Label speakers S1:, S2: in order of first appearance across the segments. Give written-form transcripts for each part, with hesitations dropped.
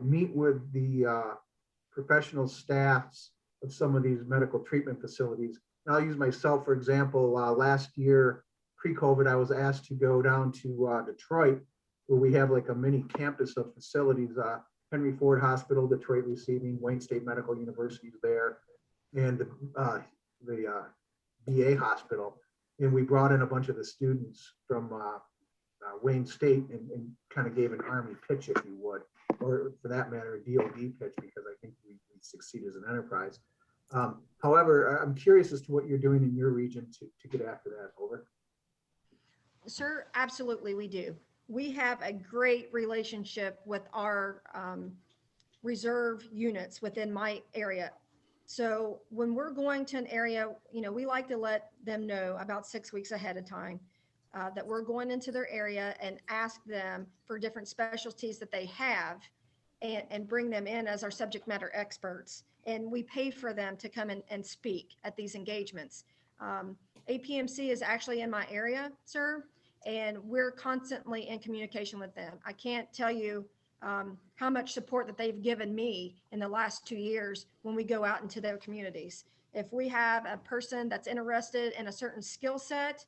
S1: meet with the professional staffs of some of these medical treatment facilities. And I'll use myself, for example, last year, pre-COVID, I was asked to go down to Detroit, where we have like a mini campus of facilities, Henry Ford Hospital, Detroit Receiving, Wayne State Medical University is there, and the VA Hospital. And we brought in a bunch of the students from Wayne State and kind of gave an Army pitch, if you would, or for that matter, a DoD pitch, because I think we succeed as an enterprise. However, I'm curious as to what you're doing in your region to get after that. Over.
S2: Sir, absolutely, we do. We have a great relationship with our reserve units within my area. So when we're going to an area, you know, we like to let them know about 6 weeks ahead of time that we're going into their area and ask them for different specialties that they have and bring them in as our subject matter experts. And we pay for them to come in and speak at these engagements. APMC is actually in my area, sir, and we're constantly in communication with them. I can't tell you how much support that they've given me in the last 2 years when we go out into their communities. If we have a person that's interested in a certain skill set,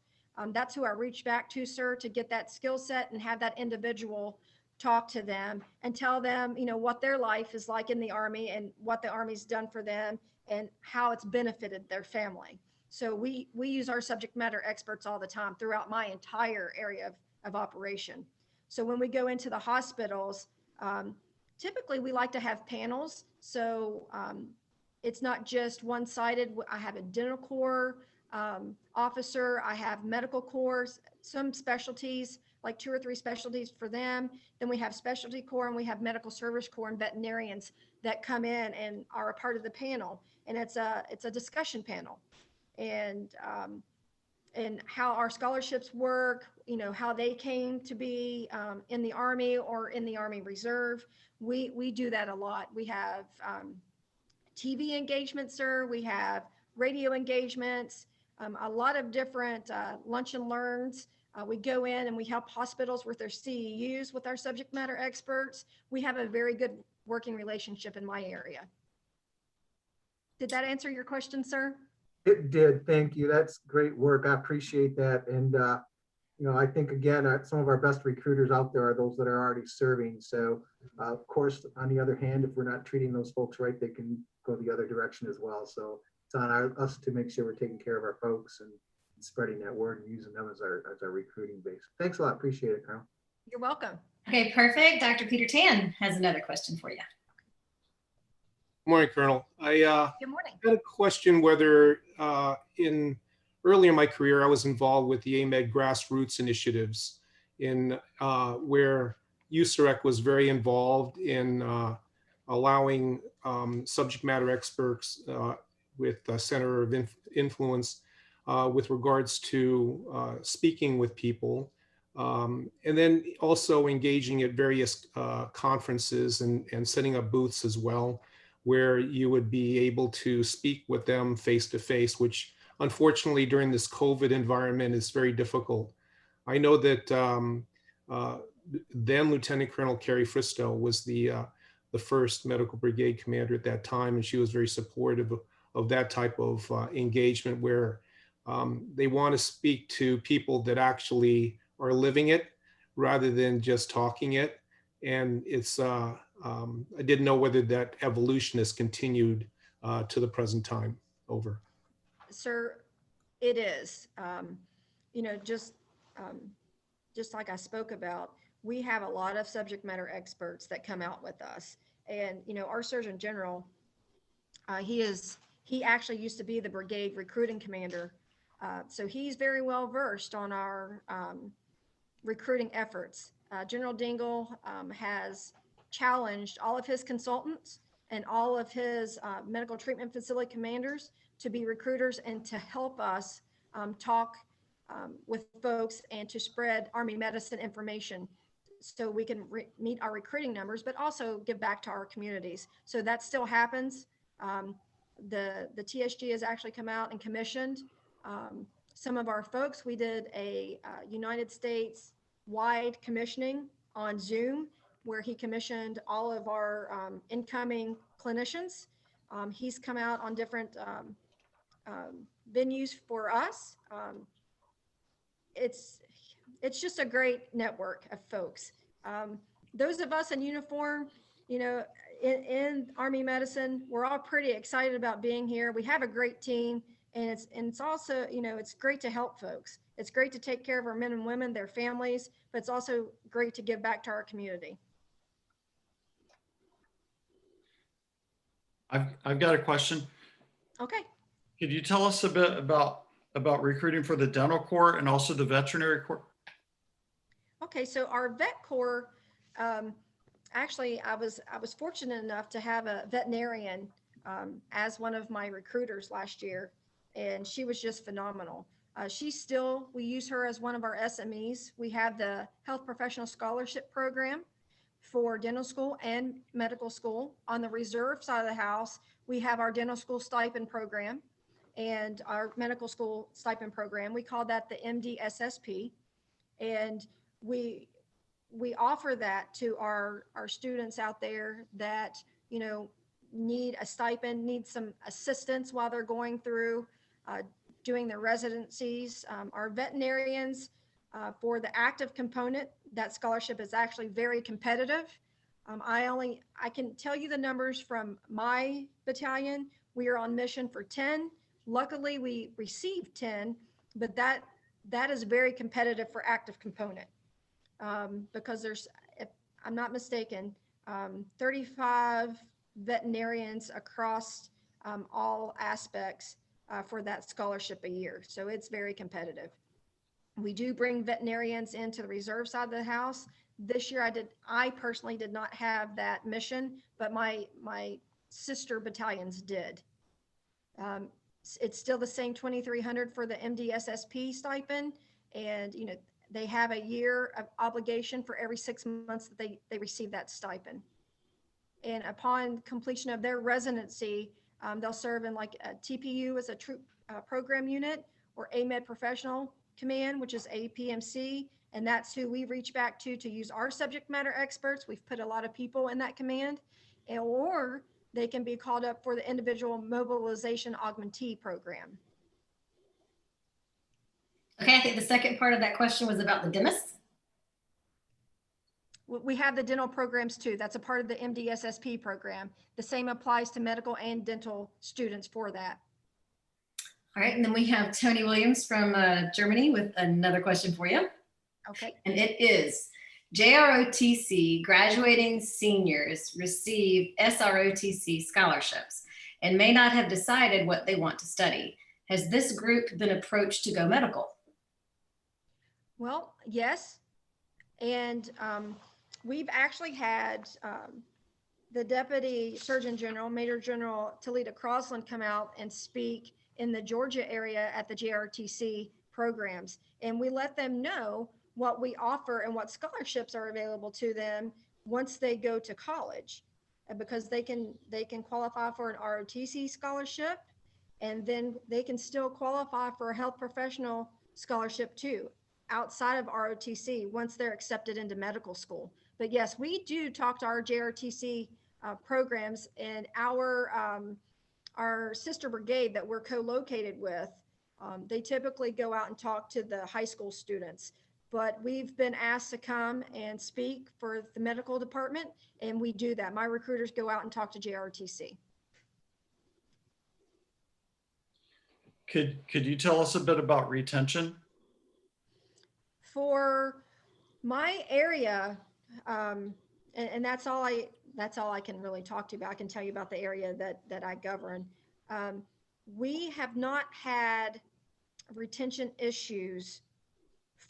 S2: that's who I reach back to, sir, to get that skill set and have that individual talk to them and tell them, you know, what their life is like in the Army and what the Army's done for them and how it's benefited their family. So we use our subject matter experts all the time throughout my entire area of operation. So when we go into the hospitals, typically we like to have panels. So it's not just one-sided. I have a dental corps officer, I have medical corps, some specialties, like 2 or 3 specialties for them. Then we have specialty corps and we have medical service corps and veterinarians that come in and are a part of the panel. And it's a discussion panel. And how our scholarships work, you know, how they came to be in the Army or in the Army Reserve. We do that a lot. We have TV engagements, sir. We have radio engagements, a lot of different lunch and learns. We go in and we help hospitals with their CEUs with our subject matter experts. We have a very good working relationship in my area. Did that answer your question, sir?
S1: It did. Thank you. That's great work. I appreciate that. And, you know, I think, again, some of our best recruiters out there are those that are already serving. So, of course, on the other hand, if we're not treating those folks right, they can go the other direction as well. So it's on us to make sure we're taking care of our folks and spreading that word and using them as our recruiting base. Thanks a lot. Appreciate it, Carol.
S2: You're welcome.
S3: Okay, perfect. Dr. Peter Tan has another question for you.
S4: Good morning, Colonel.
S2: Good morning.
S4: I had a question whether early in my career, I was involved with the AMED grassroots initiatives where USAREC was very involved in allowing subject matter experts with a center of influence with regards to speaking with people, and then also engaging at various conferences and setting up booths as well, where you would be able to speak with them face to face, which unfortunately during this COVID environment is very difficult. I know that then Lieutenant Colonel Carrie Fristow was the first medical brigade commander at that time, and she was very supportive of that type of engagement where they want to speak to people that actually are living it rather than just talking it. And it's, I didn't know whether that evolution has continued to the present time. Over.
S2: Sir, it is. You know, just like I spoke about, we have a lot of subject matter experts that come out with us. And, you know, our Surgeon General, he actually used to be the brigade recruiting commander. So he's very well versed on our recruiting efforts. General Dingle has challenged all of his consultants and all of his medical treatment facility commanders to be recruiters and to help us talk with folks and to spread Army medicine information so we can meet our recruiting numbers, but also give back to our communities. So that still happens. The TSG has actually come out and commissioned some of our folks. We did a United States wide commissioning on Zoom, where he commissioned all of our incoming clinicians. He's come out on different venues for us. It's just a great network of folks. Those of us in uniform, you know, in Army medicine, we're all pretty excited about being here. We have a great team, and it's also, you know, it's great to help folks. It's great to take care of our men and women, their families, but it's also great to give back to our community.
S5: I've got a question.
S2: Okay.
S5: Could you tell us a bit about recruiting for the dental corps and also the veterinary corps?
S2: Okay, so our vet corps, actually, I was fortunate enough to have a veterinarian as one of my recruiters last year, and she was just phenomenal. We use her as one of our SMEs. We have the Health Professional Scholarship Program for dental school and medical school. On the reserve side of the house, we have our dental school stipend program and our medical school stipend program. We call that the MDSSP. And we offer that to our students out there that, you know, need a stipend, need some assistance while they're going through doing their residencies. Our veterinarians, for the active component, that scholarship is actually very competitive. I can tell you the numbers from my battalion. We are on mission for 10. Luckily, we received 10, but that is very competitive for active component because there's, if I'm not mistaken, 35 veterinarians across all aspects for that scholarship a year. So it's very competitive. We do bring veterinarians into the reserve side of the house. This year I personally did not have that mission, but my sister battalions did. It's still the same 2,300 for the MDSSP stipend. And, you know, they have a year of obligation for every 6 months that they receive that stipend. And upon completion of their residency, they'll serve in like a TPU as a troop program unit, or AMED professional command, which is APMC. And that's who we reach back to use our subject matter experts. We've put a lot of people in that command, or they can be called up for the individual mobilization augmentee program.
S3: Okay, I think the second part of that question was about the dentists.
S2: We have the dental programs too. That's a part of the MDSSP program. The same applies to medical and dental students for that.
S3: All right, and then we have Tony Williams from Germany with another question for you.
S2: Okay.
S3: And it is, JROTC graduating seniors receive SROTC scholarships and may not have decided what they want to study. Has this group been approached to go medical?
S2: Well, yes. And we've actually had the Deputy Surgeon General, Major General Talita Crosland, come out and speak in the Georgia area at the JRTC programs. And we let them know what we offer and what scholarships are available to them once they go to college, because they can qualify for an ROTC scholarship, and then they can still qualify for a health professional scholarship too, outside of ROTC, once they're accepted into medical school. But yes, we do talk to our JRTC programs, and our sister brigade that we're co-located with, they typically go out and talk to the high school students. But we've been asked to come and speak for the medical department, and we do that. My recruiters go out and talk to JRTC.
S5: Could you tell us a bit about retention?
S2: For my area, and that's all I can really talk to you about. I can tell you about the area that I govern. We have not had retention issues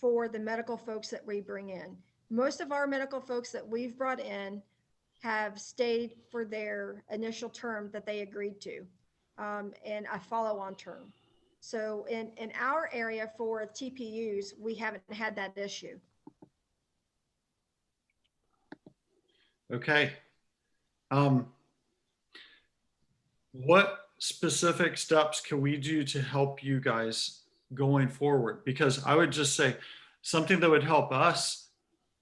S2: for the medical folks that we bring in. Most of our medical folks that we've brought in have stayed for their initial term that they agreed to, and a follow-on term. So in our area for TPUs, we haven't had that issue.
S5: Okay. What specific steps can we do to help you guys going forward? Because I would just say something that would help us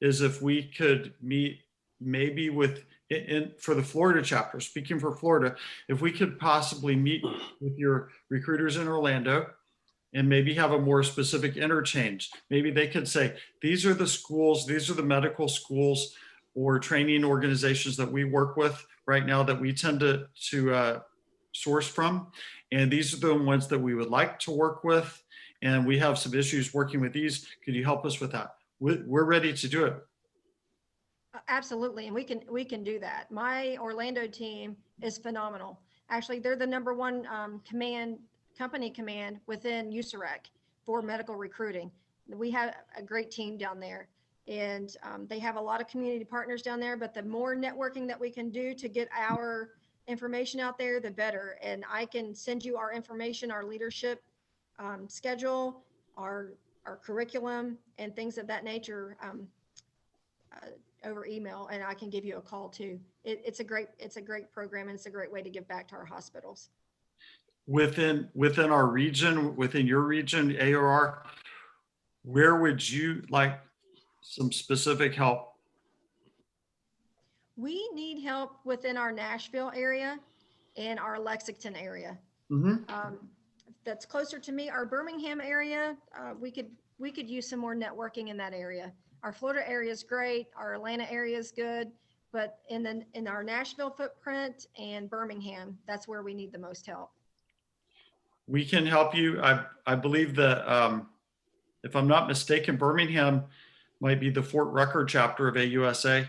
S5: is if we could meet maybe for the Florida chapter, speaking for Florida, if we could possibly meet with your recruiters in Orlando and maybe have a more specific interchange. Maybe they could say, these are the schools, these are the medical schools or training organizations that we work with right now that we tend to source from. And these are the ones that we would like to work with. And we have some issues working with these. Could you help us with that? We're ready to do it.
S2: Absolutely, and we can do that. My Orlando team is phenomenal. Actually, they're the #1 company command within USAREC for medical recruiting. We have a great team down there, and they have a lot of community partners down there. But the more networking that we can do to get our information out there, the better. And I can send you our information, our leadership schedule, our curriculum, and things of that nature. Over email, and I can give you a call too. It's a great program, and it's a great way to give back to our hospitals.
S5: Within our region, within your region, AOR, where would you like some specific help?
S2: We need help within our Nashville area and our Lexington area. That's closer to me. Our Birmingham area, we could use some more networking in that area. Our Florida area is great. Our Atlanta area is good, but in our Nashville footprint and Birmingham, that's where we need the most help.
S5: We can help you. I believe that if I'm not mistaken, Birmingham might be the Fort Rucker chapter of AUSA,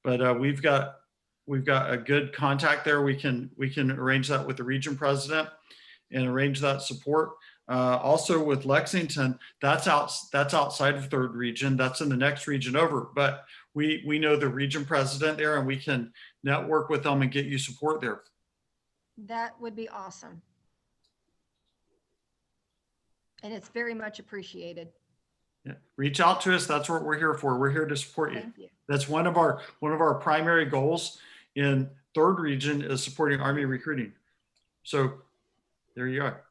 S5: but we've got a good contact there. We can arrange that with the region president and arrange that support. Also with Lexington, that's outside of 3rd region. That's in the next region over. But we know the region president there, and we can network with them and get you support there.
S2: That would be awesome. And it's very much appreciated.
S5: Yeah. Reach out to us. That's what we're here for. We're here to support you.
S2: Thank you.
S5: That's one of our primary goals in 3rd region is supporting Army recruiting. So there you are.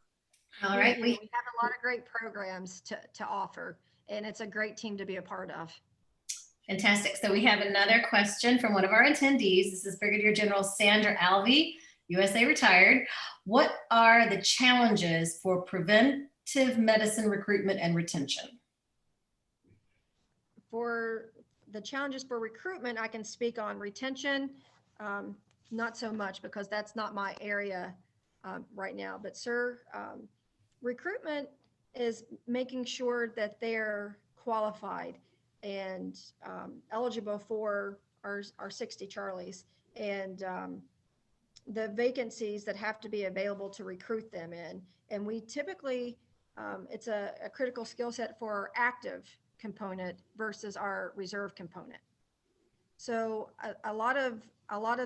S3: All right.
S2: We have a lot of great programs to offer, and it's a great team to be a part of.
S3: Fantastic. So we have another question from one of our attendees. This is Brigadier General Sandra Alvey, USA retired. What are the challenges for preventive medicine recruitment and retention?
S2: For the challenges for recruitment, I can speak on retention, not so much because that's not my area right now. But sir, recruitment is making sure that they're qualified and eligible for our 60 Charlies and the vacancies that have to be available to recruit them in. And we typically, it's a critical skill set for our active component versus our reserve component. So a lot of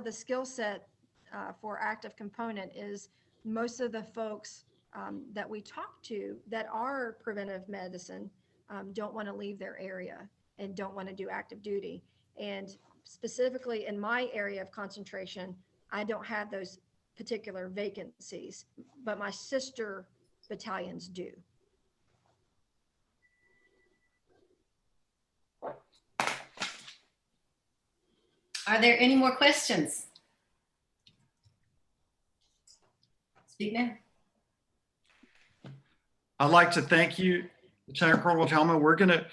S2: the skill set for active component is most of the folks that we talk to that are preventive medicine don't want to leave their area and don't want to do active duty. And specifically in my area of concentration, I don't have those particular vacancies, but my sister battalions do.
S3: Are there any more questions? Speak now.
S5: I'd like to thank you, Lieutenant Colonel Tallmann.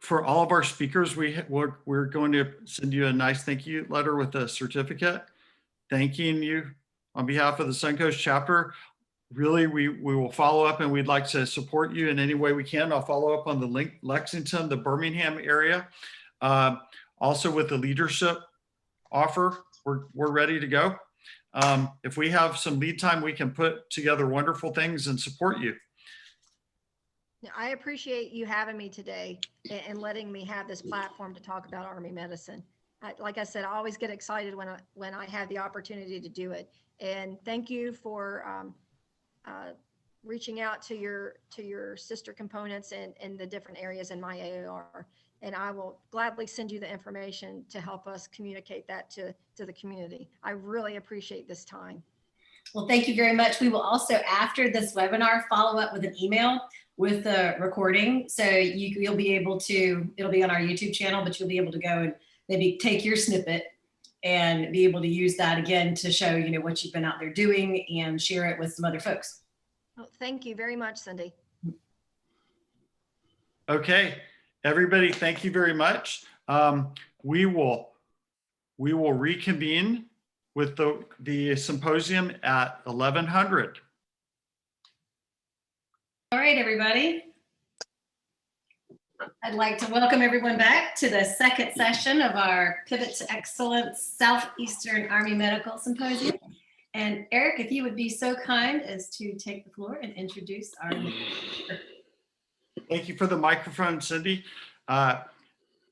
S5: For all of our speakers, we're going to send you a nice thank you letter with a certificate, thanking you on behalf of the Suncoast chapter. Really, we will follow up, and we'd like to support you in any way we can. I'll follow up on the Lexington, the Birmingham area. Also with the leadership offer, we're ready to go. If we have some lead time, we can put together wonderful things and support you.
S2: I appreciate you having me today and letting me have this platform to talk about Army medicine. Like I said, I always get excited when I have the opportunity to do it. And thank you for reaching out to your sister components in the different areas in my AOR. And I will gladly send you the information to help us communicate that to the community. I really appreciate this time.
S3: Well, thank you very much. We will also, after this webinar, follow up with an email with the recording. So you'll be able to, it'll be on our YouTube channel, but you'll be able to go and maybe take your snippet and be able to use that again to show, you know, what you've been out there doing and share it with some other folks.
S2: Oh, thank you very much, Cindy.
S5: Okay, everybody, thank you very much. We will reconvene with the symposium at 1100.
S3: All right, everybody. I'd like to welcome everyone back to the second session of our Pivot to Excellence Southeastern Army Medical Symposium. And Eric, if you would be so kind as to take the floor and introduce our speaker.
S5: Thank you for the microphone, Cindy.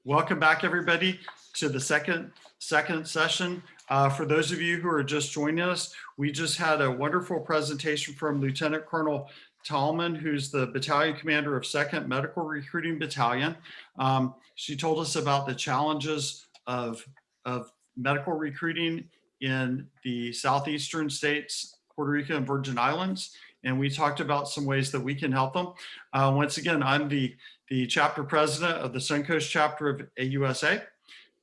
S5: Welcome back, everybody, to the second session. For those of you who are just joining us, we just had a wonderful presentation from Lieutenant Colonel Tallmann, who's the battalion commander of 2nd Medical Recruiting Battalion. She told us about the challenges of medical recruiting in the southeastern states, Puerto Rico and Virgin Islands. And we talked about some ways that we can help them. Once again, I'm the chapter president of the Suncoast chapter of AUSA.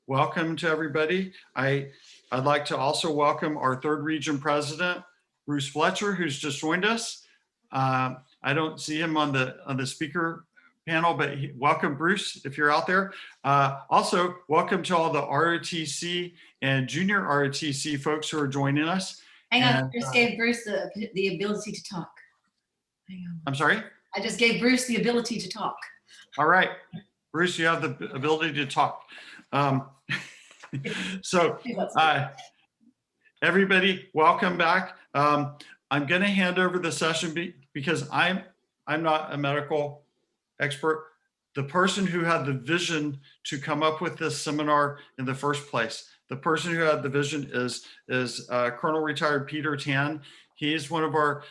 S5: Welcome to everybody. I'd like to also welcome our 3rd region president, Bruce Fletcher, who's just joined us. I don't see him on the speaker panel, but welcome, Bruce, if you're out there. Also, welcome to all the ROTC and junior ROTC folks who are joining us.
S3: Hang on, I just gave Bruce the ability to talk. Hang on.
S5: I'm sorry?
S3: I just gave Bruce the ability to talk.
S5: All right, Bruce, you have the ability to talk. So everybody, welcome back. I'm going to hand over the session because I'm not a medical expert. The person who had the vision to come up with this seminar in the first place, the person who had the vision is Colonel Retired Peter Tan. He's one of our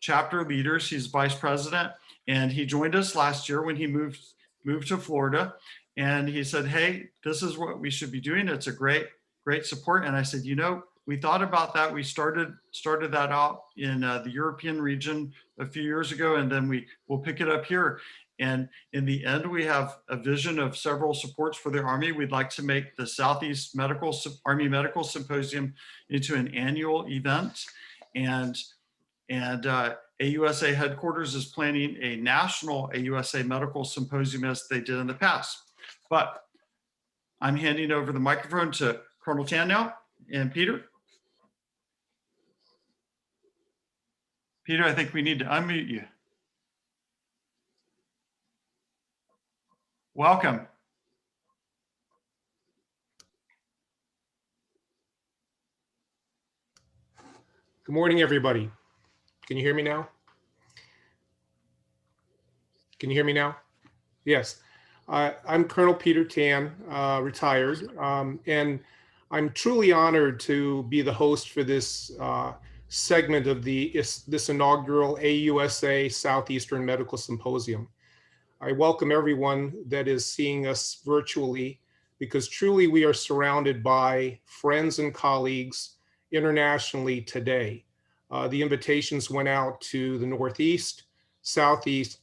S5: chapter leaders. He's vice president, and he joined us last year when he moved to Florida. And he said, "Hey, this is what we should be doing. It's a great support." And I said, "You know, we thought about that. We started that out in the European region a few years ago, and then we'll pick it up here. And in the end, we have a vision of several supports for the Army. We'd like to make the Southeast Army Medical Symposium into an annual event. And AUSA headquarters is planning a national AUSA Medical Symposium as they did in the past. But I'm handing over the microphone to Colonel Tan now and Peter. Peter, I think we need to unmute you. Welcome.
S4: Good morning, everybody. Can you hear me now? Can you hear me now? Yes. I'm Colonel Peter Tan, retired, and I'm truly honored to be the host for this segment of this inaugural AUSA Southeastern Medical Symposium. I welcome everyone that is seeing us virtually, because truly we are surrounded by friends and colleagues internationally today. The invitations went out to the Northeast, Southeast,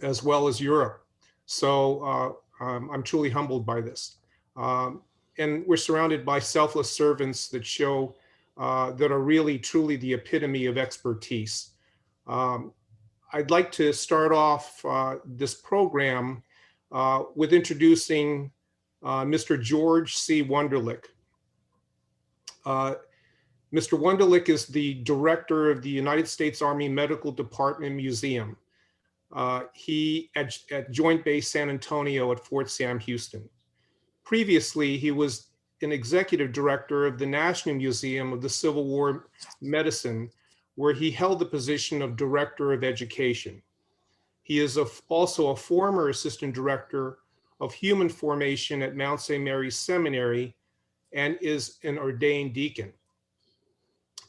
S4: as well as Europe. So I'm truly humbled by this. And we're surrounded by selfless servants that show that are really, truly the epitome of expertise. I'd like to start off this program with introducing Mr. George C. Wunderlich. Mr. Wunderlich is the director of the United States Army Medical Department Museum. He at Joint Base San Antonio at Fort Sam Houston. Previously, he was an executive director of the National Museum of the Civil War Medicine, where he held the position of Director of Education. He is also a former assistant director of human formation at Mount St. Mary's Seminary and is an ordained deacon.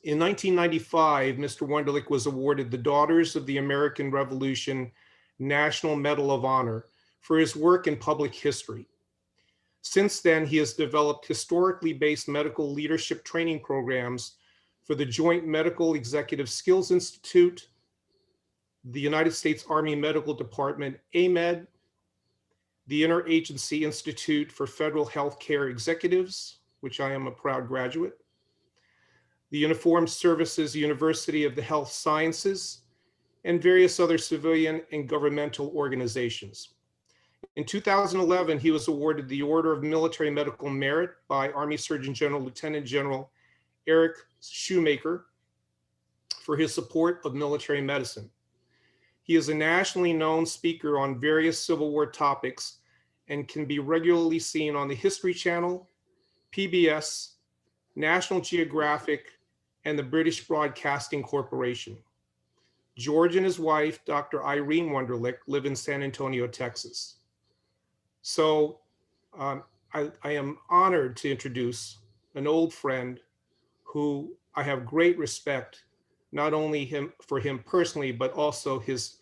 S4: In 1995, Mr. Wunderlich was awarded the Daughters of the American Revolution National Medal of Honor for his work in public history. Since then, he has developed historically based medical leadership training programs for the Joint Medical Executive Skills Institute, the United States Army Medical Department, AMED, the Interagency Institute for Federal Healthcare Executives, which I am a proud graduate, the Uniformed Services University of the Health Sciences, and various other civilian and governmental organizations. In 2011, he was awarded the Order of Military Medical Merit by Army Surgeon General Lieutenant General Eric Shoemaker for his support of military medicine. He is a nationally known speaker on various Civil War topics and can be regularly seen on the History Channel, PBS, National Geographic, and the British Broadcasting Corporation. George and his wife, Dr. Irene Wunderlich, live in San Antonio, Texas. So I am honored to introduce an old friend who I have great respect, not only for him personally, but also his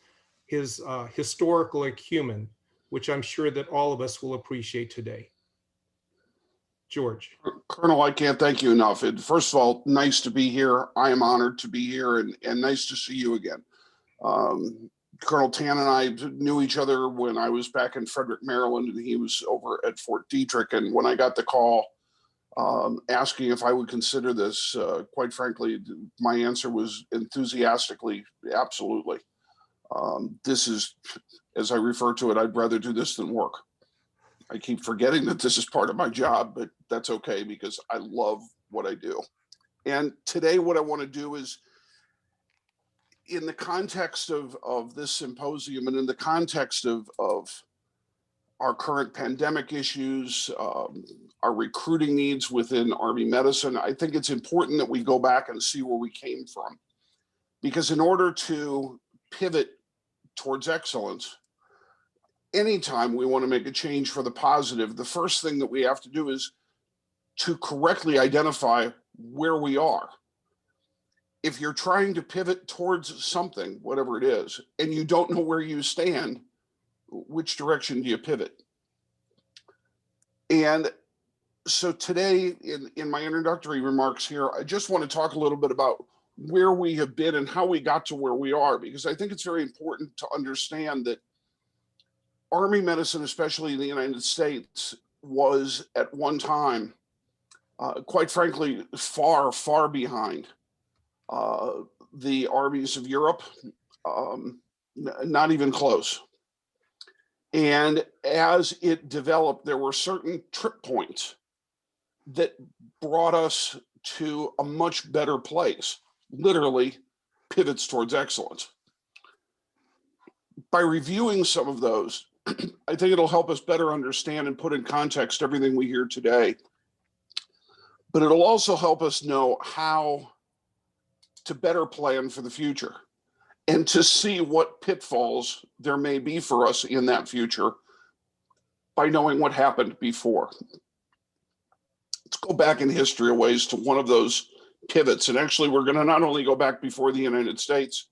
S4: historical acumen, which I'm sure that all of us will appreciate today. George.
S6: Colonel, I can't thank you enough. First of all, nice to be here. I am honored to be here, and nice to see you again. Colonel Tan and I knew each other when I was back in Frederick, Maryland, and he was over at Fort Detrick. And when I got the call asking if I would consider this, quite frankly, my answer was enthusiastically, absolutely. This is, as I refer to it, I'd rather do this than work. I keep forgetting that this is part of my job, but that's okay because I love what I do. And today what I want to do is, in the context of this symposium and in the context of our current pandemic issues, our recruiting needs within Army medicine, I think it's important that we go back and see where we came from. Because in order to pivot towards excellence, anytime we want to make a change for the positive, the first thing that we have to do is to correctly identify where we are. If you're trying to pivot towards something, whatever it is, and you don't know where you stand, which direction do you pivot? And so today, in my introductory remarks here, I just want to talk a little bit about where we have been and how we got to where we are, because I think it's very important to understand that Army medicine, especially in the United States, was at one time, quite frankly, far, far behind the armies of Europe, not even close. And as it developed, there were certain trip points that brought us to a much better place, literally pivots towards excellence. By reviewing some of those, I think it'll help us better understand and put in context everything we hear today. But it'll also help us know how to better plan for the future and to see what pitfalls there may be for us in that future by knowing what happened before. Let's go back in history a ways to one of those pivots. And actually, we're going to not only go back before the United States,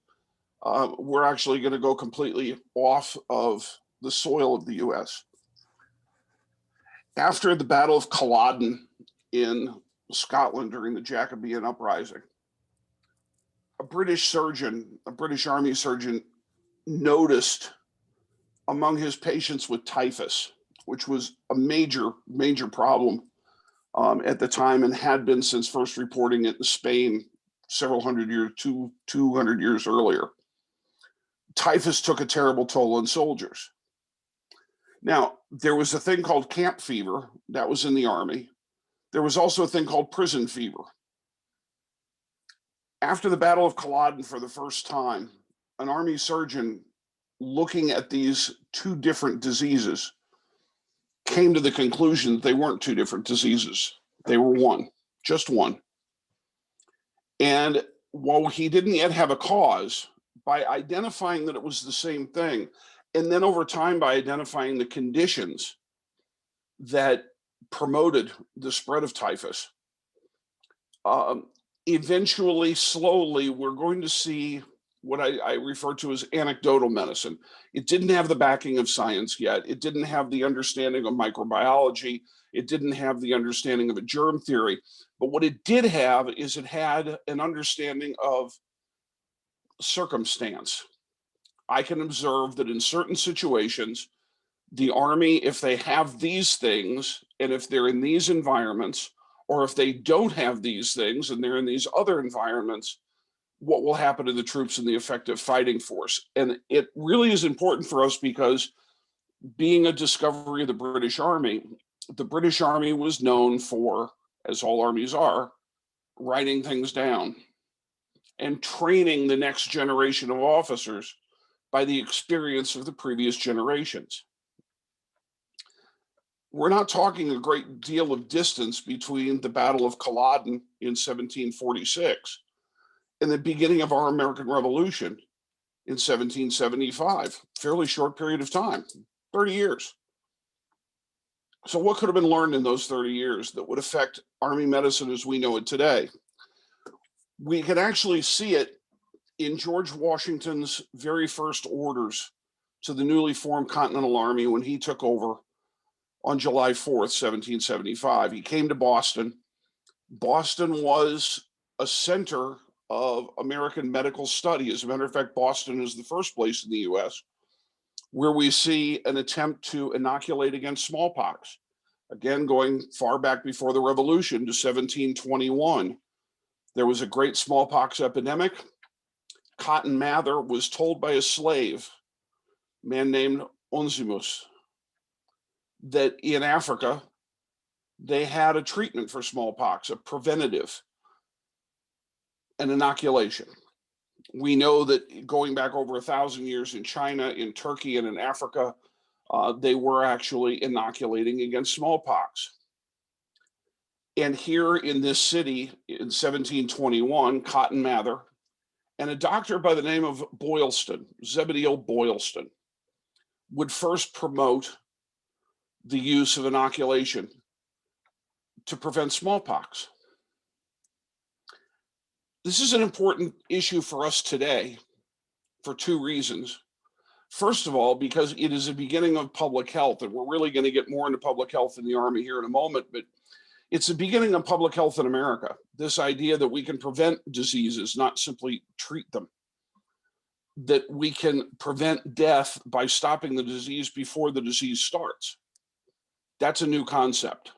S6: we're actually going to go completely off of the soil of the US. After the Battle of Culloden in Scotland during the Jacobean uprising, a British surgeon, a British Army surgeon, noticed among his patients with typhus, which was a major, major problem at the time and had been since first reporting it in Spain several hundred years, 200 years earlier. Typhus took a terrible toll on soldiers. Now, there was a thing called camp fever that was in the Army. There was also a thing called prison fever. After the Battle of Culloden for the first time, an Army surgeon looking at these two different diseases came to the conclusion that they weren't two different diseases. They were one, just one. And while he didn't yet have a cause, by identifying that it was the same thing, and then over time by identifying the conditions that promoted the spread of typhus, eventually, slowly, we're going to see what I refer to as anecdotal medicine. It didn't have the backing of science yet. It didn't have the understanding of microbiology. It didn't have the understanding of a germ theory. But what it did have is it had an understanding of circumstance. I can observe that in certain situations, the Army, if they have these things, and if they're in these environments, or if they don't have these things and they're in these other environments, what will happen to the troops and the effective fighting force? And it really is important for us because being a discovery of the British Army was known for, as all armies are, writing things down and training the next generation of officers by the experience of the previous generations. We're not talking a great deal of distance between the Battle of Culloden in 1746 and the beginning of our American Revolution in 1775, fairly short period of time, 30 years. So what could have been learned in those 30 years that would affect Army medicine as we know it today? We can actually see it in George Washington's very first orders to the newly formed Continental Army when he took over on July 4th, 1775. He came to Boston. Boston was a center of American medical study. As a matter of fact, Boston is the first place in the US where we see an attempt to inoculate against smallpox. Again, going far back before the Revolution to 1721, there was a great smallpox epidemic. Cotton Mather was told by a slave, a man named Onesimus, that in Africa, they had a treatment for smallpox, a preventative, an inoculation. We know that going back over 1,000 years in China, in Turkey, and in Africa, they were actually inoculating against smallpox. And here in this city in 1721, Cotton Mather and a doctor by the name of Boylston, Zebediah Boylston, would first promote the use of inoculation to prevent smallpox. This is an important issue for us today for two reasons. First of all, because it is a beginning of public health, and we're really going to get more into public health in the Army here in a moment, but it's the beginning of public health in America. This idea that we can prevent diseases, not simply treat them, that we can prevent death by stopping the disease before the disease starts. That's a new concept.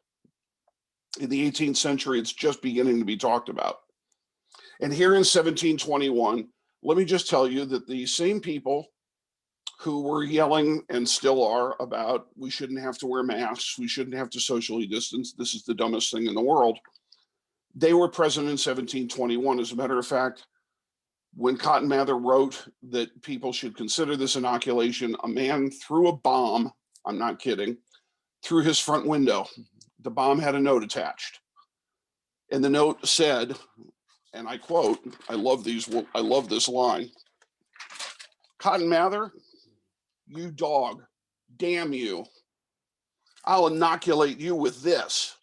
S6: In the 18th century, it's just beginning to be talked about. And here in 1721, let me just tell you that the same people who were yelling and still are about we shouldn't have to wear masks, we shouldn't have to socially distance, this is the dumbest thing in the world, they were present in 1721. As a matter of fact, when Cotton Mather wrote that people should consider this inoculation, a man threw a bomb, I'm not kidding, through his front window. The bomb had a note attached. And the note said, and I quote, I love this line, "Cotton Mather, you dog, damn you. I'll inoculate you with this,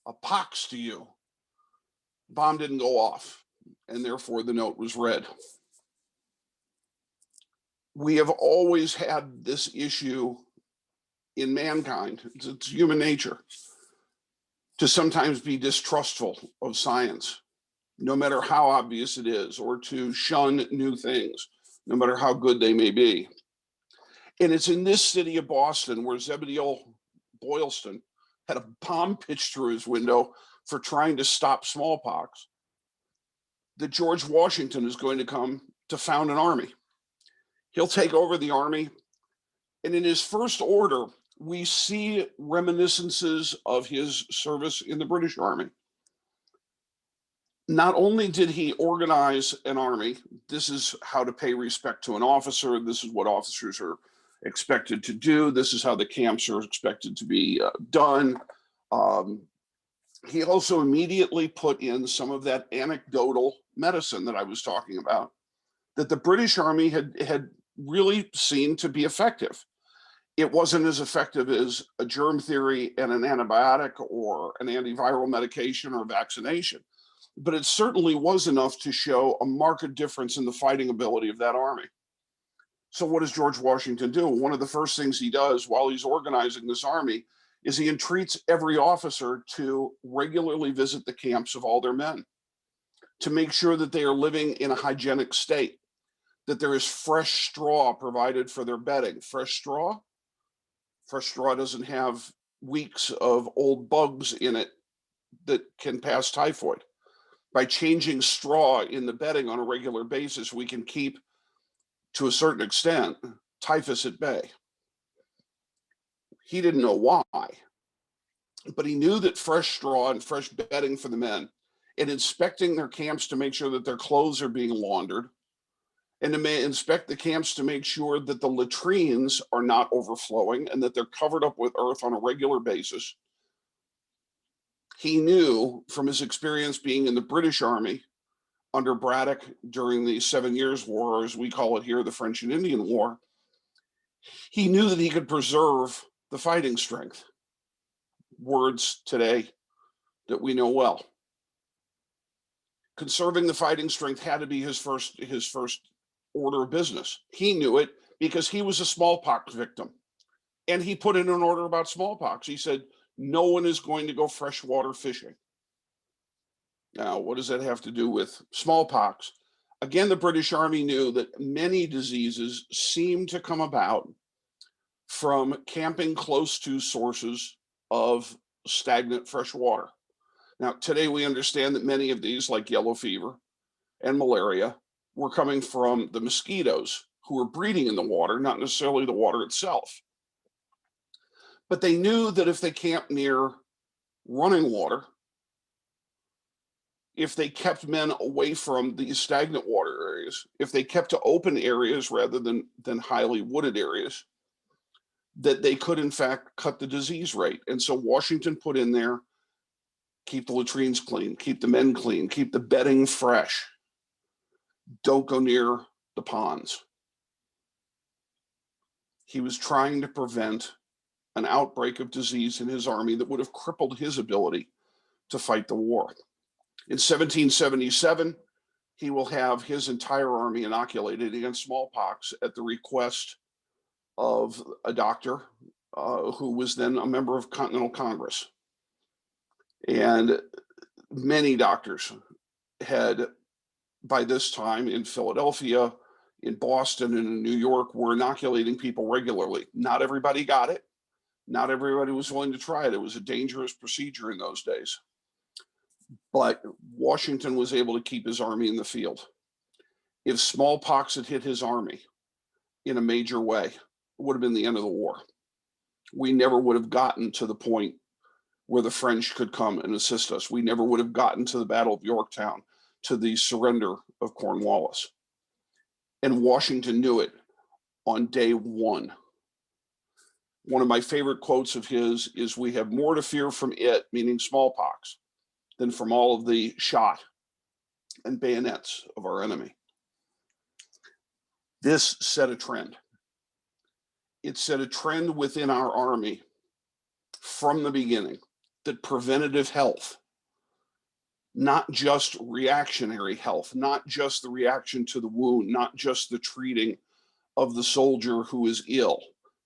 S6: a pox to you." Bomb didn't go off, and therefore the note was read. We have always had this issue in mankind. It's human nature to sometimes be distrustful of science, no matter how obvious it is, or to shun new things, no matter how good they may be. And it's in this city of Boston where Zebediah Boylston had a bomb pitched through his window for trying to stop smallpox that George Washington is going to come to found an army. He'll take over the army, and in his first order, we see reminiscences of his service in the British Army. Not only did he organize an army, this is how to pay respect to an officer, this is what officers are expected to do, this is how the camps are expected to be done. He also immediately put in some of that anecdotal medicine that I was talking about, that the British Army had really seen to be effective. It wasn't as effective as a germ theory and an antibiotic or an antiviral medication or vaccination, but it certainly was enough to show a marked difference in the fighting ability of that army. So what does George Washington do? One of the first things he does while he's organizing this army is he entreats every officer to regularly visit the camps of all their men, to make sure that they are living in a hygienic state, that there is fresh straw provided for their bedding. Fresh straw doesn't have weeks of old bugs in it that can pass typhoid. By changing straw in the bedding on a regular basis, we can keep, to a certain extent, typhus at bay. He didn't know why, but he knew that fresh straw and fresh bedding for the men, and inspecting their camps to make sure that their clothes are being laundered, and to inspect the camps to make sure that the latrines are not overflowing and that they're covered up with earth on a regular basis. He knew from his experience being in the British Army under Braddock during the 7 Years' War, or as we call it here, the French and Indian War, he knew that he could preserve the fighting strength. Words today that we know well. Conserving the fighting strength had to be his first order of business. He knew it because he was a smallpox victim. And he put in an order about smallpox. He said, no one is going to go freshwater fishing. Now, what does that have to do with smallpox? Again, the British Army knew that many diseases seem to come about from camping close to sources of stagnant fresh water. Now, today we understand that many of these, like yellow fever and malaria, were coming from the mosquitoes who were breeding in the water, not necessarily the water itself. But they knew that if they camped near running water, if they kept men away from these stagnant water areas, if they kept to open areas rather than highly wooded areas, that they could in fact cut the disease rate. And so Washington put in there, keep the latrines clean, keep the men clean, keep the bedding fresh. Don't go near the ponds. He was trying to prevent an outbreak of disease in his army that would have crippled his ability to fight the war. In 1777, he will have his entire army inoculated against smallpox at the request of a doctor who was then a member of Continental Congress. And many doctors had, by this time in Philadelphia, in Boston, and in New York, were inoculating people regularly. Not everybody got it. Not everybody was willing to try it. It was a dangerous procedure in those days. But Washington was able to keep his army in the field. If smallpox had hit his army in a major way, it would have been the end of the war. We never would have gotten to the point where the French could come and assist us. We never would have gotten to the Battle of Yorktown, to the surrender of Cornwallis. And Washington knew it on day one. One of my favorite quotes of his is, "We have more to fear from it," meaning smallpox, than from all of the shot and bayonets of our enemy. This set a trend. It set a trend within our army from the beginning that preventative health, not just reactionary health, not just the reaction to the wound, not just the treating of the soldier who is ill,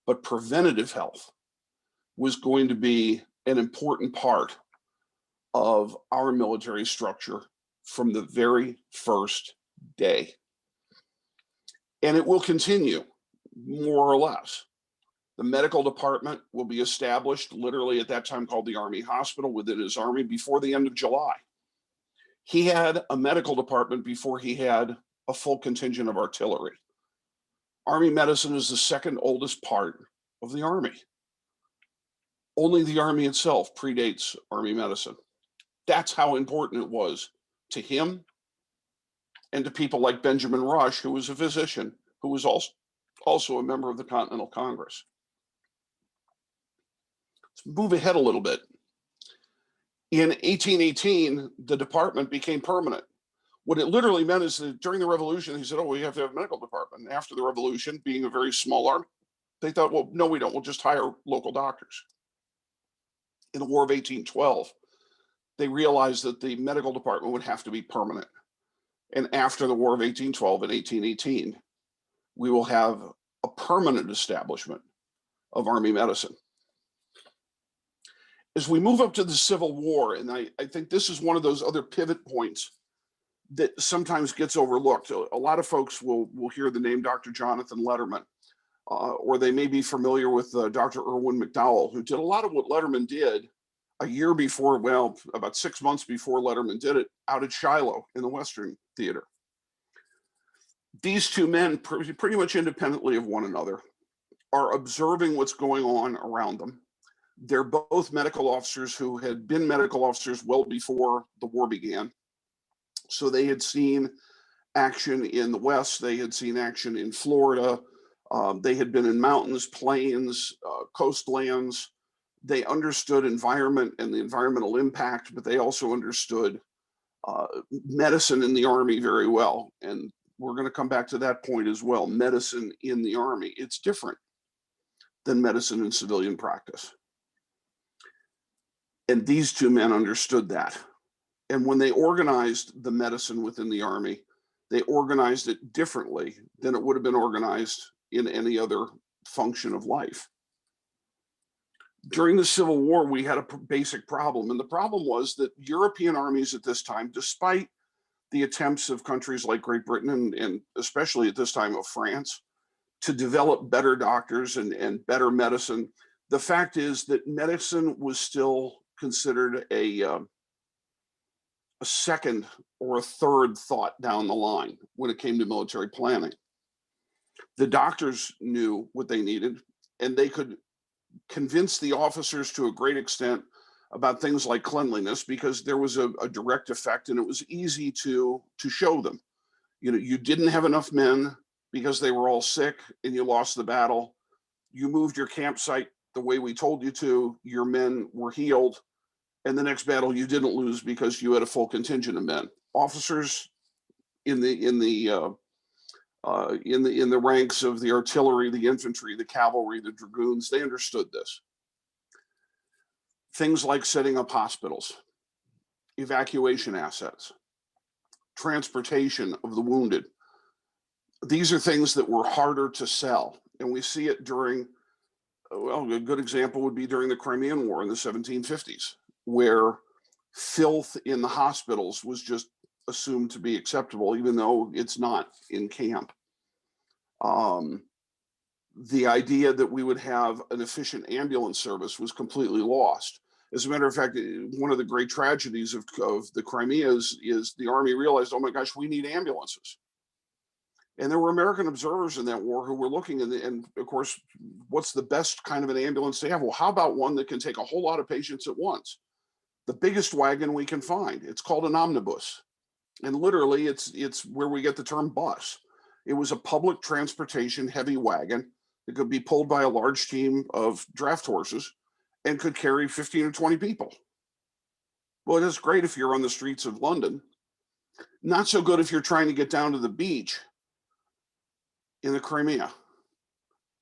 S6: but preventative health was going to be an important part of our military structure from the very first day. And it will continue, more or less. The medical department will be established, literally at that time called the Army Hospital, within his army before the end of July. He had a medical department before he had a full contingent of artillery. Army medicine is the second oldest part of the Army. Only the Army itself predates Army medicine. That's how important it was to him and to people like Benjamin Rush, who was a physician, who was also a member of the Continental Congress. Let's move ahead a little bit. In 1818, the department became permanent. What it literally meant is that during the Revolution, he said, "Oh, we have to have a medical department." And after the Revolution, being a very small army, they thought, "Well, no, we don't. We'll just hire local doctors." In the War of 1812, they realized that the medical department would have to be permanent. And after the War of 1812 and 1818, we will have a permanent establishment of Army medicine. As we move up to the Civil War, and I think this is one of those other pivot points that sometimes gets overlooked. A lot of folks will hear the name Dr. Jonathan Letterman, or they may be familiar with Dr. Irwin McDowell, who did a lot of what Letterman did a year before, well, about 6 months before Letterman did it, out at Shiloh in the Western Theater. These two men, pretty much independently of one another, are observing what's going on around them. They're both medical officers who had been medical officers well before the war began. So they had seen action in the West, they had seen action in Florida, they had been in mountains, plains, coastlands. They understood environment and the environmental impact, but they also understood medicine in the Army very well. And we're going to come back to that point as well. Medicine in the Army, it's different than medicine in civilian practice. And these two men understood that. And when they organized the medicine within the Army, they organized it differently than it would have been organized in any other function of life. During the Civil War, we had a basic problem. And the problem was that European armies at this time, despite the attempts of countries like Great Britain and especially at this time of France, to develop better doctors and better medicine, the fact is that medicine was still considered a second or a third thought down the line when it came to military planning. The doctors knew what they needed, and they could convince the officers to a great extent about things like cleanliness because there was a direct effect, and it was easy to show them. You know, you didn't have enough men because they were all sick and you lost the battle. You moved your campsite the way we told you to, your men were healed, and the next battle you didn't lose because you had a full contingent of men. Officers in the ranks of the artillery, the infantry, the cavalry, the dragoons, they understood this. Things like setting up hospitals, evacuation assets, transportation of the wounded. These are things that were harder to sell. And we see it during, well, a good example would be during the Crimean War in the 1750s, where filth in the hospitals was just assumed to be acceptable, even though it's not in camp. The idea that we would have an efficient ambulance service was completely lost. As a matter of fact, one of the great tragedies of the Crimea is the Army realized, oh my gosh, we need ambulances. And there were American observers in that war who were looking, and of course, what's the best kind of an ambulance they have? Well, how about one that can take a whole lot of patients at once? The biggest wagon we can find. It's called an omnibus. And literally, it's where we get the term bus. It was a public transportation heavy wagon that could be pulled by a large team of draft horses and could carry 15 or 20 people. Well, it is great if you're on the streets of London. Not so good if you're trying to get down to the beach in the Crimea.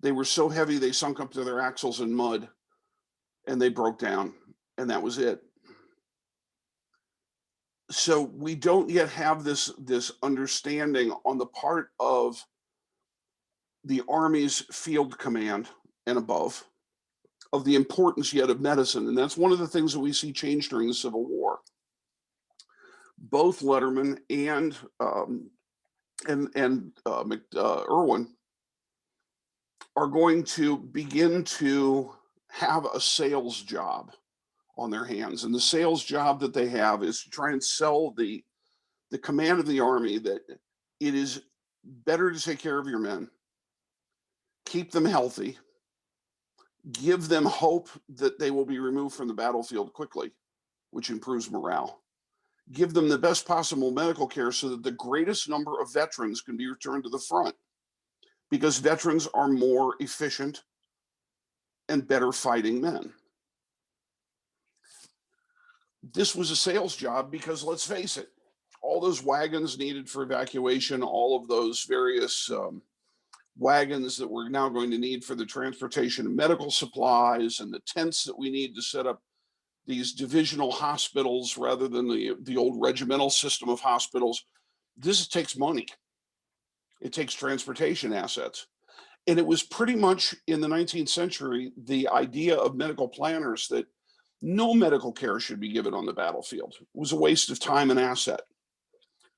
S6: They were so heavy, they sunk up to their axles in mud and they broke down, and that was it. So we don't yet have this understanding on the part of the Army's field command and above of the importance yet of medicine. And that's one of the things that we see change during the Civil War. Both Letterman and Irwin are going to begin to have a sales job on their hands. And the sales job that they have is to try and sell the command of the Army that it is better to take care of your men, keep them healthy, give them hope that they will be removed from the battlefield quickly, which improves morale. Give them the best possible medical care so that the greatest number of veterans can be returned to the front, because veterans are more efficient and better fighting men. This was a sales job because, let's face it, all those wagons needed for evacuation, all of those various wagons that we're now going to need for the transportation of medical supplies, and the tents that we need to set up these divisional hospitals rather than the old regimental system of hospitals. This takes money. It takes transportation assets. And it was pretty much in the 19th century, the idea of medical planners that no medical care should be given on the battlefield. It was a waste of time and asset.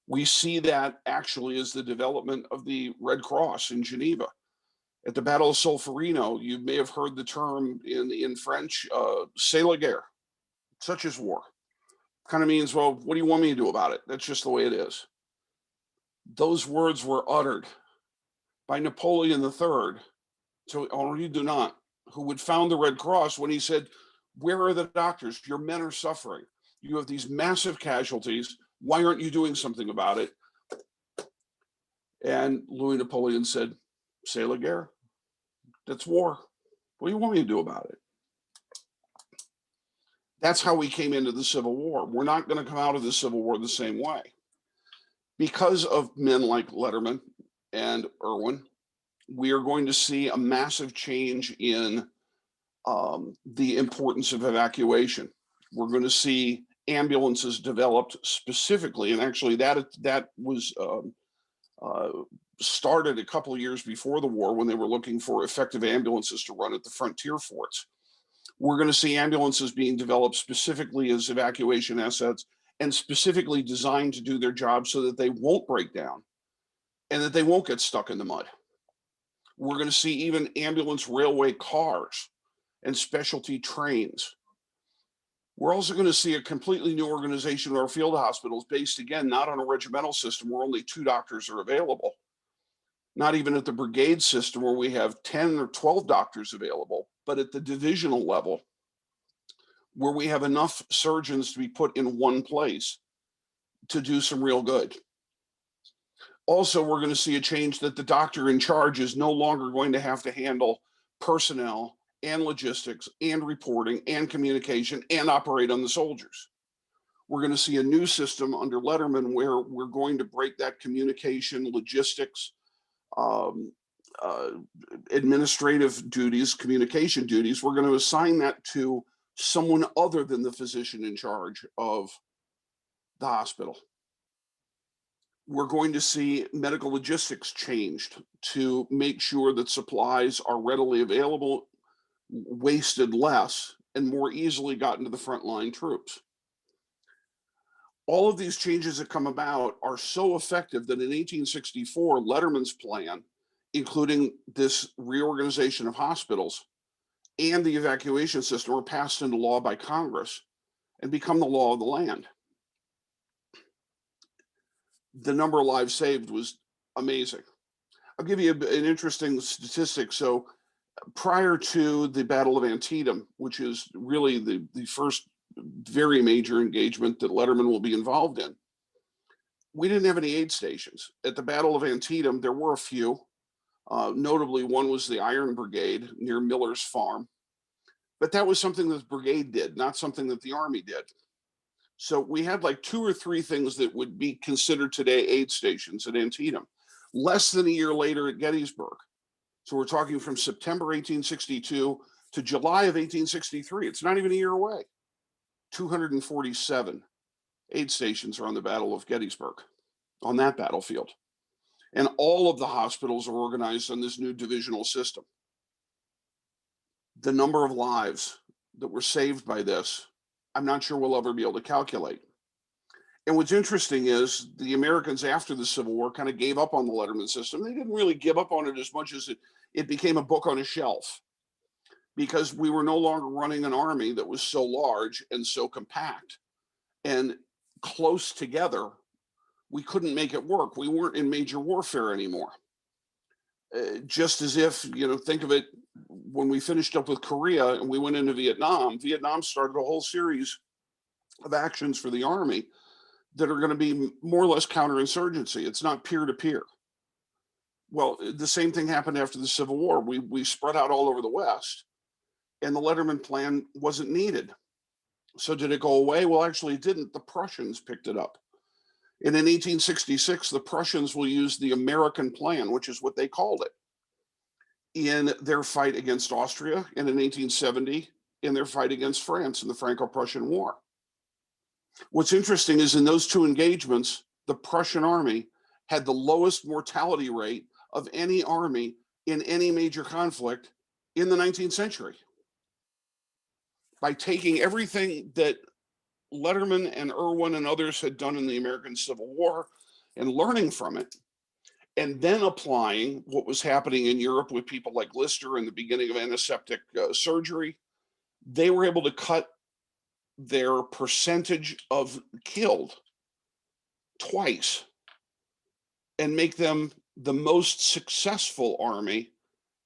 S6: We see that actually as the development of the Red Cross in Geneva. At the Battle of Solferino, you may have heard the term in French, c'est la guerre. such as war. Kind of means, well, what do you want me to do about it? That's just the way it is. Those words were uttered by Napoleon III to Henri Dunant, who would found the Red Cross, when he said, where are the doctors? Your men are suffering. You have these massive casualties. Why aren't you doing something about it? And Louis Napoleon said, c'est la guerre. That's war. What do you want me to do about it? That's how we came into the Civil War. We're not going to come out of the Civil War the same way. Because of men like Letterman and Irwin, we are going to see a massive change in the importance of evacuation. We're going to see ambulances developed specifically, and actually that was started a couple of years before the war when they were looking for effective ambulances to run at the frontier forts. We're going to see ambulances being developed specifically as evacuation assets and specifically designed to do their job so that they won't break down and that they won't get stuck in the mud. We're going to see even ambulance railway cars and specialty trains. We're also going to see a completely new organization of our field hospitals based, again, not on a regimental system where only 2 doctors are available, not even at the brigade system where we have 10 or 12 doctors available, but at the divisional level where we have enough surgeons to be put in one place to do some real good. Also, we're going to see a change that the doctor in charge is no longer going to have to handle personnel and logistics and reporting and communication and operate on the soldiers. We're going to see a new system under Letterman where we're going to break that communication, logistics, administrative duties, communication duties. We're going to assign that to someone other than the physician in charge of the hospital. We're going to see medical logistics changed to make sure that supplies are readily available, wasted less, and more easily gotten to the frontline troops. All of these changes that come about are so effective that in 1864, Letterman's plan, including this reorganization of hospitals and the evacuation system, were passed into law by Congress and become the law of the land. The number of lives saved was amazing. I'll give you an interesting statistic. So prior to the Battle of Antietam, which is really the first very major engagement that Letterman will be involved in, we didn't have any aid stations. At the Battle of Antietam, there were a few. Notably, one was the Iron Brigade near Miller's Farm. But that was something that the brigade did, not something that the Army did. So we had like 2 or 3 things that would be considered today aid stations at Antietam. Less than a year later at Gettysburg. So we're talking from September 1862 to July of 1863. It's not even a year away. 247 aid stations are on the Battle of Gettysburg, on that battlefield. And all of the hospitals are organized on this new divisional system. The number of lives that were saved by this, I'm not sure we'll ever be able to calculate. And what's interesting is the Americans after the Civil War kind of gave up on the Letterman system. They didn't really give up on it as much as it became a book on a shelf, because we were no longer running an army that was so large and so compact and close together. We couldn't make it work. We weren't in major warfare anymore. Just as if, think of it, when we finished up with Korea and we went into Vietnam, Vietnam started a whole series of actions for the Army that are going to be more or less counterinsurgency. It's not peer-to-peer. Well, the same thing happened after the Civil War. We spread out all over the West, and the Letterman plan wasn't needed. So did it go away? Well, actually it didn't. The Prussians picked it up. And in 1866, the Prussians will use the American plan, which is what they called it, in their fight against Austria, and in 1870, in their fight against France in the Franco-Prussian War. What's interesting is in those 2 engagements, the Prussian army had the lowest mortality rate of any army in any major conflict in the 19th century. By taking everything that Letterman and Irwin and others had done in the American Civil War and learning from it, and then applying what was happening in Europe with people like Lister and the beginning of antiseptic surgery, they were able to cut their percentage of killed twice and make them the most successful army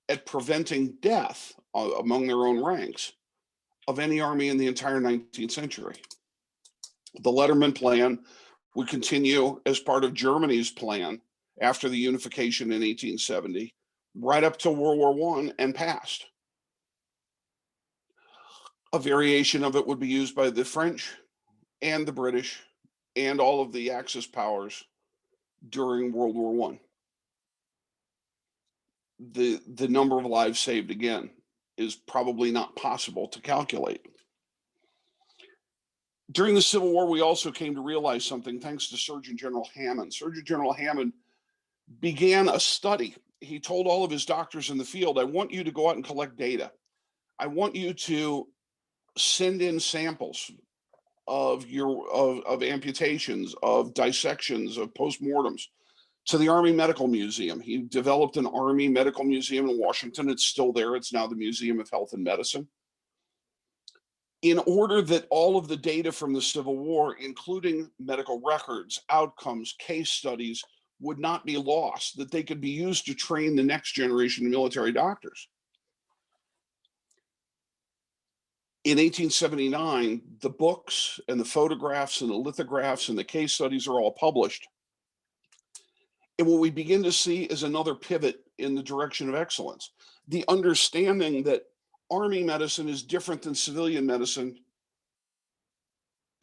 S6: at preventing death among their own ranks of any army in the entire 19th century. The Letterman Plan would continue as part of Germany's plan after the unification in 1870, right up to World War I and past. A variation of it would be used by the French and the British and all of the Axis powers during World War I. The number of lives saved, again, is probably not possible to calculate. During the Civil War, we also came to realize something thanks to Surgeon General Hammond. Surgeon General Hammond began a study. He told all of his doctors in the field, I want you to go out and collect data. I want you to send in samples of amputations, of dissections, of postmortems to the Army Medical Museum. He developed an Army Medical Museum in Washington. It's still there. It's now the Museum of Health and Medicine. In order that all of the data from the Civil War, including medical records, outcomes, case studies, would not be lost, that they could be used to train the next generation of military doctors. In 1879, the books and the photographs and the lithographs and the case studies are all published. And what we begin to see is another pivot in the direction of excellence. The understanding that Army medicine is different than civilian medicine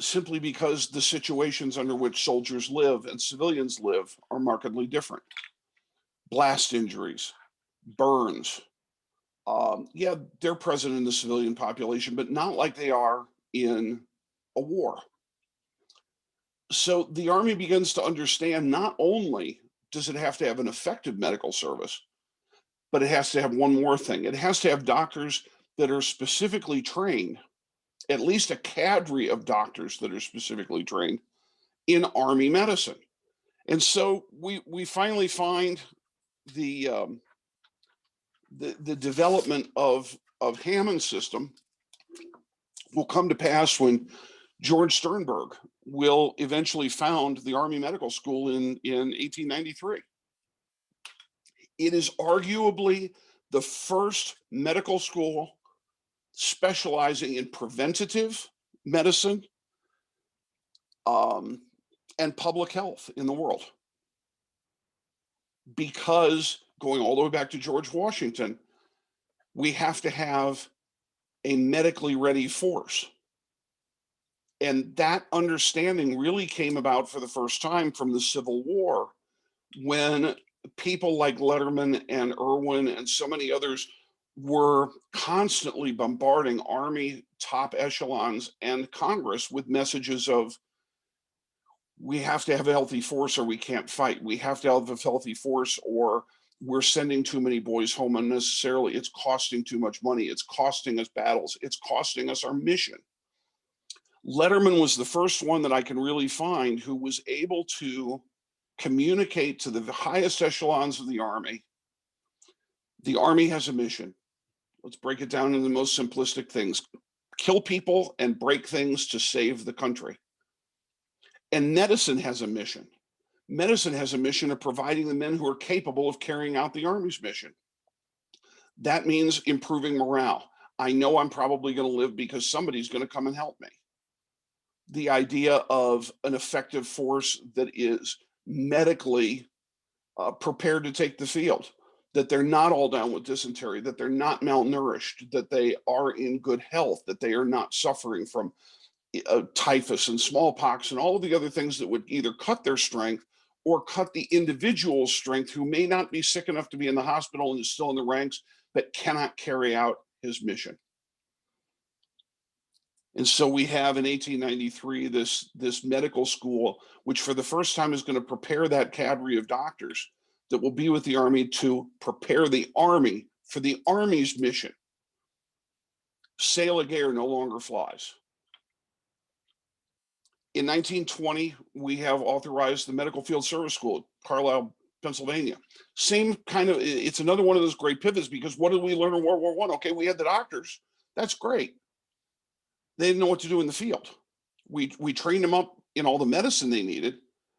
S6: simply because the situations under which soldiers live and civilians live are markedly different. Blast injuries, burns, yeah, they're present in the civilian population, but not like they are in a war. So the Army begins to understand not only does it have to have an effective medical service, but it has to have one more thing. It has to have doctors that are specifically trained, at least a cadre of doctors that are specifically trained in Army medicine. And so we finally find the development of Hammond's system will come to pass when George Sternberg will eventually found the Army Medical School in 1893. It is arguably the first medical school specializing in preventative medicine and public health in the world. Because going all the way back to George Washington, we have to have a medically ready force. And that understanding really came about for the first time from the Civil War, when people like Letterman and Irwin and so many others were constantly bombarding Army top echelons and Congress with messages of, we have to have a healthy force or we can't fight. We have to have a healthy force or we're sending too many boys home unnecessarily. It's costing too much money. It's costing us battles. It's costing us our mission. Letterman was the first one that I can really find who was able to communicate to the highest echelons of the Army. The Army has a mission. Let's break it down into the most simplistic things. Kill people and break things to save the country. And medicine has a mission. Medicine has a mission of providing the men who are capable of carrying out the Army's mission. That means improving morale. I know I'm probably going to live because somebody's going to come and help me. The idea of an effective force that is medically prepared to take the field, that they're not all down with dysentery, that they're not malnourished, that they are in good health, that they are not suffering from typhus and smallpox and all of the other things that would either cut their strength or cut the individual's strength who may not be sick enough to be in the hospital and is still in the ranks, but cannot carry out his mission. And so we have in 1893 this medical school, which for the first time is going to prepare that cadre of doctors that will be with the Army to prepare the Army for the Army's mission. Sail a gare no longer flies. In 1920, we have authorized the Medical Field Service School at Carlisle, Pennsylvania. Same kind of, it's another one of those great pivots because what did we learn in World War I? Okay, we had the doctors. That's great. They didn't know what to do in the field. We trained them up in all the medicine they needed,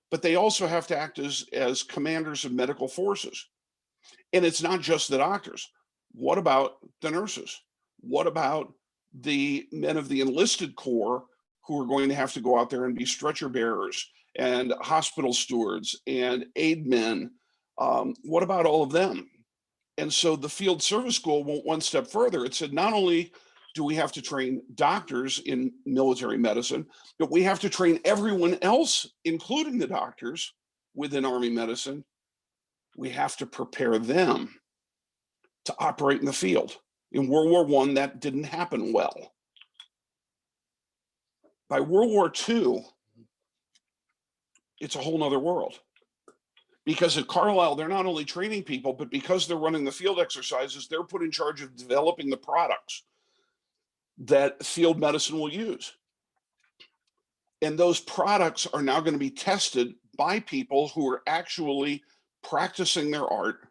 S6: but they also have to act as commanders of medical forces. And it's not just the doctors. What about the nurses? What about the men of the enlisted corps who are going to have to go out there and be stretcher bearers and hospital stewards and aid men? What about all of them? And so the field service school went one step further. It said, not only do we have to train doctors in military medicine, but we have to train everyone else, including the doctors within Army medicine. We have to prepare them to operate in the field. In World War I, that didn't happen well. By World War II, it's a whole nother world. Because at Carlisle, they're not only training people, but because they're running the field exercises, they're put in charge of developing the products that field medicine will use. And those products are now going to be tested by people who are actually practicing their art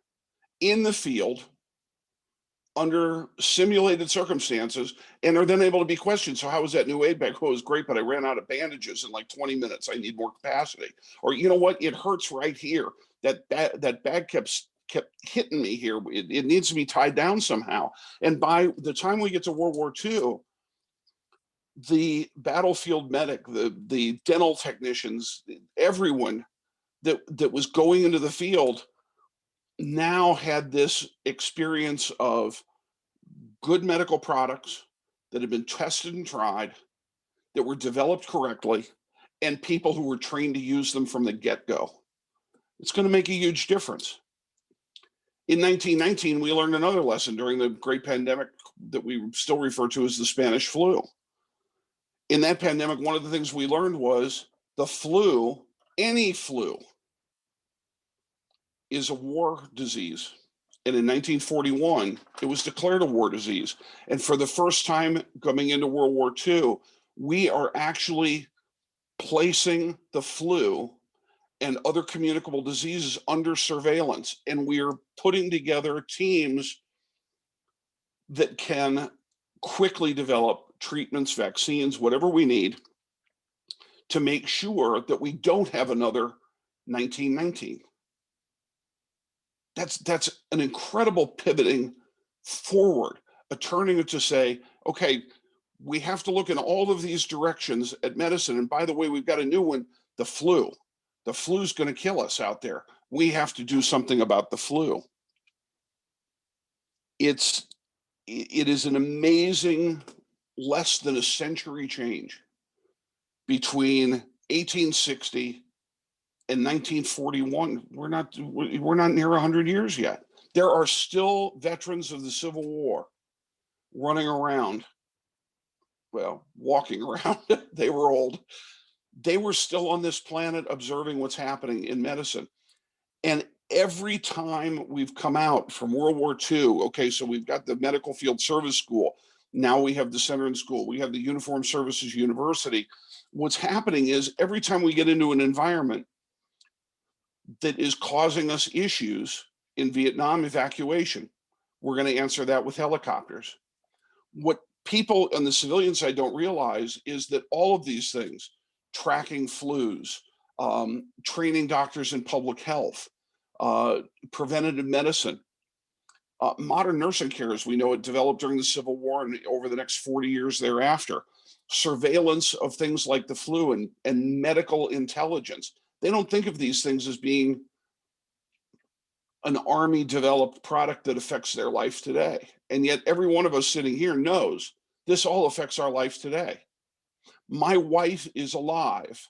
S6: in the field under simulated circumstances, and are then able to be questioned. So how was that new aid bag? Oh, it was great, but I ran out of bandages in like 20 minutes. I need more capacity. Or, you know what? It hurts right here. That bag kept hitting me here. It needs to be tied down somehow. And by the time we get to World War II, the battlefield medic, the dental technicians, everyone that was going into the field now had this experience of good medical products that had been tested and tried, that were developed correctly, and people who were trained to use them from the get-go. It's going to make a huge difference. In 1919, we learned another lesson during the great pandemic that we still refer to as the Spanish flu. In that pandemic, one of the things we learned was the flu, any flu, is a war disease. And in 1941, it was declared a war disease. And for the first time coming into World War II, we are actually placing the flu and other communicable diseases under surveillance. And we are putting together teams that can quickly develop treatments, vaccines, whatever we need to make sure that we don't have another 1919. That's an incredible pivoting forward, a turning it to say, okay, we have to look in all of these directions at medicine. And by the way, we've got a new one, the flu. The flu's going to kill us out there. We have to do something about the flu. It is an amazing less than a century change between 1860 and 1941. We're not near 100 years yet. There are still veterans of the Civil War running around, well, walking around. They were old. They were still on this planet observing what's happening in medicine. And every time we've come out from World War II, okay, so we've got the Medical Field Service School. Now we have the Center and School. We have the Uniformed Services University. What's happening is every time we get into an environment that is causing us issues, in Vietnam evacuation, we're going to answer that with helicopters. What people on the civilian side don't realize is that all of these things, tracking flus, training doctors in public health, preventative medicine, modern nursing care, as we know it, developed during the Civil War and over the next 40 years thereafter, surveillance of things like the flu and medical intelligence. They don't think of these things as being an Army developed product that affects their life today. And yet every one of us sitting here knows this all affects our life today. My wife is alive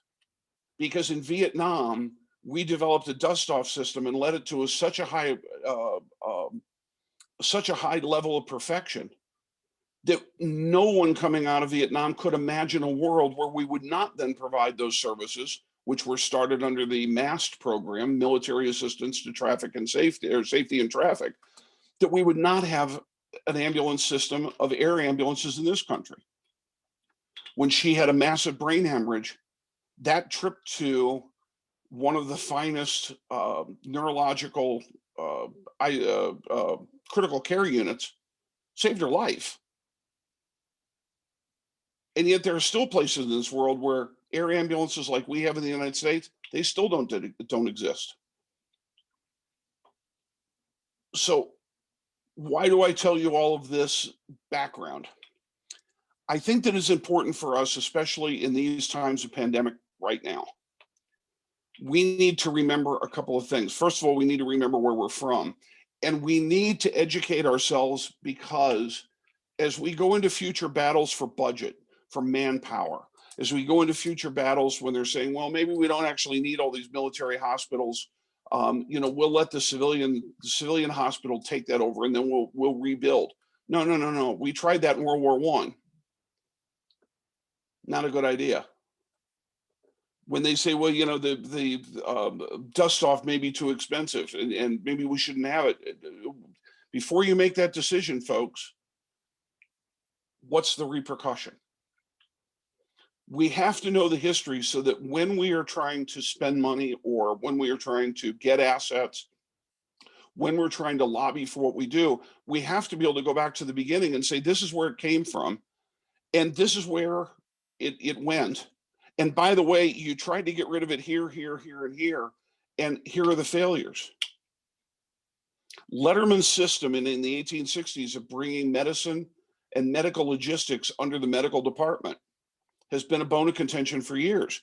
S6: because in Vietnam, we developed a dust-off system and led it to such a high level of perfection that no one coming out of Vietnam could imagine a world where we would not then provide those services, which were started under the MAST program, Military Assistance to Traffic and Safety, or Safety and Traffic, that we would not have an ambulance system of air ambulances in this country. When she had a massive brain hemorrhage, that trip to one of the finest neurological critical care units saved her life. And yet there are still places in this world where air ambulances like we have in the United States, they still don't exist. So why do I tell you all of this background? I think that it's important for us, especially in these times of pandemic right now. We need to remember a couple of things. First of all, we need to remember where we're from. And we need to educate ourselves, because as we go into future battles for budget, for manpower, as we go into future battles when they're saying, well, maybe we don't actually need all these military hospitals, we'll let the civilian hospital take that over, and then we'll rebuild. No. We tried that in World War I. Not a good idea. When they say, well, the dust off may be too expensive and maybe we shouldn't have it. Before you make that decision, folks, what's the repercussion? We have to know the history so that when we are trying to spend money, or when we are trying to get assets, when we're trying to lobby for what we do, we have to be able to go back to the beginning and say, this is where it came from, and this is where it went. And by the way, you tried to get rid of it here, and here, and here are the failures. Letterman's system in the 1860s of bringing medicine and medical logistics under the medical department has been a bone of contention for years.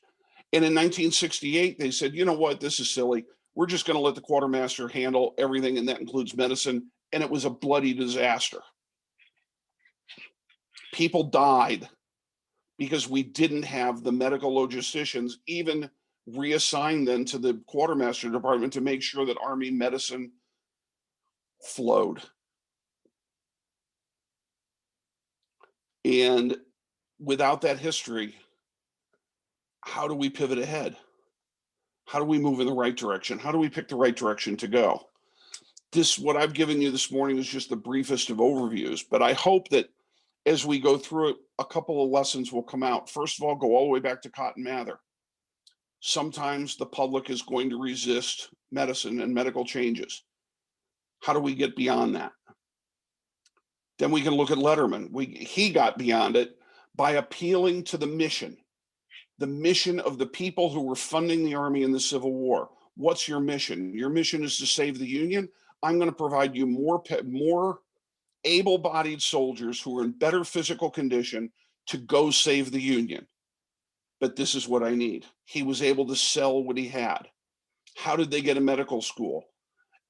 S6: And in 1968, they said, you know what, this is silly. We're just going to let the quartermaster handle everything, and that includes medicine. And it was a bloody disaster. People died because we didn't have the medical logisticians even reassigned then to the quartermaster department to make sure that Army medicine flowed. And without that history, how do we pivot ahead? How do we move in the right direction? How do we pick the right direction to go? What I've given you this morning is just the briefest of overviews, but I hope that as we go through it, a couple of lessons will come out. First of all, go all the way back to Cotton Mather. Sometimes the public is going to resist medicine and medical changes. How do we get beyond that? Then we can look at Letterman. He got beyond it by appealing to the mission of the people who were funding the Army in the Civil War. What's your mission? Your mission is to save the Union. I'm going to provide you more able-bodied soldiers who are in better physical condition to go save the Union. But this is what I need. He was able to sell what he had. How did they get a medical school?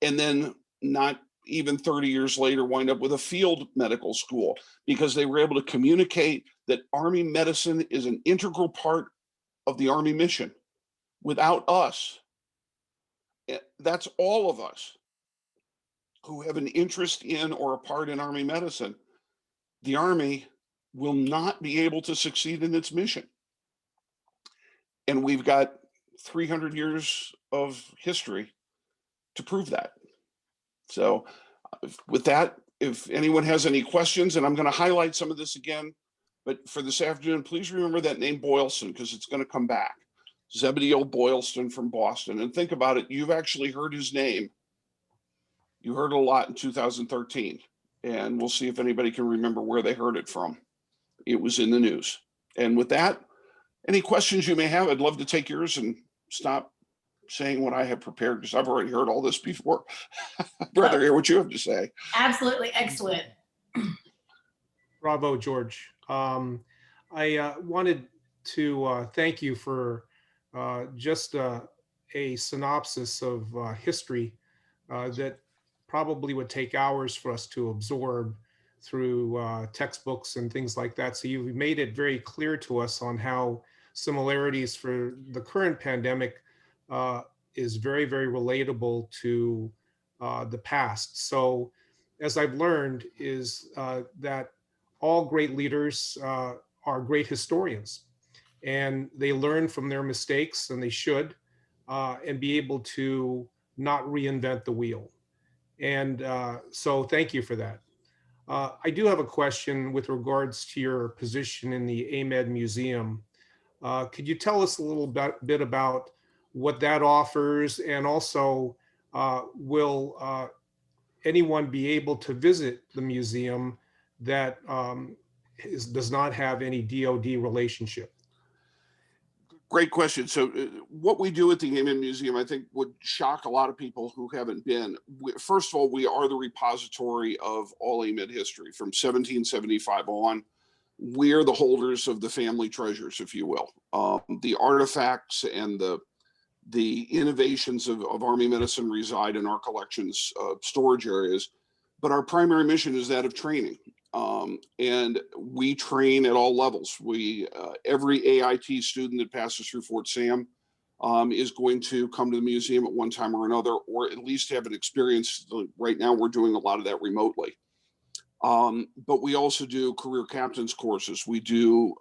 S6: And then not even 30 years later wind up with a field medical school, because they were able to communicate that Army medicine is an integral part of the Army mission. Without us, that's all of us who have an interest in or a part in Army medicine, the Army will not be able to succeed in its mission. And we've got 300 years of history to prove that. So with that, if anyone has any questions, and I'm going to highlight some of this again, but for this afternoon, please remember that name Boylston, because it's going to come back. Zebedee Boylston from Boston. And think about it, you've actually heard his name. You heard it a lot in 2013, and we'll see if anybody can remember where they heard it from. It was in the news. And with that, any questions you may have, I'd love to take yours and stop saying what I have prepared, because I've already heard all this before. I'd rather hear what you have to say.
S3: Absolutely excellent.
S4: Bravo, George. I wanted to thank you for just a synopsis of history that probably would take hours for us to absorb through textbooks and things like that. So you've made it very clear to us on how similarities for the current pandemic is very, very relatable to the past. So as I've learned is that all great leaders are great historians, and they learn from their mistakes, and they should, and be able to not reinvent the wheel. And so thank you for that. I do have a question with regards to your position in the AMED Museum. Could you tell us a little bit about what that offers, and also will anyone be able to visit the museum that does not have any DoD relationship?
S6: Great question. So what we do at the AMED Museum, I think would shock a lot of people who haven't been. First of all, we are the repository of all AMED history from 1775 on. We're the holders of the family treasures, if you will. The artifacts and the innovations of Army medicine reside in our collections, storage areas, but our primary mission is that of training. And we train at all levels. Every AIT student that passes through Fort Sam is going to come to the museum at one time or another, or at least have an experience. Right now, we're doing a lot of that remotely. But we also do career captains courses. We do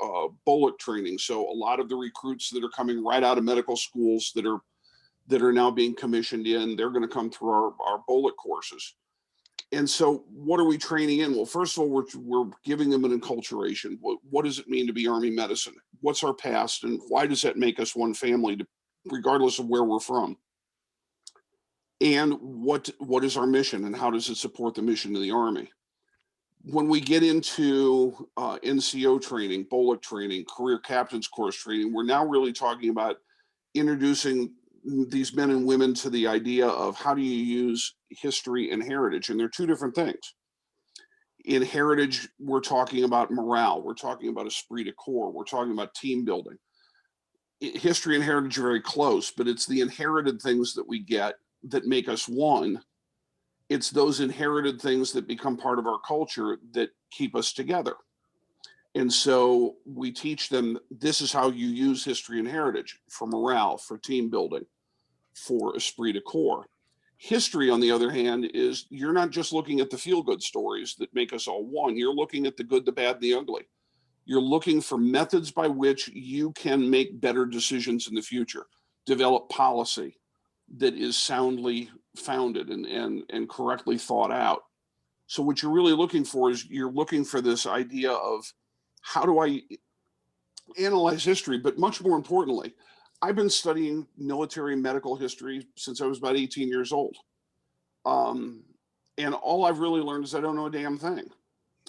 S6: bullet training. So a lot of the recruits that are coming right out of medical schools that are now being commissioned in, they're going to come through our bullet courses. And so what are we training in? Well, first of all, we're giving them an enculturation. What does it mean to be Army medicine? What's our past, and why does that make us one family, regardless of where we're from? And what is our mission, and how does it support the mission of the Army? When we get into NCO training, bullet training, career captains course training, we're now really talking about introducing these men and women to the idea of how do you use history and heritage, and they're two different things. In heritage, we're talking about morale, we're talking about esprit de corps, we're talking about team building. History and heritage are very close, but it's the inherited things that we get that make us one. It's those inherited things that become part of our culture that keep us together. And so we teach them, this is how you use history and heritage for morale, for team building, for esprit de corps. History, on the other hand, is you're not just looking at the feel-good stories that make us all one. You're looking at the good, the bad, and the ugly. You're looking for methods by which you can make better decisions in the future, develop policy that is soundly founded and correctly thought out. So what you're really looking for is you're looking for this idea of how do I analyze history, but much more importantly, I've been studying military medical history since I was about 18 years old. And all I've really learned is I don't know a damn thing.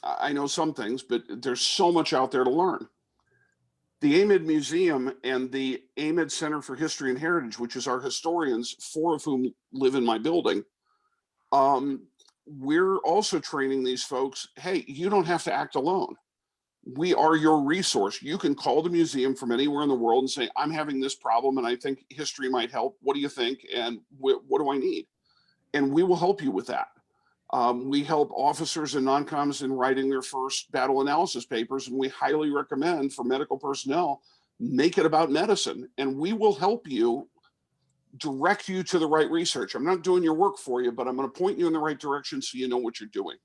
S6: I know some things, but there's so much out there to learn. The AMED Museum and the AMED Center for History and Heritage, which is our historians, 4 of whom live in my building, we're also training these folks, hey, you don't have to act alone. We are your resource. You can call the museum from anywhere in the world and say, I'm having this problem and I think history might help. What do you think? And what do I need? And we will help you with that. We help officers and non-coms in writing their first battle analysis papers, and we highly recommend for medical personnel, make it about medicine, and we will help you, direct you to the right research. I'm not doing your work for you, but I'm going to point you in the right direction so you know what you're doing.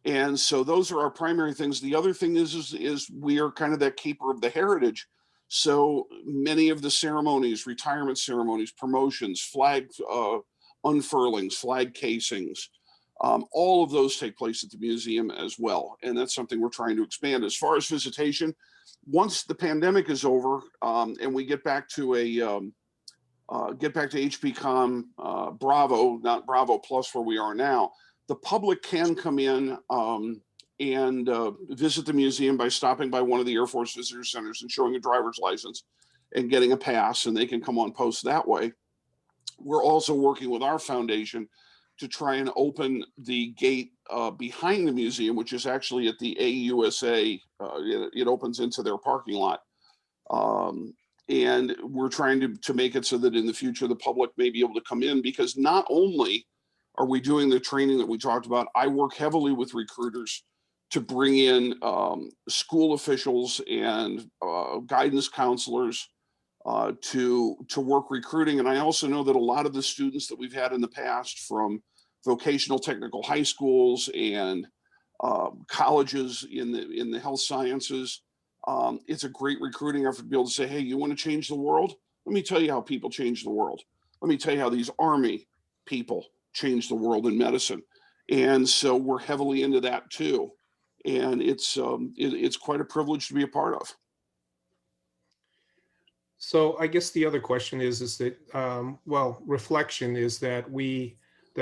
S6: And so those are our primary things. The other thing is we are kind of that keeper of the heritage. So many of the ceremonies, retirement ceremonies, promotions, flag unfurlings, flag casings, all of those take place at the museum as well. And that's something we're trying to expand. As far as visitation, once the pandemic is over and we get back to HPCom Bravo, not Bravo Plus where we are now, the public can come in and visit the museum by stopping by one of the Air Force Visitor Centers and showing a driver's license and getting a pass, and they can come on post that way. We're also working with our foundation to try and open the gate behind the museum, which is actually at the AUSA. It opens into their parking lot. And we're trying to make it so that in the future, the public may be able to come in, because not only are we doing the training that we talked about, I work heavily with recruiters to bring in school officials and guidance counselors to work recruiting. And I also know that a lot of the students that we've had in the past from vocational technical high schools and colleges in the health sciences, it's a great recruiting effort to be able to say, hey, you want to change the world? Let me tell you how people change the world. Let me tell you how these Army people change the world in medicine. And so we're heavily into that too. And it's quite a privilege to be a part of.
S4: So I guess the other question is that, reflection is that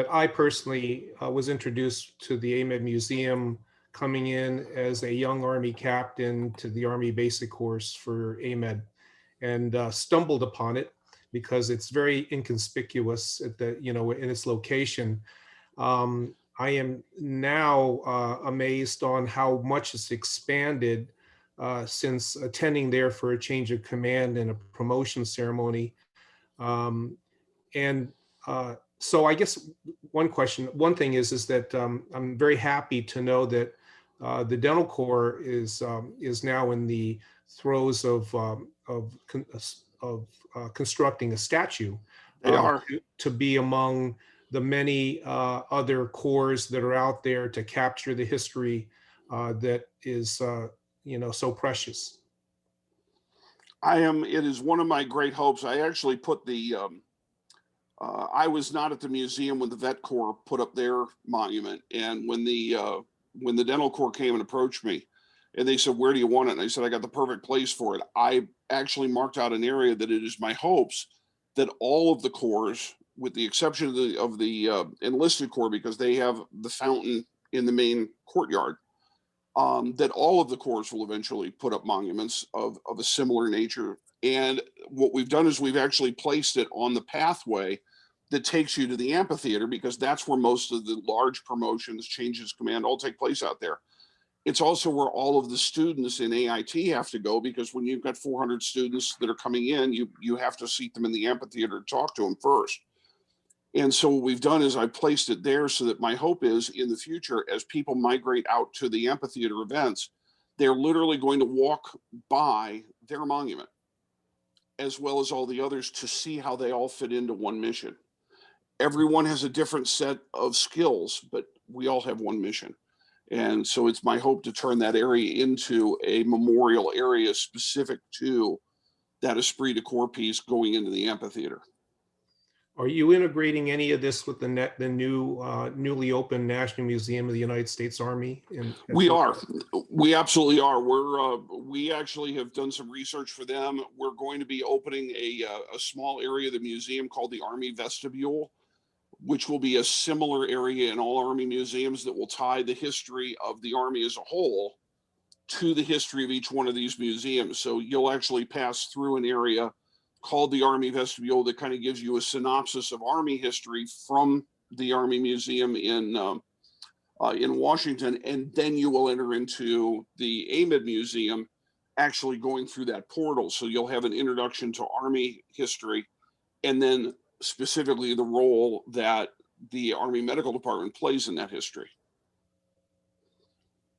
S4: I personally was introduced to the AMED Museum coming in as a young Army captain to the Army basic course for AMED, and stumbled upon it because it's very inconspicuous at the, in its location. I am now amazed on how much it's expanded since attending there for a change of command and a promotion ceremony. So I guess one thing is that I'm very happy to know that the Dental Corps is now in the throes of constructing a statue to be among the many other corps that are out there to capture the history that is, so precious.
S6: It is one of my great hopes. I actually put I was not at the museum when the Vet Corps put up their monument. And when the Dental Corps came and approached me and they said, "Where do you want it?" And I said, "I got the perfect place for it." I actually marked out an area that it is my hopes that all of the corps, with the exception of the enlisted corps, because they have the fountain in the main courtyard, that all of the corps will eventually put up monuments of a similar nature. And what we've done is we've actually placed it on the pathway that takes you to the amphitheater, because that's where most of the large promotions, changes of command, all take place out there. It's also where all of the students in AIT have to go, because when you've got 400 students that are coming in, you have to seat them in the amphitheater to talk to them first. And so what we've done is I placed it there so that my hope is in the future, as people migrate out to the amphitheater events, they're literally going to walk by their monument, as well as all the others, to see how they all fit into one mission. Everyone has a different set of skills, but we all have one mission. And so it's my hope to turn that area into a memorial area specific to that esprit de corps piece going into the amphitheater.
S4: Are you integrating any of this with the newly opened National Museum of the United States Army?
S6: We are. We absolutely are. We actually have done some research for them. We're going to be opening a small area of the museum called the Army Vestibule, which will be a similar area in all Army museums that will tie the history of the Army as a whole to the history of each one of these museums. So you'll actually pass through an area called the Army Vestibule that kind of gives you a synopsis of Army history from the Army Museum in Washington, and then you will enter into the AMED Museum, actually going through that portal. So you'll have an introduction to Army history, and then specifically the role that the Army Medical Department plays in that history.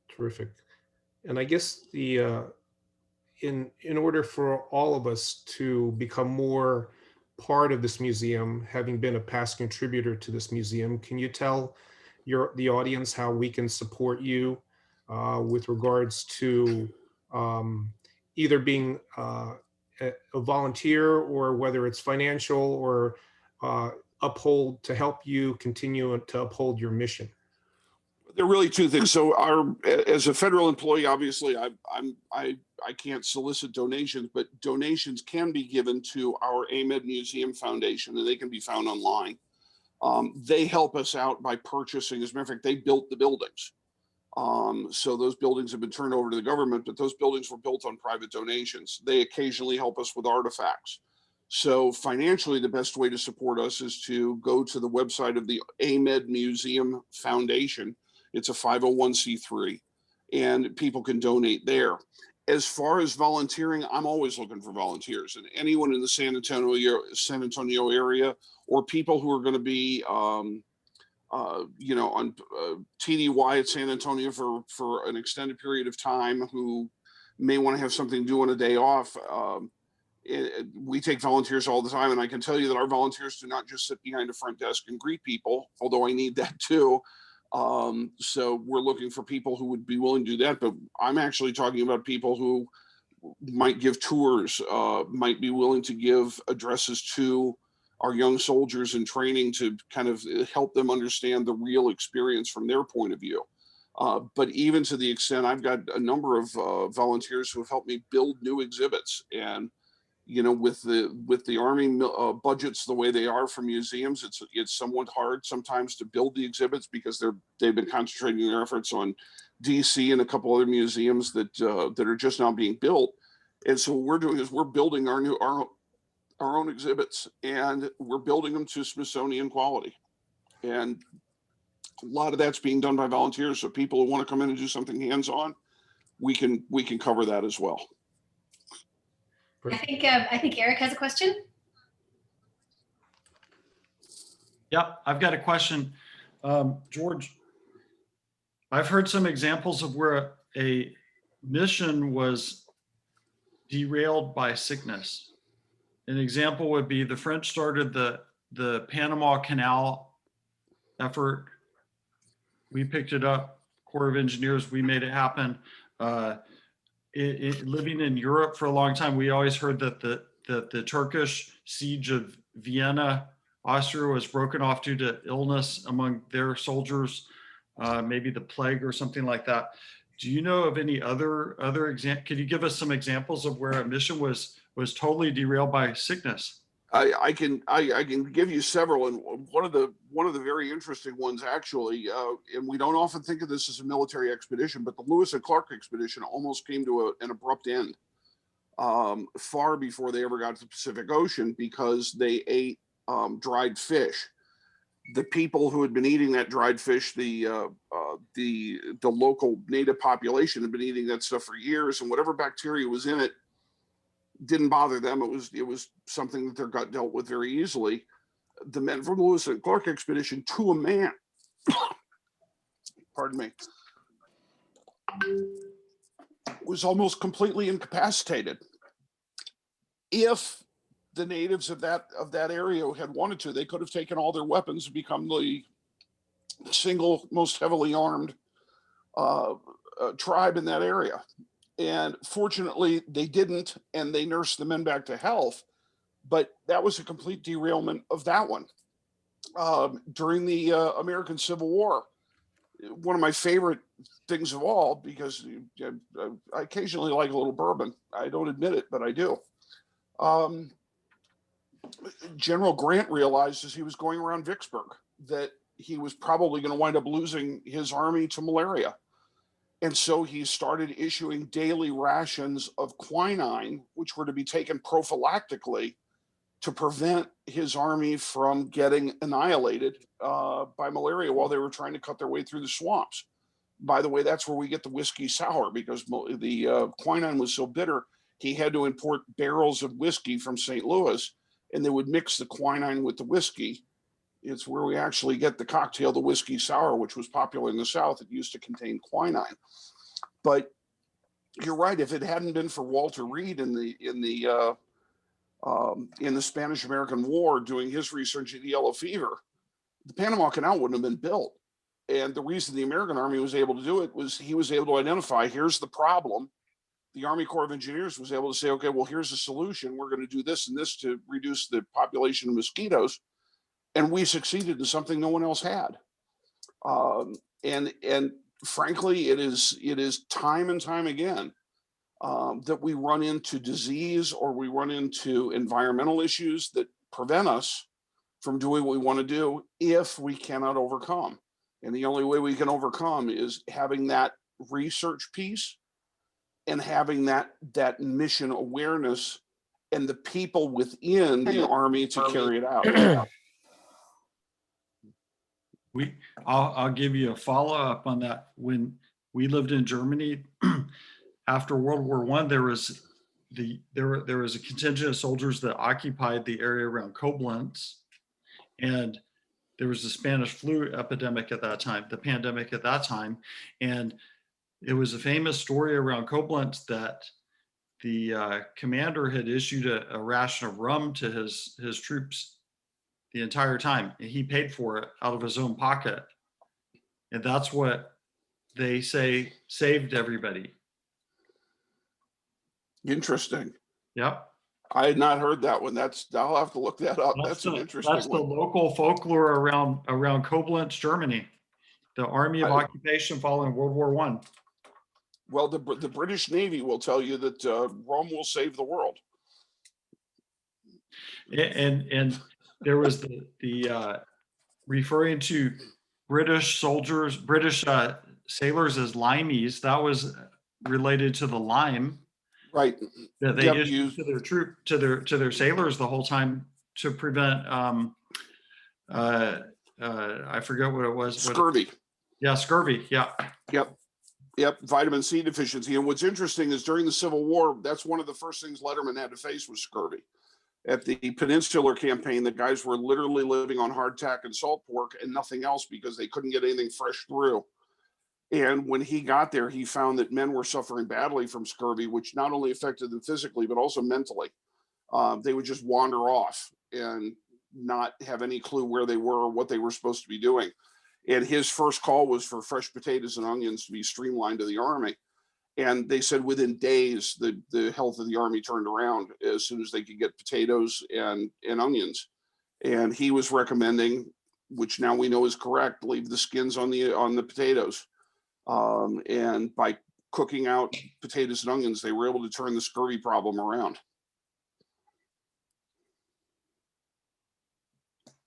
S4: Terrific. And I guess in order for all of us to become more part of this museum, having been a past contributor to this museum, can you tell the audience how we can support you with regards to either being a volunteer, or whether it's financial, or to help you continue to uphold your mission?
S6: There are really two things. So as a federal employee, obviously I can't solicit donations, but donations can be given to our AMED Museum Foundation, and they can be found online. They help us out by purchasing. As a matter of fact, they built the buildings. So those buildings have been turned over to the government, but those buildings were built on private donations. They occasionally help us with artifacts. So financially, the best way to support us is to go to the website of the AMED Museum Foundation. It's a 501c3, and people can donate there. As far as volunteering, I'm always looking for volunteers, and anyone in the San Antonio area, or people who are going to be, on TDY at San Antonio for an extended period of time, who may want to have something to do on a day off. We take volunteers all the time, and I can tell you that our volunteers do not just sit behind a front desk and greet people, although I need that too. So we're looking for people who would be willing to do that, but I'm actually talking about people who might give tours, might be willing to give addresses to our young soldiers in training to kind of help them understand the real experience from their point of view. But even to the extent, I've got a number of volunteers who have helped me build new exhibits. And you know, with the Army budgets the way they are for museums, it's somewhat hard sometimes to build the exhibits because they've been concentrating their efforts on DC and a couple other museums that are just now being built. And so what we're doing is we're building our own exhibits, and we're building them to Smithsonian quality. And a lot of that's being done by volunteers. So people who want to come in and do something hands-on, we can cover that as well.
S3: I think Eric has a question.
S5: Yeah, I've got a question. George, I've heard some examples of where a mission was derailed by sickness. An example would be the French started the Panama Canal effort. We picked it up, Corps of Engineers, we made it happen. Living in Europe for a long time, we always heard that the Turkish siege of Vienna, Austria was broken off due to illness among their soldiers, maybe the plague or something like that. Do you know of any other example? Could you give us some examples of where a mission was totally derailed by sickness?
S6: I can give you several, and one of the very interesting ones actually, and we don't often think of this as a military expedition, but the Lewis and Clark expedition almost came to an abrupt end far before they ever got to the Pacific Ocean because they ate dried fish. The people who had been eating that dried fish, the local native population had been eating that stuff for years, and whatever bacteria was in it didn't bother them. It was something that their gut dealt with very easily. The men from the Lewis and Clark expedition, to a man, pardon me, was almost completely incapacitated. If the natives of that area had wanted to, they could have taken all their weapons and become the single most heavily armed tribe in that area. And fortunately, they didn't, and they nursed the men back to health. But that was a complete derailment of that one. During the American Civil War, one of my favorite things of all, because I occasionally like a little bourbon. I don't admit it, but I do. General Grant realized as he was going around Vicksburg that he was probably going to wind up losing his army to malaria. And so he started issuing daily rations of quinine, which were to be taken prophylactically to prevent his army from getting annihilated by malaria while they were trying to cut their way through the swamps. By the way, that's where we get the whiskey sour, because the quinine was so bitter, he had to import barrels of whiskey from St. Louis, and they would mix the quinine with the whiskey. It's where we actually get the cocktail, the whiskey sour, which was popular in the South. It used to contain quinine. But you're right. If it hadn't been for Walter Reed in the Spanish-American War doing his research into yellow fever, the Panama Canal wouldn't have been built. And the reason the American Army was able to do it was he was able to identify, here's the problem. The Army Corps of Engineers was able to say, okay, well, here's the solution. We're going to do this and this to reduce the population of mosquitoes. And we succeeded in something no one else had. And frankly, it is time and time again that we run into disease or we run into environmental issues that prevent us from doing what we want to do if we cannot overcome. And the only way we can overcome is having that research piece and having that mission awareness and the people within the Army to carry it out.
S5: I'll give you a follow-up on that. When we lived in Germany after World War I, there was a contingent of soldiers that occupied the area around Koblenz, and there was the Spanish flu epidemic at that time, the pandemic at that time, and it was a famous story around Koblenz that the commander had issued a ration of rum to his troops the entire time, and he paid for it out of his own pocket. And that's what they say saved everybody.
S6: Interesting.
S5: Yep.
S6: I had not heard that one. I'll have to look that up. That's an interesting one.
S5: That's the local folklore around Koblenz, Germany, the Army of Occupation following World War I.
S6: Well, the British Navy will tell you that rum will save the world.
S5: And there was the referring to British soldiers, British sailors as limeys. That was related to the lime
S6: Right.
S5: that they
S6: Yep,
S5: issued to their to their sailors the whole time to prevent I forget what it was.
S6: Scurvy.
S5: Yeah, scurvy. Yeah.
S6: Yep, vitamin C deficiency. And what's interesting is during the Civil War, that's one of the first things Letterman had to face was scurvy. At the Peninsular Campaign, the guys were literally living on hardtack and salt pork and nothing else because they couldn't get anything fresh through. And when he got there, he found that men were suffering badly from scurvy, which not only affected them physically, but also mentally. They would just wander off and not have any clue where they were or what they were supposed to be doing. And his first call was for fresh potatoes and onions to be streamlined to the Army. And they said within days, the health of the Army turned around as soon as they could get potatoes and onions. And he was recommending, which now we know is correct, leave the skins on the potatoes. And by cooking out potatoes and onions, they were able to turn the scurvy problem around.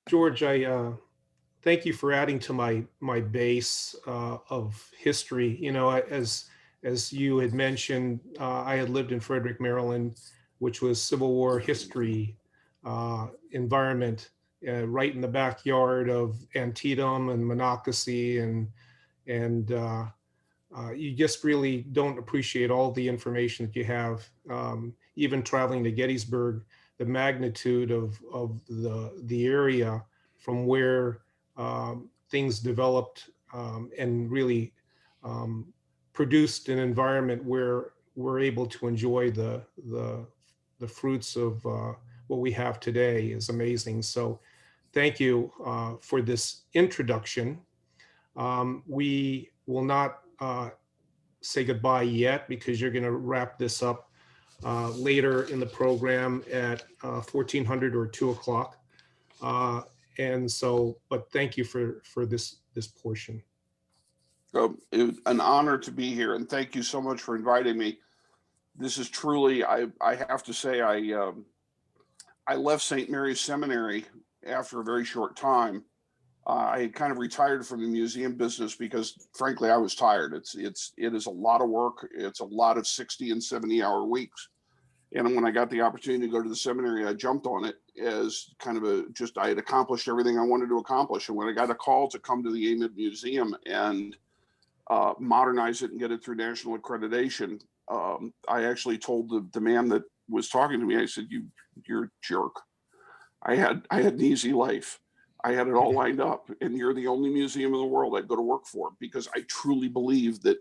S4: George, I thank you for adding to my base of history. You know, as you had mentioned, I had lived in Frederick, Maryland, which was Civil War history environment, right in the backyard of Antietam and Monocacy, and you just really don't appreciate all the information that you have. Even traveling to Gettysburg, the magnitude of the area from where things developed and really produced an environment where we're able to enjoy the fruits of what we have today is amazing. So thank you for this introduction. We will not say goodbye yet because you're going to wrap this up later in the program at 1400 or 2 o'clock. And so, but thank you for this portion.
S6: It was an honor to be here, and thank you so much for inviting me. This is truly, I have to say, I left St. Mary's Seminary after a very short time. I had kind of retired from the museum business because, frankly, I was tired. It is a lot of work. It's a lot of 60 and 70-hour weeks. And when I got the opportunity to go to the seminary, I jumped on it as kind of I had accomplished everything I wanted to accomplish. And when I got a call to come to the AMID Museum and modernize it and get it through national accreditation, I actually told the man that was talking to me, I said, you're a jerk. I had an easy life. I had it all lined up, and you're the only museum in the world I'd go to work for, because I truly believe that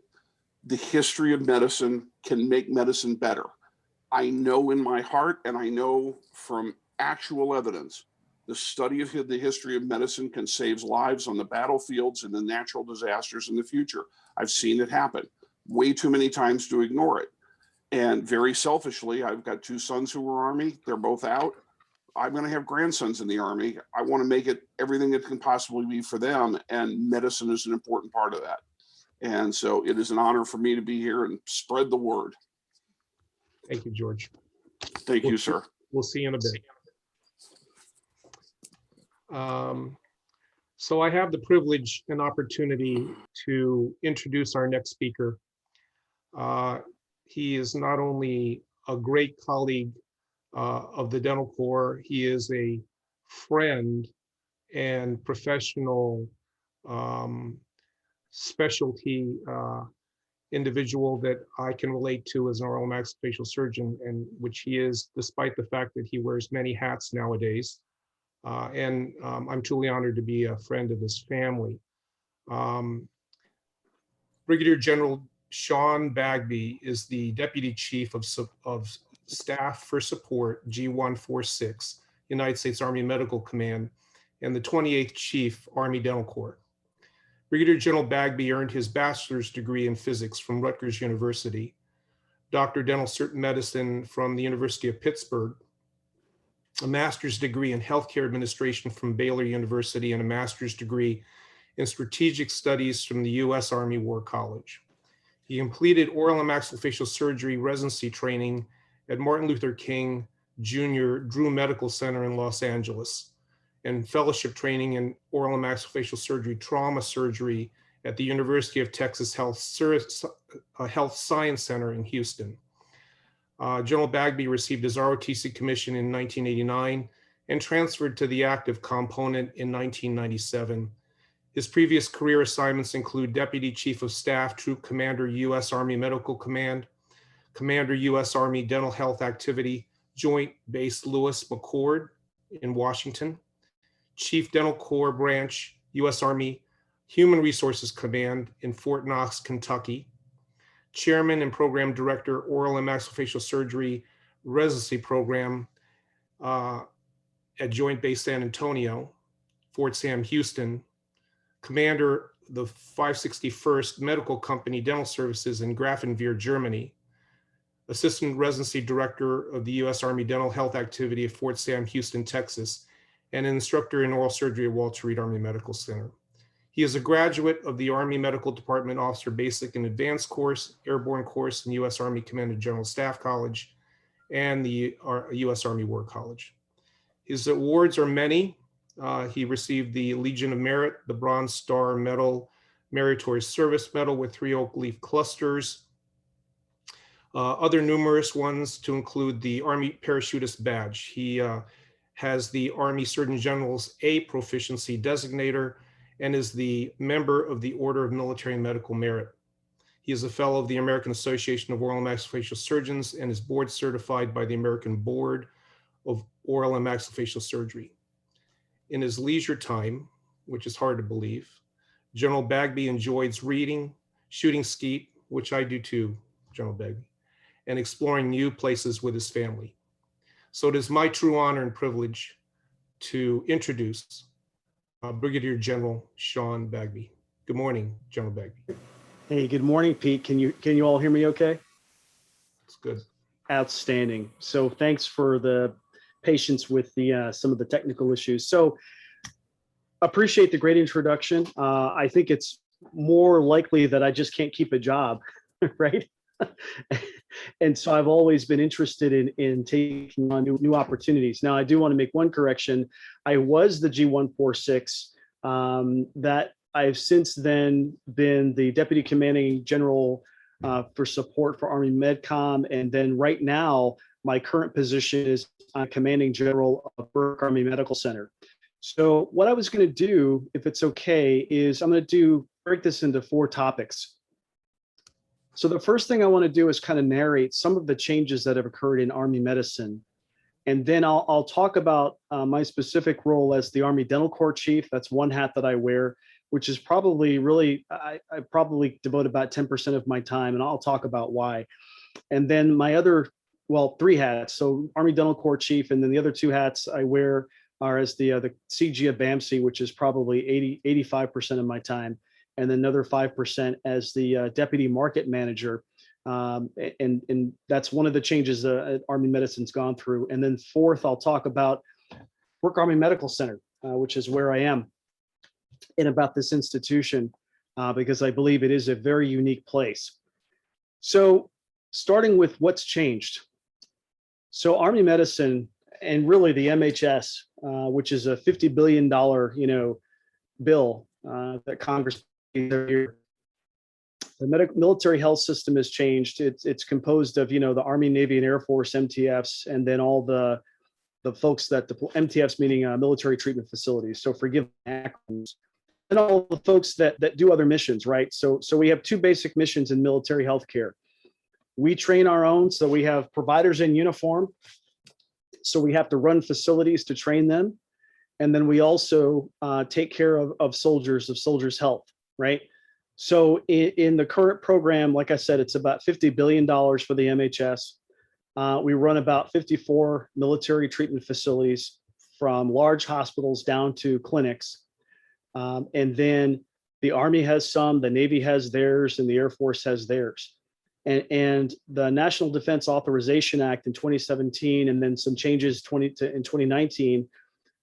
S6: the history of medicine can make medicine better. I know in my heart, and I know from actual evidence, the study of the history of medicine can save lives on the battlefields and the natural disasters in the future. I've seen it happen way too many times to ignore it. And very selfishly, I've got 2 sons who were Army. They're both out. I'm going to have grandsons in the Army. I want to make it everything it can possibly be for them. And medicine is an important part of that. And so it is an honor for me to be here and spread the word.
S4: Thank you, George.
S6: Thank you, sir.
S4: We'll see you in a bit. So I have the privilege and opportunity to introduce our next speaker. He is not only a great colleague of the Dental Corps, he is a friend and professional specialty individual that I can relate to as an oral maxillofacial surgeon, and which he is, despite the fact that he wears many hats nowadays. And I'm truly honored to be a friend of his family. Brigadier General Shan Bagby is the Deputy Chief of Staff for Support, G146, United States Army Medical Command, and the 28th Chief, Army Dental Corps. Brigadier General Bagby earned his bachelor's degree in physics from Rutgers University, Dr. Dental Medicine from the University of Pittsburgh, a master's degree in healthcare administration from Baylor University, and a master's degree in strategic studies from the U.S. Army War College. He completed oral and maxillofacial surgery residency training at Martin Luther King Junior Drew Medical Center in Los Angeles, and fellowship training in oral and maxillofacial surgery, trauma surgery at the University of Texas Health Science Center in Houston. General Bagby received his ROTC commission in 1989 and transferred to the active component in 1997. His previous career assignments include Deputy Chief of Staff, Troop Commander, U.S. Army Medical Command, Commander, U.S. Army Dental Health Activity, Joint Base Lewis McChord in Washington, Chief Dental Corps Branch, U.S. Army Human Resources Command in Fort Knox, Kentucky, Chairman and Program Director, Oral and Maxillofacial Surgery Residency Program at Joint Base San Antonio, Fort Sam Houston, Commander, the 561st Medical Company Dental Services in Grafenwehr, Germany, Assistant Residency Director of the U.S. Army Dental Health Activity at Fort Sam Houston, Texas, and an instructor in oral surgery at Walter Reed Army Medical Center. He is a graduate of the Army Medical Department Officer Basic and Advanced Course, Airborne Course, and U.S. Army Commanding General Staff College, and the U.S. Army War College. His awards are many. He received the Legion of Merit, the Bronze Star Medal, Meritorious Service Medal with 3 oak leaf clusters, other numerous ones to include the Army Parachutist Badge. He has the Army Surgeon General's A Proficiency Designator and is the member of the Order of Military and Medical Merit. He is a fellow of the American Association of Oral and Maxillofacial Surgeons and is board certified by the American Board of Oral and Maxillofacial Surgery. In his leisure time, which is hard to believe, General Bagby enjoys reading, shooting skeet, which I do too, General Bagby, and exploring new places with his family. So it is my true honor and privilege to introduce Brigadier General Shan Bagby. Good morning, General Bagby.
S7: Hey, good morning, Pete. Can you all hear me okay?
S4: It's good.
S7: Outstanding. So thanks for the patience with the some of the technical issues. So appreciate the great introduction. I think it's more likely that I just can't keep a job, right? And so I've always been interested in taking on new opportunities. Now, I do want to make one correction. I was the G146. That I've since then been the Deputy Commanding General for support for Army MedCom. And then right now, my current position is Commanding General of Brooke Army Medical Center. So what I was going to do, if it's okay, is I'm going to break this into 4 topics. So the first thing I want to do is kind of narrate some of the changes that have occurred in Army medicine. And then I'll talk about my specific role as the Army Dental Corps Chief. That's one hat that I wear, which is probably really, I probably devote about 10% of my time, and I'll talk about why. And then my other, 3 hats. So Army Dental Corps Chief, and then the other 2 hats I wear are as the CG of BAMC, which is probably 85% of my time, and then another 5% as the Deputy Market Manager. And that's one of the changes Army Medicine's gone through. And then 4th, I'll talk about Brooke Army Medical Center, which is where I am, and about this institution, because I believe it is a very unique place. So starting with what's changed. So Army Medicine, and really the MHS, which is a $50 billion, bill that Congress every year. The military health system has changed. It's composed of, the Army, Navy, and Air Force MTFs, and then all the folks that deploy, MTFs meaning military treatment facilities. So forgive acronyms. And all the folks that do other missions, right? So we have 2 basic missions in military healthcare. We train our own, so we have providers in uniform. So we have to run facilities to train them. And then we also take care of soldiers' health, right? So in the current program, like I said, it's about $50 billion for the MHS. We run about 54 military treatment facilities, from large hospitals down to clinics. And then the Army has some, the Navy has theirs, and the Air Force has theirs. And the National Defense Authorization Act in 2017, and then some changes in 2019,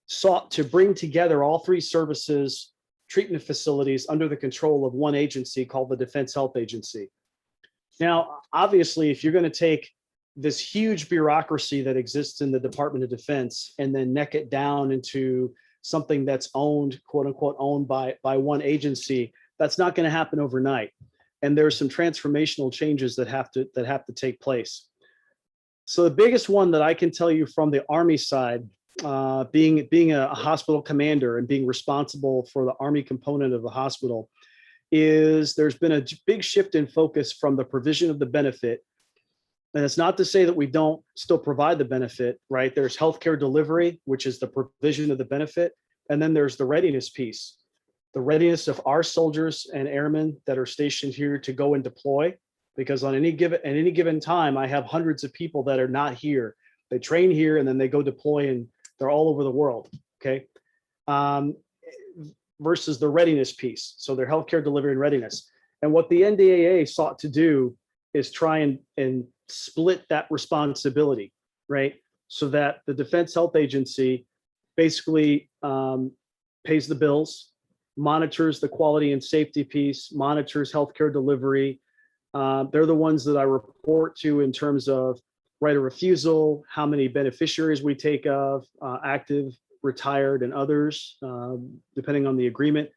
S7: sought to bring together all 3 services treatment facilities under the control of one agency called the Defense Health Agency. Now, obviously, if you're going to take this huge bureaucracy that exists in the Department of Defense and then neck it down into something that's owned, quote unquote, owned by one agency, that's not going to happen overnight. And there's some transformational changes that have to take place. So the biggest one that I can tell you from the Army side, being a hospital commander and being responsible for the Army component of the hospital, is there's been a big shift in focus from the provision of the benefit. And it's not to say that we don't still provide the benefit, right? There's healthcare delivery, which is the provision of the benefit. And then there's the readiness piece, the readiness of our soldiers and airmen that are stationed here to go and deploy. Because at any given time, I have hundreds of people that are not here. They train here and then they go deploy and they're all over the world, okay? Versus the readiness piece. So their healthcare delivery and readiness. And what the NDAA sought to do is try and split that responsibility, right? So that the Defense Health Agency basically pays the bills, monitors the quality and safety piece, monitors healthcare delivery. They're the ones that I report to in terms of right of refusal, how many beneficiaries we take of, active, retired, and others, depending on the agreement.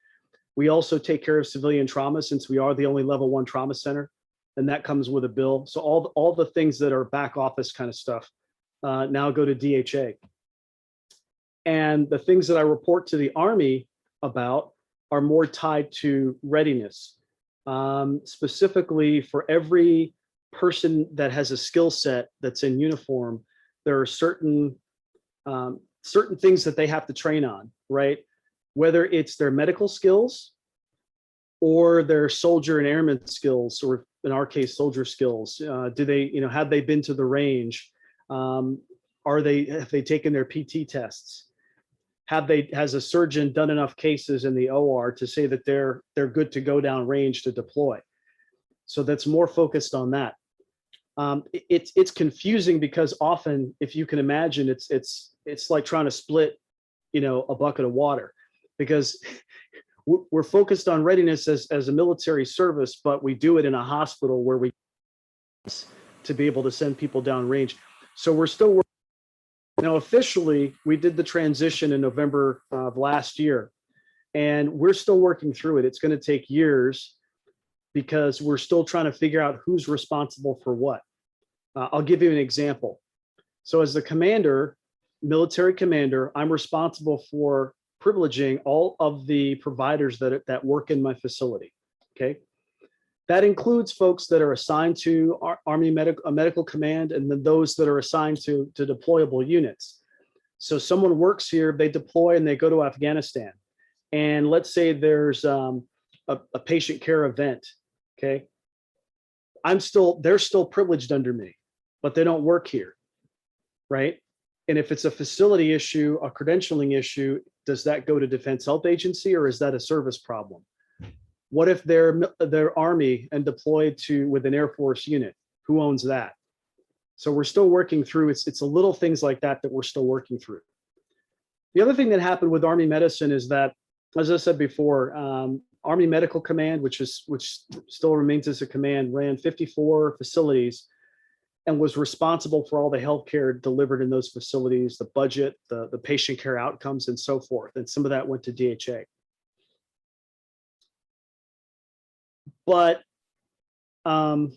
S7: We also take care of civilian trauma since we are the only level 1 trauma center, and that comes with a bill. So all the things that are back office kind of stuff now go to DHA. And the things that I report to the Army about are more tied to readiness. Specifically for every person that has a skill set that's in uniform, there are certain things that they have to train on, right? Whether it's their medical skills or their soldier and airman skills, or in our case, soldier skills. Do they, have they been to the range? Have they taken their PT tests? Has a surgeon done enough cases in the OR to say that they're good to go down range to deploy? So that's more focused on that. It's confusing because often, if you can imagine, it's like trying to split, a bucket of water, because we're focused on readiness as a military service, but we do it in a hospital where we to be able to send people down range. So we're still working. Now, officially, we did the transition in November of last year, and we're still working through it. It's going to take years because we're still trying to figure out who's responsible for what. I'll give you an example. So as the commander, military commander, I'm responsible for privileging all of the providers that work in my facility, okay? That includes folks that are assigned to our Army Medical Command, and then those that are assigned to deployable units. So someone works here, they deploy and they go to Afghanistan. And let's say there's a patient care event, okay? They're still privileged under me, but they don't work here, right? And if it's a facility issue, a credentialing issue, does that go to Defense Health Agency, or is that a service problem? What if they're Army and deployed with an Air Force unit? Who owns that? So we're still working through. It's a little things like that we're still working through. The other thing that happened with Army Medicine is that, as I said before, Army Medical Command, which still remains as a command, ran 54 facilities and was responsible for all the healthcare delivered in those facilities, the budget, the patient care outcomes, and so forth. And some of that went to DHA. But how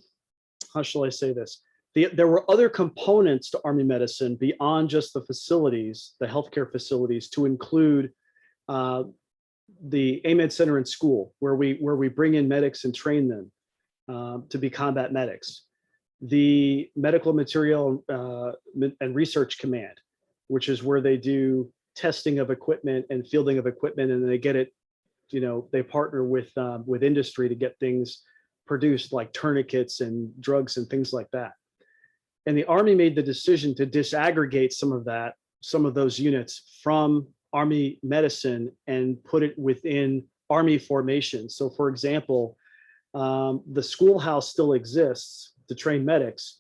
S7: shall I say this? There were other components to Army Medicine beyond just the facilities, the healthcare facilities, to include the AMED Center and School, where we bring in medics and train them to be combat medics. The Medical Material and Research Command, which is where they do testing of equipment and fielding of equipment, and they get it. They partner with industry to get things produced, like tourniquets and drugs and things like that. And the Army made the decision to disaggregate some of those units from Army Medicine and put it within Army formation. So for example, the schoolhouse still exists to train medics,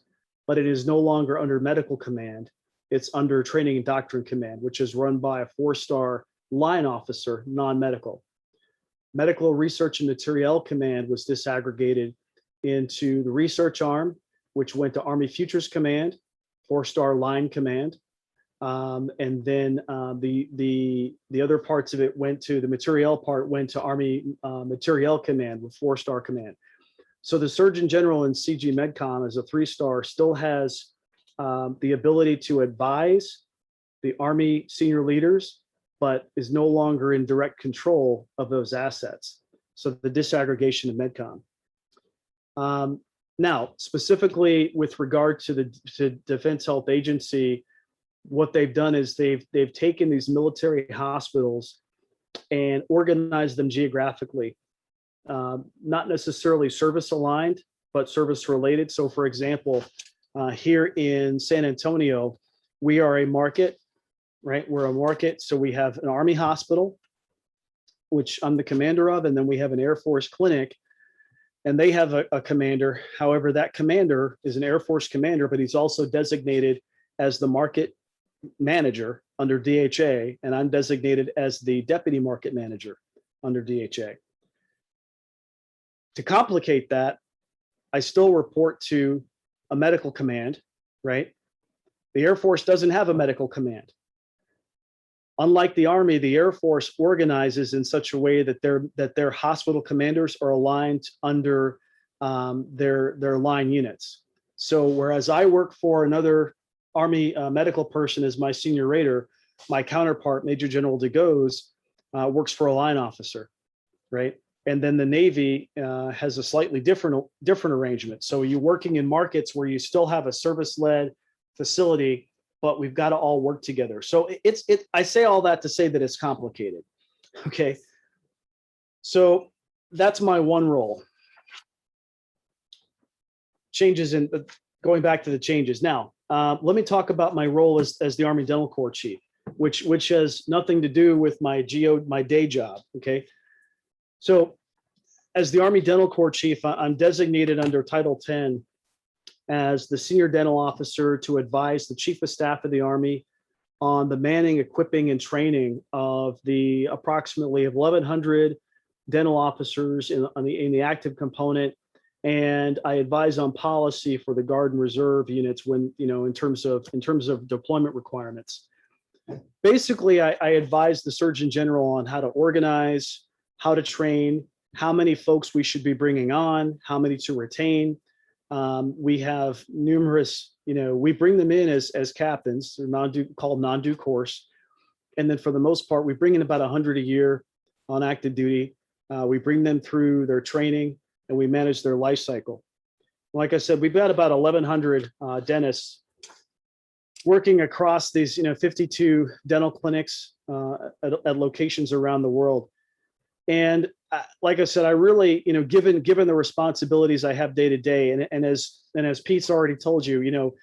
S7: but it is no longer under Medical Command. It's under Training and Doctrine Command, which is run by a 4-star line officer, non-medical. Medical Research and Materiel Command was disaggregated into the research arm, which went to Army Futures Command, 4-star line command. And then the other parts of it went to, the materiel part went to Army Materiel Command with 4-star command. So the Surgeon General in CG MedCom as a 3-star still has the ability to advise the Army senior leaders, but is no longer in direct control of those assets. So the disaggregation of MedCom. Now, specifically with regard to the Defense Health Agency, what they've done is they've taken these military hospitals and organized them geographically, not necessarily service aligned, but service related. So for example, here in San Antonio, we are a market, right? We're a market. So we have an Army hospital, which I'm the commander of, and then we have an Air Force clinic, and they have a commander. However, that commander is an Air Force commander, but he's also designated as the market manager under DHA, and I'm designated as the deputy market manager under DHA. To complicate that, I still report to a medical command, right? The Air Force doesn't have a medical command. Unlike the Army, the Air Force organizes in such a way that their hospital commanders are aligned under their line units. So whereas I work for another Army medical person as my senior rater, my counterpart, Major General DeGoes, works for a line officer, right? And then the Navy has a slightly different arrangement. So you're working in markets where you still have a service-led facility, but we've got to all work together. So I say all that to say that it's complicated. Okay. So that's my one role. Changes in, going back to the changes. Now, let me talk about my role as the Army Dental Corps Chief, which has nothing to do with my day job. Okay. So as the Army Dental Corps Chief, I'm designated under Title 10 as the senior dental officer to advise the Chief of Staff of the Army on the manning, equipping, and training of the approximately 1,100 dental officers in the active component. And I advise on policy for the Guard and Reserve units when, in terms of deployment requirements. Basically, I advise the Surgeon General on how to organize, how to train, how many folks we should be bringing on, how many to retain. We have numerous, we bring them in as captains, they're called non-due course. And then for the most part, we bring in about 100 a year on active duty. We bring them through their training and we manage their life cycle. Like I said, we've got about 1,100 dentists working across these, 52 dental clinics at locations around the world. And like I said, I really, given the responsibilities I have day to day, and as Pete's already told you,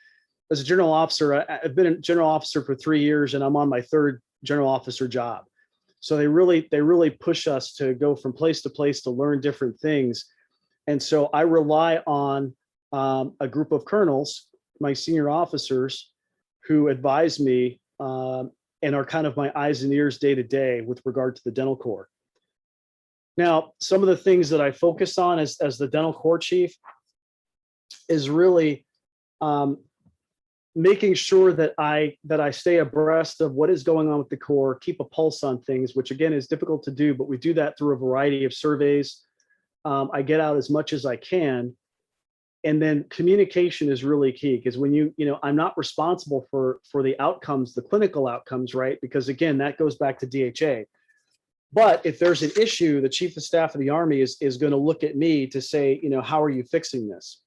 S7: as a general officer, I've been a general officer for 3 years, and I'm on my 3rd general officer job. So they really push us to go from place to place to learn different things. And so I rely on a group of colonels, my senior officers, who advise me and are kind of my eyes and ears day to day with regard to the dental corps. Now, some of the things that I focus on as the dental corps chief is really making sure that I stay abreast of what is going on with the corps, keep a pulse on things, which again is difficult to do, but we do that through a variety of surveys. I get out as much as I can. And then communication is really key, because when I'm not responsible for the outcomes, the clinical outcomes, right? Because again, that goes back to DHA. But if there's an issue, the Chief of Staff of the Army is going to look at me to say, how are you fixing this?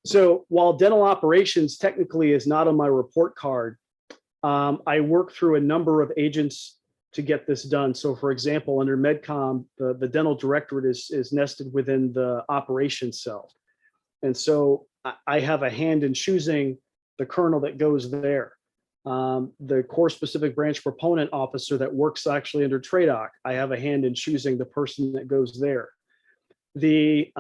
S7: So while dental operations technically is not on my report card, I work through a number of agents to get this done. So for example, under MedCom, the dental directorate is nested within the operations cell. And so I have a hand in choosing the colonel that goes there. The core specific branch proponent officer that works actually under TRADOC, I have a hand in choosing the person that goes there. The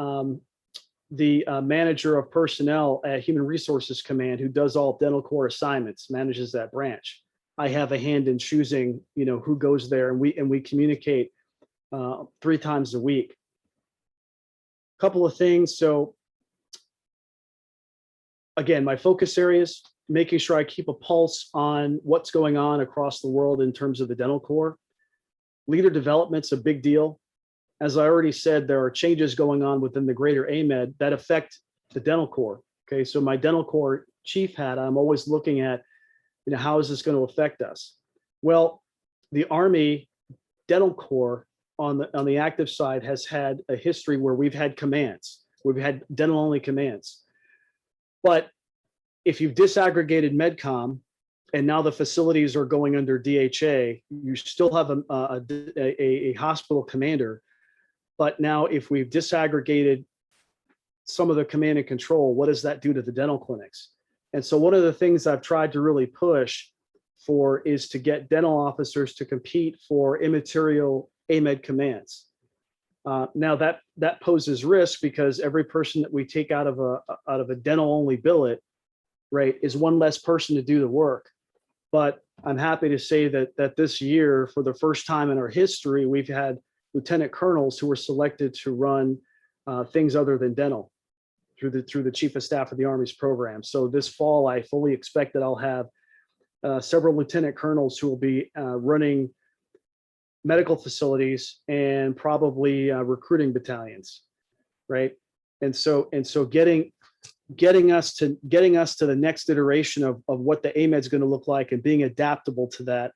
S7: manager of personnel at Human Resources Command, who does all dental corps assignments, manages that branch. I have a hand in choosing, who goes there, and we communicate 3 times a week. Couple of things. So again, my focus areas, making sure I keep a pulse on what's going on across the world in terms of the dental corps. Leader development's a big deal. As I already said, there are changes going on within the greater AMED that affect the dental corps. Okay, so my dental corps chief hat, I'm always looking at, how is this going to affect us? Well, the Army Dental Corps on the active side has had a history where we've had commands. We've had dental only commands. But if you've disaggregated MedCom and now the facilities are going under DHA, you still have a hospital commander. But now if we've disaggregated some of the command and control, what does that do to the dental clinics? And so one of the things I've tried to really push for is to get dental officers to compete for immaterial AMED commands. Now that poses risk because every person that we take out of a dental only billet, right, is one less person to do the work. But I'm happy to say that this year, for the first time in our history, we've had lieutenant colonels who were selected to run things other than dental through the Chief of Staff of the Army's program. So this fall, I fully expect that I'll have several lieutenant colonels who will be running medical facilities and probably recruiting battalions, right? And so getting us to the next iteration of what the AMED is going to look like and being adaptable to that,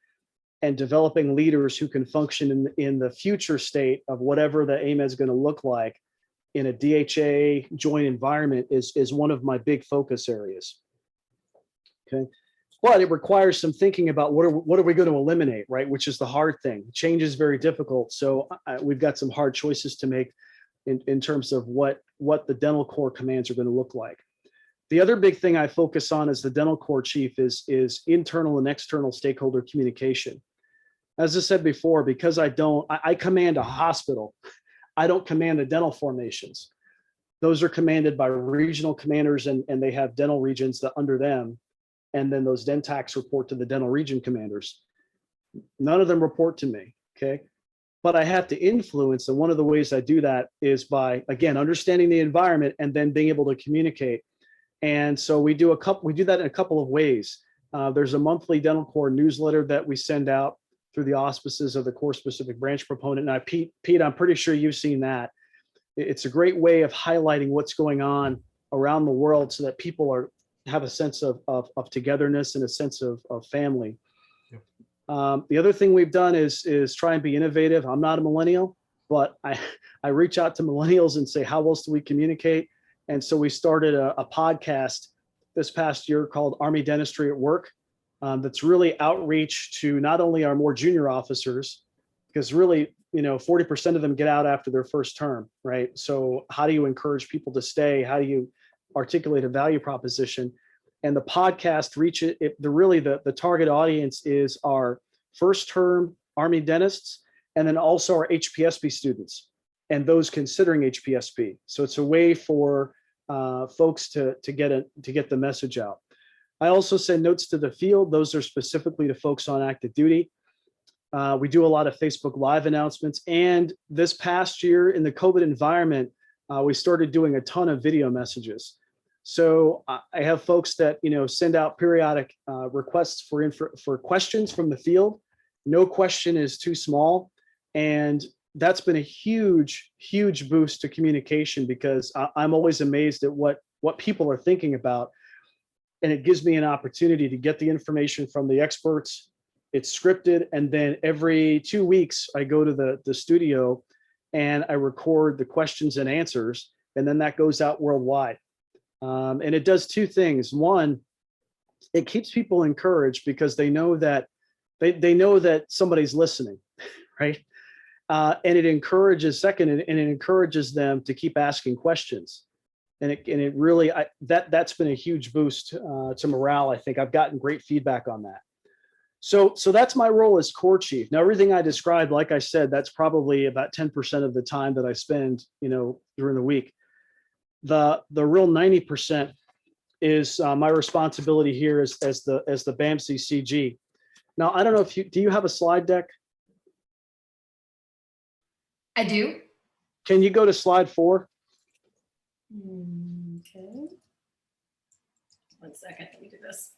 S7: and developing leaders who can function in the future state of whatever the AMED is going to look like in a DHA joint environment is one of my big focus areas. Okay. But it requires some thinking about what are we going to eliminate, right? Which is the hard thing. Change is very difficult. So we've got some hard choices to make in terms of what the dental corps commands are going to look like. The other big thing I focus on as the dental corps chief is internal and external stakeholder communication. As I said before, because I command a hospital, I don't command the dental formations. Those are commanded by regional commanders and they have dental regions that under them. And then those dentacs report to the dental region commanders. None of them report to me, okay? But I have to influence, and one of the ways I do that is by, again, understanding the environment and then being able to communicate. And so we do that in a couple of ways. There's a monthly dental corps newsletter that we send out through the auspices of the corps specific branch proponent. And Pete, I'm pretty sure you've seen that. It's a great way of highlighting what's going on around the world so that people have a sense of togetherness and a sense of family. Yep. The other thing we've done is try and be innovative. I'm not a millennial, but I reach out to millennials and say, how else do we communicate? And so we started a podcast this past year called Army Dentistry at Work. That's really outreach to not only our more junior officers, because really, 40% of them get out after their first term, right? So how do you encourage people to stay? How do you articulate a value proposition? And the podcast the target audience is our first term Army dentists, and then also our HPSP students and those considering HPSP. So it's a way for folks to get the message out. I also send notes to the field. Those are specifically to folks on active duty. We do a lot of Facebook Live announcements. And this past year in the COVID environment, we started doing a ton of video messages. So I have folks that send out periodic requests for questions from the field. No question is too small, and that's been a huge boost to communication because I'm always amazed at what people are thinking about, and it gives me an opportunity to get the information from the experts. It's scripted, and then every 2 weeks I go to the studio and I record the questions and answers, and then that goes out worldwide. And it does two things. One, it keeps people encouraged because they know that somebody's listening, right? And it encourages them to keep asking questions. And it really, that's been a huge boost to morale. I think I've gotten great feedback on that. So that's my role as corps chief. Now, everything I described, like I said, that's probably about 10% of the time that I spend, during the week. The real 90% is my responsibility here as the BAMC CG. Now, I don't know if do you have a slide deck?
S3: I do.
S7: Can you go to slide 4?
S3: Okay. 1 second, let me do this.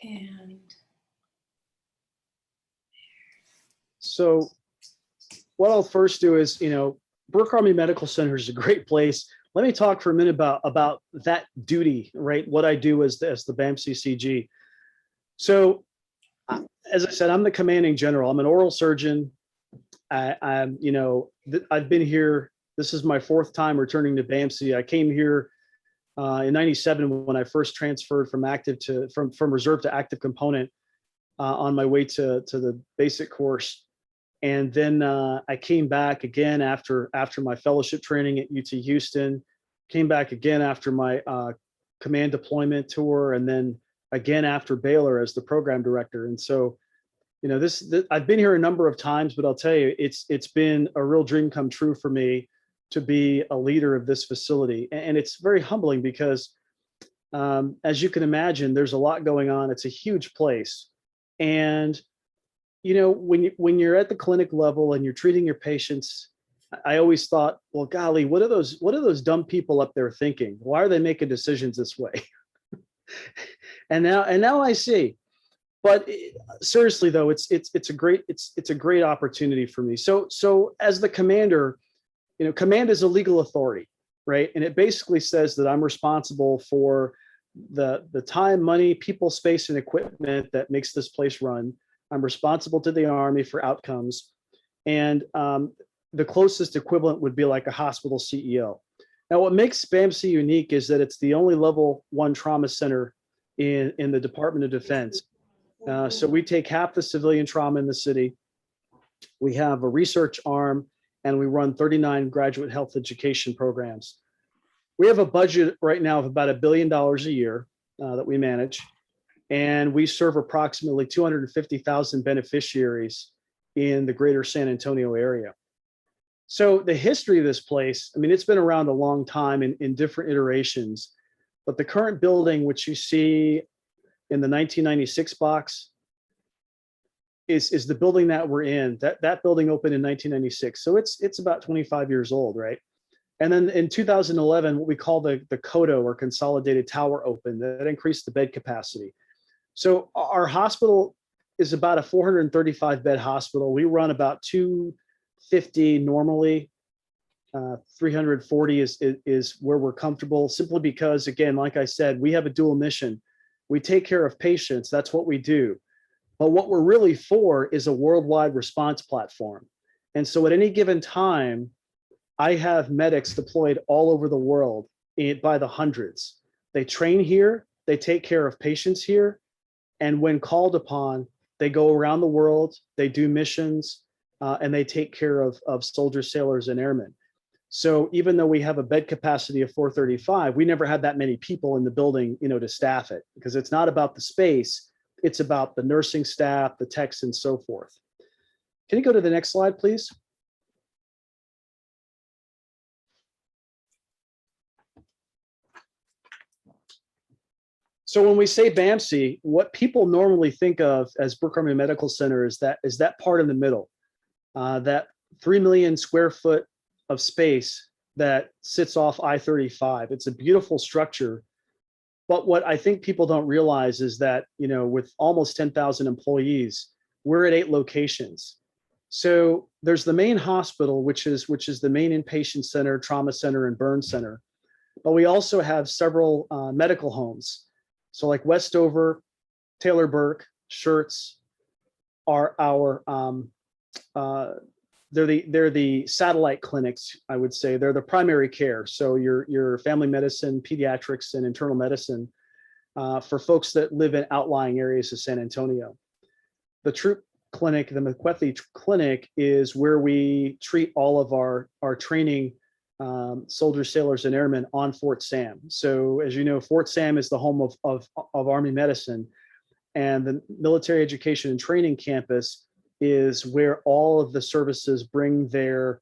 S3: And
S7: So what I'll first do is, Brooke Army Medical Center is a great place. Let me talk for a minute about that duty, right? What I do as the BAMCCG. So as I said, I'm the commanding general. I'm an oral surgeon. I've been here. This is my 4th time returning to BAMC. I came here in '97 when I first transferred from reserve to active component on my way to the basic course. And then I came back again after my fellowship training at UT Houston, came back again after my command deployment tour, and then again after Baylor as the program director. And so, I've been here a number of times, but I'll tell you, it's been a real dream come true for me to be a leader of this facility. And it's very humbling because, as you can imagine, there's a lot going on. It's a huge place. And when you're at the clinic level and you're treating your patients, I always thought, well, golly, what are those dumb people up there thinking? Why are they making decisions this way? and now I see. But seriously though, it's a great opportunity for me. So as the commander, command is a legal authority, right? And it basically says that I'm responsible for the time, money, people, space, and equipment that makes this place run. I'm responsible to the Army for outcomes. And the closest equivalent would be like a hospital CEO. Now, what makes BAMC unique is that it's the only level 1 trauma center in the Department of Defense. So we take half the civilian trauma in the city. We have a research arm, and we run 39 graduate health education programs. We have a budget right now of about $1 billion a year that we manage. And we serve approximately 250,000 beneficiaries in the greater San Antonio area. So the history of this place, it's been around a long time in different iterations, but the current building, which you see in the 1996 box, is the building that we're in. That building opened in 1996. So it's about 25 years old, right? And then in 2011, what we call the CODO, or Consolidated Tower, opened. That increased the bed capacity. So our hospital is about a 435 bed hospital. We run about 250 normally. 340 is where we're comfortable, simply because, again, like I said, we have a dual mission. We take care of patients. That's what we do. But what we're really for is a worldwide response platform. And so at any given time, I have medics deployed all over the world by the hundreds. They train here, they take care of patients here, and when called upon, they go around the world, they do missions, and they take care of soldiers, sailors, and airmen. So even though we have a bed capacity of 435, we never had that many people in the building, to staff it, because it's not about the space, it's about the nursing staff, the techs, and so forth. Can you go to the next slide, please? So when we say BAMC, what people normally think of as Brooke Army Medical Center is that part in the middle, that 3 million square foot of space that sits off I-35. It's a beautiful structure. But what I think people don't realize is that, with almost 10,000 employees, we're at 8 locations. So there's the main hospital, which is the main inpatient center, trauma center, and burn center. But we also have several medical homes. So like Westover, Taylor Burke, Schertz are our they're the satellite clinics, I would say. They're the primary care. So your family medicine, pediatrics, and internal medicine for folks that live in outlying areas of San Antonio. The troop clinic, the McWethy Clinic, is where we treat all of our training soldiers, sailors, and airmen on Fort Sam. So as you know, Fort Sam is the home of Army medicine, and the military education and training campus is where all of the services bring their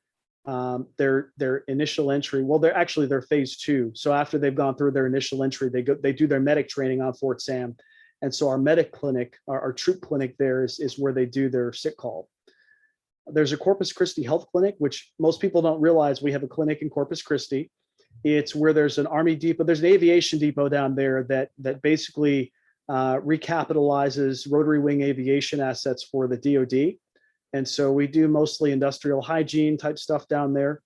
S7: initial entry. Well, they're phase 2. So after they've gone through their initial entry, they do their medic training on Fort Sam. And so our medic clinic, our troop clinic there is where they do their sick call. There's a Corpus Christi Health Clinic, which most people don't realize we have a clinic in Corpus Christi. It's where there's an Army depot, there's an aviation depot down there that basically recapitalizes rotary wing aviation assets for the DoD. And so we do mostly industrial hygiene type stuff down there.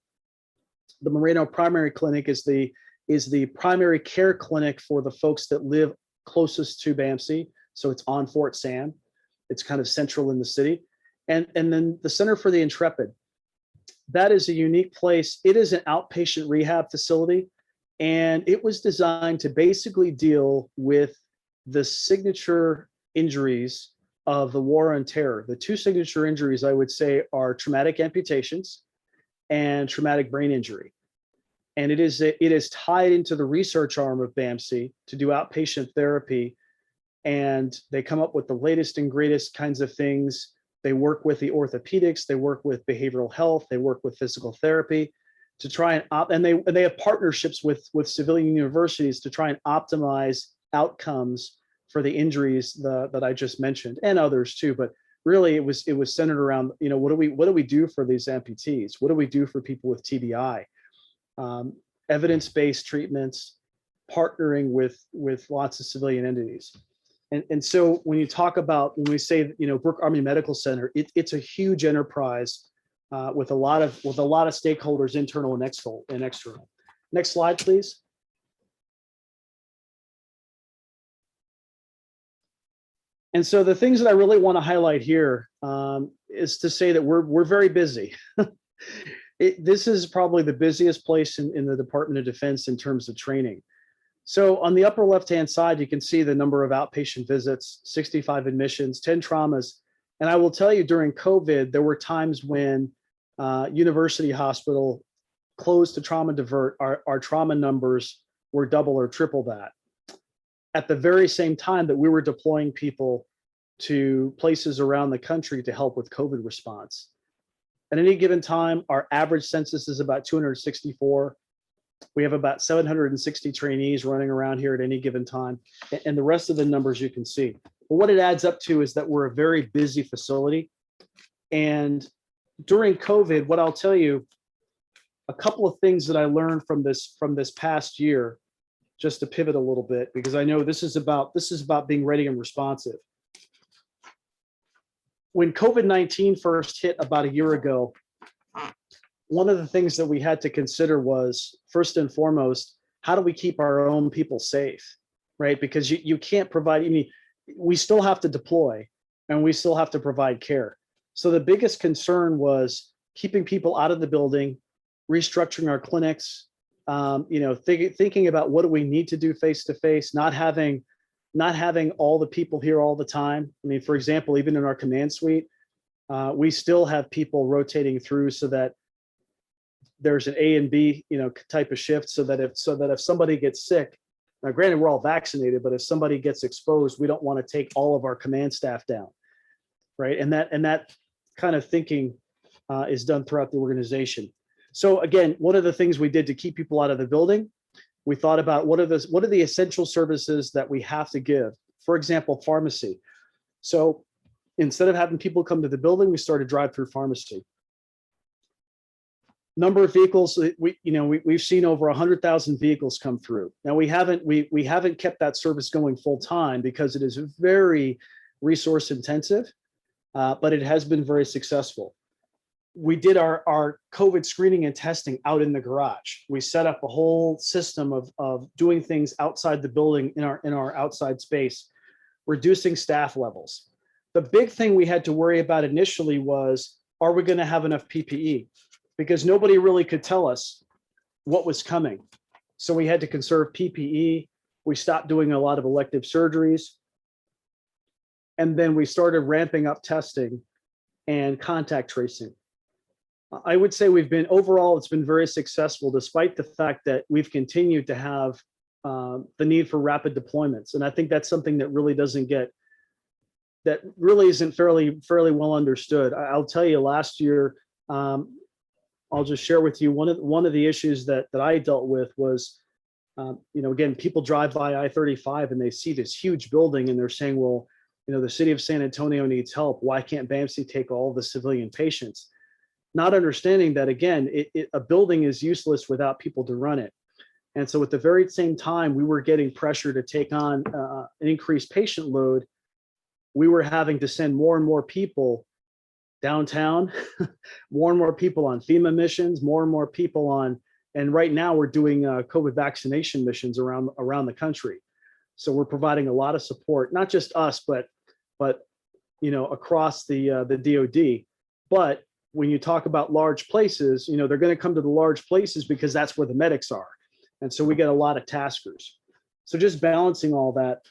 S7: The Moreno Primary Clinic is the primary care clinic for the folks that live closest to BAMC. So it's on Fort Sam. It's kind of central in the city. And then the Center for the Intrepid. That is a unique place. It is an outpatient rehab facility, and it was designed to basically deal with the signature injuries of the war on terror. The two signature injuries, I would say, are traumatic amputations and traumatic brain injury. And it is tied into the research arm of BAMC to do outpatient therapy. And they come up with the latest and greatest kinds of things. They work with the orthopedics, they work with behavioral health, they work with physical therapy to try and they have partnerships with civilian universities to try and optimize outcomes for the injuries that I just mentioned, and others too. But really it was centered around, what do we do for these amputees? What do we do for people with TBI? Evidence-based treatments, partnering with lots of civilian entities. And so when we say, Brooke Army Medical Center, it's a huge enterprise with a lot of stakeholders, internal and external. Next slide, please. And so the things that I really want to highlight here is to say that we're very busy. This is probably the busiest place in the Department of Defense in terms of training. So on the upper left-hand side, you can see the number of outpatient visits, 65 admissions, 10 traumas. And I will tell you, during COVID, there were times when University Hospital closed to trauma divert. Our trauma numbers were double or triple that. At the very same time that we were deploying people to places around the country to help with COVID response. At any given time, our average census is about 264. We have about 760 trainees running around here at any given time, and the rest of the numbers you can see. But what it adds up to is that we're a very busy facility. And during COVID, what I'll tell you, a couple of things that I learned from this past year, just to pivot a little bit, because I know this is about being ready and responsive. When COVID-19 first hit about a year ago, one of the things that we had to consider was, first and foremost, how do we keep our own people safe, right? Because you can't provide, we still have to deploy and we still have to provide care. So the biggest concern was keeping people out of the building, restructuring our clinics, thinking about what do we need to do face-to-face, not having all the people here all the time. For example, even in our command suite, we still have people rotating through so that there's an A and B, type of shift, so that if somebody gets sick, now granted we're all vaccinated, but if somebody gets exposed, we don't want to take all of our command staff down, right? And that kind of thinking is done throughout the organization. So again, one of the things we did to keep people out of the building, we thought about what are the essential services that we have to give. For example, pharmacy. So instead of having people come to the building, we started drive-through pharmacy. Number of vehicles, we've seen over 100,000 vehicles come through. Now we haven't kept that service going full time because it is very resource intensive, but it has been very successful. We did our COVID screening and testing out in the garage. We set up a whole system of doing things outside the building in our outside space, reducing staff levels. The big thing we had to worry about initially was, are we going to have enough PPE? Because nobody really could tell us what was coming. So we had to conserve PPE. We stopped doing a lot of elective surgeries. And then we started ramping up testing and contact tracing. I would say overall, it's been very successful, despite the fact that we've continued to have the need for rapid deployments. And I think that's something that really isn't fairly well understood. I'll tell you, last year, I'll just share with you one of the issues that I dealt with was, again, people drive by I-35 and they see this huge building and they're saying, well, the city of San Antonio needs help. Why can't BAMC take all the civilian patients? Not understanding that, again, a building is useless without people to run it. And so at the very same time, we were getting pressure to take on an increased patient load. We were having to send more and more people downtown, more and more people on FEMA missions, more and more people on, and right now we're doing COVID vaccination missions around the country. So we're providing a lot of support, not just us, but across the DoD. But when you talk about large places, they're going to come to the large places because that's where the medics are. And so we get a lot of taskers. So just balancing all that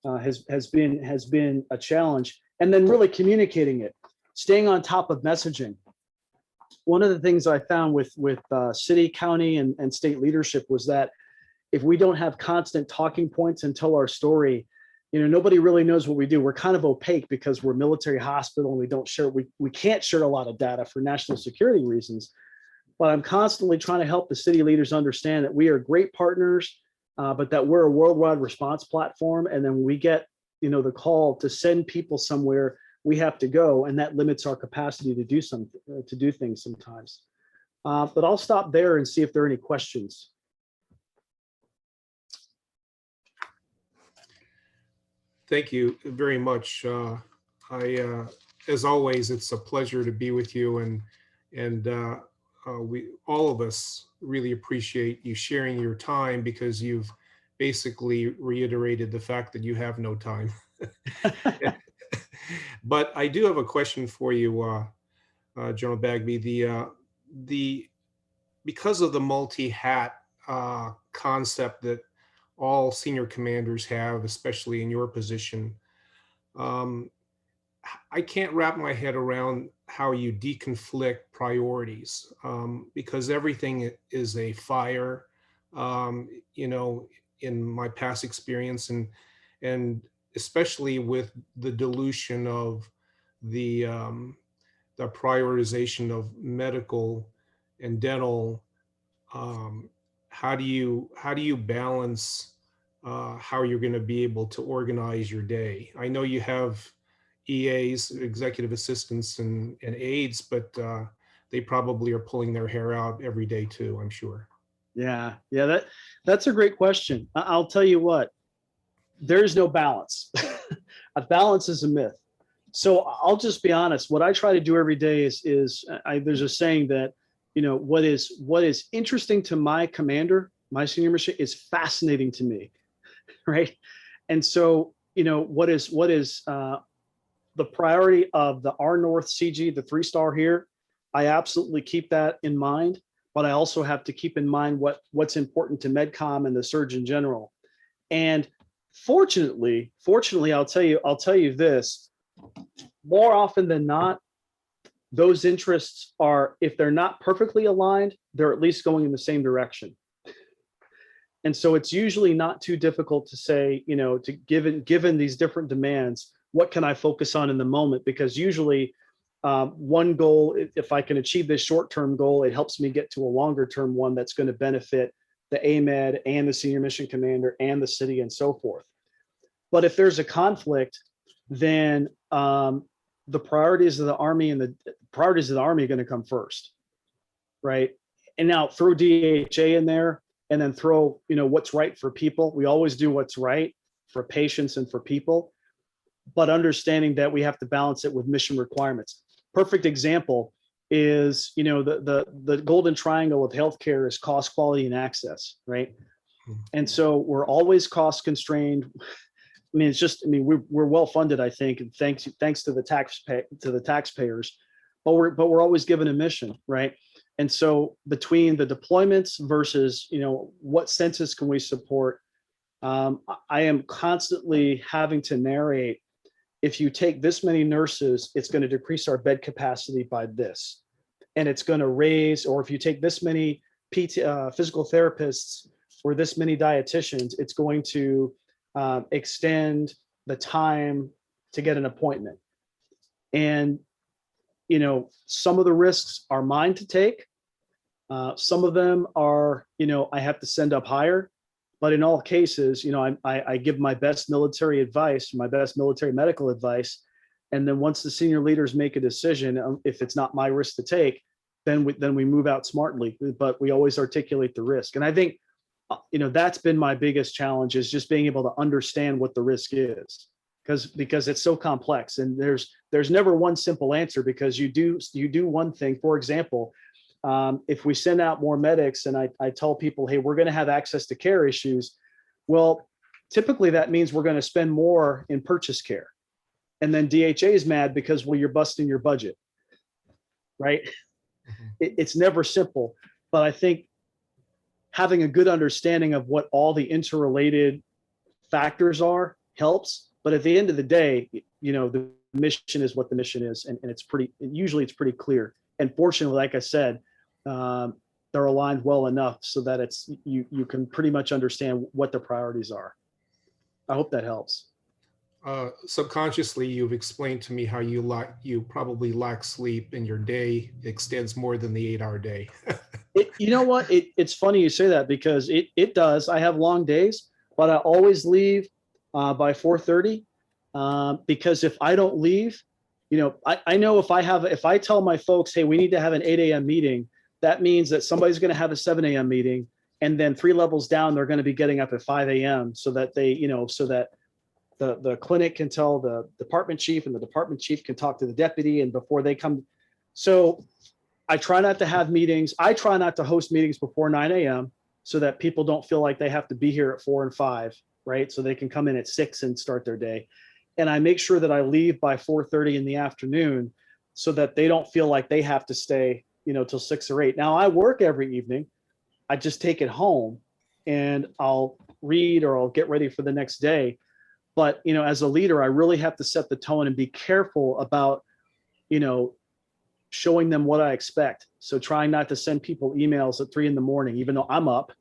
S7: has been a challenge. And then really communicating it, staying on top of messaging. One of the things I found with city, county, and state leadership was that if we don't have constant talking points and tell our story, nobody really knows what we do. We're kind of opaque because we're a military hospital and we don't share, we can't share a lot of data for national security reasons. But I'm constantly trying to help the city leaders understand that we are great partners, but that we're a worldwide response platform. And then when we get, the call to send people somewhere, we have to go, and that limits our capacity to do things sometimes. But I'll stop there and see if there are any questions.
S4: Thank you very much. As always, it's a pleasure to be with you, and we, all of us, really appreciate you sharing your time, because you've basically reiterated the fact that you have no time. But I do have a question for you, General Bagby. Because of the multi-hat concept that all senior commanders have, especially in your position, I can't wrap my head around how you deconflict priorities, because everything is a fire, in my past experience, and especially with the dilution of the prioritization of medical and dental. How do you balance how you're going to be able to organize your day? I know you have EAs, executive assistants, and aides, but they probably are pulling their hair out every day too, I'm sure.
S7: Yeah, that's a great question. I'll tell you what, there's no balance. A balance is a myth. So I'll just be honest. What I try to do every day is there's a saying that, what is interesting to my commander, my senior mission, is fascinating to me, right? And so, what is the priority of the R North CG, the 3-star here, I absolutely keep that in mind, but I also have to keep in mind what's important to MedCom and the Surgeon General. And fortunately, I'll tell you this, more often than not, those interests are, if they're not perfectly aligned, they're at least going in the same direction. And so it's usually not too difficult to say, to given these different demands, what can I focus on in the moment? Because usually one goal, if I can achieve this short-term goal, it helps me get to a longer-term one that's going to benefit the AMED and the senior mission commander and the city and so forth. But if there's a conflict, then the priorities of the Army are going to come first, right? And now throw DHA in there, and then throw, what's right for people. We always do what's right for patients and for people, but understanding that we have to balance it with mission requirements. Perfect example is, the golden triangle of healthcare is cost, quality, and access, right? And so we're always cost constrained. We're well funded, I think, and thanks to the taxpayers, but we're always given a mission, right? And so between the deployments versus, what census can we support, I am constantly having to narrate, if you take this many nurses, it's going to decrease our bed capacity by this, and it's going to raise, or if you take this many physical therapists or this many dietitians, it's going to extend the time to get an appointment. And, some of the risks are mine to take. Some of them are, I have to send up higher, But in all cases, I give my best military advice, my best military medical advice. And then once the senior leaders make a decision, if it's not my risk to take, then we move out smartly, but we always articulate the risk. And I think, that's been my biggest challenge, is just being able to understand what the risk is, because it's so complex, and there's never one simple answer, because you do one thing. For example, if we send out more medics and I tell people, hey, we're going to have access to care issues, well, typically that means we're going to spend more in purchase care. And then DHA is mad because, well, you're busting your budget, right? It's never simple. But I think having a good understanding of what all the interrelated factors are helps. But at the end of the day, the mission is what the mission is. And usually it's pretty clear. And fortunately, like I said, they're aligned well enough so that you can pretty much understand what the priorities are. I hope that helps.
S4: Subconsciously, you've explained to me how you probably lack sleep and your day extends more than the 8-hour day.
S7: You know what? It's funny you say that, because it does. I have long days, but I always leave by 4:30, because if I don't leave, I know if I tell my folks, hey, we need to have an 8 a.m. meeting, that means that somebody's going to have a 7 a.m. meeting, and then 3 levels down, they're going to be getting up at 5 a.m. so that so that the clinic can tell the department chief, and the department chief can talk to the deputy, and before they come. So I try not to have meetings. I try not to host meetings before 9 a.m. so that people don't feel like they have to be here at 4 and 5, right? So they can come in at 6 and start their day. And I make sure that I leave by 4:30 in the afternoon so that they don't feel like they have to stay, till 6 or 8. Now I work every evening. I just take it home and I'll read or I'll get ready for the next day. But, as a leader, I really have to set the tone and be careful about, showing them what I expect. So trying not to send people emails at 3 a.m, even though I'm up,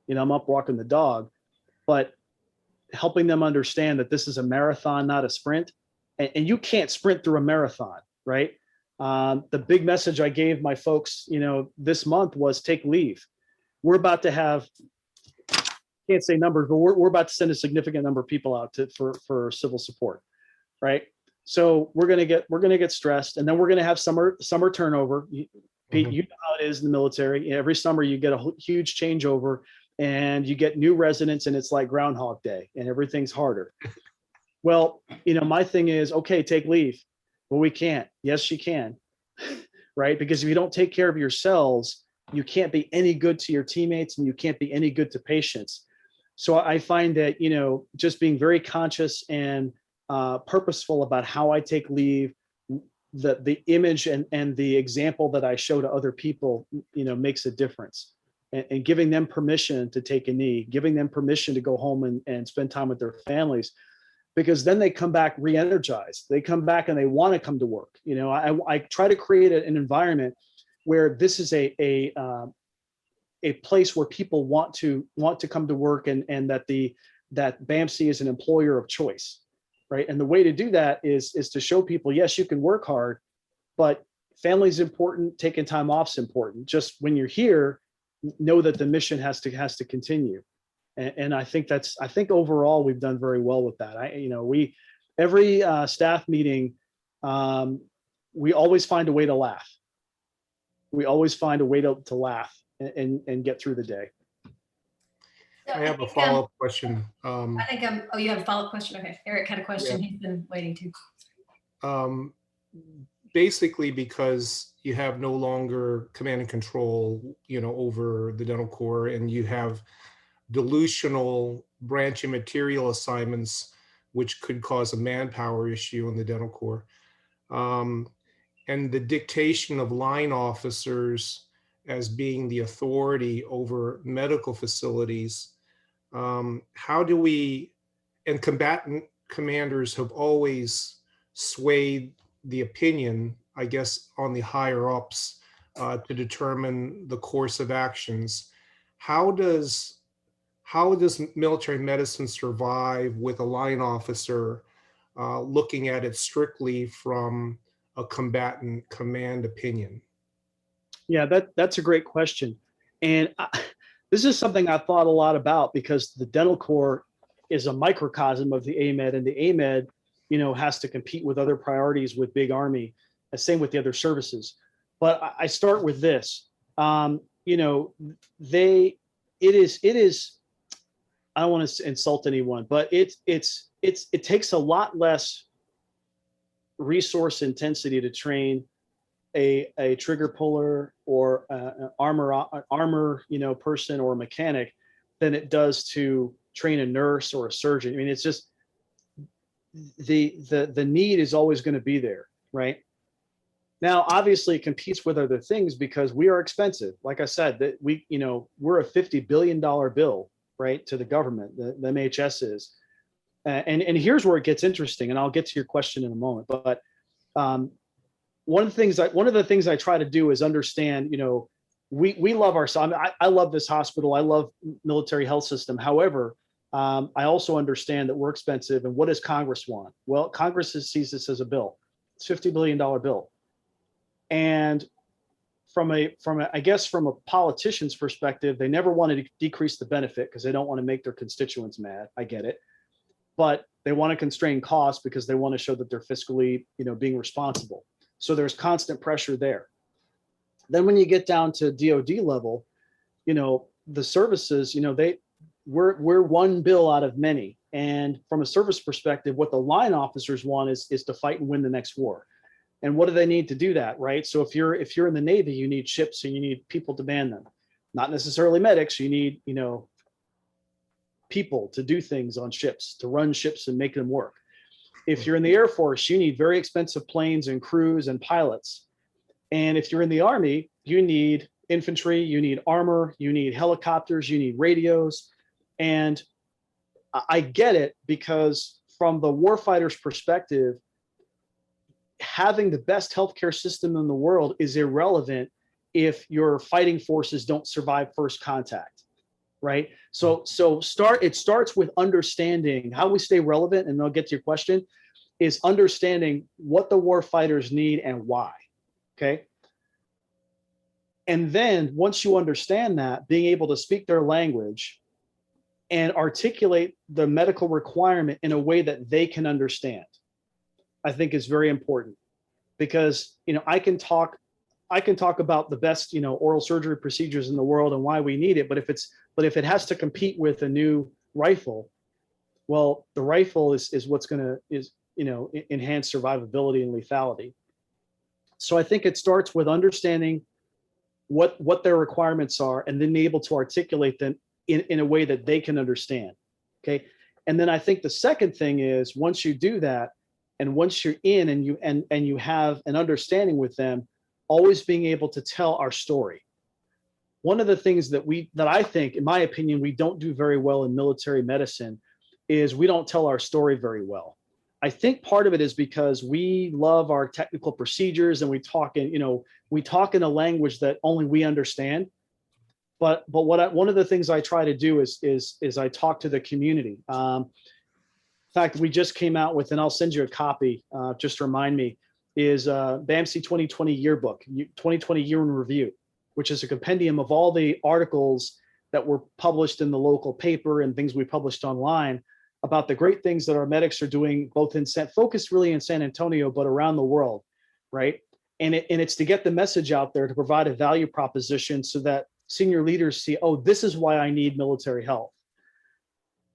S7: I'm up walking the dog, but helping them understand that this is a marathon, not a sprint. And you can't sprint through a marathon, right? The big message I gave my folks, this month was take leave. We're about to have, can't say numbers, but we're about to send a significant number of people out for civil support, right? So we're gonna get stressed, and then we're gonna have summer turnover. Pete, you know how it is in the military. Every summer you get a huge changeover, and you get new residents, and it's like Groundhog Day, and everything's harder. Well, my thing is, okay, take leave. Well, we can't. Yes, you can, right? Because if you don't take care of yourselves, you can't be any good to your teammates, and you can't be any good to patients. So I find that, just being very conscious and purposeful about how I take leave, the image and the example that I show to other people, makes a difference. And giving them permission to take a knee, giving them permission to go home and spend time with their families, because then they come back re-energized. They come back and they want to come to work. I try to create an environment where this is a place where people want to come to work, and that BAMC is an employer of choice, right? And the way to do that is to show people, yes, you can work hard, but family's important, taking time off's important. Just when you're here, know that the mission has to continue. And I think overall we've done very well with that. Every staff meeting, we always find a way to laugh. We always find a way to laugh and get through the day.
S3: So
S4: I have a follow-up question.
S3: I think you have a follow-up question? Okay, Eric had a question. Yeah. He's been waiting to.
S4: Basically, because you have no longer command and control, over the dental corps, and you have dilutional branch and material assignments, which could cause a manpower issue in the dental corps. And the dictation of line officers as being the authority over medical facilities. How do we, and combatant commanders have always swayed the opinion, I guess, on the higher ups to determine the course of actions. How does military medicine survive with a line officer looking at it strictly from a combatant command opinion?
S7: Yeah, that's a great question. And this is something I thought a lot about because the dental corps is a microcosm of the AMED, and the AMED, you know, has to compete with other priorities with big Army, the same with the other services. But I start with this, you know, it is, I don't want to insult anyone, but it takes a lot less resource intensity to train a trigger puller or an armor, you know, person or a mechanic than it does to train a nurse or a surgeon. I mean, it's just the need is always going to be there, right? Now, obviously, it competes with other things because we are expensive. Like I said, that we, you know, we're a $50 billion bill, right, to the government. The MHS is, and here's where it gets interesting. And I'll get to your question in a moment. But one of the things I try to do is understand. You know, we love our. I love this hospital. I love military health system. However, I also understand that we're expensive. And what does Congress want? Well, Congress sees this as a bill. It's $50 billion bill. And from a politician's perspective, they never wanted to decrease the benefit because they don't want to make their constituents mad. I get it. But they want to constrain costs because they want to show that they're fiscally, you know, being responsible. So there's constant pressure there. Then when you get down to DOD level, you know, the services, you know, we're one bill out of many. And from a service perspective, what the line officers want is to fight and win the next war. And what do they need to do that, right? So if you're in the Navy, you need ships and you need people to man them. Not necessarily medics. You need, you know, people to do things on ships, to run ships and make them work. If you're in the Air Force, you need very expensive planes and crews and pilots. And if you're in the Army, you need infantry, you need armor, you need helicopters, you need radios. And I get it because from the warfighter's perspective, having the best healthcare system in the world is irrelevant if your fighting forces don't survive first contact, right? So it starts with understanding how we stay relevant, and I'll get to your question, is understanding what the war fighters need and why, okay? And then once you understand that, being able to speak their language and articulate the medical requirement in a way that they can understand, I think is very important, because, you know, I can talk about the best, you know, oral surgery procedures in the world and why we need it. But if it has to compete with a new rifle, well, the rifle is what's going to, you know, enhance survivability and lethality. So I think it starts with understanding what their requirements are and then able to articulate them in a way that they can understand. Okay. And then I think the second thing is, once you do that, and once you're in and you have an understanding with them, always being able to tell our story. One of the things that I think, in my opinion, we don't do very well in military medicine is we don't tell our story very well. I think part of it is because we love our technical procedures and we talk in a language that only we understand. But one of the things I try to do is I talk to the community. In fact, we just came out with, and I'll send you a copy, just to remind me, is BAMC 2020 yearbook, 2020 year in review, which is a compendium of all the articles that were published in the local paper and things we published online about the great things that our medics are doing, both focused really in San Antonio, but around the world, right? And it's to get the message out there, to provide a value proposition so that senior leaders see, oh, this is why I need military health.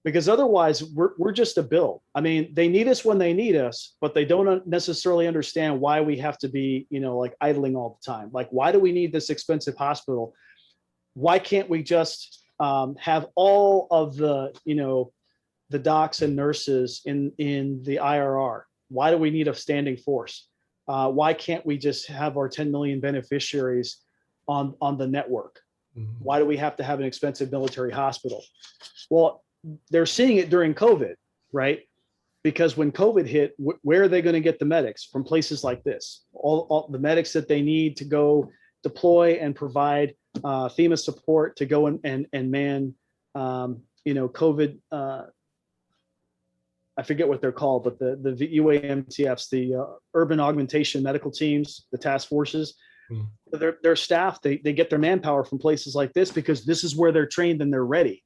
S7: Because otherwise we're just a bill. I mean, they need us when they need us, but they don't necessarily understand why we have to be, you know, like idling all the time. Like, why do we need this expensive hospital? Why can't we just have all of the, you know, the docs and nurses in the IRR? Why do we need a standing force? Why can't we just have our 10 million beneficiaries on the network? Mm-hmm. Why do we have to have an expensive military hospital? Well, they're seeing it during COVID, right? Because when COVID hit, where are they going to get the medics? From places like this. All the medics that they need to go deploy and provide FEMA support to go and man, you know, COVID, I forget what they're called, but the UAMTFs, the urban augmentation medical teams, the task forces. Their staff, they get their manpower from places like this because this is where they're trained and they're ready.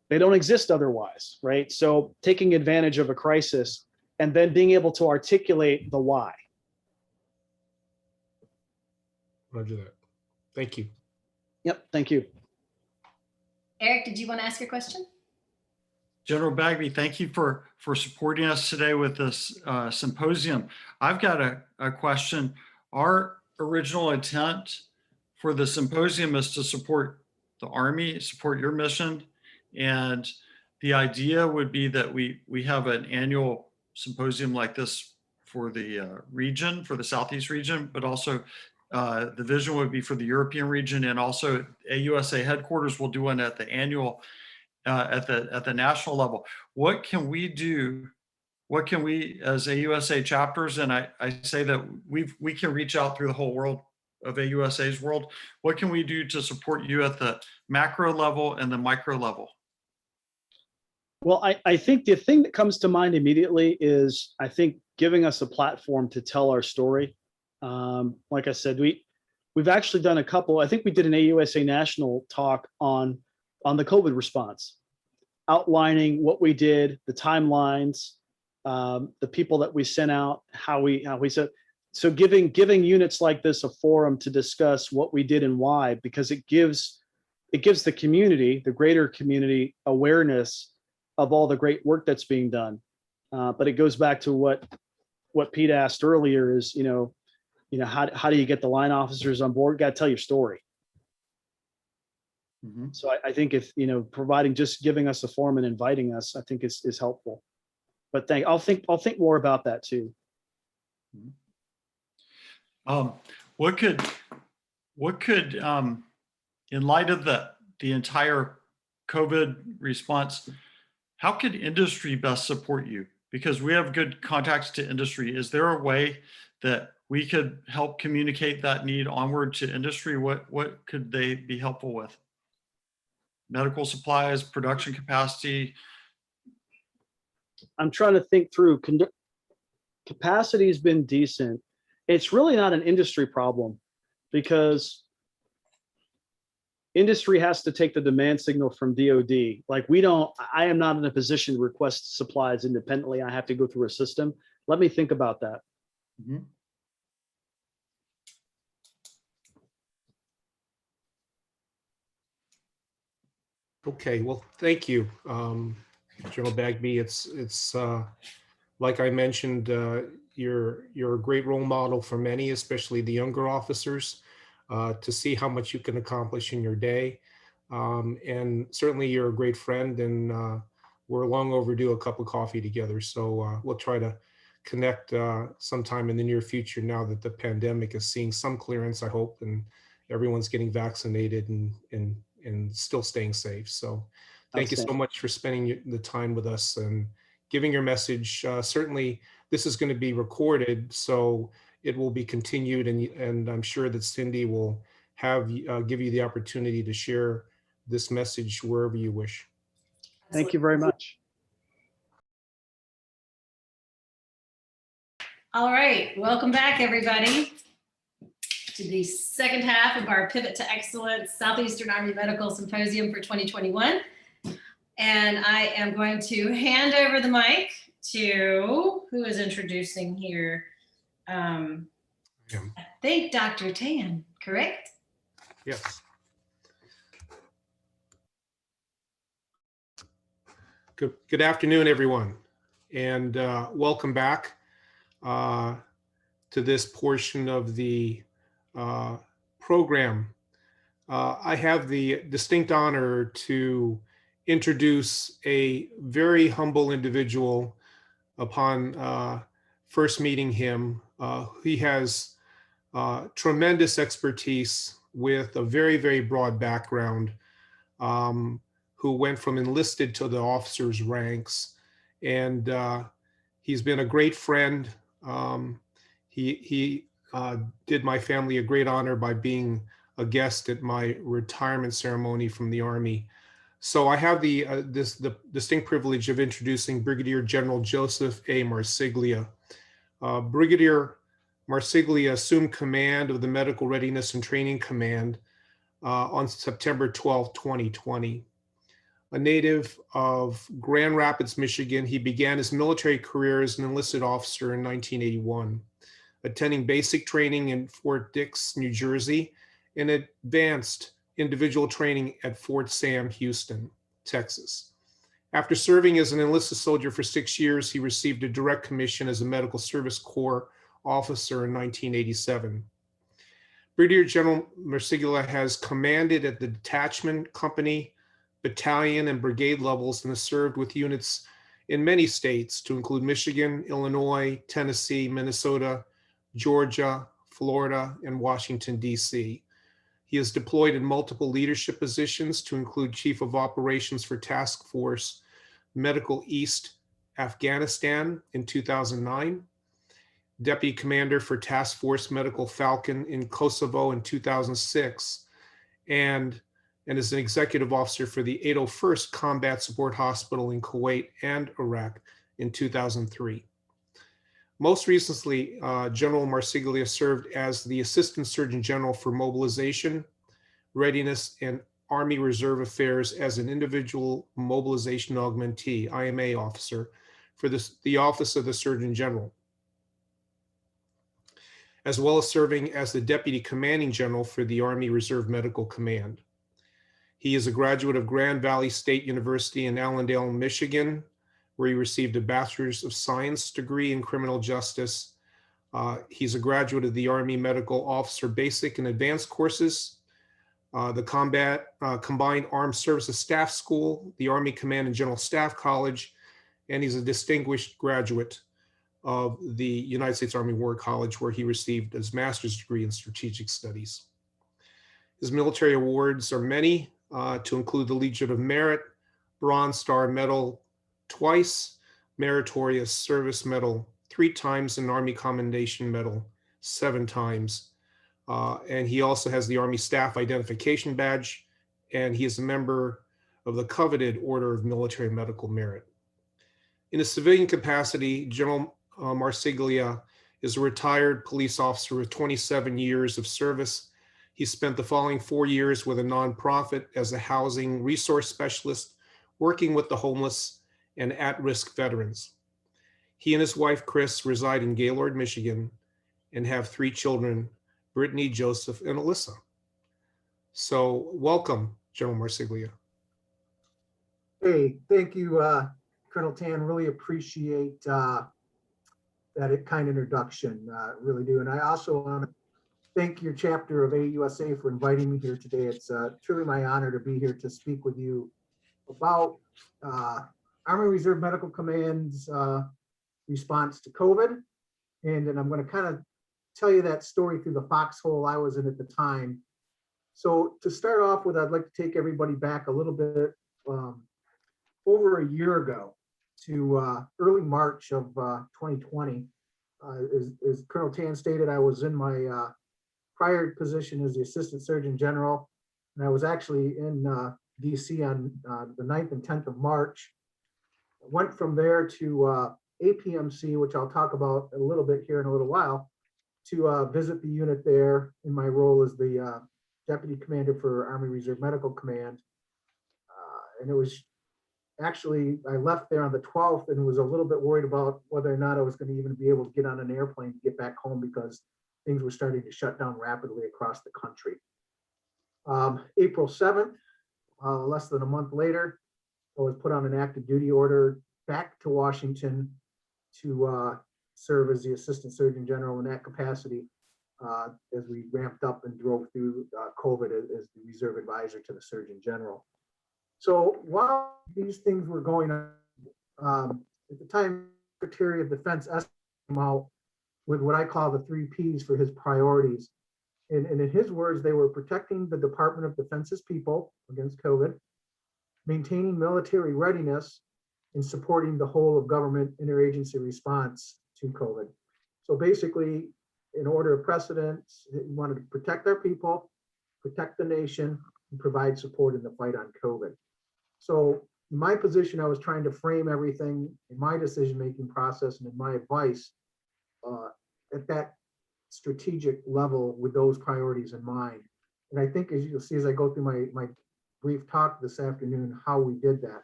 S7: They don't exist otherwise, right? So taking advantage of a crisis and then being able to articulate the why.
S4: Roger that. Thank you.
S7: Yep, thank you.
S3: Eric, did you want to ask your question?
S5: General Bagby, thank you for supporting us today with this symposium. I've got a question. Our original intent for the symposium is to support the Army, support your mission. And the idea would be that we have an annual symposium like this for the region, for the Southeast region, but also the vision would be for the European region, and also AUSA headquarters will do one at the annual, at the national level. What can we do? What can we as AUSA chapters, and I say that we can reach out through the whole world of AUSA's world. What can we do to support you at the macro level and the micro level?
S7: Well, I think the thing that comes to mind immediately is, I think, giving us a platform to tell our story. Like I said, we've actually done a couple. I think we did an AUSA national talk on the COVID response, outlining what we did, the timelines, the people that we sent out, how we said. So giving units like this a forum to discuss what we did and why, because it gives the community, the greater community, awareness of all the great work that's being done. But it goes back to what Pete asked earlier is, how do you get the line officers on board? Got to tell your story.
S5: Mm-hmm.
S7: So I think if, providing, just giving us a forum and inviting us, I think is helpful. But I'll think more about that too.
S5: What could in light of the entire COVID response, how could industry best support you? Because we have good contacts to industry. Is there a way that we could help communicate that need onward to industry? What could they be helpful with? Medical supplies, production capacity?
S7: I'm trying to think through. Capacity has been decent. It's really not an industry problem, because industry has to take the demand signal from DoD. Like I am not in a position to request supplies independently. I have to go through a system. Let me think about that.
S5: Mm-hmm.
S4: Okay, well, thank you, General Bagby. It's like I mentioned, you're a great role model for many, especially the younger officers, to see how much you can accomplish in your day. And certainly you're a great friend, and we're long overdue a cup of coffee together. So we'll try to connect sometime in the near future, now that the pandemic is seeing some clearance, I hope, and everyone's getting vaccinated and still staying safe. So thank you so much for spending the time with us and giving your message. Certainly this is going to be recorded, so it will be continued, and I'm sure that Cindy will give you the opportunity to share this message wherever you wish.
S7: Thank you very much.
S3: All right, welcome back, everybody, to the second half of our Pivot to Excellence Southeastern Army Medical Symposium for 2021. And I am going to hand over the mic to, who is introducing here? I think Dr. Tan, correct?
S4: Yes. Good afternoon, everyone, and welcome back to this portion of the program. I have the distinct honor to introduce a very humble individual upon first meeting him. He has tremendous expertise with a very, very broad background, who went from enlisted to the officers' ranks. And he's been a great friend. He did my family a great honor by being a guest at my retirement ceremony from the Army. So I have the distinct privilege of introducing Brigadier General Joseph A. Marsiglia. Brigadier Marsiglia assumed command of the Medical Readiness and Training Command on September 12, 2020. A native of Grand Rapids, Michigan, he began his military career as an enlisted officer in 1981, attending basic training in Fort Dix, New Jersey, and advanced individual training at Fort Sam, Houston, Texas. After serving as an enlisted soldier for 6 years, he received a direct commission as a Medical Service Corps officer in 1987. Brigadier General Marsiglia has commanded at the detachment, company, battalion, and brigade levels and has served with units in many states to include Michigan, Illinois, Tennessee, Minnesota, Georgia, Florida, and Washington, D.C. He is deployed in multiple leadership positions to include Chief of Operations for Task Force Medical East Afghanistan in 2009, Deputy Commander for Task Force Medical Falcon in Kosovo in 2006, and is an executive officer for the 801st Combat Support Hospital in Kuwait and Iraq in 2003. Most recently, General Marsiglia served as the Assistant Surgeon General for Mobilization, Readiness, and Army Reserve Affairs as an Individual Mobilization Augmentee, IMA officer, for the Office of the Surgeon General, as well as serving as the Deputy Commanding General for the Army Reserve Medical Command. He is a graduate of Grand Valley State University in Allendale, Michigan, where he received a Bachelor's of Science degree in Criminal Justice. He's a graduate of the Army Medical Officer Basic and Advanced courses, the Combined Armed Services Staff School, the Army Command and General Staff College, and he's a distinguished graduate of the United States Army War College, where he received his master's degree in strategic studies. His military awards are many, to include the Legion of Merit, Bronze Star Medal twice, Meritorious Service Medal 3 times, and Army Commendation Medal 7 times. And he also has the Army Staff Identification Badge, and he is a member of the coveted Order of Military Medical Merit. In a civilian capacity, General Marsiglia is a retired police officer with 27 years of service. He spent the following 4 years with a nonprofit as a housing resource specialist, working with the homeless and at-risk veterans. He and his wife, Chris, reside in Gaylord, Michigan, and have 3 children, Brittany, Joseph, and Alyssa. So welcome, General Marsiglia.
S1: Hey, thank you, Colonel Tan. Really appreciate that kind introduction, really do. And I also want to thank your chapter of AUSA for inviting me here today. It's truly my honor to be here to speak with you about Army Reserve Medical Command's response to COVID. And I'm going to kind of tell you that story through the foxhole I was in at the time. So to start off with, I'd like to take everybody back a little bit over a year ago to early March of 2020. As Colonel Tan stated, I was in my prior position as the Assistant Surgeon General, and I was actually in DC on the 9th and 10th of March. I went from there to APMC, which I'll talk about a little bit here in a little while, to visit the unit there in my role as the Deputy Commander for Army Reserve Medical Command. And it was actually, I left there on the 12th and was a little bit worried about whether or not I was going to even be able to get on an airplane to get back home, because things were starting to shut down rapidly across the country. April 7th, less than a month later, I was put on an active duty order back to Washington to serve as the Assistant Surgeon General in that capacity as we ramped up and drove through COVID as the Reserve Advisor to the Surgeon General. So while these things were going on, at the time, Secretary of Defense came out with what I call the 3 Ps for his priorities. And in his words, they were protecting the Department of Defense's people against COVID, maintaining military readiness, and supporting the whole of government interagency response to COVID. So basically, in order of precedence, he wanted to protect our people, protect the nation, and provide support in the fight on COVID. So in my position, I was trying to frame everything in my decision-making process and in my advice at that strategic level with those priorities in mind. And I think, as you'll see as I go through my brief talk this afternoon, how we did that.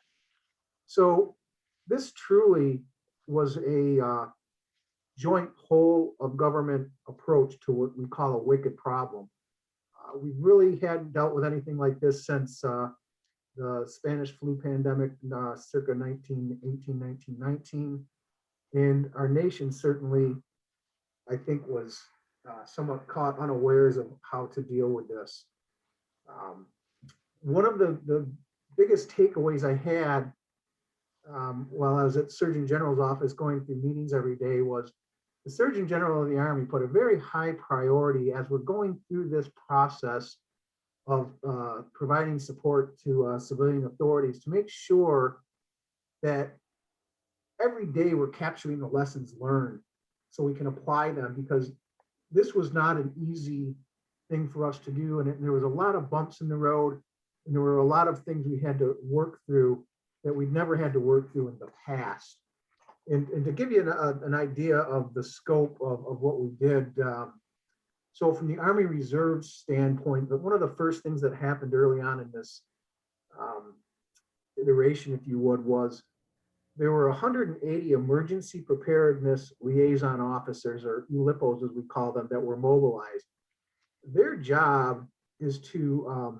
S1: So this truly was a joint whole of government approach to what we call a wicked problem. We really hadn't dealt with anything like this since the Spanish flu pandemic, circa 1918, 1919. And our nation certainly, I think, was somewhat caught unawares of how to deal with this. One of the biggest takeaways I had while I was at Surgeon General's office going through meetings every day was the Surgeon General of the Army put a very high priority as we're going through this process of providing support to civilian authorities to make sure that every day we're capturing the lessons learned so we can apply them, because this was not an easy thing for us to do. And there was a lot of bumps in the road, and there were a lot of things we had to work through that we'd never had to work through in the past. And to give you an idea of the scope of what we did, so from the Army Reserve standpoint, one of the first things that happened early on in this iteration, if you would, was there were 180 emergency preparedness liaison officers, or ELIPOs as we call them, that were mobilized. Their job is to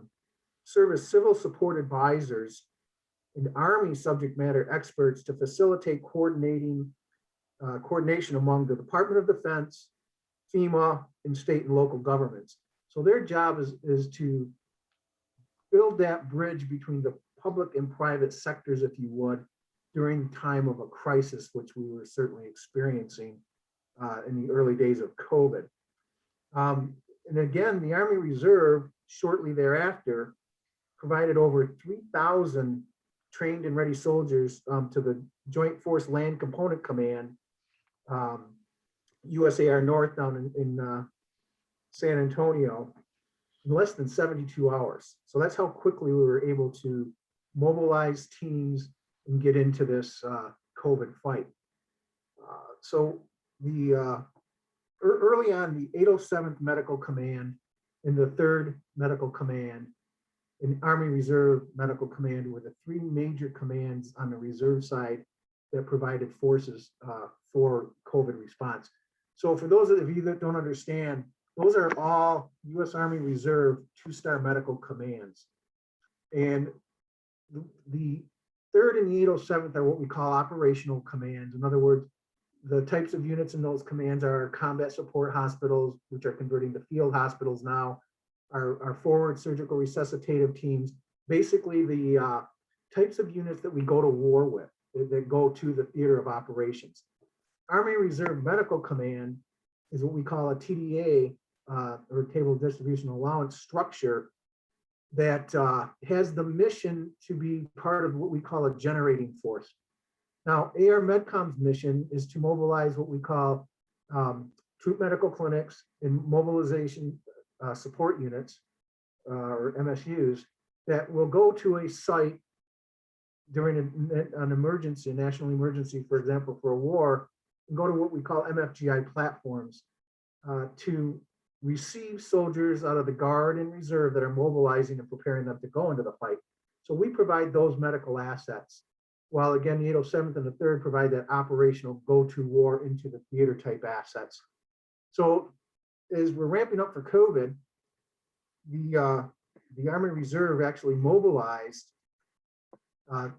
S1: serve as civil support advisors and Army subject matter experts to facilitate coordination among the Department of Defense, FEMA, and state and local governments. So their job is to build that bridge between the public and private sectors, if you would, during the time of a crisis, which we were certainly experiencing in the early days of COVID. And again, the Army Reserve, shortly thereafter, provided over 3,000 trained and ready soldiers to the Joint Force Land Component Command, USAR North down in San Antonio, in less than 72 hours. So that's how quickly we were able to mobilize teams and get into this COVID fight. So the early on, the 807th Medical Command and the 3rd Medical Command and Army Reserve Medical Command were the three major commands on the reserve side that provided forces for COVID response. So for those of you that don't understand, those are all U.S. Army Reserve 2-star medical commands. And the 3rd and the 807th are what we call operational commands. In other words, the types of units in those commands are combat support hospitals, which are converting to field hospitals now, our forward surgical resuscitative teams, basically the types of units that we go to war with, that go to the theater of operations. Army Reserve Medical Command is what we call a TDA, or Table of Distribution Allowance structure, that has the mission to be part of what we call a generating force. Now, AR MedCom's mission is to mobilize what we call troop medical clinics and mobilization support units, or MSUs, that will go to a site during an emergency, a national emergency, for example, for a war, and go to what we call MFGI platforms to receive soldiers out of the Guard and Reserve that are mobilizing and preparing them to go into the fight. So we provide those medical assets, while again, the 807th and the 3rd provide that operational go-to war into the theater type assets. So as we're ramping up for COVID, the Army Reserve actually mobilized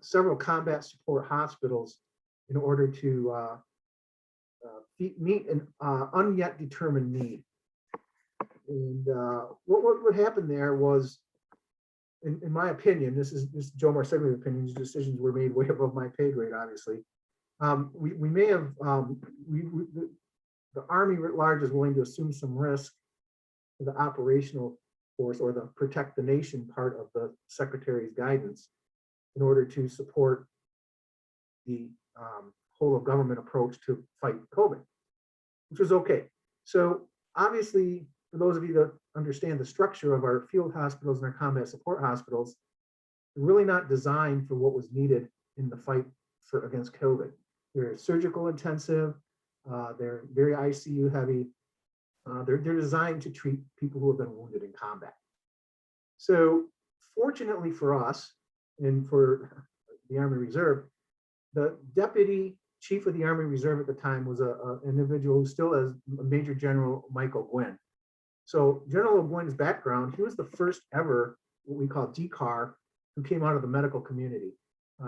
S1: several combat support hospitals in order to meet an unyet determined need. And what happened there was, in my opinion, this is Joe Marsiglia's opinion, these decisions were made way above my pay grade, obviously. We may have, the Army writ large is willing to assume some risk for the operational force, or the protect the nation part of the Secretary's guidance, in order to support the whole of government approach to fight COVID, which was okay. So obviously, for those of you that understand the structure of our field hospitals and our combat support hospitals, they're really not designed for what was needed in the fight against COVID. They're surgical intensive, they're very ICU heavy, They're designed to treat people who have been wounded in combat. So fortunately for us and for the Army Reserve, the deputy chief of the Army Reserve at the time was an individual who still is Major General Michael Gwynn. So General Gwynn's background, he was the first ever what we call DCAR who came out of the medical community.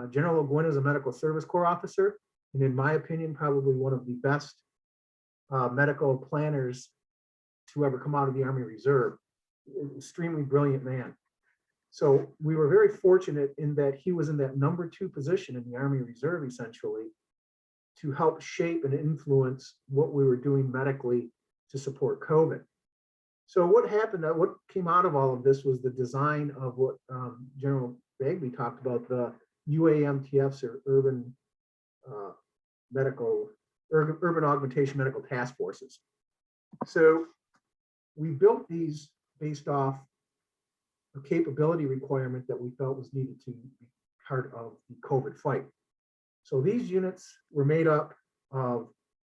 S1: General Gwynn is a medical service corps officer, and in my opinion, probably one of the best medical planners to ever come out of the Army Reserve. Extremely brilliant man. So we were very fortunate in that he was in that #2 position in the Army Reserve, essentially, to help shape and influence what we were doing medically to support COVID. So what happened, what came out of all of this was the design of what General Bagby talked about, the UAMTFs, or urban augmentation medical task forces. So we built these based off a capability requirement that we felt was needed to be part of the COVID fight. So these units were made up of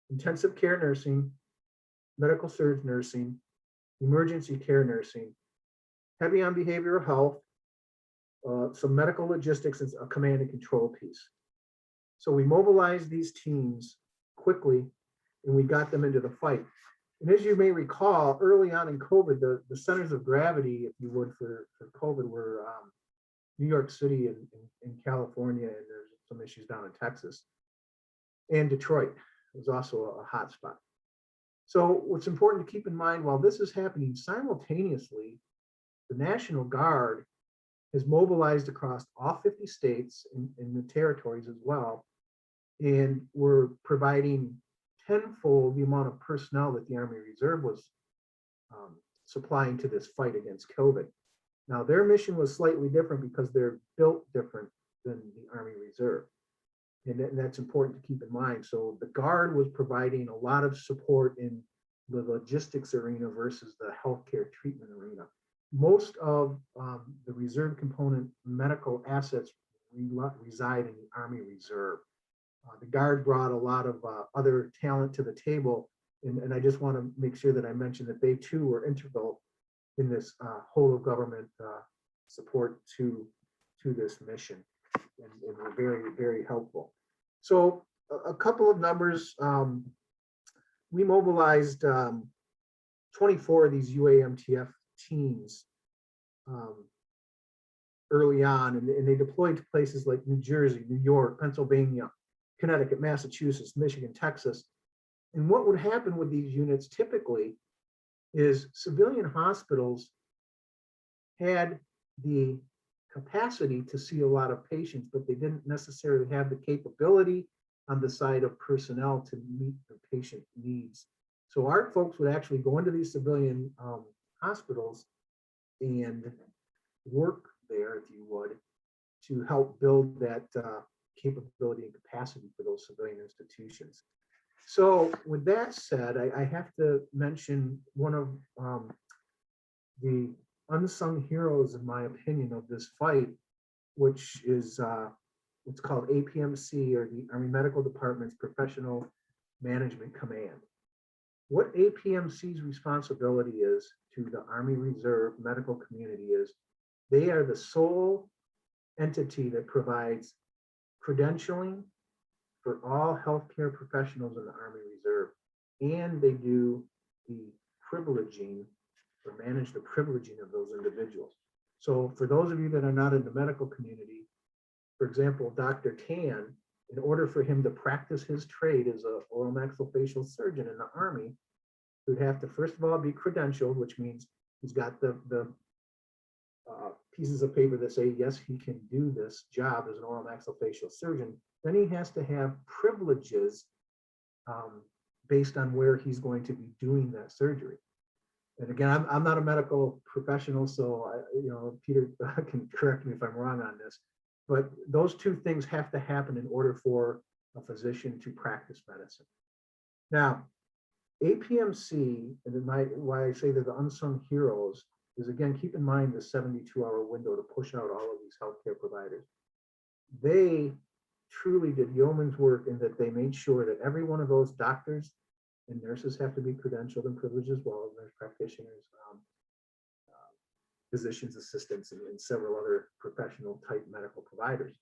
S1: intensive care nursing, medical surge nursing, emergency care nursing, heavy on behavioral health, some medical logistics, and a command and control piece. So we mobilized these teams quickly and we got them into the fight. And as you may recall, early on in COVID, the centers of gravity, if you would, for COVID were New York City and California, and there's some issues down in Texas. And Detroit was also a hot spot. So what's important to keep in mind while this is happening simultaneously, the National Guard has mobilized across all 50 states and the territories as well. And we're providing tenfold the amount of personnel that the Army Reserve was supplying to this fight against COVID. Now, their mission was slightly different because they're built different than the Army Reserve. And that's important to keep in mind. So the Guard was providing a lot of support in the logistics arena versus the healthcare treatment arena. Most of the Reserve component medical assets reside in the Army Reserve. The Guard brought a lot of other talent to the table, and I just want to make sure that I mention that they too were integral in this whole of government support to this mission, and were very, very helpful. So a couple of numbers. We mobilized 24 of these UAMTF teams early on, and they deployed to places like New Jersey, New York, Pennsylvania, Connecticut, Massachusetts, Michigan, Texas. And what would happen with these units typically is civilian hospitals had the capacity to see a lot of patients, but they didn't necessarily have the capability on the side of personnel to meet the patient needs. So our folks would actually go into these civilian hospitals and work there, if you would, to help build that capability and capacity for those civilian institutions. So with that said, I have to mention one of the unsung heroes, in my opinion, of this fight, which is what's called APMC, or the Army Medical Department's Professional Management Command. What APMC's responsibility is to the Army Reserve medical community is they are the sole entity that provides credentialing for all healthcare professionals in the Army Reserve, and they do the privileging or manage the privileging of those individuals. So for those of you that are not in the medical community, for example, Dr. Tan, in order for him to practice his trade as an oral maxillofacial surgeon in the Army, he would have to first of all be credentialed, which means he's got the pieces of paper that say, yes, he can do this job as an oral maxillofacial surgeon. Then he has to have privileges based on where he's going to be doing that surgery. And again, I'm not a medical professional, so Peter can correct me if I'm wrong on this, but those two things have to happen in order for a physician to practice medicine. Now, APMC, and why I say they're the unsung heroes, is again, keep in mind the 72-hour window to push out all of these healthcare providers. They truly did yeoman's work in that they made sure that every one of those doctors, and nurses have to be credentialed and privileged as well, nurse practitioners, physicians assistants, and several other professional type medical providers.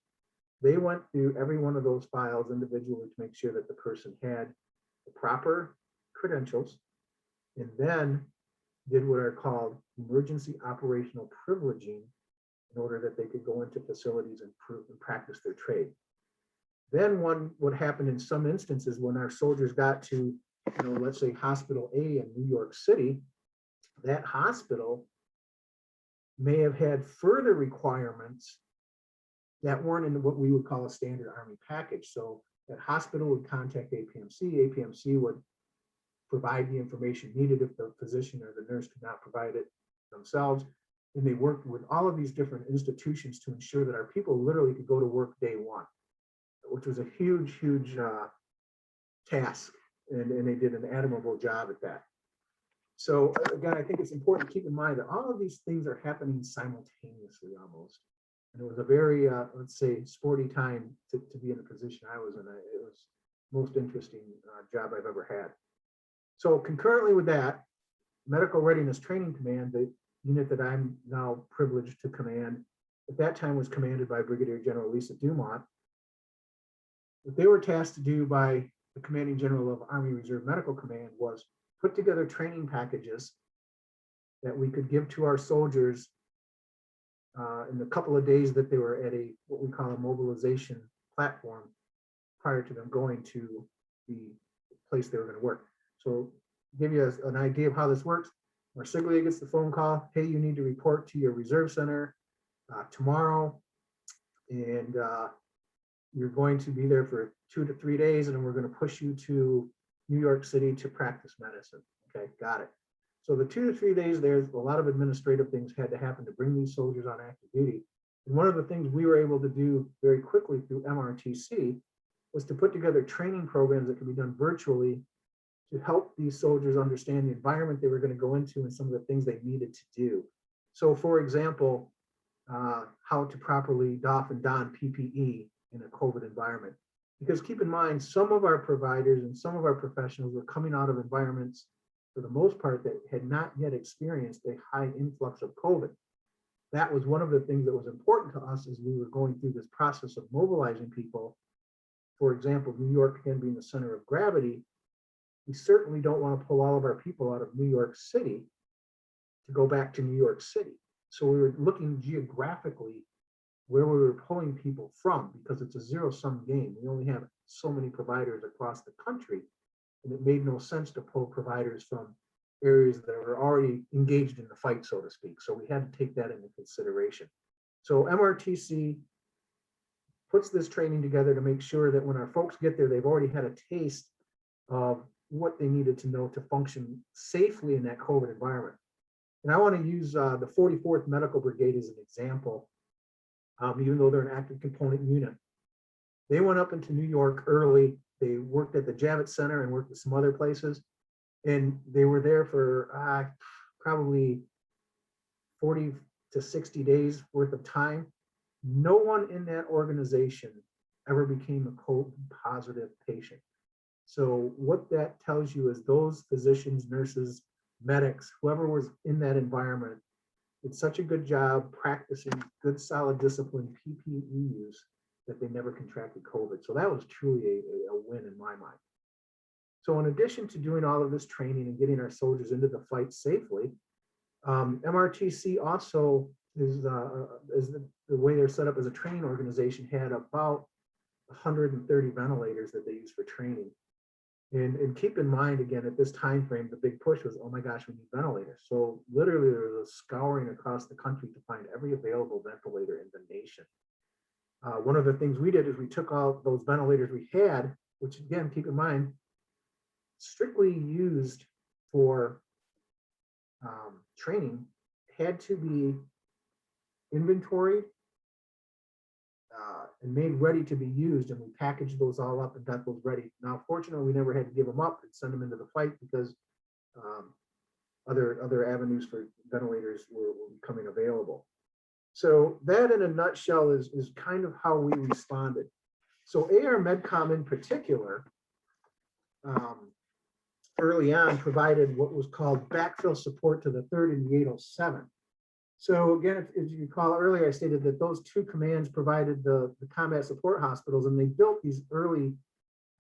S1: They went through every one of those files individually to make sure that the person had the proper credentials, and then did what are called emergency operational privileging in order that they could go into facilities and practice their trade. Then what happened in some instances when our soldiers got to, let's say Hospital A in New York City, that hospital may have had further requirements that weren't in what we would call a standard Army package. So that hospital would contact APMC, APMC would provide the information needed if the physician or the nurse could not provide it themselves. And they worked with all of these different institutions to ensure that our people literally could go to work day one, which was a huge, huge task. And they did an admirable job at that. So again, I think it's important to keep in mind that all of these things are happening simultaneously almost. And it was a very, let's say, sporty time to be in the position I was in. It was the most interesting job I've ever had. So concurrently with that, Medical Readiness Training Command, the unit that I'm now privileged to command, at that time was commanded by Brigadier General Lisa Dumont. What they were tasked to do by the Commanding General of Army Reserve Medical Command was put together training packages that we could give to our soldiers in the couple of days that they were at what we call a mobilization platform prior to them going to the place they were going to work. So give you an idea of how this works. Marsiglia gets the phone call, hey, you need to report to your reserve center tomorrow, and you're going to be there for 2 to 3 days, and then we're going to push you to New York City to practice medicine. Okay, got it. So the 2 to 3 days, there's a lot of administrative things had to happen to bring these soldiers on active duty. And one of the things we were able to do very quickly through MRTC was to put together training programs that could be done virtually to help these soldiers understand the environment they were going to go into and some of the things they needed to do. So for example, how to properly doff and don PPE in a COVID environment. Because keep in mind, some of our providers and some of our professionals were coming out of environments, for the most part, that had not yet experienced a high influx of COVID. That was one of the things that was important to us as we were going through this process of mobilizing people. For example, New York, again, being the center of gravity, we certainly don't want to pull all of our people out of New York City to go back to New York City. So we were looking geographically where we were pulling people from, because it's a zero-sum game. We only have so many providers across the country, and it made no sense to pull providers from areas that were already engaged in the fight, so to speak. So we had to take that into consideration. So MRTC puts this training together to make sure that when our folks get there, they've already had a taste of what they needed to know to function safely in that COVID environment. And I want to use the 44th Medical Brigade as an example. Even though they're an active component unit. They went up into New York early. They worked at the Javits Center and worked at some other places. And they were there for probably 40 to 60 days worth of time. No one in that organization ever became a COVID positive patient. So what that tells you is those physicians, nurses, medics, whoever was in that environment, did such a good job practicing good, solid, disciplined PPE use that they never contracted COVID. So that was truly a win in my mind. So in addition to doing all of this training and getting our soldiers into the fight safely, MRTC also is the way they're set up as a training organization, had about 130 ventilators that they use for training. And keep in mind, again, at this time frame, the big push was, oh my gosh, we need ventilators. So literally there was a scouring across the country to find every available ventilator in the nation. One of the things we did is we took all those ventilators we had, which again, keep in mind, strictly used for training, had to be inventoried and made ready to be used, and we packaged those all up and got those ready. Now, fortunately, we never had to give them up and send them into the fight because other avenues for ventilators were becoming available. So that, in a nutshell, is kind of how we responded. So AR MedCom in particular, early on provided what was called backfill support to the 3rd and the 807. So again, if you recall earlier, I stated that those two commands provided the combat support hospitals, and they built these early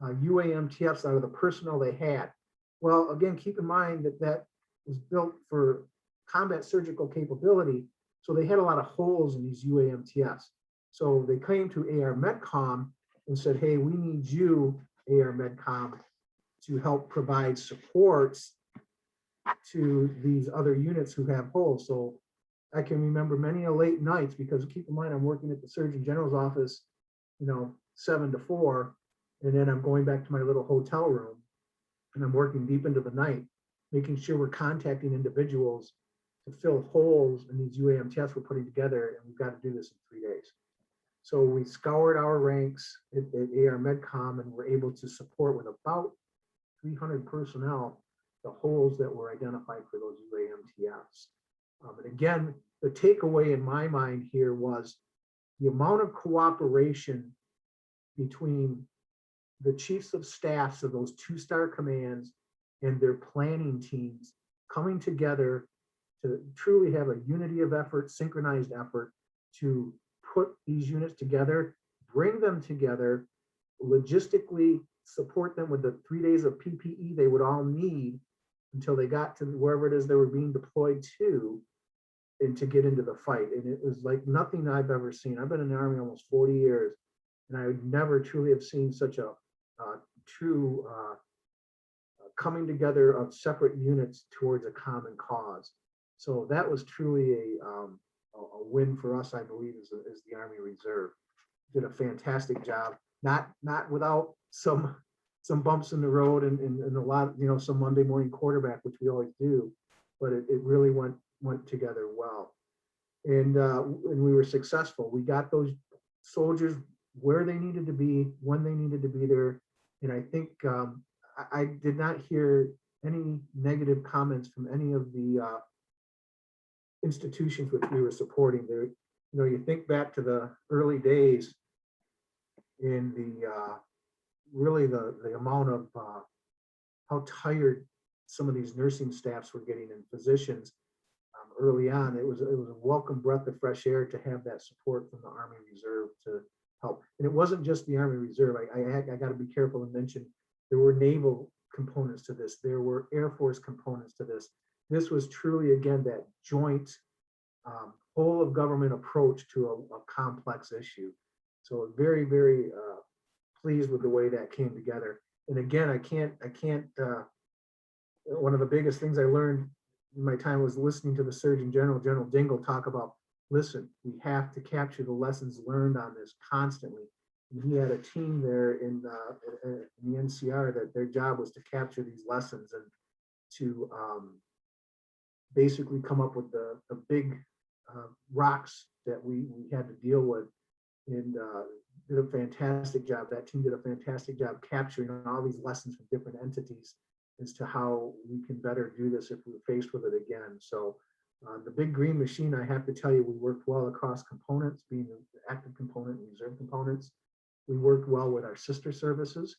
S1: UAMTFs out of the personnel they had. Well, again, keep in mind that that was built for combat surgical capability. So they had a lot of holes in these UAMTFs. So they came to AR Medcom and said, hey, we need you, AR Medcom, to help provide supports to these other units who have holes. So I can remember many a late nights, because keep in mind, I'm working at the Surgeon General's office, 7 to 4, and then I'm going back to my little hotel room, and I'm working deep into the night, making sure we're contacting individuals to fill holes in these UAMTFs we're putting together, and we've got to do this in 3 days. So we scoured our ranks at AR Medcom, and were able to support with about 300 personnel the holes that were identified for those UAMTFs. And again, the takeaway in my mind here was the amount of cooperation between the chiefs of staffs of those 2-star commands and their planning teams coming together to truly have a unity of effort, synchronized effort to put these units together, bring them together, logistically support them with the 3 days of PPE they would all need until they got to wherever it is they were being deployed to, and to get into the fight. And it was like nothing I've ever seen. I've been in the Army almost 40 years, and I would never truly have seen such a true coming together of separate units towards a common cause. So that was truly a win for us, I believe, as the Army Reserve. Did a fantastic job, not without some bumps in the road and a lot, some Monday morning quarterback, which we always do, but it really went together well. And we were successful. We got those soldiers where they needed to be, when they needed to be there. And I think I did not hear any negative comments from any of the institutions which we were supporting there. You think back to the early days in the really the amount of how tired some of these nursing staffs were getting, and physicians early on. It was a welcome breath of fresh air to have that support from the Army Reserve to help. And it wasn't just the Army Reserve. I got to be careful and mention there were naval components to this. There were Air Force components to this. This was truly, again, that joint whole of government approach to a complex issue. So very, very pleased with the way that came together. And again, I can't, one of the biggest things I learned in my time was listening to the Surgeon General, General Dingle, talk about, listen, we have to capture the lessons learned on this constantly. And he had a team there in the NCR that their job was to capture these lessons and to basically come up with the big rocks that we had to deal with, and did a fantastic job. That team did a fantastic job capturing all these lessons from different entities as to how we can better do this if we're faced with it again. So the big green machine, I have to tell you, we worked well across components, being the active component and reserve components. We worked well with our sister services,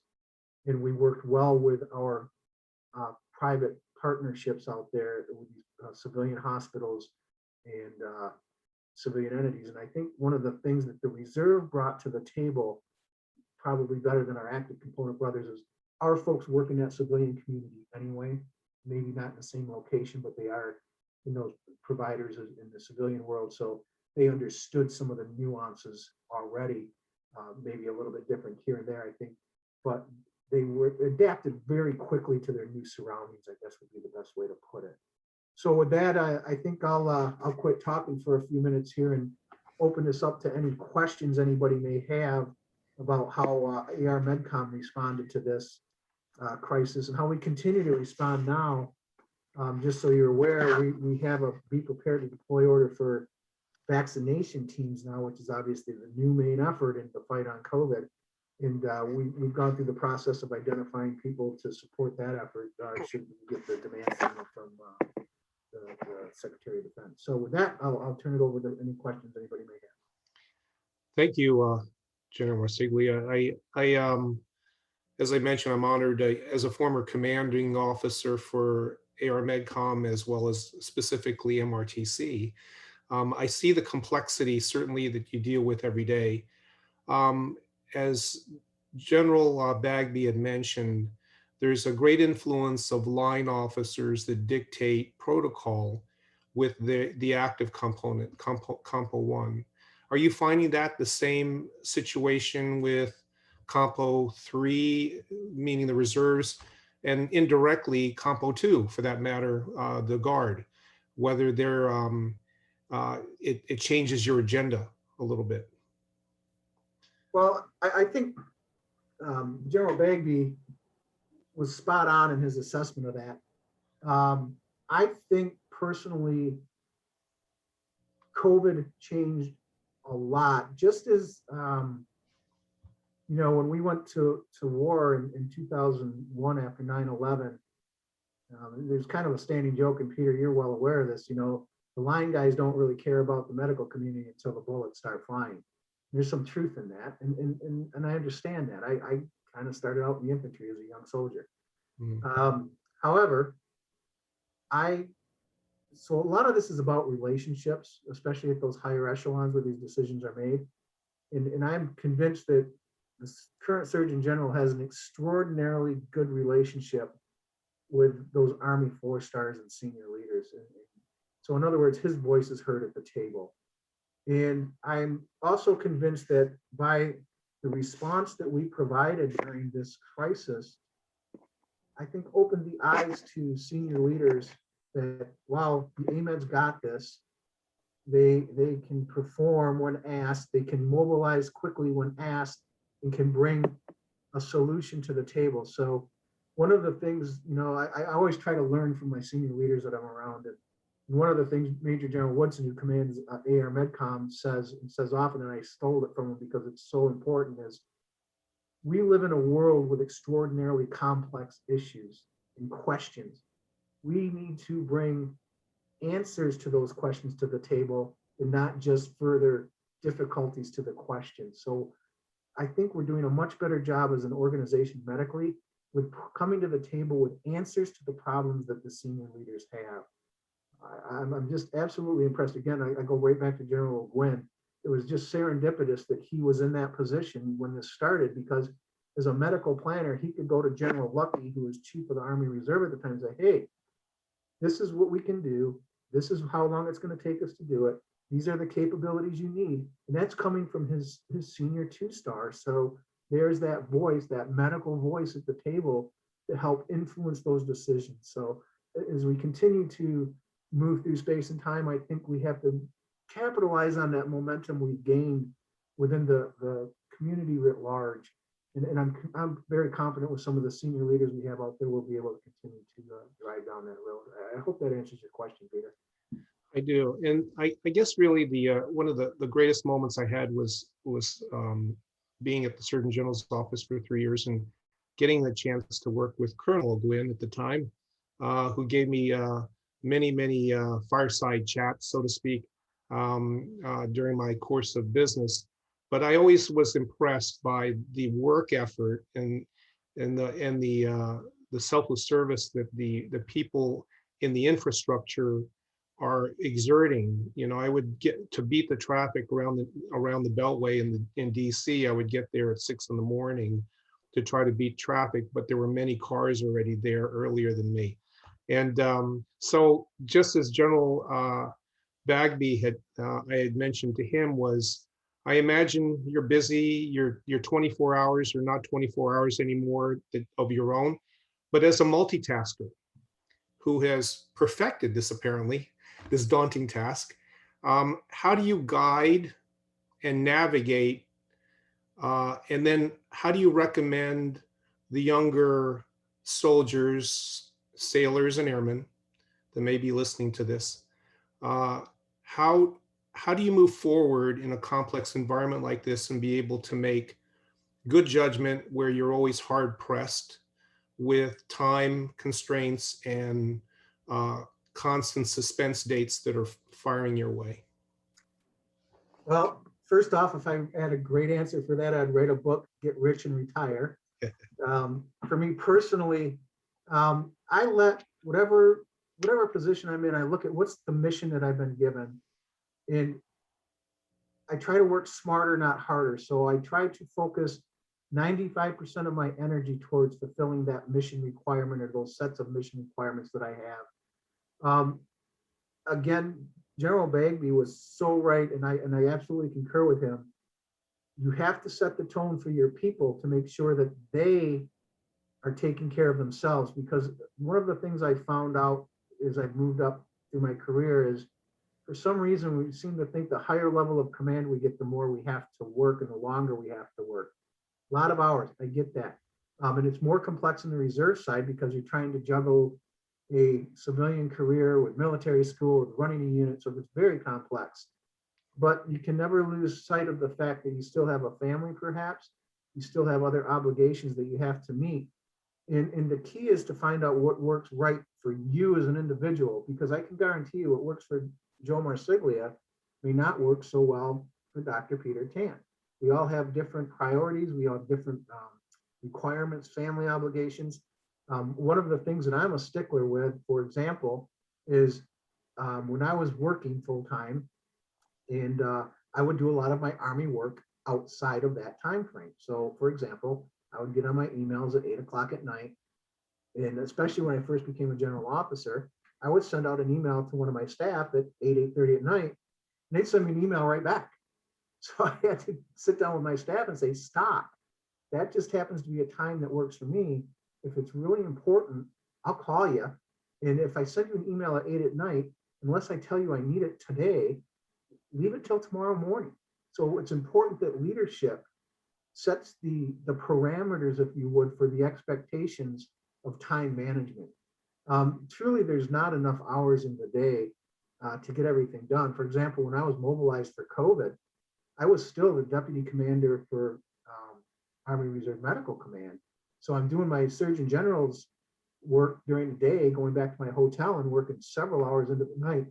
S1: and we worked well with our private partnerships out there with civilian hospitals and civilian entities. And I think one of the things that the reserve brought to the table, probably better than our active component brothers, is our folks work in that civilian community anyway, maybe not in the same location, but they are in those providers in the civilian world. So they understood some of the nuances already, maybe a little bit different here and there, I think, but they were adapted very quickly to their new surroundings, I guess would be the best way to put it. So with that, I think I'll quit talking for a few minutes here and open this up to any questions anybody may have about how AR Medcom responded to this crisis and how we continue to respond now. Just so you're aware, we have a be prepared to deploy order for vaccination teams now, which is obviously the new main effort in the fight on COVID. And we've gone through the process of identifying people to support that effort should we get the demand signal from the Secretary of Defense. So with that, I'll turn it over to any questions anybody may have.
S4: Thank you, General Marsiglia. as I mentioned, I'm honored as a former commanding officer for AR Medcom as well as specifically MRTC. I see the complexity certainly that you deal with every day. As General Bagby had mentioned, there's a great influence of line officers that dictate protocol with the active component, Compo 1. Are you finding that the same situation with Compo 3, meaning the reserves, and indirectly Compo 2, for that matter, the Guard, whether they're, it changes your agenda a little bit?
S1: Well, I think General Bagby was spot on in his assessment of that. I think personally, COVID changed a lot. Just as you know, when we went to war in 2001 after 9/11, there's kind of a standing joke, and Peter, you're well aware of this. You know, the line guys don't really care about the medical community until the bullets start flying. There's some truth in that, and I understand that. I kind of started out in the infantry as a young soldier. However, so a lot of this is about relationships, especially at those higher echelons where these decisions are made. And I'm convinced that the current Surgeon General has an extraordinarily good relationship with those Army 4-stars and senior leaders. And so in other words, his voice is heard at the table. And I'm also convinced that by the response that we provided during this crisis, I think opened the eyes to senior leaders that while the AMED's got this, they can perform when asked, they can mobilize quickly when asked, and can bring a solution to the table. So one of the things, you know, I always try to learn from my senior leaders that I'm around. And one of the things Major General Woodson, who commands AR Medcom, says often, and I stole it from him because it's so important, is we live in a world with extraordinarily complex issues and questions. We need to bring answers to those questions to the table and not just further difficulties to the question. So I think we're doing a much better job as an organization medically with coming to the table with answers to the problems that the senior leaders have. I'm just absolutely impressed. Again, I go right back to General Gwynn. It was just serendipitous that he was in that position when this started, because as a medical planner, he could go to General Lucky, who was Chief of the Army Reserve at the time, and say, hey, this is what we can do. This is how long it's going to take us to do it. These are the capabilities you need. And that's coming from his senior 2-star. So there's that voice, that medical voice at the table to help influence those decisions. So as we continue to move through space and time, I think we have to capitalize on that momentum we've gained within the community writ large. And I'm very confident with some of the senior leaders we have out there, we'll be able to continue to drive down that road. I hope that answers your question, Peter.
S4: I do, and I guess really the one of the greatest moments I had was being at the Surgeon General's office for 3 years and getting the chance to work with Colonel Gwynn at the time, who gave me many fireside chats, so to speak, during my course of business. But I always was impressed by the work effort and the selfless service that the people in the infrastructure are exerting. You know, I would get to beat the traffic around the Beltway in DC. I would get there at 6 in the morning to try to beat traffic, but there were many cars already there earlier than me. And so just as General Bagby I had mentioned to him, was I imagine you're busy, you're 24 hours or not 24 hours anymore of your own, but as a multitasker who has perfected this, apparently, this daunting task, how do you guide and navigate, and then how do you recommend the younger soldiers, sailors and airmen that may be listening to this, how do you move forward in a complex environment like this and be able to make good judgment where you're always hard pressed with time constraints and constant suspense dates that are firing your way?
S1: Well, first off, if I had a great answer for that, I'd write a book, Get Rich and Retire. For me personally, I let whatever position I'm in, I look at what's the mission that I've been given, and I try to work smarter, not harder. So I try to focus 95% of my energy towards fulfilling that mission requirement or those sets of mission requirements that I have. Again, General Bagby was so right, and I absolutely concur with him. You have to set the tone for your people to make sure that they are taking care of themselves, because one of the things I found out as I've moved up through my career is, for some reason, we seem to think the higher level of command we get, the more we have to work and the longer we have to work. A lot of hours, I get that. And it's more complex in the reserve side because you're trying to juggle a civilian career with military school, with running a unit, so it's very complex. But you can never lose sight of the fact that you still have a family, perhaps. You still have other obligations that you have to meet. And the key is to find out what works right for you as an individual, because I can guarantee you what works for Joe Marsiglia may not work so well for Dr. Peter Tan. We all have different priorities. We all have different requirements, family obligations. One of the things that I'm a stickler with, for example, is when I was working full time, and I would do a lot of my Army work outside of that time frame. So, for example, I would get on my emails at 8 o'clock at night, and especially when I first became a general officer, I would send out an email to one of my staff at 8:30 at night, and they'd send me an email right back. So I had to sit down with my staff and say, stop. That just happens to be a time that works for me. If it's really important, I'll call you. And if I send you an email at 8 at night, unless I tell you I need it today, leave it till tomorrow morning. So it's important that leadership sets the parameters, if you would, for the expectations of time management. Truly, there's not enough hours in the day to get everything done. For example, when I was mobilized for COVID, I was still the deputy commander for Army Reserve Medical Command. So I'm doing my Surgeon General's work during the day, going back to my hotel and working several hours into the night,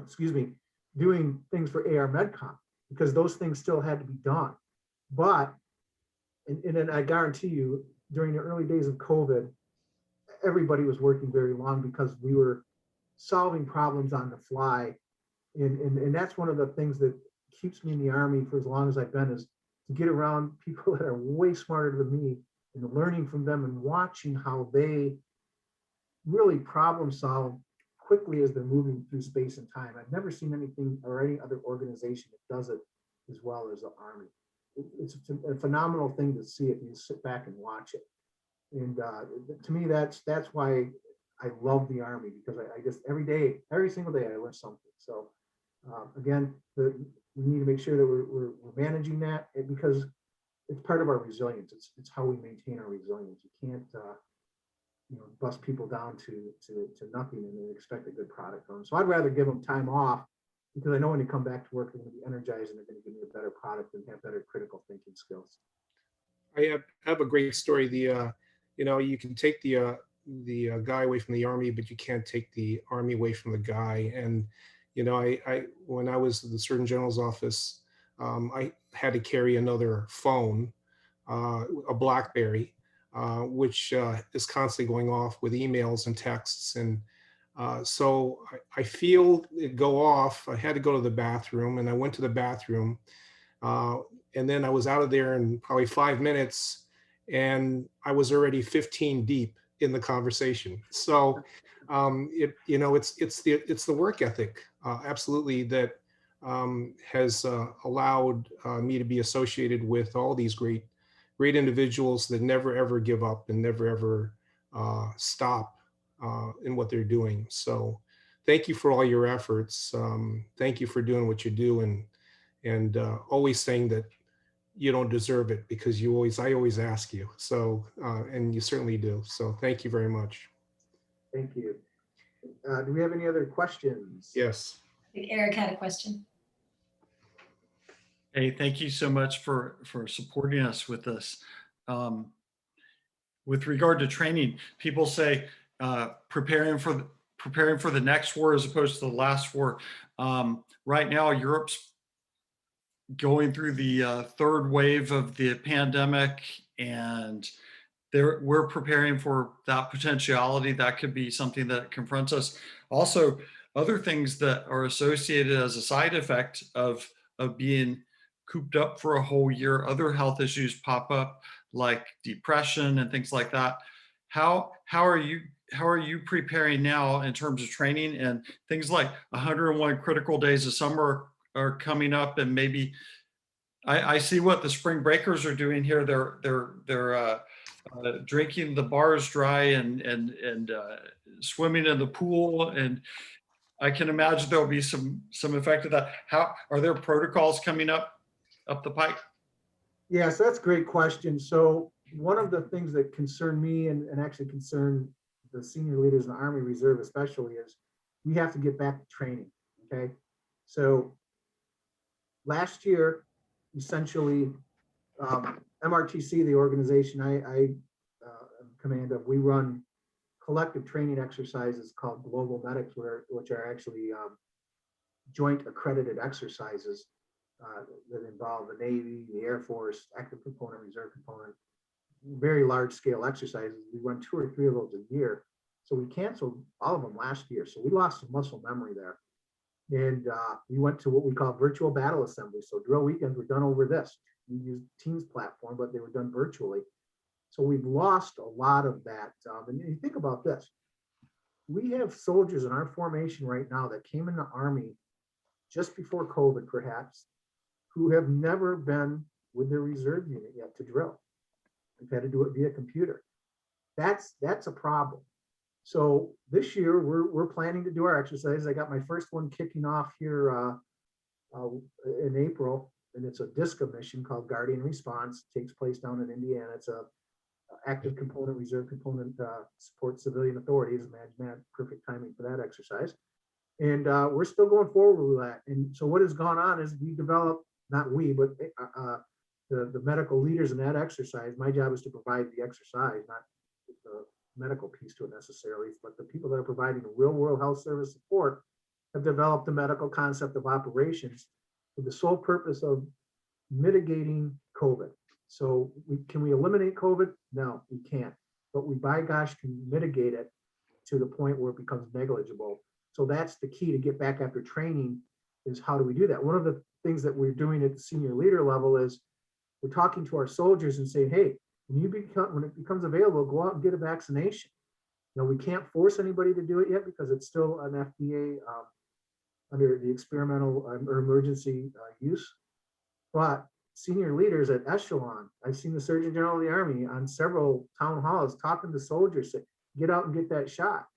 S1: excuse me, doing things for AR MedCom, because those things still had to be done. But, and I guarantee you, during the early days of COVID, everybody was working very long because we were solving problems on the fly. And that's one of the things that keeps me in the Army for as long as I've been, is to get around people that are way smarter than me and learning from them and watching how they really problem solve quickly as they're moving through space and time. I've never seen anything or any other organization that does it as well as the Army. It's a phenomenal thing to see if you sit back and watch it. And to me, that's why I love the Army, because I just every single day I learn something. So again, we need to make sure that we're managing that, because it's part of our resilience. It's how we maintain our resilience. You can't bust people down to nothing and then expect a good product from them. So I'd rather give them time off, because I know when they come back to work, they're going to be energized and they're going to give me a better product and have better critical thinking skills. I
S4: have a great story. You can take the guy away from the Army, but you can't take the Army away from the guy. And I when I was in the Surgeon General's office, I had to carry another phone, a BlackBerry, which is constantly going off with emails and texts. And so I feel it go off. I had to go to the bathroom, and I went to the bathroom, and then I was out of there in probably 5 minutes, and I was already 15 deep in the conversation. So it's the work ethic, absolutely, that has allowed me to be associated with all these great individuals that never ever give up and never ever stop in what they're doing. So thank you for all your efforts. Thank you for doing what you do, and always saying that you don't deserve it, because I always ask you. So and you certainly do. So thank you very much.
S1: Thank you. Do we have any other questions?
S4: Yes.
S3: I think Eric had a question.
S5: Hey, thank you so much for supporting us with this. With regard to training, people say preparing for the next war as opposed to the last war. Right now, Europe's going through the third wave of the pandemic, and we're preparing for that potentiality. That could be something that confronts us. Also, other things that are associated as a side effect of being cooped up for a whole year, other health issues pop up like depression and things like that. How are you preparing now in terms of training, and things like 101 critical days of summer are coming up, and maybe I see what the spring breakers are doing here. They're drinking the bars dry and swimming in the pool, and I can imagine there'll be some effect of that. How are there protocols coming up the pike?
S1: Yes, that's a great question. So one of the things that concern me and actually concern the senior leaders in the Army Reserve especially is we have to get back to training. Okay, so last year, essentially, MRTC, the organization I command of, we run collective training exercises called Global Medics, which are actually joint accredited exercises that involve the Navy, the Air Force, active component, reserve component, very large scale exercises. We run 2 or 3 of those a year. So we canceled all of them last year. So we lost some muscle memory there. And we went to what we call virtual battle assembly. So drill weekends were done over this. We used Teams platform, but they were done virtually. So we've lost a lot of that. And you think about this. We have soldiers in our formation right now that came in the Army just before COVID, perhaps, who have never been with their reserve unit yet to drill. We've had to do it via computer. That's a problem. So this year we're planning to do our exercises. I got my first one kicking off here in April, and it's a DISCA mission called Guardian Response. It takes place down in Indiana. It's a active component, reserve component, support civilian authorities. Imagine that, perfect timing for that exercise. And we're still going forward with that. And so what has gone on is we developed, not we, but the medical leaders in that exercise. My job is to provide the exercise, not the medical piece to it necessarily, but the people that are providing real world health service support have developed the medical concept of operations with the sole purpose of mitigating COVID. So can we eliminate COVID? No, we can't. But we, by gosh, can mitigate it to the point where it becomes negligible. So that's the key to get back after training, is how do we do that? One of the things that we're doing at the senior leader level is we're talking to our soldiers and saying, hey, when it becomes available, go out and get a vaccination. You know, we can't force anybody to do it yet because it's still an FDA under the experimental or emergency use. But senior leaders at echelon, I've seen the Surgeon General of the Army on several town halls talking to soldiers, say, get out and get that shot.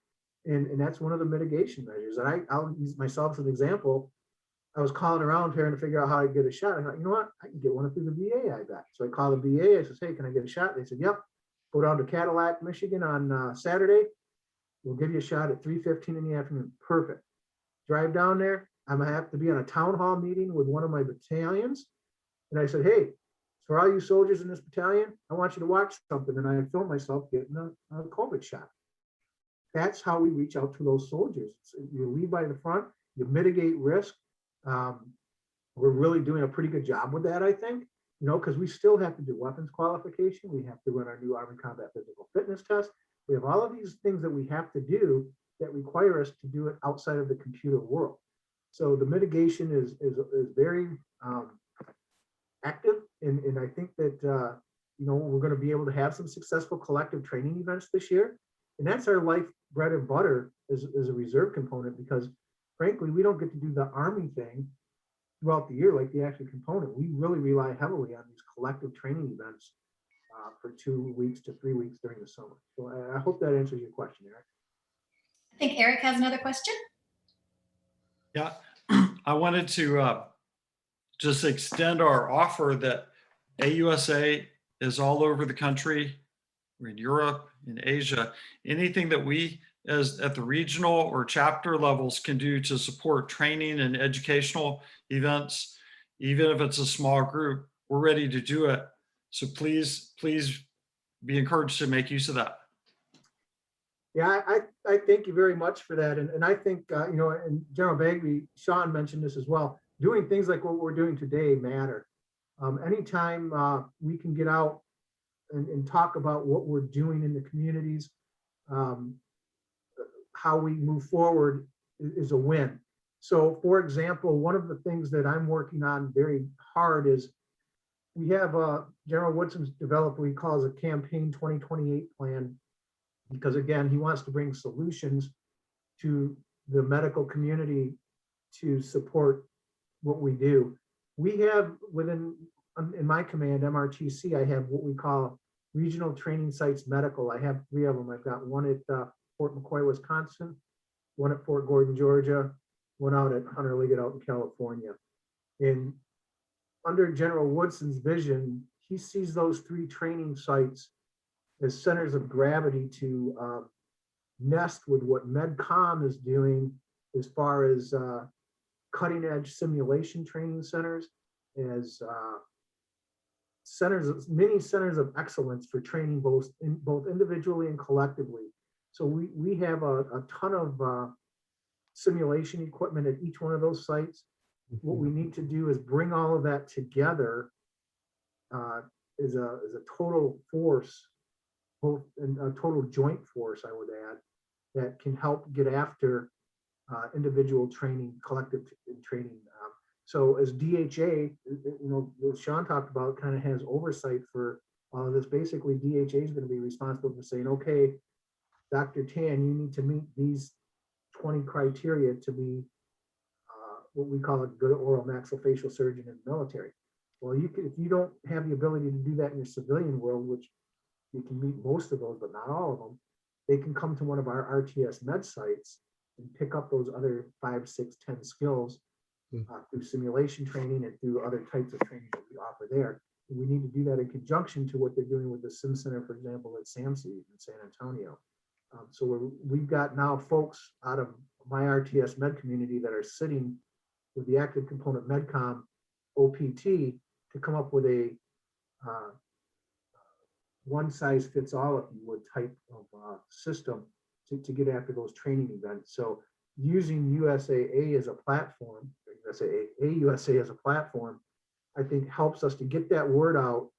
S1: And that's one of the mitigation measures. And I'll use myself as an example. I was calling around trying to figure out how I get a shot. I thought, you know what? I can get one through the VA, I bet. So I called the VA. I said, hey, can I get a shot? They said, yep. Go down to Cadillac, Michigan on Saturday. We'll give you a shot at 3:15 in the afternoon. Perfect. Drive down there. I'm going to have to be on a town hall meeting with one of my battalions. And I said, hey, for all you soldiers in this battalion, I want you to watch something. And I filmed myself getting a COVID shot. That's how we reach out to those soldiers. So you lead by the front, you mitigate risk. We're really doing a pretty good job with that, I think, you know, because we still have to do weapons qualification. We have to run our new Army Combat Physical Fitness test. We have all of these things that we have to do that require us to do it outside of the computer world. So the mitigation is very active. And I think that, you know, we're going to be able to have some successful collective training events this year. And that's our life bread and butter as a reserve component, because frankly, we don't get to do the Army thing throughout the year like the active component. We really rely heavily on these collective training events for 2 weeks to 3 weeks during the summer. So I hope that answers your question, Eric.
S3: I think Eric has another question.
S5: Yeah, I wanted to just extend our offer that AUSA is all over the country. We're in Europe, in Asia. Anything that we as at the regional or chapter levels can do to support training and educational events, even if it's a small group, we're ready to do it. So please be encouraged to make use of that.
S1: Yeah, I thank you very much for that. And I think, you know, and General Bagby, Shan mentioned this as well. doing things like what we're doing today matter. Anytime we can get out and talk about what we're doing in the communities, how we move forward is a win. So for example, one of the things that I'm working on very hard is we have General Woodson's developed what he calls a campaign 2028 plan, because again, he wants to bring solutions to the medical community to support what we do. We have in my command, MRTC, I have what we call regional training sites medical. I have 3 of them. I've got one at Fort McCoy, Wisconsin, one at Fort Gordon, Georgia, one out at Hunter Liggett out in California. And under General Woodson's vision, he sees those 3 training sites as centers of gravity to nest with what MedCom is doing as far as cutting edge simulation training centers, as many centers of excellence for training both individually and collectively. So we have a ton of simulation equipment at each one of those sites. What we need to do is bring all of that together as a total force, both in a total joint force, I would add, that can help get after individual training, collective training. So as DHA, what Shan talked about, kind of has oversight for all of this. Basically, DHA is going to be responsible for saying, okay, Dr. Tan, you need to meet these 20 criteria to be what we call a good oral maxillofacial surgeon in the military. Well, if you don't have the ability to do that in your civilian world, which you can meet most of those, but not all of them, they can come to one of our RTS med sites and pick up those other 5, 6, 10 skills through simulation training and through other types of training that we offer there. And we need to do that in conjunction to what they're doing with the Sim Center, for example, at SAMC in San Antonio. So we've got now folks out of my RTS med community that are sitting with the active component MedCom OPT to come up with a one size fits all, if you would, type of system to get after those training events. So using USAA as a platform, AUSA as a platform, I think helps us to get that word out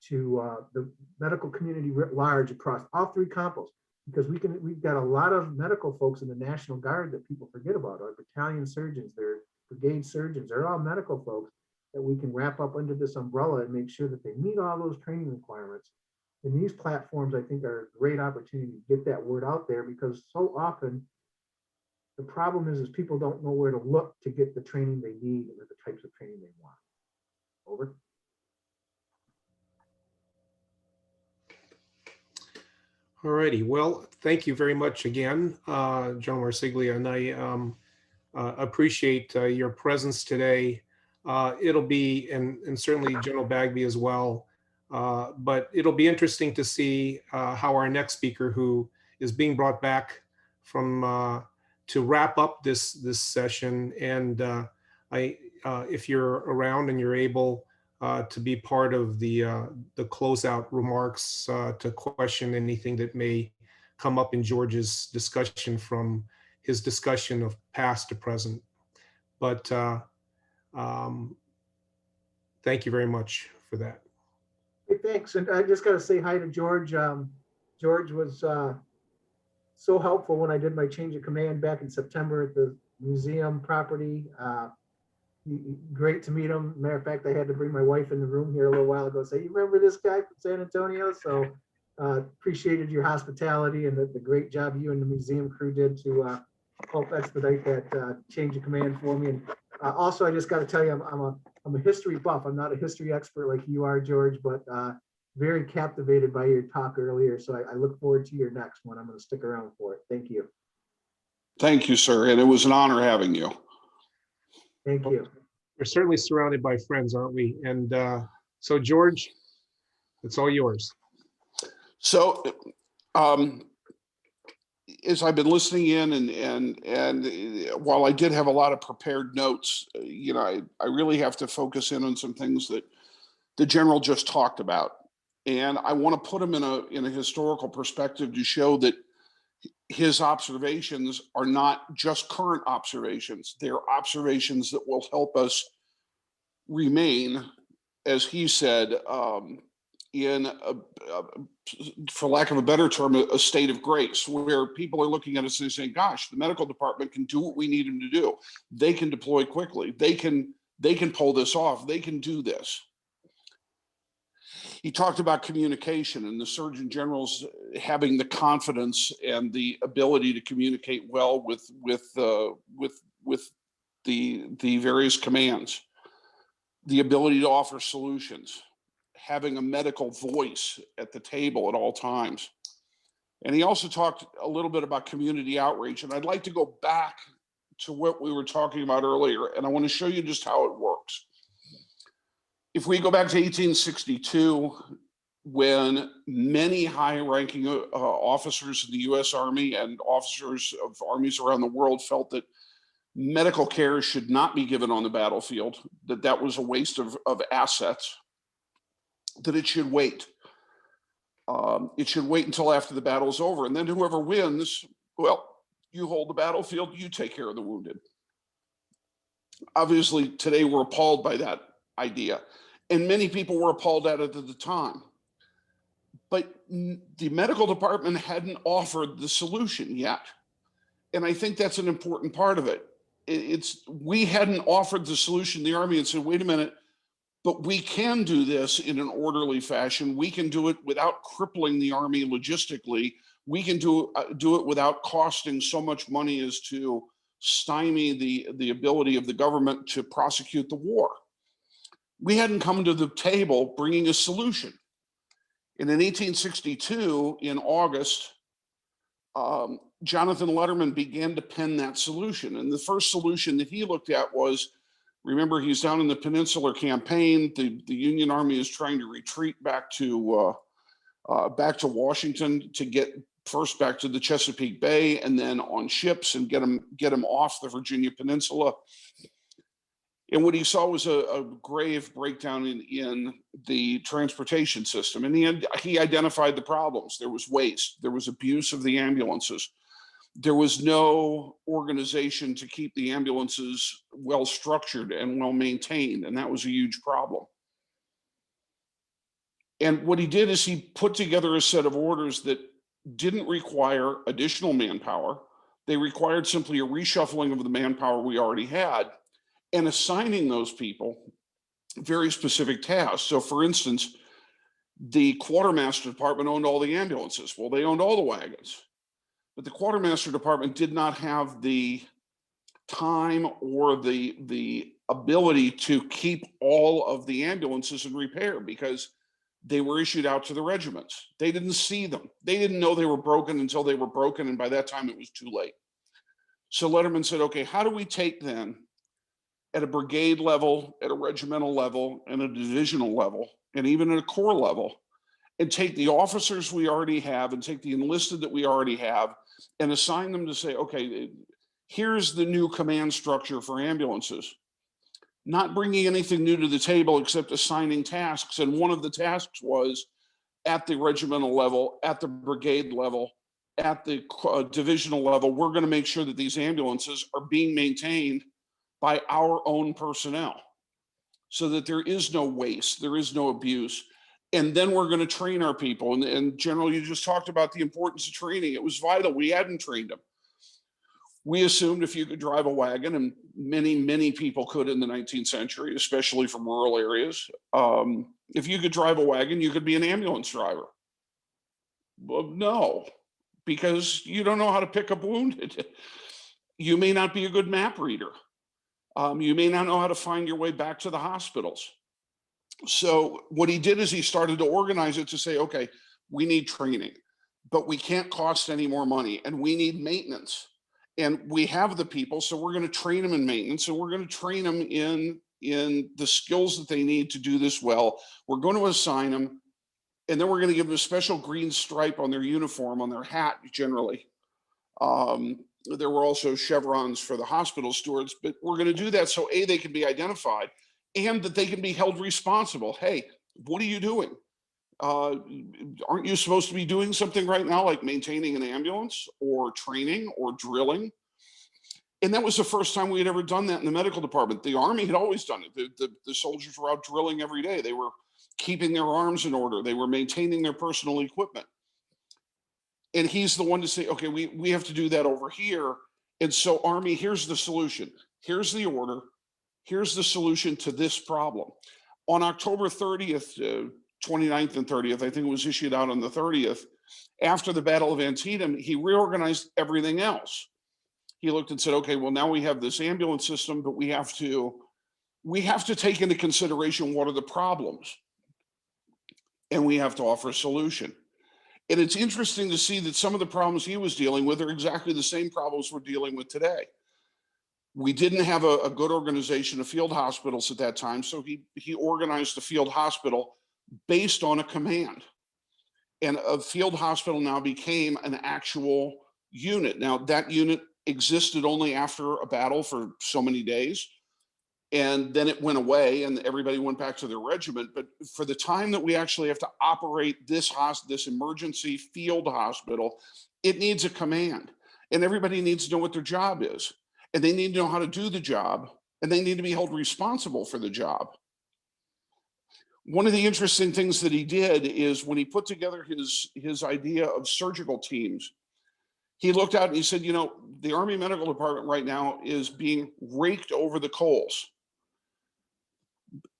S1: to the medical community writ large across all 3 compos, because we've got a lot of medical folks in the National Guard that people forget about. Our battalion surgeons, their brigade surgeons, they're all medical folks that we can wrap up under this umbrella and make sure that they meet all those training requirements. And these platforms, I think, are a great opportunity to get that word out there, because so often the problem is people don't know where to look to get the training they need or the types of training they want. Over.
S4: All righty. Well, thank you very much again, General Marsiglia, and I appreciate your presence today. It'll be, and certainly General Bagby as well, but it'll be interesting to see how our next speaker, who is being brought back from to wrap up this session, and if you're around and you're able to be part of the closeout remarks, to question anything that may come up in George's discussion from his discussion of past to present. But thank you very much for that.
S1: Hey, thanks. And I just got to say hi to George. George was so helpful when I did my change of command back in September at the museum property. Great to meet him. Matter of fact, I had to bring my wife in the room here a little while ago. Say, you remember this guy from San Antonio? So appreciated your hospitality and the great job you and the museum crew did to help expedite that change of command for me. And also, I just got to tell you, I'm a history buff. I'm not a history expert like you are, George, but very captivated by your talk earlier. So I look forward to your next one. I'm going to stick around for it. Thank you.
S6: Thank you, sir. And it was an honor having you.
S1: Thank you.
S4: We're certainly surrounded by friends, aren't we? And so, George, it's all yours.
S6: So, as I've been listening in, and while I did have a lot of prepared notes, I really have to focus in on some things that the general just talked about, and I want to put them in a historical perspective to show that his observations are not just current observations. They're observations that will help us remain, as he said, for lack of a better term, a state of grace, where people are looking at us and saying, gosh, the medical department can do what we need them to do. They can deploy quickly. They can pull this off. They can do this. He talked about communication and the Surgeon General's having the confidence and the ability to communicate well with the various commands, the ability to offer solutions, having a medical voice at the table at all times. And he also talked a little bit about community outreach. And I'd like to go back to what we were talking about earlier, and I want to show you just how it works. If we go back to 1862, when many high-ranking officers in the U.S. Army and officers of armies around the world felt that medical care should not be given on the battlefield, that was a waste of assets, that it should wait. It should wait until after the battle is over. And then whoever wins, well, you hold the battlefield, you take care of the wounded. Obviously, today we're appalled by that idea. And many people were appalled at it at the time. But the medical department hadn't offered the solution yet. And I think that's an important part of it. We hadn't offered the solution to the Army and said, wait a minute, but we can do this in an orderly fashion. We can do it without crippling the Army logistically. We can do it without costing so much money as to stymie the ability of the government to prosecute the war. We hadn't come to the table bringing a solution. And in 1862, in August, Jonathan Letterman began to pen that solution. And the first solution that he looked at was, remember, he's down in the Peninsular Campaign. The Union Army is trying to retreat back to Washington to get first back to the Chesapeake Bay and then on ships and get them off the Virginia Peninsula. And what he saw was a grave breakdown in the transportation system. And he identified the problems. There was waste. There was abuse of the ambulances. There was no organization to keep the ambulances well structured and well maintained. And that was a huge problem. And what he did is he put together a set of orders that didn't require additional manpower. They required simply a reshuffling of the manpower we already had and assigning those people very specific tasks. So for instance, the quartermaster department owned all the ambulances. Well, they owned all the wagons, but the quartermaster department did not have the time or the ability to keep all of the ambulances in repair because they were issued out to the regiments. They didn't see them. They didn't know they were broken until they were broken. And by that time it was too late. So Letterman said, okay, how do we take then at a brigade level, at a regimental level, and a divisional level, and even at a corps level, and take the officers we already have and take the enlisted that we already have and assign them to say, okay, here's the new command structure for ambulances. Not bringing anything new to the table except assigning tasks. And one of the tasks was at the regimental level, at the brigade level, at the divisional level, we're going to make sure that these ambulances are being maintained by our own personnel so that there is no waste, there is no abuse. And then we're going to train our people. And General, you just talked about the importance of training. It was vital. We hadn't trained them. We assumed if you could drive a wagon, and many people could in the 19th century, especially from rural areas. If you could drive a wagon, you could be an ambulance driver. Well, no, because you don't know how to pick up wounded. You may not be a good map reader. You may not know how to find your way back to the hospitals. So what he did is he started to organize it to say, okay, we need training, but we can't cost any more money, and we need maintenance. And we have the people, so we're going to train them in maintenance, and we're going to train them in the skills that they need to do this well. We're going to assign them, and then we're going to give them a special green stripe on their uniform, on their hat generally. There were also chevrons for the hospital stewards, but we're going to do that so A, they can be identified and that they can be held responsible. Hey, what are you doing? aren't you supposed to be doing something right now, like maintaining an ambulance or training or drilling? And that was the first time we had ever done that in the medical department. The Army had always done it. The soldiers were out drilling every day. They were keeping their arms in order. They were maintaining their personal equipment. And he's the one to say, okay, we have to do that over here. And so, Army, here's the solution. Here's the order. Here's the solution to this problem. On October 30th, 29th and 30th, I think it was issued out on the 30th, after the Battle of Antietam, he reorganized everything else. He looked and said, okay, well, now we have this ambulance system, but we have to take into consideration what are the problems, and we have to offer a solution. And it's interesting to see that some of the problems he was dealing with are exactly the same problems we're dealing with today. We didn't have a good organization of field hospitals at that time, so he organized a field hospital based on a command. And a field hospital now became an actual unit. Now, that unit existed only after a battle for so many days, and then it went away and everybody went back to their regiment. But for the time that we actually have to operate this emergency field hospital, it needs a command, and everybody needs to know what their job is, and they need to know how to do the job, and they need to be held responsible for the job. One of the interesting things that he did is when he put together his idea of surgical teams, he looked out and he said, you know, the Army Medical Department right now is being raked over the coals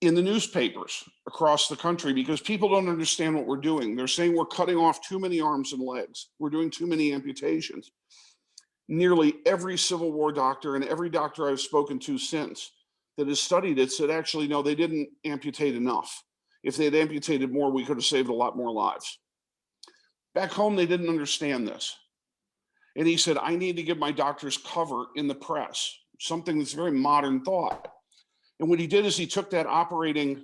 S6: in the newspapers across the country because people don't understand what we're doing. They're saying we're cutting off too many arms and legs. We're doing too many amputations. Nearly every Civil War doctor and every doctor I've spoken to since that has studied it said, actually, no, they didn't amputate enough. If they had amputated more, we could have saved a lot more lives. Back home, they didn't understand this. And he said, I need to give my doctors cover in the press, something that's very modern thought. And what he did is he took that operating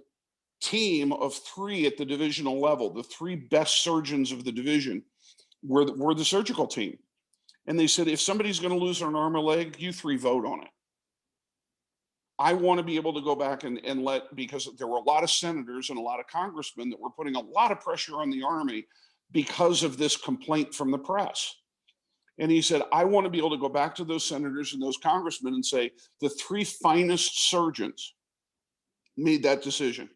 S6: team of 3 at the divisional level, the 3 best surgeons of the division were the surgical team. And they said, if somebody's going to lose an arm or leg, you 3 vote on it. I want to be able to go back and because there were a lot of senators and a lot of congressmen that were putting a lot of pressure on the Army because of this complaint from the press. And he said, I want to be able to go back to those senators and those congressmen and say, the 3 finest surgeons made that decision.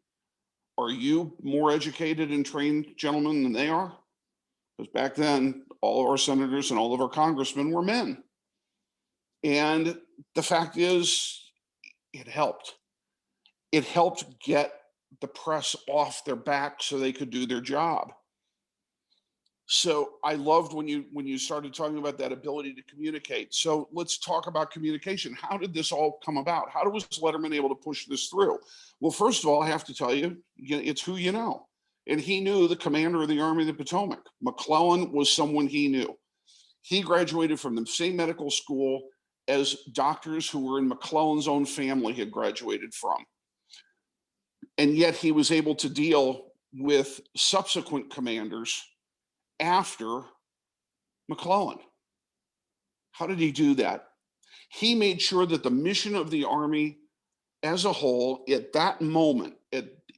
S6: Are you more educated and trained gentlemen than they are? Because back then, all of our senators and all of our congressmen were men. And the fact is, it helped. It helped get the press off their back so they could do their job. So I loved when you started talking about that ability to communicate. So let's talk about communication. How did this all come about? How was Letterman able to push this through? Well, first of all, I have to tell you, it's who you know. And he knew the commander of the Army of the Potomac. McClellan was someone he knew. He graduated from the same medical school as doctors who were in McClellan's own family had graduated from. And yet he was able to deal with subsequent commanders after McClellan. How did he do that? He made sure that the mission of the Army as a whole, at that moment,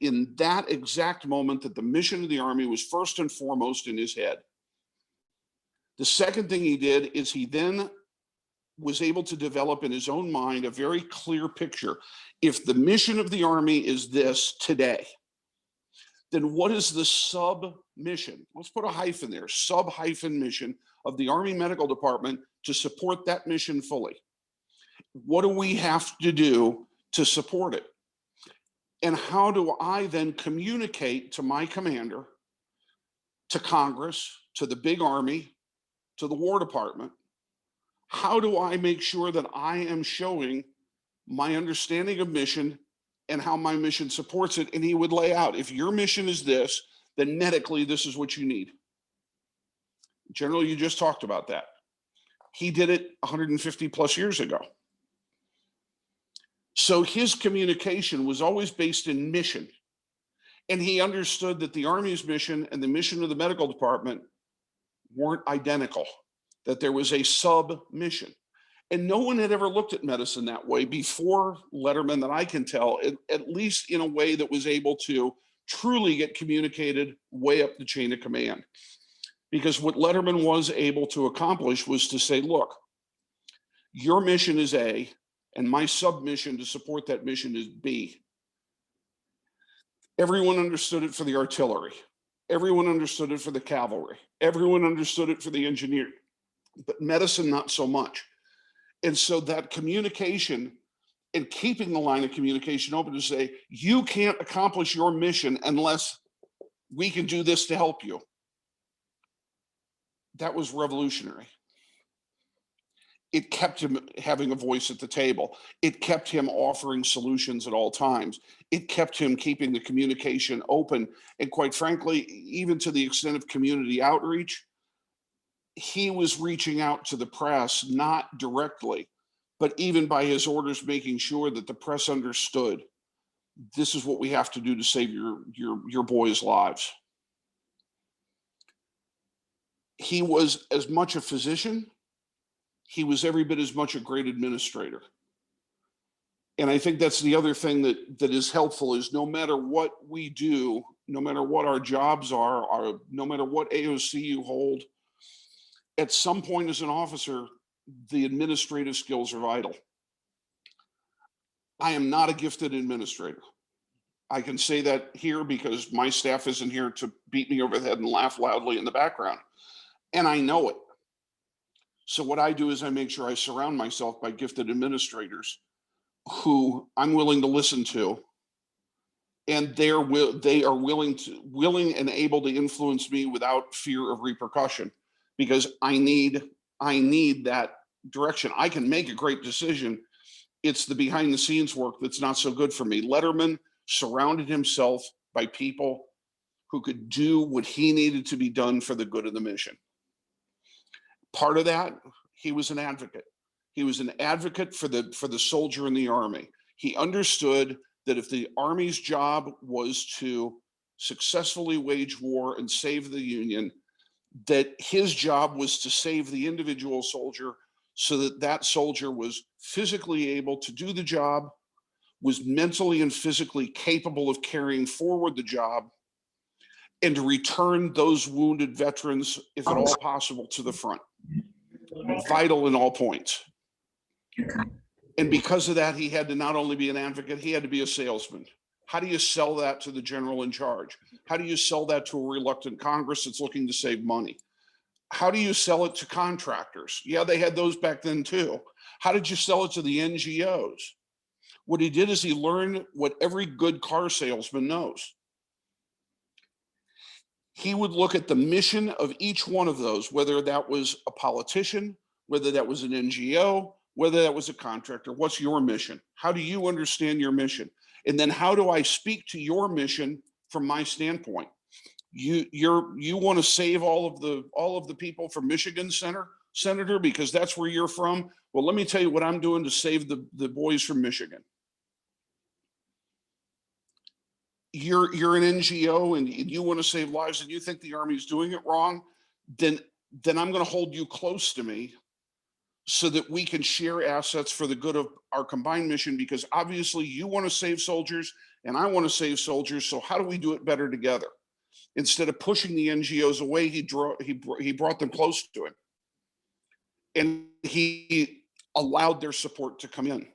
S6: in that exact moment, that the mission of the Army was first and foremost in his head. The second thing he did is he then was able to develop in his own mind a very clear picture. If the mission of the Army is this today, then what is the sub-mission? Let's put a hyphen there, sub-hyphen mission of the Army Medical Department to support that mission fully. What do we have to do to support it? And how do I then communicate to my commander, to Congress, to the big Army, to the War Department? How do I make sure that I am showing my understanding of mission and how my mission supports it? And he would lay out, if your mission is this, then medically, this is what you need. General, you just talked about that. He did it 150 plus years ago. So his communication was always based in mission. And he understood that the Army's mission and the mission of the medical department weren't identical, that there was a sub-mission. And no one had ever looked at medicine that way before Letterman that I can tell, at least in a way that was able to truly get communicated way up the chain of command. Because what Letterman was able to accomplish was to say, look, your mission is A, and my submission to support that mission is B. Everyone understood it for the artillery. Everyone understood it for the cavalry. Everyone understood it for the engineer, but medicine, not so much. And so that communication and keeping the line of communication open to say, you can't accomplish your mission unless we can do this to help you. That was revolutionary. It kept him having a voice at the table. It kept him offering solutions at all times. It kept him keeping the communication open. And quite frankly, even to the extent of community outreach, he was reaching out to the press, not directly, but even by his orders, making sure that the press understood this is what we have to do to save your boys' lives. He was as much a physician. He was every bit as much a great administrator. And I think that's the other thing that is helpful is no matter what we do, no matter what our jobs are, no matter what AOC you hold, at some point as an officer, the administrative skills are vital. I am not a gifted administrator. I can say that here because my staff isn't here to beat me over the head and laugh loudly in the background. And I know it. So what I do is I make sure I surround myself by gifted administrators who I'm willing to listen to, and they are willing and able to influence me without fear of repercussion, because I need that direction. I can make a great decision. It's the behind the scenes work that's not so good for me. Letterman surrounded himself by people who could do what he needed to be done for the good of the mission. Part of that, he was an advocate. He was an advocate for the soldier in the Army. He understood that if the Army's job was to successfully wage war and save the Union, that his job was to save the individual soldier so that that soldier was physically able to do the job, was mentally and physically capable of carrying forward the job, and to return those wounded veterans, if at all possible, to the front. Vital in all points. And because of that, he had to not only be an advocate, he had to be a salesman. How do you sell that to the general in charge? How do you sell that to a reluctant Congress that's looking to save money? How do you sell it to contractors? Yeah, they had those back then too. How did you sell it to the NGOs? What he did is he learned what every good car salesman knows. He would look at the mission of each one of those, whether that was a politician, whether that was an NGO, whether that was a contractor. What's your mission? How do you understand your mission? And then how do I speak to your mission from my standpoint? You want to save all of the people from Michigan, Senator, because that's where you're from. Well, let me tell you what I'm doing to save the boys from Michigan. You're an NGO and you want to save lives and you think the Army's doing it wrong, then I'm going to hold you close to me so that we can share assets for the good of our combined mission, because obviously you want to save soldiers and I want to save soldiers. So how do we do it better together? Instead of pushing the NGOs away, he brought them close to him, and he allowed their support to come in.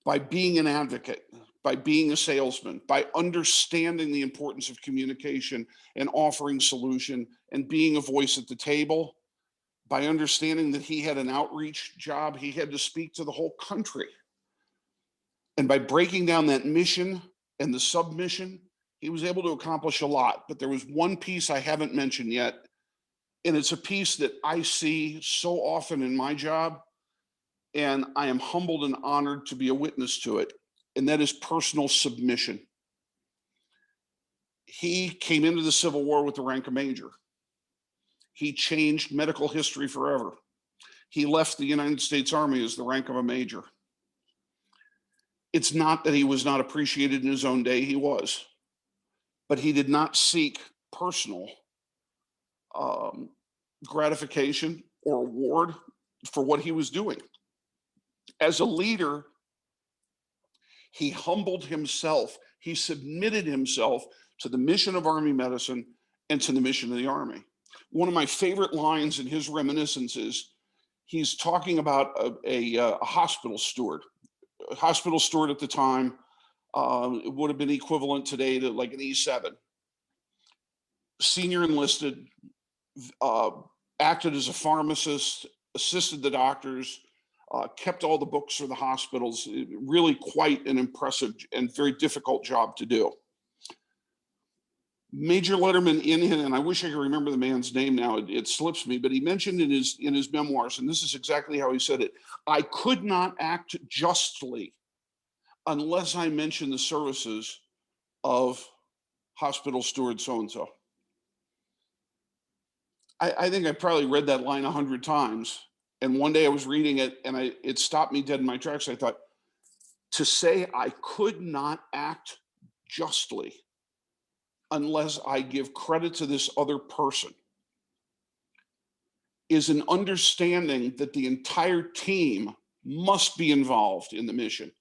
S6: By being an advocate, by being a salesman, by understanding the importance of communication and offering solution and being a voice at the table, by understanding that he had an outreach job, he had to speak to the whole country. And by breaking down that mission and the submission, he was able to accomplish a lot. But there was one piece I haven't mentioned yet, and it's a piece that I see so often in my job, and I am humbled and honored to be a witness to it, and that is personal submission. He came into the Civil War with the rank of major. He changed medical history forever. He left the United States Army as the rank of a major. It's not that he was not appreciated in his own day, he was. But he did not seek personal gratification or reward for what he was doing. As a leader, he humbled himself He submitted himself to the mission of Army medicine and to the mission of the Army. One of my favorite lines in his reminiscences, he's talking about a hospital steward. A hospital steward at the time, it would have been equivalent today to like an E7. Senior enlisted, acted as a pharmacist, assisted the doctors, kept all the books for the hospitals. Really quite an impressive and very difficult job to do. Major Letterman and I wish I could remember the man's name now, it slips me, but he mentioned in his memoirs, and this is exactly how he said it: I could not act justly unless I mentioned the services of hospital steward so-and-so. I think I probably read that line 100 times. And one day I was reading it and it stopped me dead in my tracks. I thought, to say I could not act justly unless I give credit to this other person is an understanding that the entire team must be involved in the mission,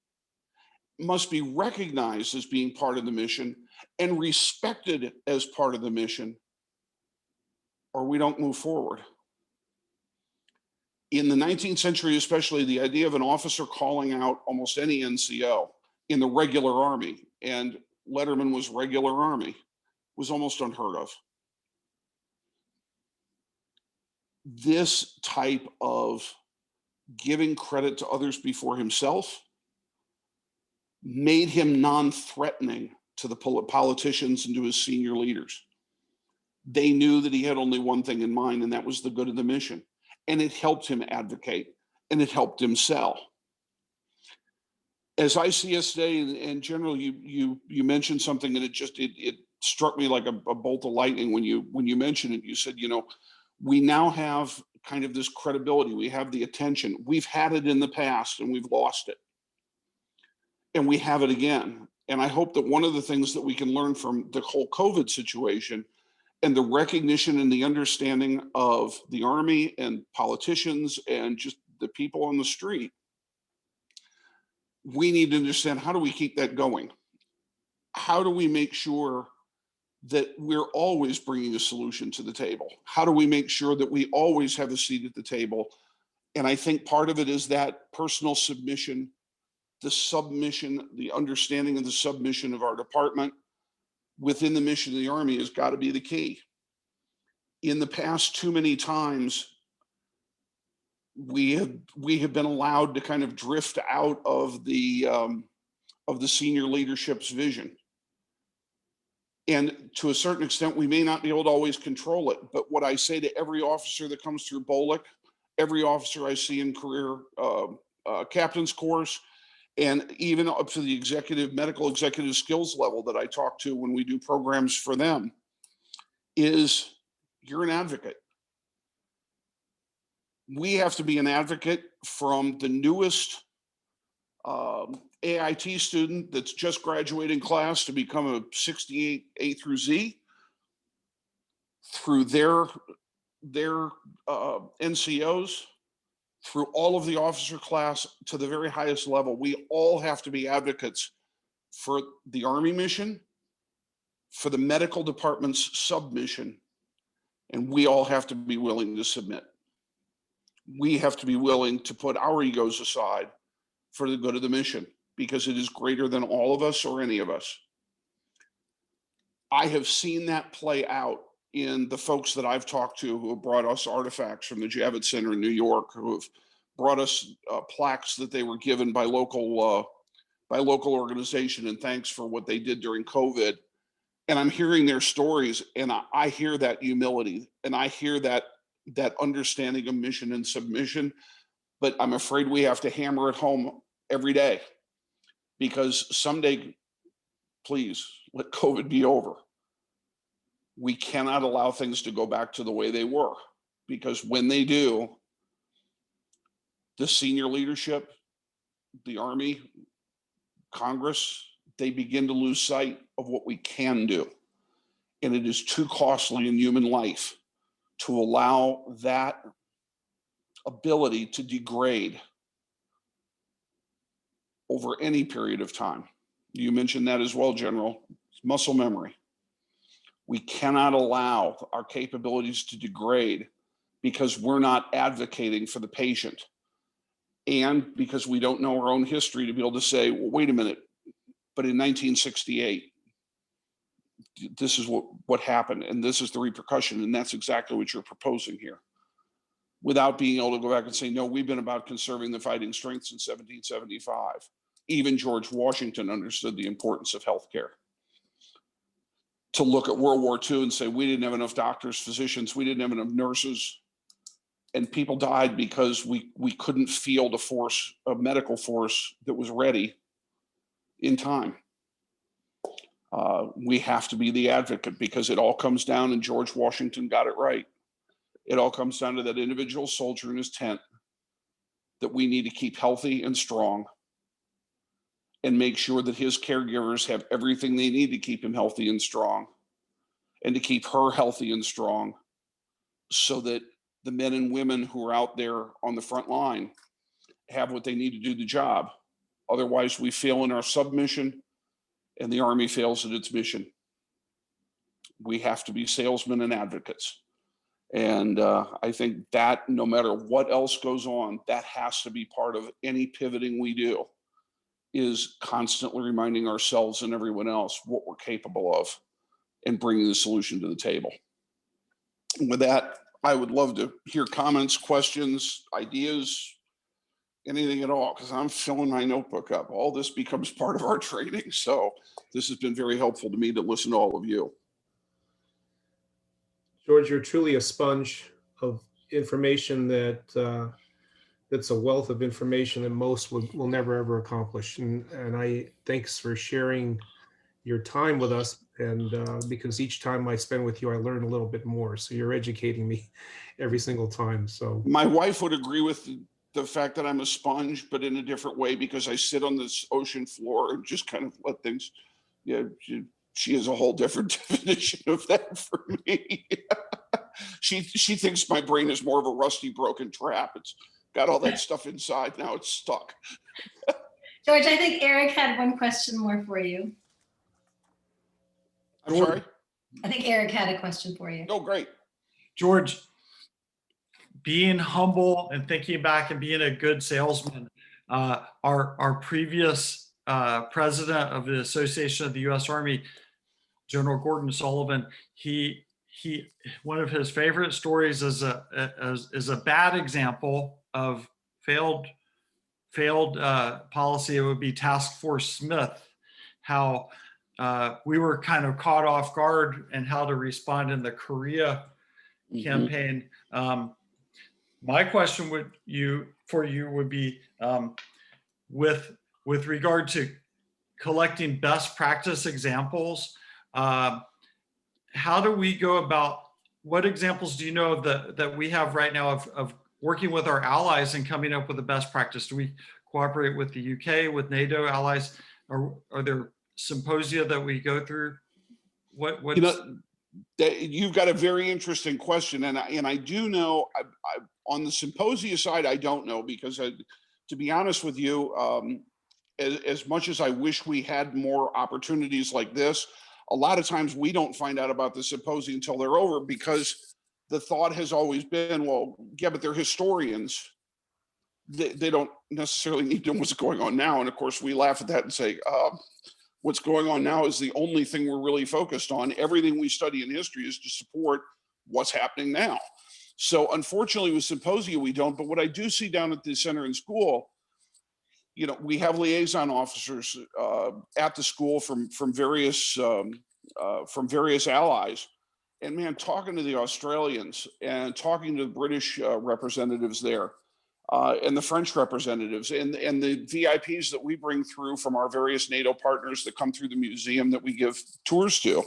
S6: must be recognized as being part of the mission and respected as part of the mission, or we don't move forward. In the 19th century, especially, the idea of an officer calling out almost any NCO in the regular Army, and Letterman was regular Army, was almost unheard of. This type of giving credit to others before himself made him non-threatening to the politicians and to his senior leaders. They knew that he had only one thing in mind, and that was the good of the mission. And it helped him advocate, and it helped him sell. As I see us today, and General, you mentioned something, and it struck me like a bolt of lightning when you mentioned it. You said, we now have kind of this credibility. We have the attention. We've had it in the past, and we've lost it, and we have it again. And I hope that one of the things that we can learn from the whole COVID situation and the recognition and the understanding of the Army and politicians and just the people on the street, we need to understand, how do we keep that going? How do we make sure that we're always bringing a solution to the table? How do we make sure that we always have a seat at the table? And I think part of it is that personal submission, the submission, the understanding of the submission of our department within the mission of the Army has got to be the key. In the past, too many times, we have been allowed to kind of drift out of the senior leadership's vision. And to a certain extent, we may not be able to always control it. But what I say to every officer that comes through BOLIC, every officer I see in career captain's course, and even up to the medical executive skills level that I talk to when we do programs for them, is you're an advocate. We have to be an advocate from the newest AIT student that's just graduating class to become a 68 A through Z, through their NCOs, through all of the officer class to the very highest level. We all have to be advocates for the Army mission, for the medical department's submission, and we all have to be willing to submit. We have to be willing to put our egos aside for the good of the mission, because it is greater than all of us or any of us. I have seen that play out in the folks that I've talked to who have brought us artifacts from the Javits Center in New York, who have brought us plaques that they were given by local organization, and thanks for what they did during COVID. And I'm hearing their stories, and I hear that humility, and I hear that understanding of mission and submission. But I'm afraid we have to hammer it home every day, because someday, please let COVID be over. We cannot allow things to go back to the way they were, because when they do, the senior leadership, the Army, Congress, they begin to lose sight of what we can do. And it is too costly in human life to allow that ability to degrade over any period of time. You mentioned that as well, General. It's muscle memory. We cannot allow our capabilities to degrade because we're not advocating for the patient, and because we don't know our own history to be able to say, well, wait a minute, but in 1968, this is what happened, and this is the repercussion, and that's exactly what you're proposing here. Without being able to go back and say, no, we've been about conserving the fighting strength since 1775. Even George Washington understood the importance of healthcare. To look at World War II and say, we didn't have enough doctors, physicians, we didn't have enough nurses, and people died because we couldn't field a medical force that was ready in time. We have to be the advocate, because it all comes down, and George Washington got it right. It all comes down to that individual soldier in his tent that we need to keep healthy and strong, and make sure that his caregivers have everything they need to keep him healthy and strong, and to keep her healthy and strong, so that the men and women who are out there on the front line have what they need to do the job. Otherwise, we fail in our submission, and the Army fails at its mission. We have to be salesmen and advocates. And I think that no matter what else goes on, that has to be part of any pivoting we do, is constantly reminding ourselves and everyone else what we're capable of and bringing the solution to the table. And with that, I would love to hear comments, questions, ideas, anything at all, because I'm filling my notebook up. All this becomes part of our training. So this has been very helpful to me to listen to all of you.
S4: George, you're truly a sponge of information that's a wealth of information that most will never ever accomplish. And I thanks for sharing your time with us. And because each time I spend with you, I learn a little bit more. So you're educating me every single time. So my
S6: wife would agree with the fact that I'm a sponge, but in a different way, because I sit on this ocean floor and just kind of let things, she has a whole different definition of that for me. She thinks my brain is more of a rusty, broken trap. It's got all that stuff inside. Now it's stuck.
S3: George, I think Eric had one question more for you.
S6: I'm sorry?
S3: I think Eric had a question for you.
S6: Oh, great.
S5: George, being humble and thinking back and being a good salesman, our previous president of the Association of the U.S. Army, General Gordon Sullivan, he one of his favorite stories is a bad example of failed policy. It would be Task Force Smith, how we were kind of caught off guard and how to respond in the Korea campaign. My question for you would be, with regard to collecting best practice examples, how do we go about, what examples do you know that we have right now of working with our allies and coming up with a best practice? Do we cooperate with the UK, with NATO allies? Are there symposia that we go through?
S6: You've got a very interesting question, and I do know, on the symposia side, I don't know, because to be honest with you, as much as I wish we had more opportunities like this, a lot of times we don't find out about the symposia until they're over, because the thought has always been, well, yeah, but they're historians. They don't necessarily need to know what's going on now. And of course, we laugh at that and say, what's going on now is the only thing we're really focused on. Everything we study in history is to support what's happening now. So unfortunately with symposia, we don't. But what I do see down at the center and school, we have liaison officers at the school from various allies. And man, talking to the Australians and talking to the British representatives there, and the French representatives and the VIPs that we bring through from our various NATO partners that come through the museum that we give tours to,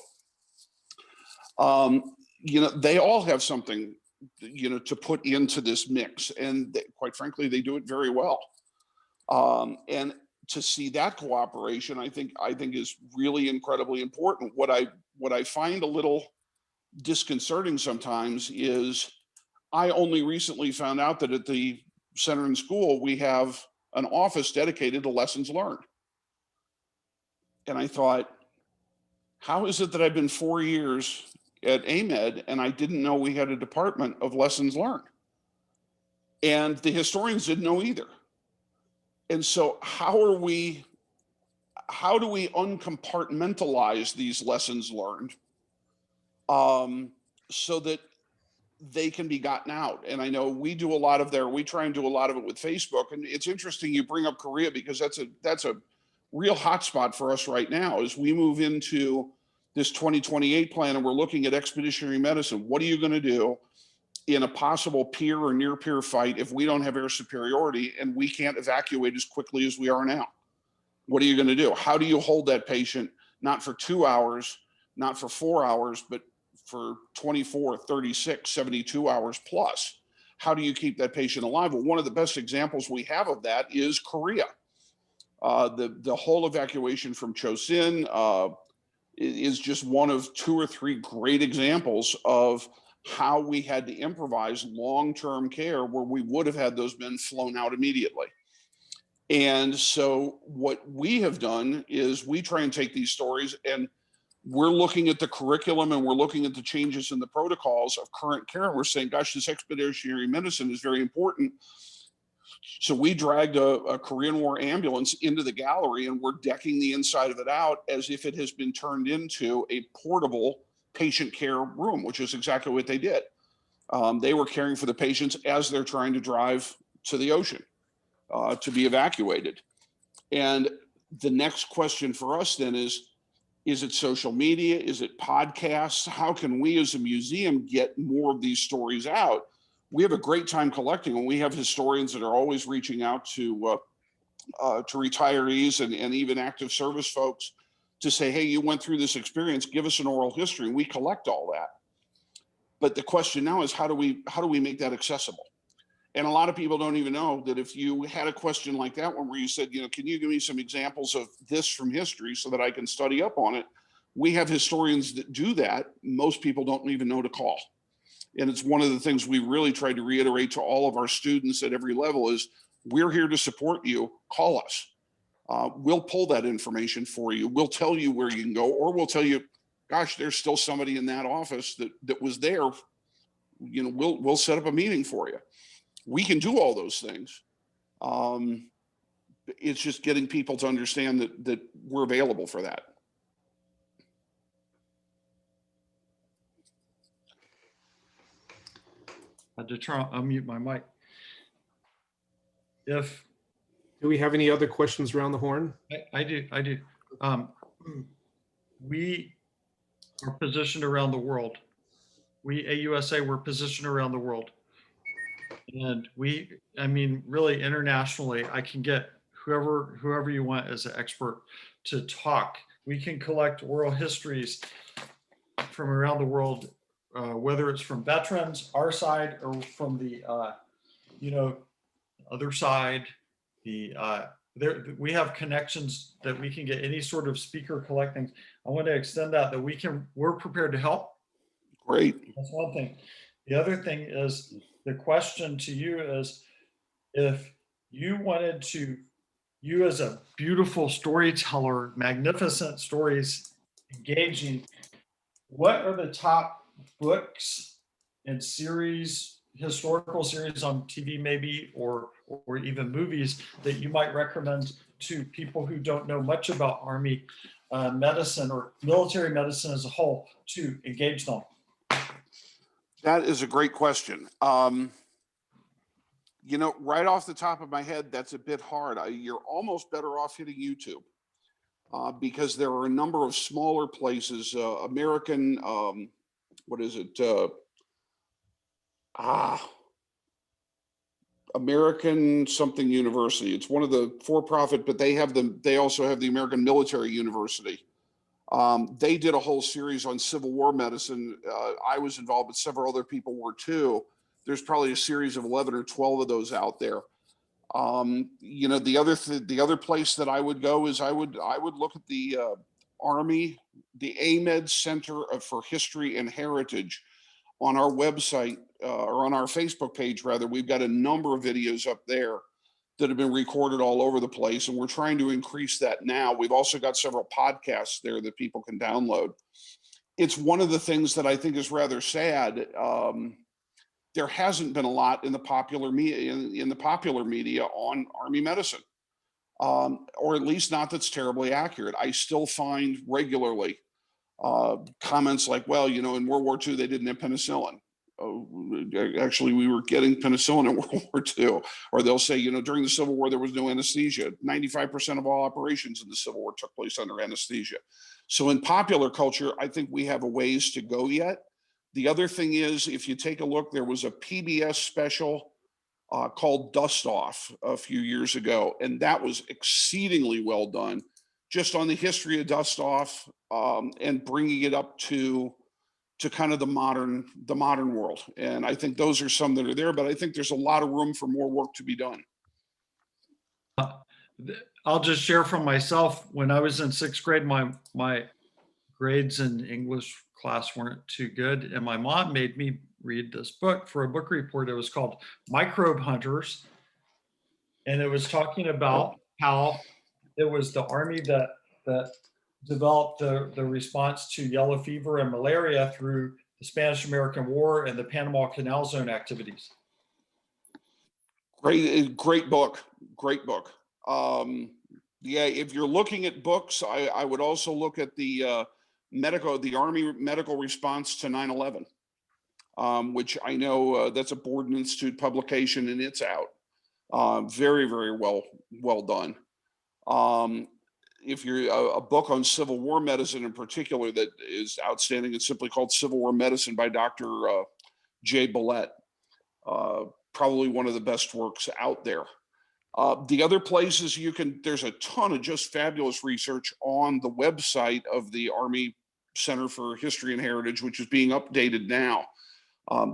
S6: they all have something, to put into this mix. And quite frankly, they do it very well. And to see that cooperation, I think is really incredibly important. What I find a little disconcerting sometimes is I only recently found out that at the center and school, we have an office dedicated to lessons learned. And I thought, how is it that I've been 4 years at AMED and I didn't know we had a department of lessons learned? And the historians didn't know either. And so how do we uncompartmentalize these lessons learned so that they can be gotten out? And I know we do a lot of we try and do a lot of it with Facebook. And it's interesting you bring up Korea, because that's a real hotspot for us right now as we move into this 2028 plan and we're looking at expeditionary medicine. What are you going to do in a possible peer or near peer fight if we don't have air superiority and we can't evacuate as quickly as we are now? What are you going to do? How do you hold that patient, not for 2 hours, not for 4 hours, but for 24, 36, 72 hours plus? How do you keep that patient alive? Well, one of the best examples we have of that is Korea. The whole evacuation from Chosin is just one of 2 or 3 great examples of how we had to improvise long-term care where we would have had those men flown out immediately. And so what we have done is we try and take these stories, and we're looking at the curriculum and we're looking at the changes in the protocols of current care. And we're saying, gosh, this expeditionary medicine is very important. So we dragged a Korean War ambulance into the gallery and we're decking the inside of it out as if it has been turned into a portable patient care room, which is exactly what they did. They were caring for the patients as they're trying to drive to the ocean to be evacuated. And the next question for us then is it social media? Is it podcasts? How can we as a museum get more of these stories out? We have a great time collecting, and we have historians that are always reaching out to retirees and even active service folks to say, hey, you went through this experience, give us an oral history. We collect all that. But the question now is how do we make that accessible? And a lot of people don't even know that if you had a question like that one where you said, can you give me some examples of this from history so that I can study up on it? We have historians that do that. Most people don't even know to call. And it's one of the things we really try to reiterate to all of our students at every level is we're here to support you. Call us. We'll pull that information for you. We'll tell you where you can go, or we'll tell you, gosh, there's still somebody in that office that was there. We'll set up a meeting for you. We can do all those things. It's just getting people to understand that we're available for that.
S5: I had to unmute my mic. Do
S4: we have any other questions around the horn?
S5: I do. We are positioned around the world. We AUSA, we're positioned around the world. And really internationally, I can get whoever you want as an expert to talk. We can collect oral histories from around the world, whether it's from veterans, our side, or from the other side. We have connections that we can get any sort of speaker collecting. I want to extend that we're prepared to help.
S6: Great.
S5: That's one thing. The other thing is, the question to you is, if you wanted to, you as a beautiful storyteller, magnificent stories, engaging, what are the top books and series, historical series on TV maybe, or even movies that you might recommend to people who don't know much about Army medicine or military medicine as a whole to engage them?
S6: That is a great question. Right off the top of my head, that's a bit hard. You're almost better off hitting YouTube because there are a number of smaller places. American, American something university. It's one of the for-profit, but they also have the American Military University. They did a whole series on Civil War medicine. I was involved, but several other people were too. There's probably a series of 11 or 12 of those out there. The other place that I would go is I would look at the Army, the AMED Center for History and Heritage on our website or on our Facebook page rather. We've got a number of videos up there that have been recorded all over the place, and we're trying to increase that now. We've also got several podcasts there that people can download. It's one of the things that I think is rather sad. There hasn't been a lot in the popular media, in the popular media on Army medicine, or at least not that's terribly accurate. I still find regularly comments like, well, you know, in World War II, they didn't have penicillin. Actually, we were getting penicillin in World War II. Or they'll say, you know, during the Civil War, there was no anesthesia. 95% of all operations in the Civil War took place under anesthesia. So in popular culture, I think we have a ways to go yet. The other thing is, if you take a look, there was a PBS special called Dust Off a few years ago, and that was exceedingly well done, just on the history of Dust Off and bringing it up to kind of the modern world. And I think those are some that are there, but I think there's a lot of room for more work to be done.
S5: I'll just share from myself. When I was in 6th grade, my grades in English class weren't too good, and my mom made me read this book for a book report. It was called Microbe Hunters, and it was talking about how it was the Army that developed the response to yellow fever and malaria through the Spanish-American War and the Panama Canal Zone activities.
S6: Great book. Yeah, if you're looking at books, I would also look at the Army medical response to 9/11, which I know that's a Borden Institute publication, and it's out. Very, very well done. If you're a book on Civil War medicine in particular that is outstanding, it's simply called Civil War Medicine by Dr. Jay Billette. Probably one of the best works out there. The other places there's a ton of just fabulous research on the website of the Army Center for History and Heritage, which is being updated now.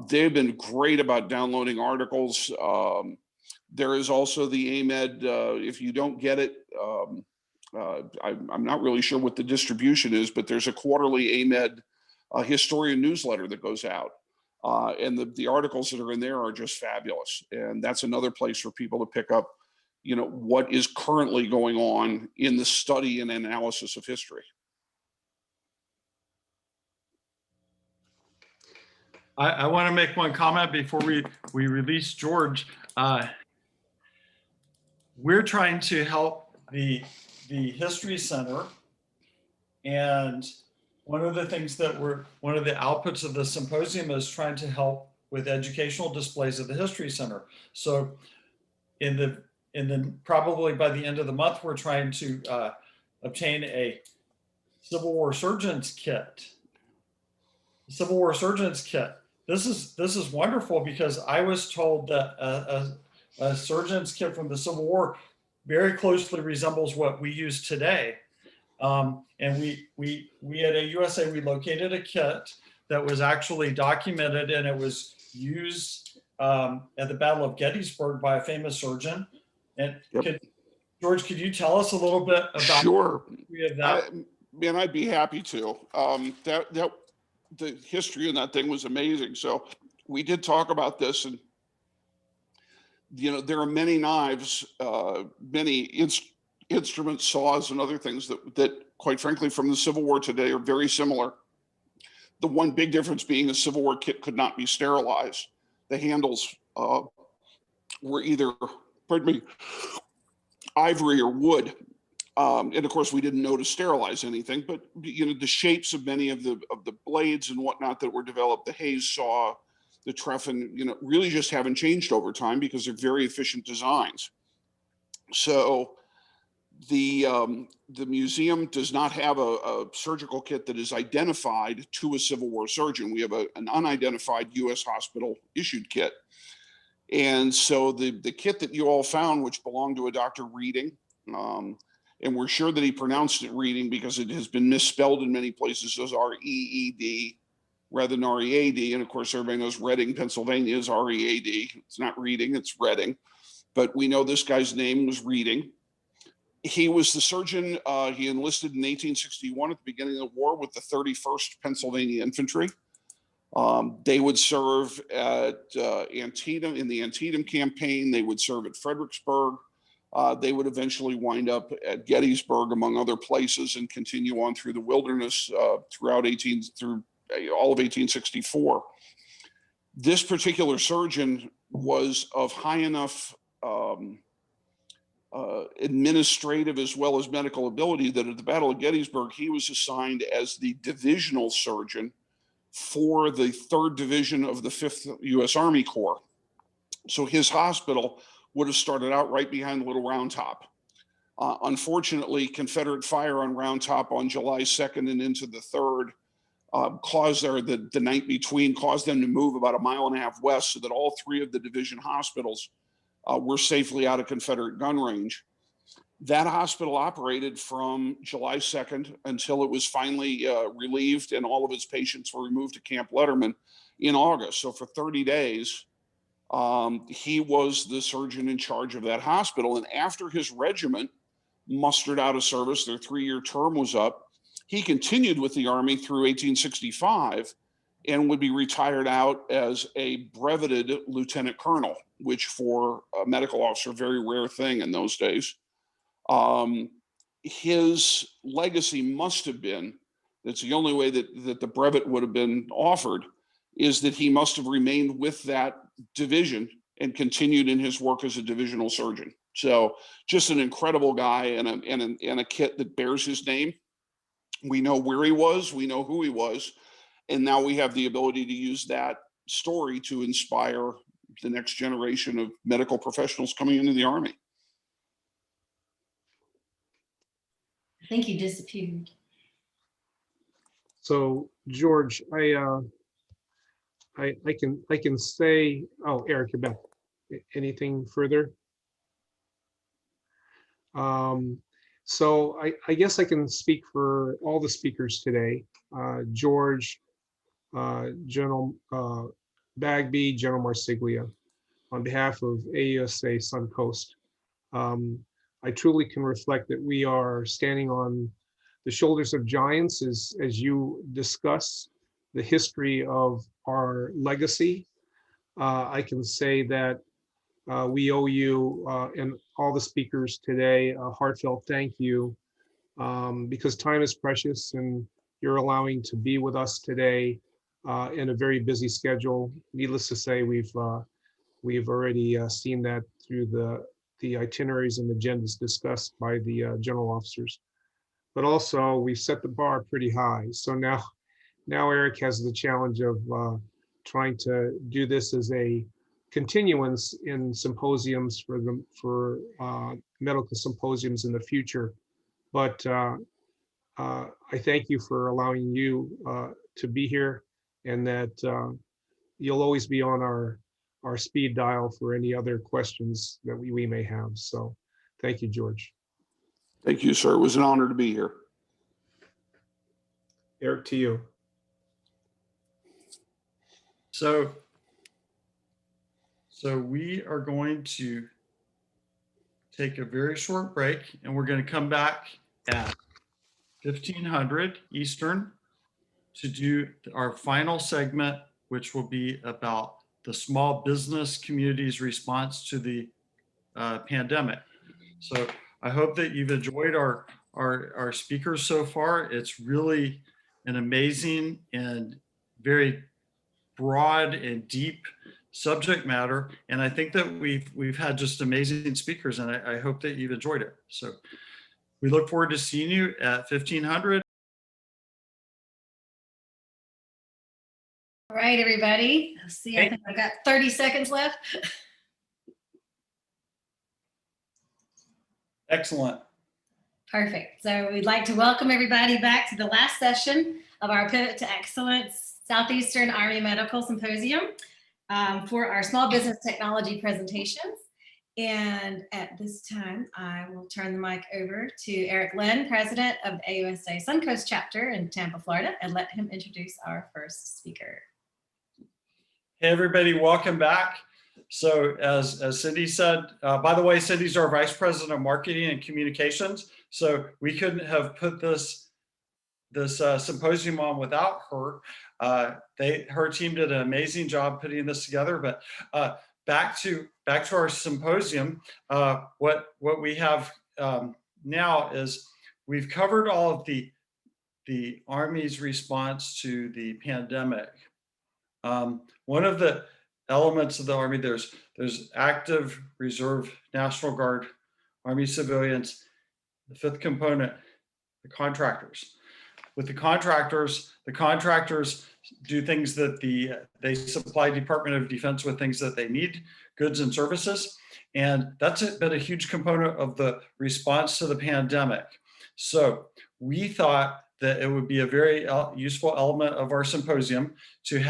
S6: They've been great about downloading articles. There is also the AMED, if you don't get it, I'm not really sure what the distribution is, but there's a quarterly AMED historian newsletter that goes out. And the articles that are in there are just fabulous. And that's another place for people to pick up, you know, what is currently going on in the study and analysis of history.
S5: I want to make one comment before we release George. We're trying to help the History Center, and one of the things that one of the outputs of the symposium is trying to help with educational displays at the History Center. So probably by the end of the month, we're trying to obtain a Civil War Surgeons Kit. Civil War Surgeons Kit. This is wonderful, because I was told that a surgeon's kit from the Civil War very closely resembles what we use today. And we at AUSA, we located a kit that was actually documented, and it was used at the Battle of Gettysburg by a famous surgeon. And George, could you tell us a little bit about
S6: Sure.
S5: the history of that?
S6: Man, I'd be happy to. The history in that thing was amazing. So we did talk about this, and you know, there are many knives, many instruments, saws, and other things that quite frankly from the Civil War today are very similar. The one big difference being a Civil War kit could not be sterilized. The handles were either, pardon me, ivory or wood. And of course, we didn't know to sterilize anything, but you know, the shapes of many of the blades and whatnot that were developed, the Hayes saw, the Treffen, you know, really just haven't changed over time because they're very efficient designs. So the museum does not have a surgical kit that is identified to a Civil War surgeon. We have an unidentified U.S. hospital issued kit. And so the kit that you all found, which belonged to a Dr. Reading, and we're sure that he pronounced it Reading because it has been misspelled in many places as R-E-E-D rather than R-E-A-D. And of course, everybody knows Reading, Pennsylvania is R-E-A-D. It's not Reading, it's Reading. But we know this guy's name was Reading. He was the surgeon. He enlisted in 1861 at the beginning of the war with the 31st Pennsylvania Infantry. They would serve at Antietam in the Antietam campaign. They would serve at Fredericksburg. They would eventually wind up at Gettysburg, among other places, and continue on through the wilderness through all of 1864. This particular surgeon was of high enough administrative as well as medical ability that at the Battle of Gettysburg, he was assigned as the divisional surgeon for the 3rd Division of the 5th U.S. Army Corps. So his hospital would have started out right behind Little Round Top. Unfortunately, Confederate fire on Round Top on July 2nd and into the 3rd caused the night between, caused them to move about 1.5 miles west, so that all 3 of the division hospitals were safely out of Confederate gun range. That hospital operated from July 2nd until it was finally relieved and all of its patients were removed to Camp Letterman in August. So for 30 days, he was the surgeon in charge of that hospital. And after his regiment mustered out of service, their 3-year term was up, he continued with the Army through 1865 and would be retired out as a breveted lieutenant colonel, which for a medical officer, very rare thing in those days. His legacy must have been, that's the only way that the brevet would have been offered, is that he must have remained with that division and continued in his work as a divisional surgeon. So just an incredible guy and a kit that bears his name. We know where he was, we know who he was, and now we have the ability to use that story to inspire the next generation of medical professionals coming into the Army.
S3: I think you disappeared.
S4: So George, I can say, oh, Eric, you're back. Anything further? So I guess I can speak for all the speakers today. George, General Bagby, General Marsiglia, on behalf of AUSA Suncoast. I truly can reflect that we are standing on the shoulders of giants as you discuss the history of our legacy. I can say that we owe you and all the speakers today a heartfelt thank you, because time is precious and you're allowing to be with us today in a very busy schedule. Needless to say, we've already seen that through the itineraries and agendas discussed by the general officers. But also we've set the bar pretty high. So now Eric has the challenge of trying to do this as a continuance in symposiums for medical symposiums in the future. But I thank you for allowing you to be here, and that you'll always be on our speed dial for any other questions that we may have. So thank you, George.
S6: Thank you, sir. It was an honor to be here.
S4: Eric, to you.
S5: So we are going to take a very short break, and we're going to come back at 1500 Eastern to do our final segment, which will be about the small business community's response to the pandemic. So I hope that you've enjoyed our speakers so far. It's really an amazing and very broad and deep subject matter, and I think that we've had just amazing speakers, and I hope that you've enjoyed it. So we look forward to seeing you at 1500.
S3: All right, everybody. Let's see, I think I've got 30 seconds left.
S5: Excellent.
S3: Perfect. So we'd like to welcome everybody back to the last session of our Pivot to Excellence Southeastern Army Medical Symposium for our small business technology presentations. And at this time, I will turn the mic over to Eric Lien, President of the AUSA Suncoast chapter in Tampa, Florida, and let him introduce our first speaker.
S5: Hey, everybody, welcome back. So as Cindy said, by the way, Cindy's our Vice President of Marketing and Communications. So we couldn't have put this symposium on without her. Her team did an amazing job putting this together. But back to back to our symposium, what we have now is we've covered all of the Army's response to the pandemic. One of the elements of the Army, there's active, reserve, National Guard, Army civilians. The fifth component, the contractors. With the contractors do things that they supply Department of Defense with things that they need, goods and services. And that's been a huge component of the response to the pandemic. So we thought that it would be a very useful element of our symposium to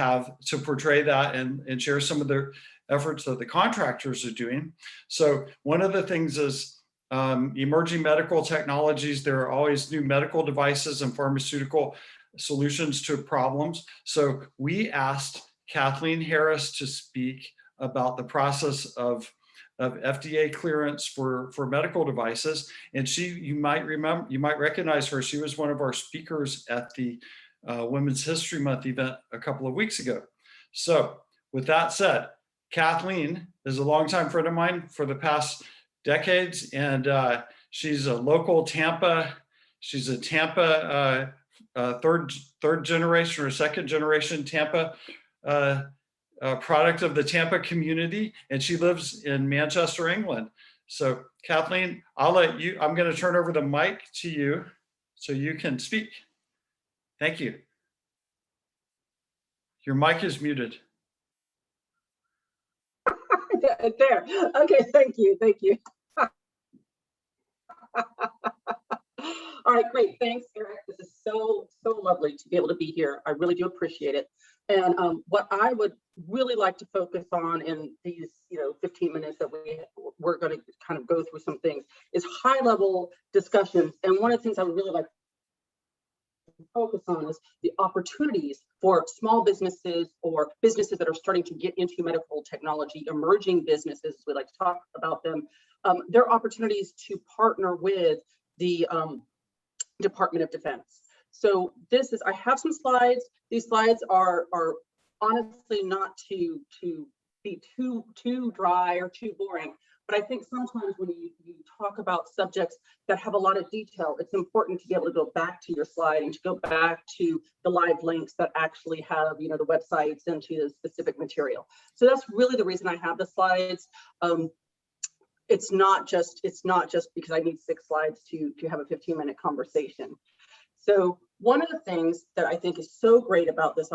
S5: portray that and share some of the efforts that the contractors are doing. So one of the things is emerging medical technologies. There are always new medical devices and pharmaceutical solutions to problems. So we asked Kathleen Harris to speak about the process of FDA clearance for medical devices. And you might recognize her. She was one of our speakers at the Women's History Month event a couple of weeks ago. So with that said, Kathleen is a longtime friend of mine for the past decades, and she's a local Tampa. She's a Tampa third generation or second generation Tampa product of the Tampa community, and she lives in Manchester, England. So Kathleen, I'm going to turn over the mic to you so you can speak. Thank you. Your mic is muted.
S8: There. Okay, thank you. All right, great. Thanks, Eric. This is so lovely to be able to be here. I really do appreciate it. And what I would really like to focus on in these 15 minutes that we're going to kind of go through some things is high-level discussions. And one of the things I would really like to focus on is the opportunities for small businesses or businesses that are starting to get into medical technology, emerging businesses, we like to talk about them. There are opportunities to partner with the Department of Defense. So I have some slides. These slides are honestly not to be too dry or too boring, but I think sometimes when you talk about subjects that have a lot of detail, it's important to be able to go back to your slide and to go back to the live links that actually have the websites and to the specific material. So that's really the reason I have the slides. It's not just because I need 6 slides to have a 15-minute conversation. So one of the things that I think is so great about this,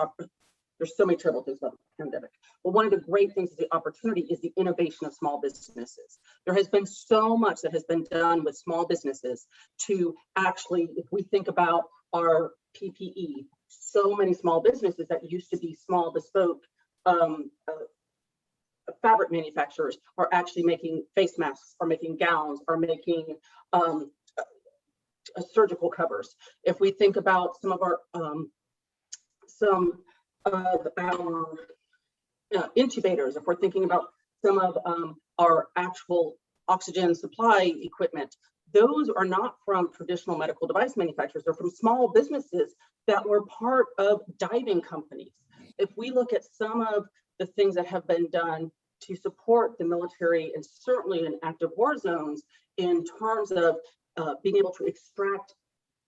S8: there's so many terrible things about the pandemic, but one of the great things is the opportunity is the innovation of small businesses. There has been so much that has been done with small businesses to actually, if we think about our PPE, so many small businesses that used to be small bespoke fabric manufacturers are actually making face masks, are making gowns, are making surgical covers. If we think about some of our intubators, if we're thinking about some of our actual oxygen supply equipment, those are not from traditional medical device manufacturers. They're from small businesses that were part of diving companies. If we look at some of the things that have been done to support the military and certainly in active war zones in terms of being able to extract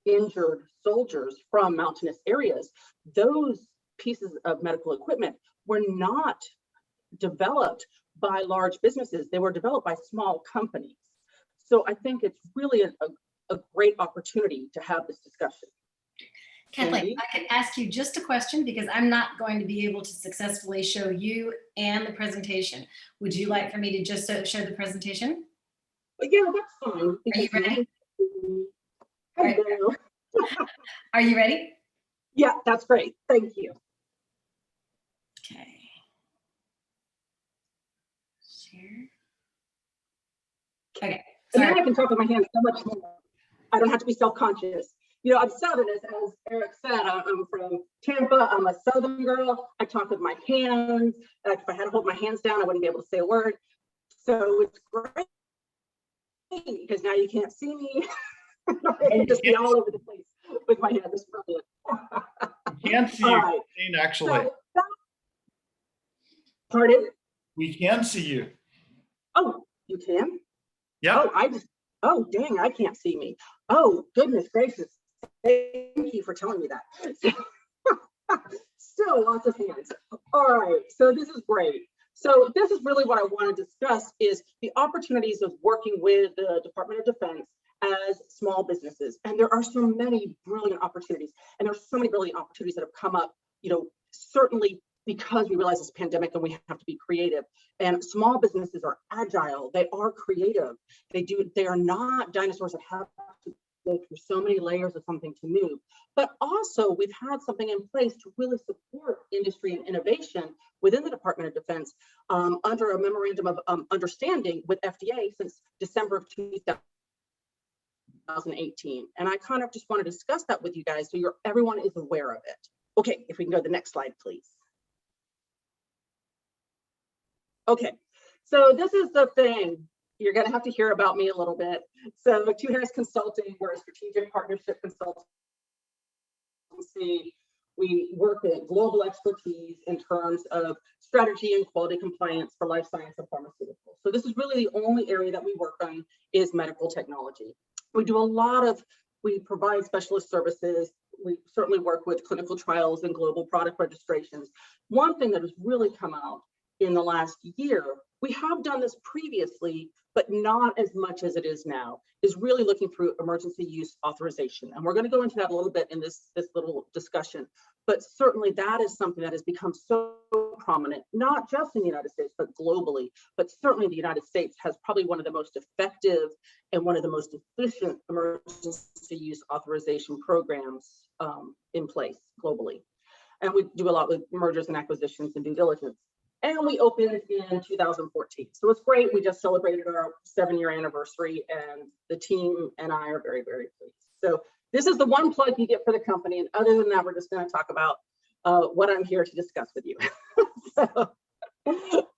S8: injured soldiers from mountainous areas, those pieces of medical equipment were not developed by large businesses. They were developed by small companies. So I think it's really a great opportunity to have this discussion.
S3: Kathleen, I could ask you just a question because I'm not going to be able to successfully show you and the presentation. Would you like for me to just show the presentation?
S8: Yeah, that's fine.
S3: Are you ready? Are you ready?
S8: Yeah, that's great. Thank you.
S3: Okay. Share. Okay.
S8: And then I can talk with my hands so much more. I don't have to be self-conscious. I'm Southern, as Eric said. I'm from Tampa. I'm a Southern girl. I talk with my hands. If I had to hold my hands down, I wouldn't be able to say a word. So it's great because now you can't see me. I can just be all over the place with my hands. It's brilliant.
S5: We can see you,
S8: right.
S5: actually.
S8: Pardon?
S5: We can see you.
S8: can?
S5: Yeah.
S8: Oh, dang, I can't see me. Oh, goodness gracious. Thank you for telling me that. Still lots of hands. All right, so this is great. So this is really what I want to discuss is the opportunities of working with the Department of Defense as small businesses. And there are so many brilliant opportunities. And there's so many brilliant opportunities that have come up, certainly because we realize this pandemic and we have to be creative. And small businesses are agile, they are creative. They are not dinosaurs that have to go through so many layers of something to move. But also we've had something in place to really support industry and innovation within the Department of Defense under a memorandum of understanding with FDA since December of 2018. And I kind of just want to discuss that with you guys so everyone is aware of it. Okay, if we can go to the next slide, please. Okay, so this is the thing. You're going to have to hear about me a little bit. So Two Harris Consulting, we're a strategic partnership consultancy. We work with global expertise in terms of strategy and quality compliance for life science and pharmaceuticals. So this is really the only area that we work on is medical technology. We do we provide specialist services. We certainly work with clinical trials and global product registrations. One thing that has really come out in the last year, we have done this previously, but not as much as it is now, is really looking through emergency use authorization. And we're going to go into that a little bit in this little discussion. But certainly that is something that has become so prominent, not just in the United States, but globally. But certainly the United States has probably one of the most effective and one of the most efficient emergency use authorization programs in place globally. And we do a lot with mergers and acquisitions and due diligence. And we opened in 2014. So it's great. We just celebrated our 7-year anniversary and the team and I are very, very pleased. So this is the one plug you get for the company. And other than that, we're just going to talk about what I'm here to discuss with you. So, all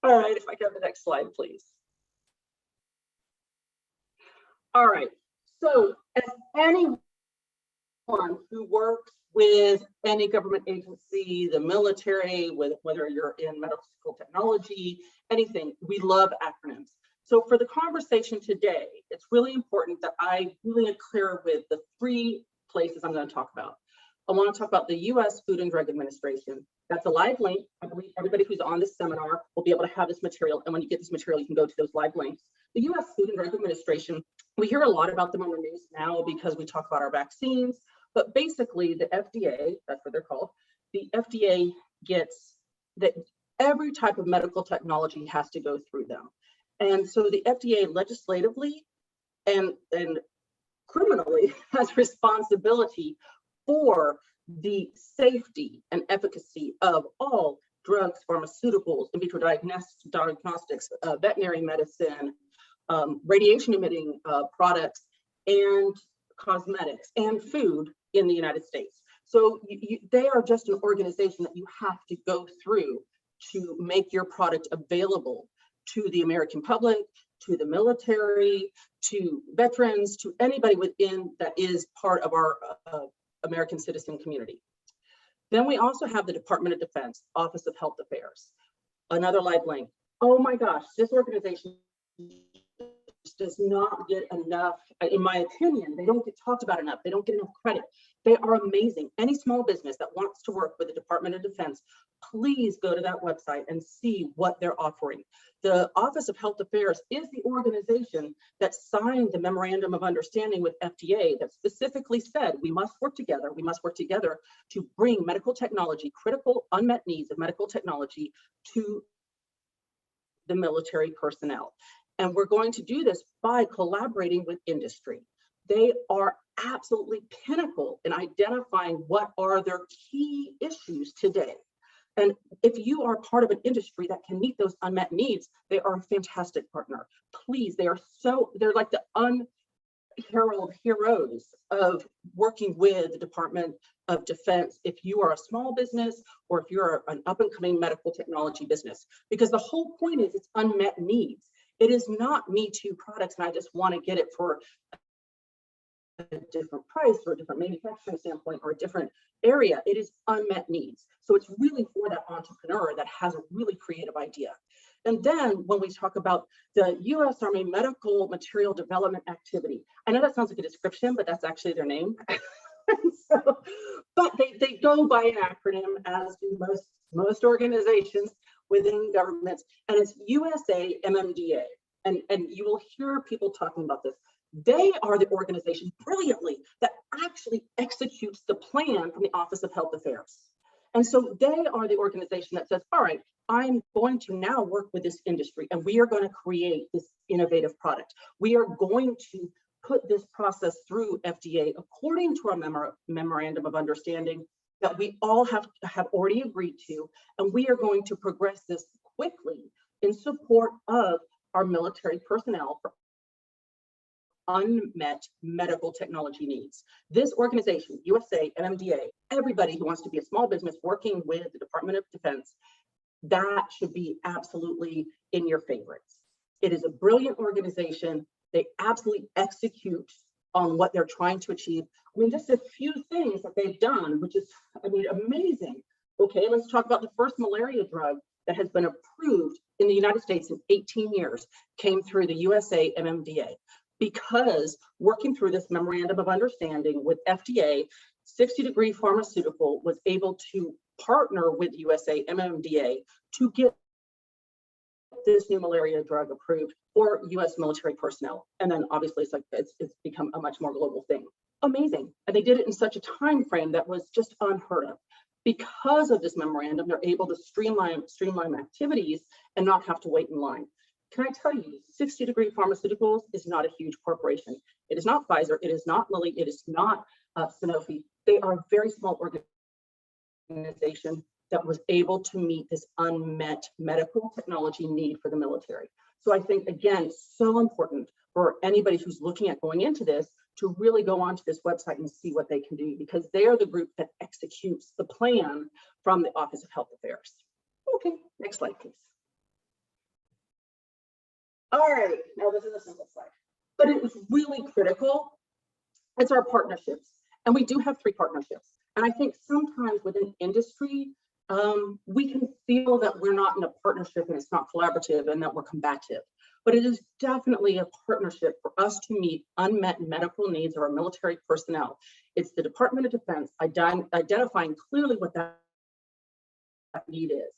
S8: right, if I go to the next slide, please. All right. So as anyone who works with any government agency, the military, whether you're in medical technology, anything, we love acronyms. So for the conversation today, it's really important that I really am clear with the 3 places I'm going to talk about. I want to talk about the U.S. Food and Drug Administration. That's a live link. I believe everybody who's on this seminar will be able to have this material. And when you get this material, you can go to those live links. The U.S. Food and Drug Administration, we hear a lot about them on the news now because we talk about our vaccines. But basically, the FDA, that's what they're called, the FDA gets that every type of medical technology has to go through them. And so the FDA legislatively and criminally has responsibility for the safety and efficacy of all drugs, pharmaceuticals, in vitro diagnostics, veterinary medicine, radiation emitting products, and cosmetics and food in the United States. So they are just an organization that you have to go through to make your product available to the American public, to the military, to veterans, to anybody within that is part of our American citizen community. Then we also have the Department of Defense, Office of Health Affairs, another live link. Oh my gosh, this organization does not get enough, in my opinion, they don't get talked about enough. They don't get enough credit. They are amazing. Any small business that wants to work with the Department of Defense, please go to that website and see what they're offering. The Office of Health Affairs is the organization that signed the memorandum of understanding with FDA that specifically said we must work together. We must work together to bring medical technology, critical unmet needs of medical technology to the military personnel. And we're going to do this by collaborating with industry. They are absolutely pinnacle in identifying what are their key issues today. And if you are part of an industry that can meet those unmet needs, they are a fantastic partner. Please, they're like the unheralded heroes of working with the Department of Defense if you are a small business or if you're an up and coming medical technology business, because the whole point is it's unmet needs. It is not Me Too products and I just want to get it for a different price or a different manufacturing standpoint or a different area. It is unmet needs. So it's really for that entrepreneur that has a really creative idea. And then when we talk about the U.S. Army Medical Material Development Activity, I know that sounds like a description, but that's actually their name. So, but they go by an acronym, as do most organizations within governments, and it's USA MMDA. And you will hear people talking about this. They are the organization brilliantly that actually executes the plan from the Office of Health Affairs. And so they are the organization that says, all right, I'm going to now work with this industry and we are going to create this innovative product. We are going to put this process through FDA according to our memorandum of understanding that we all have already agreed to, and we are going to progress this quickly in support of our military personnel for unmet medical technology needs. This organization, USA, NMDA, everybody who wants to be a small business working with the Department of Defense, that should be absolutely in your favorites. It is a brilliant organization. They absolutely execute on what they're trying to achieve. I mean, just a few things that they've done, which is, I mean, amazing. Okay, let's talk about the first malaria drug that has been approved in the United States in 18 years, came through the USA MMDA. Because working through this memorandum of understanding with FDA, 60 Degree Pharmaceutical was able to partner with USA MMDA to get this new malaria drug approved for US military personnel. And then obviously it's become a much more global thing. Amazing. And they did it in such a time frame that was just unheard of. Because of this memorandum, they're able to streamline activities and not have to wait in line. Can I tell you, 60 Degree Pharmaceuticals is not a huge corporation. It is not Pfizer, it is not Lilly, it is not Sanofi. They are a very small organization that was able to meet this unmet medical technology need for the military. So I think, again, so important for anybody who's looking at going into this to really go onto this website and see what they can do, because they are the group that executes the plan from the Office of Health Affairs. Okay, next slide, please. All right, now this is a simple slide, but it was really critical. It's our partnerships, and we do have 3 partnerships. And I think sometimes within industry, we can feel that we're not in a partnership and it's not collaborative and that we're combative. But it is definitely a partnership for us to meet unmet medical needs of our military personnel. It's the Department of Defense identifying clearly what that need is.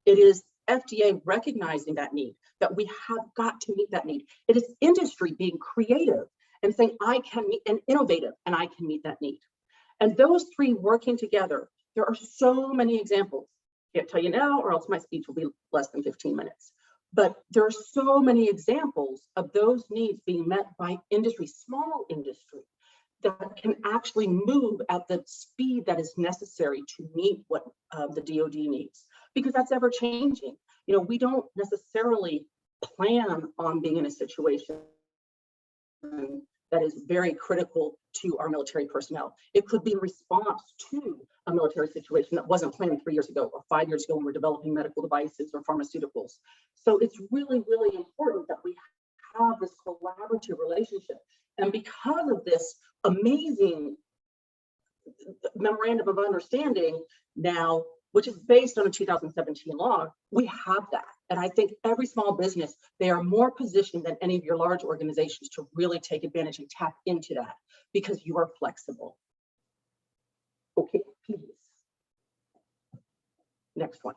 S8: It is FDA recognizing that need, that we have got to meet that need. It is industry being creative and saying, I can meet, and innovative, and I can meet that need. And those 3 working together, there are so many examples. Can't tell you now, or else my speech will be less than 15 minutes. But there are so many examples of those needs being met by industry, small industry, that can actually move at the speed that is necessary to meet what the DoD needs, because that's ever changing. You know, we don't necessarily plan on being in a situation that is very critical to our military personnel. It could be in response to a military situation that wasn't planned 3 years ago or 5 years ago when we're developing medical devices or pharmaceuticals. So it's really, really important that we have this collaborative relationship. And because of this amazing memorandum of understanding now, which is based on a 2017 law, we have that. And I think every small business, they are more positioned than any of your large organizations to really take advantage and tap into that, because you are flexible. Okay, please. Next one.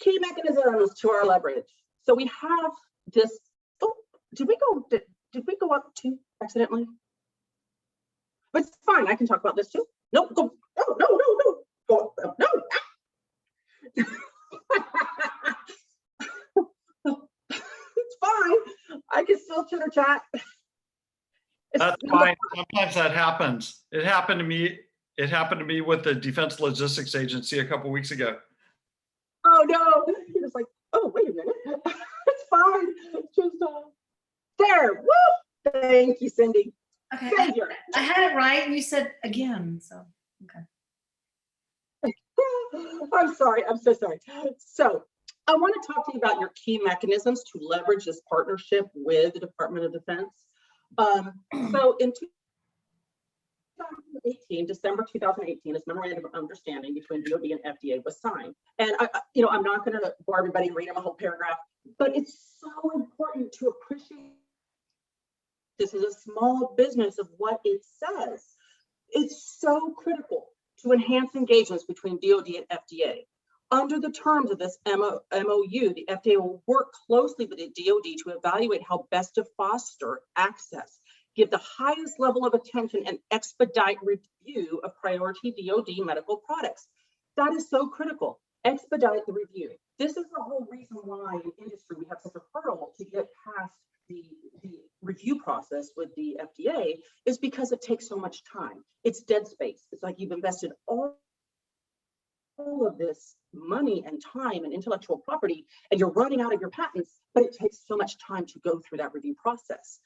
S8: Key mechanisms to our leverage. So we have this, oh, did we go up 2 accidentally? But it's fine, I can talk about this too. No, go, no, go, no. It's fine, I can still chitter chat.
S5: That's fine, sometimes that happens. It happened to me with the Defense Logistics Agency a couple weeks ago.
S8: Oh no, you're just like, oh, wait a minute. It's fine, just there, woo! Thank you, Cindy.
S3: Okay, I had it right and you said again, so, okay.
S8: I'm sorry, I'm so sorry. So I want to talk to you about your key mechanisms to leverage this partnership with the Department of Defense. So in December 2018, this memorandum of understanding between DoD and FDA was signed. And I'm not going to bore everybody and read them a whole paragraph, but it's so important to appreciate this is a small business of what it says. It's so critical to enhance engagements between DoD and FDA. Under the terms of this MOU, the FDA will work closely with the DoD to evaluate how best to foster access, give the highest level of attention, and expedite review of priority DoD medical products. That is so critical. Expedite the review. This is the whole reason why in industry we have such a hurdle to get past the review process with the FDA, is because it takes so much time. It's dead space. It's like you've invested all of this money and time and intellectual property, and you're running out of your patents, but it takes so much time to go through that review process.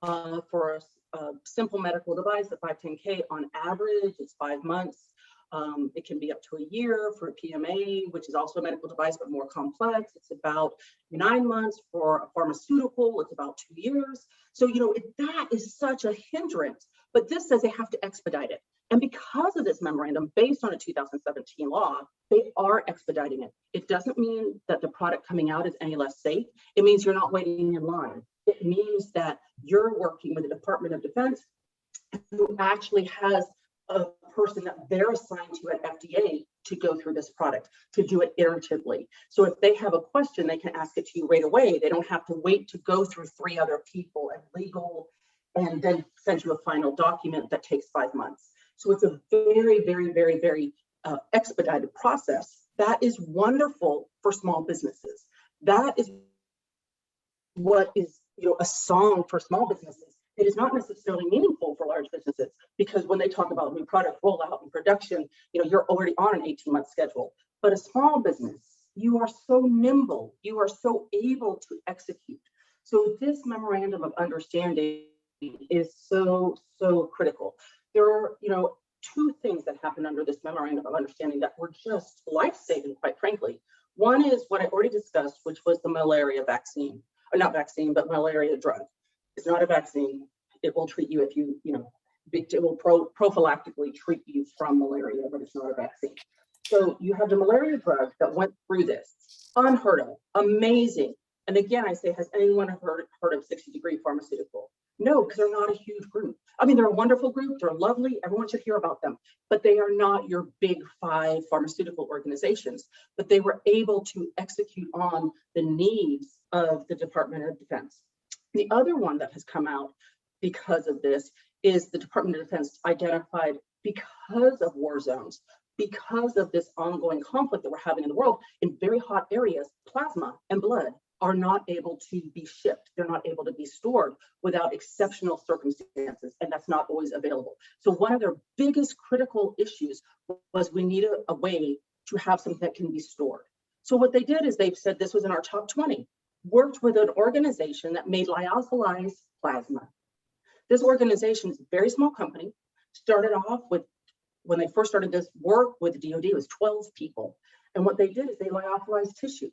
S8: For a simple medical device, a 510K on average, it's 5 months. It can be up to a year for a PMA, which is also a medical device, but more complex. It's about 9 months for a pharmaceutical. It's about 2 years. So, that is such a hindrance, but this says they have to expedite it. And because of this memorandum, based on a 2017 law, they are expediting it. It doesn't mean that the product coming out is any less safe. It means you're not waiting in line. It means that you're working with the Department of Defense, who actually has a person that they're assigned to at FDA to go through this product, to do it iteratively. So if they have a question, they can ask it to you right away. They don't have to wait to go through 3 other people and legal, and then send you a final document that takes 5 months. So it's a very, very, very, very expedited process. That is wonderful for small businesses. That is what is, a song for small businesses. It is not necessarily meaningful for large businesses, because when they talk about new product rollout and production, you're already on an 18-month schedule. But a small business, you are so nimble, you are so able to execute. So this memorandum of understanding is so, so critical. There are, 2 things that happened under this memorandum of understanding that were just life-saving, quite frankly. One is what I already discussed, which was the malaria vaccine, or not vaccine, but malaria drug. It's not a vaccine. It will treat you if it will prophylactically treat you from malaria, but it's not a vaccine. So you have the malaria drug that went through this. Unheard of, amazing. And again, I say, has anyone heard of 60 Degree Pharmaceutical? No, because they're not a huge group. I mean, they're a wonderful group. They're lovely. Everyone should hear about them. But they are not your big 5 pharmaceutical organizations. But they were able to execute on the needs of the Department of Defense. The other one that has come out because of this is the Department of Defense identified, because of war zones, because of this ongoing conflict that we're having in the world in very hot areas, plasma and blood are not able to be shipped. They're not able to be stored without exceptional circumstances, and that's not always available. So one of their biggest critical issues was we needed a way to have something that can be stored. So what they did is they've said this was in our top 20, worked with an organization that made lyophilized plasma. This organization is a very small company, started off with, when they first started this work with the DoD, it was 12 people. And what they did is they lyophilized tissue.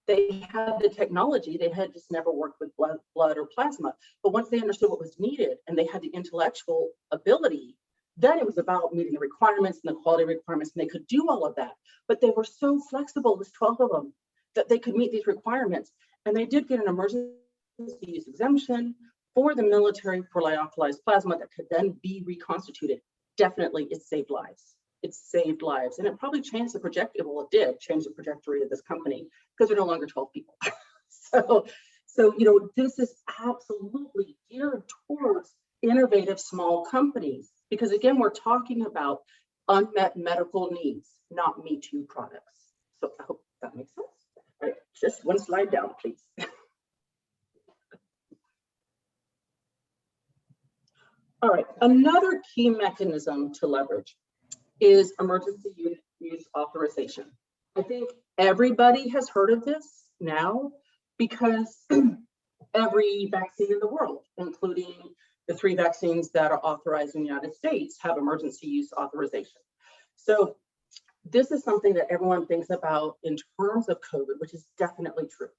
S8: They had the technology, they had just never worked with blood or plasma. But once they understood what was needed and they had the intellectual ability, then it was about meeting the requirements and the quality requirements, and they could do all of that. But they were so flexible, there's 12 of them, that they could meet these requirements. And they did get an emergency use exemption for the military for lyophilized plasma that could then be reconstituted. Definitely, it saved lives. It saved lives. And it probably changed the trajectory. Well, it did change the trajectory of this company, because they're no longer 12 people. So this is absolutely geared towards innovative small companies, because again, we're talking about unmet medical needs, not Me Too products. So I hope that makes sense. All right, just one slide down, please. All right, another key mechanism to leverage is emergency use authorization. I think everybody has heard of this now, because every vaccine in the world, including the 3 vaccines that are authorized in the United States, have emergency use authorization. So this is something that everyone thinks about in terms of COVID, which is definitely true.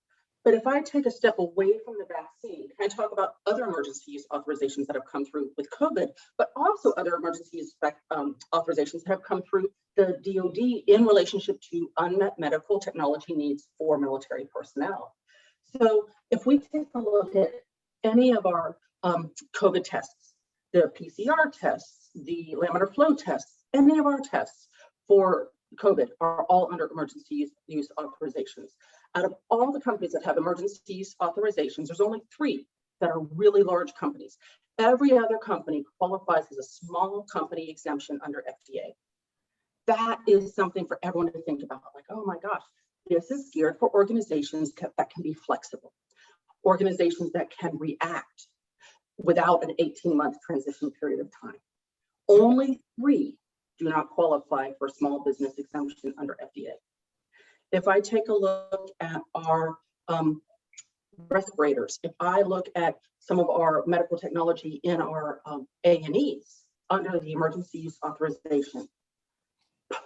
S8: But if I take a step away from the vaccine, can I talk about other emergency use authorizations that have come through with COVID, but also other emergency use authorizations that have come through the DoD in relationship to unmet medical technology needs for military personnel. So if we take a look at any of our COVID tests, the PCR tests, the laminar flow tests, any of our tests for COVID are all under emergency use authorizations. Out of all the companies that have emergency use authorizations, there's only 3 that are really large companies. Every other company qualifies as a small company exemption under FDA. That is something for everyone to think about. Like, oh my gosh, this is geared for organizations that can be flexible, organizations that can react without an 18-month transition period of time. Only 3 do not qualify for small business exemption under FDA. If I take a look at our respirators, if I look at some of our medical technology in our A&Es under the emergency use authorization,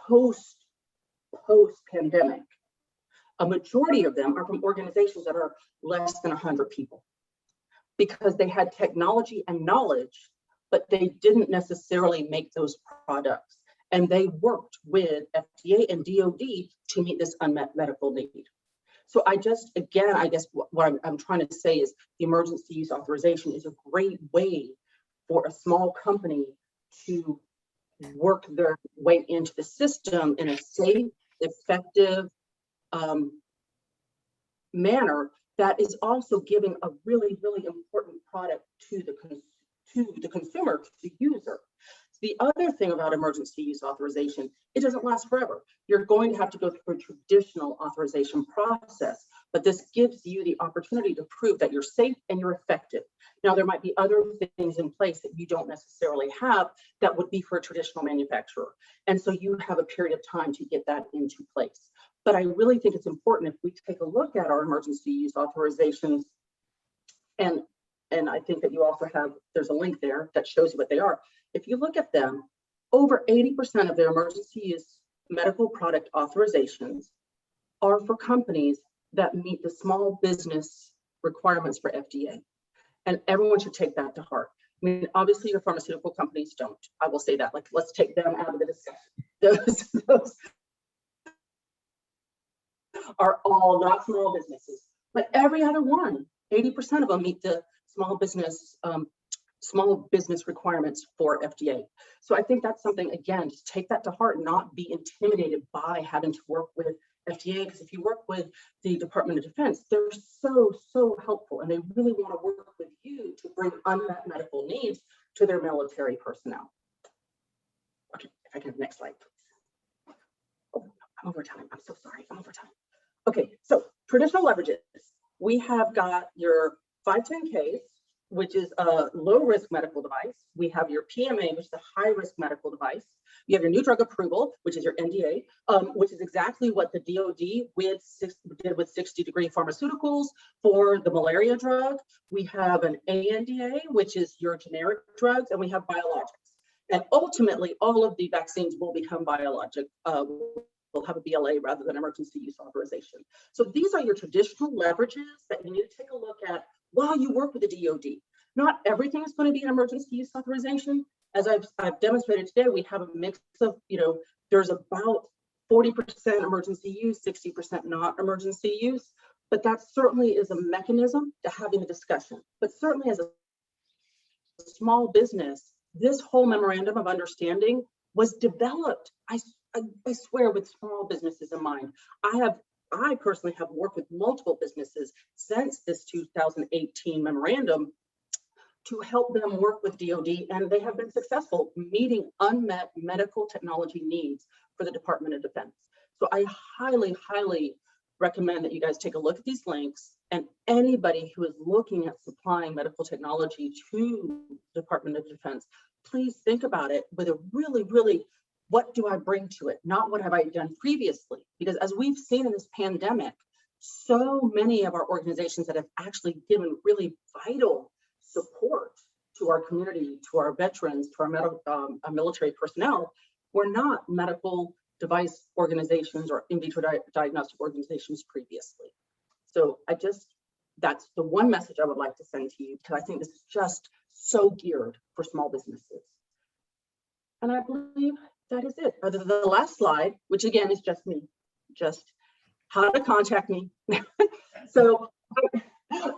S8: post-pandemic, a majority of them are from organizations that are less than 100 people because they had technology and knowledge, but they didn't necessarily make those products. And they worked with FDA and DoD to meet this unmet medical need. So I guess what I'm trying to say is the emergency use authorization is a great way for a small company to work their way into the system in a safe, effective manner that is also giving a really, really important product to the consumer, to the user. The other thing about emergency use authorization, it doesn't last forever. You're going to have to go through a traditional authorization process, but this gives you the opportunity to prove that you're safe and you're effective. Now, there might be other things in place that you don't necessarily have that would be for a traditional manufacturer. And so you have a period of time to get that into place. But I really think it's important if we take a look at our emergency use authorizations, and I think that you also have, there's a link there that shows you what they are. If you look at them, over 80% of their emergency use medical product authorizations are for companies that meet the small business requirements for FDA. And everyone should take that to heart. I mean, obviously your pharmaceutical companies don't. I will say that, like, let's take them out of the discussion. Those are all not small businesses, but every other one, 80% of them meet the small business requirements for FDA. So I think that's something, again, to take that to heart and not be intimidated by having to work with FDA, because if you work with the Department of Defense, they're so helpful, and they really want to work with you to bring unmet medical needs to their military personnel. Okay, if I can have the next slide, please. Oh, I'm over time. I'm so sorry. I'm over time. Okay, so traditional leverages. We have got your 510Ks, which is a low-risk medical device. We have your PMA, which is a high-risk medical device. You have your new drug approval, which is your NDA, which is exactly what the DoD did with 60 Degree Pharmaceuticals for the malaria drug. We have an ANDA, which is your generic drugs, and we have biologics. And ultimately, all of the vaccines will become biologic. We'll have a BLA rather than emergency use authorization. So these are your traditional leverages that you need to take a look at while you work with the DoD. Not everything is going to be an emergency use authorization. As I've demonstrated today, we have a mix of, there's about 40% emergency use, 60% not emergency use, but that certainly is a mechanism to having a discussion. But certainly as a small business, this whole memorandum of understanding was developed, I swear, with small businesses in mind. I personally have worked with multiple businesses since this 2018 memorandum to help them work with DoD, and they have been successful meeting unmet medical technology needs for the Department of Defense. So I highly, highly recommend that you guys take a look at these links, and anybody who is looking at supplying medical technology to the Department of Defense, please think about it with a really, really, what do I bring to it? Not what have I done previously? Because as we've seen in this pandemic, so many of our organizations that have actually given really vital support to our community, to our veterans, to our military personnel, were not medical device organizations or in vitro diagnostic organizations previously. So that's the one message I would like to send to you, because I think this is just so geared for small businesses. And I believe that is it. The last slide, which again is just me, just how to contact me. So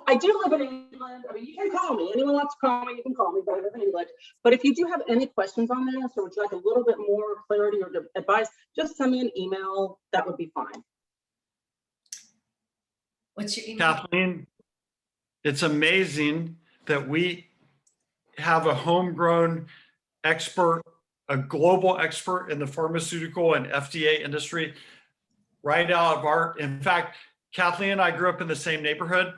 S8: I do live in England. I mean, you can call me. Anyone wants to call me, you can call me, but I live in England. But if you do have any questions on this, or would you like a little bit more clarity or advice, just send me an email. That would be fine.
S3: What's your email?
S5: Kathleen, it's amazing that we have a homegrown expert, a global expert in the pharmaceutical and FDA industry right out of our, in fact, Kathleen and I grew up in the same neighborhood,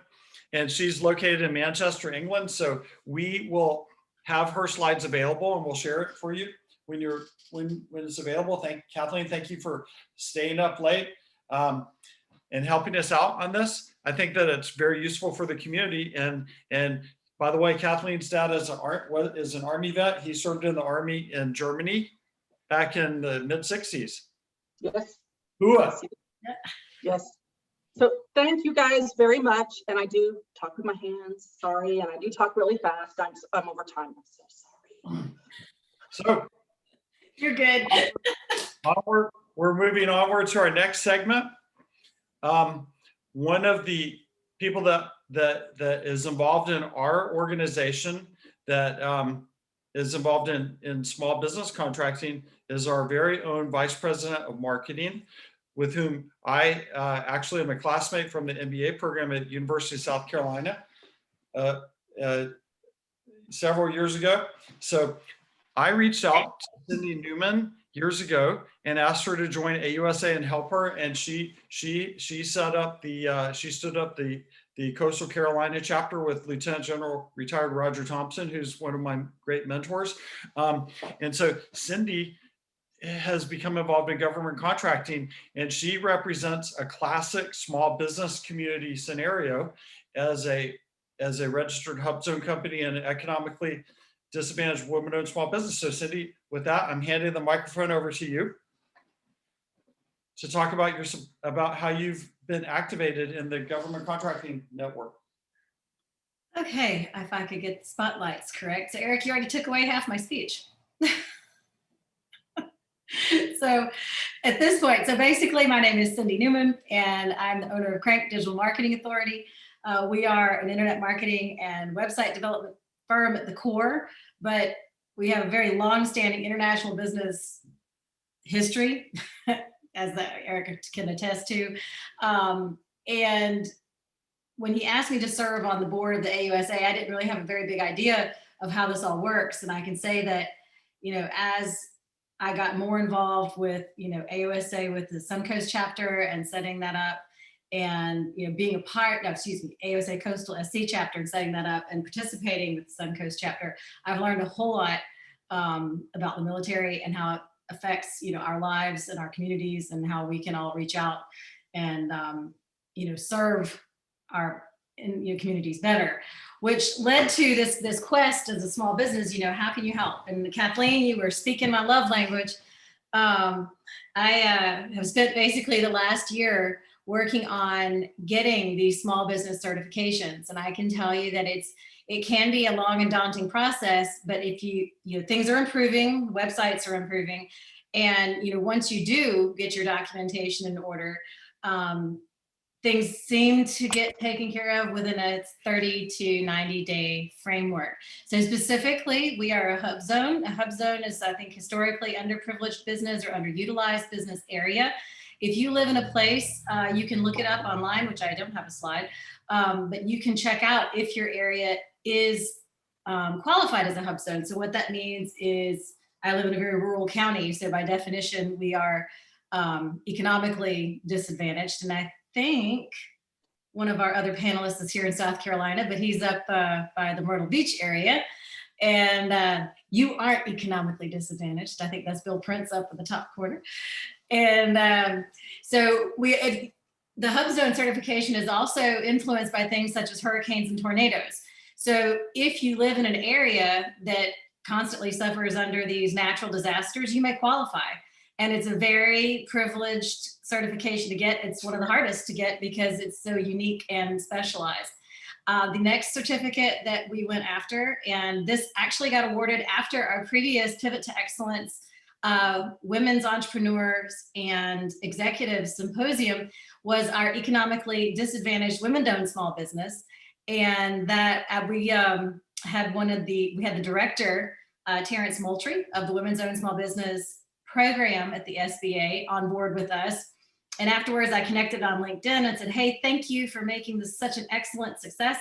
S5: and she's located in Manchester, England. So we will have her slides available and we'll share it for you when it's available. Kathleen, thank you for staying up late and helping us out on this. I think that it's very useful for the community. And by the way, Kathleen's dad is an Army vet. He served in the Army in Germany back in the mid-60s.
S8: Yes.
S5: Hooah.
S8: Yes. So thank you guys very much. And I do talk with my hands, sorry. And I do talk really fast. I'm over time. I'm so sorry.
S5: So
S3: You're good.
S5: onward, we're moving onward to our next segment. One of the people that is involved in our organization that is involved in small business contracting is our very own Vice President of Marketing, with whom I actually am a classmate from the MBA program at University of South Carolina several years ago. So I reached out to Cindy Newman years ago and asked her to join AUSA and help her. And she set up she stood up the Coastal Carolina chapter with Lieutenant General retired Roger Thompson, who's one of my great mentors. And so Cindy has become involved in government contracting, and she represents a classic small business community scenario as a registered hub zone company and an economically disadvantaged women-owned small business. So Cindy, with that, I'm handing the microphone over to you to talk about how you've been activated in the government contracting network.
S3: Okay, if I could get the spotlights correct. So Eric, you already took away half my speech. So at this point, so basically my name is Cindy Newman and I'm the owner of Crank Digital Marketing Authority. We are an internet marketing and website development firm at the core, but we have a very long-standing international business history, as Eric can attest to. And when he asked me to serve on the board of the AUSA, I didn't really have a very big idea of how this all works. And I can say that, as I got more involved with, AUSA with the Suncoast chapter and setting that up, and being a part, AUSA Coastal SC chapter and setting that up and participating with the Suncoast chapter, I've learned a whole lot about the military and how it affects our lives and our communities, and how we can all reach out and serve our communities better, which led to this quest as a small business. How can you help? And Kathleen, you were speaking my love language. I have spent basically the last year working on getting these small business certifications, and I can tell you that it can be a long and daunting process, but if things are improving, websites are improving, and once you do get your documentation in order, things seem to get taken care of within a 30 to 90 day framework. So specifically, we are a hub zone. A hub zone is, I think, historically underprivileged business or underutilized business area. If you live in a place, you can look it up online, which I don't have a slide, but you can check out if your area is qualified as a hub zone. So what that means is I live in a very rural county. So by definition, we are economically disadvantaged. And I think one of our other panelists is here in South Carolina, but he's up by the Myrtle Beach area. And you aren't economically disadvantaged. I think that's Bill Prince up in the top corner. And so the hub zone certification is also influenced by things such as hurricanes and tornadoes. So if you live in an area that constantly suffers under these natural disasters, you may qualify. And it's a very privileged certification to get. It's one of the hardest to get because it's so unique and specialized. The next certificate that we went after, and this actually got awarded after our previous Pivot to Excellence Women's Entrepreneurs and Executives Symposium, was our Economically Disadvantaged Women-Owned Small Business. And that we had the director, Terrence Moultrie of the Women's Owned Small Business Program at the SBA on board with us. And afterwards, I connected on LinkedIn and said, hey, thank you for making this such an excellent success.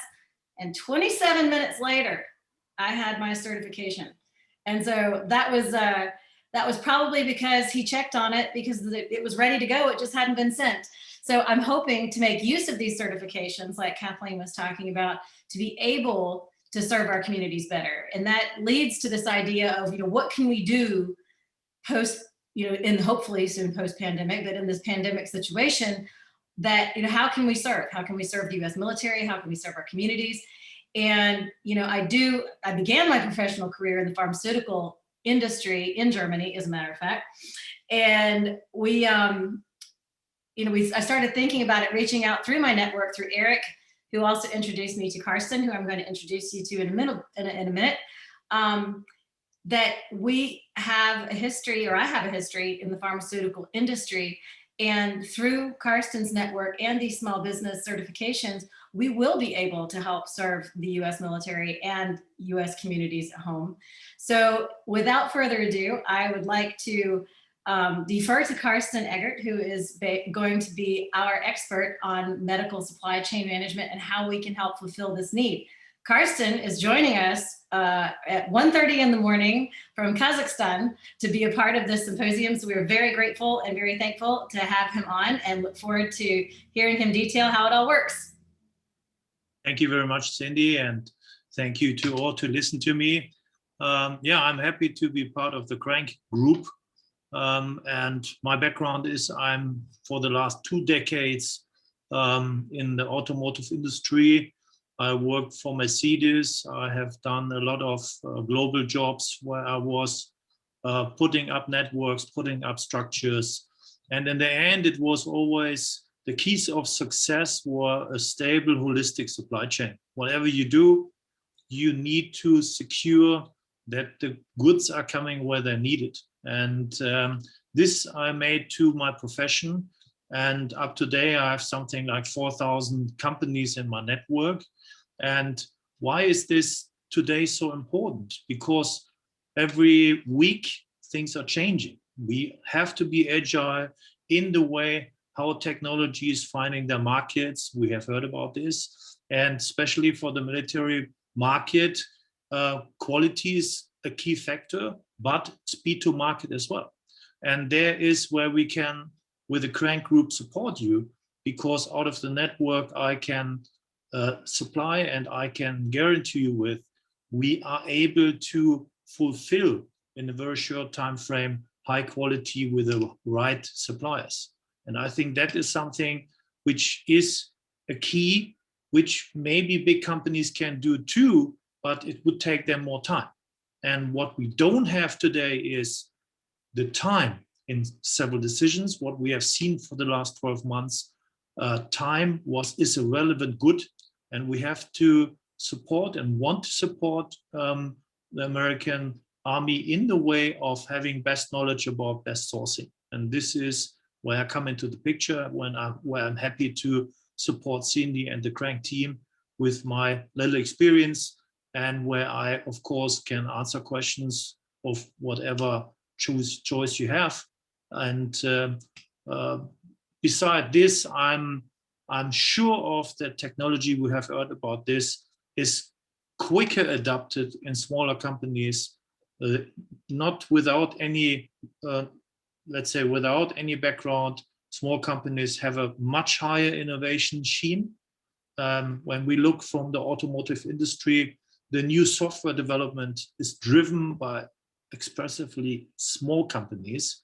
S3: And 27 minutes later, I had my certification. And so that was probably because he checked on it, because it was ready to go. It just hadn't been sent. So I'm hoping to make use of these certifications, like Kathleen was talking about, to be able to serve our communities better. And that leads to this idea of, what can we do post, in hopefully soon post-pandemic, but in this pandemic situation, that, how can we serve? How can we serve the US military? How can we serve our communities? And, I began my professional career in the pharmaceutical industry in Germany, as a matter of fact. And I started thinking about it, reaching out through my network, through Eric, who also introduced me to Karsten, who I'm going to introduce you to in a minute. That we have a history, or I have a history in the pharmaceutical industry. And through Karsten's network and these small business certifications, we will be able to help serve the US military and US communities at home. So without further ado, I would like to defer to Karsten Eggert, who is going to be our expert on medical supply chain management and how we can help fulfill this need. Karsten is joining us at 1:30 in the morning from Kazakhstan to be a part of this symposium. So we're very grateful and very thankful to have him on, and look forward to hearing him detail how it all works.
S9: Thank you very much, Cindy, and thank you to all to listen to me. I'm happy to be part of the Crank group. And my background is I'm for the last 2 decades in the automotive industry. I worked for Mercedes. I have done a lot of global jobs where I was putting up networks, putting up structures. And in the end, it was always the keys of success were a stable, holistic supply chain. Whatever you do, you need to secure that the goods are coming where they're needed. And this I made to my profession. And up to date, I have something like 4,000 companies in my network. And why is this today so important? Because every week things are changing. We have to be agile in the way how technology is finding their markets. We have heard about this. And especially for the military market, quality is a key factor, but speed to market as well. And there is where we can, with the Crank Group, support you, because out of the network I can supply and I can guarantee you with, we are able to fulfill in a very short time frame high quality with the right suppliers. And I think that is something which is a key, which maybe big companies can do too, but it would take them more time. And what we don't have today is the time in several decisions. What we have seen for the last 12 months, time is a relevant good, and we have to support and want to support the American Army in the way of having best knowledge about best sourcing. And this is where I come into the picture, where I'm happy to support Cindy and the Crank team with my little experience, and where I, of course, can answer questions of whatever choice you have. And beside this, I'm sure of the technology we have heard about this is quicker adapted in smaller companies, not without any, let's say, without any background. Small companies have a much higher innovation gene. When we look from the automotive industry, the new software development is driven by expressively small companies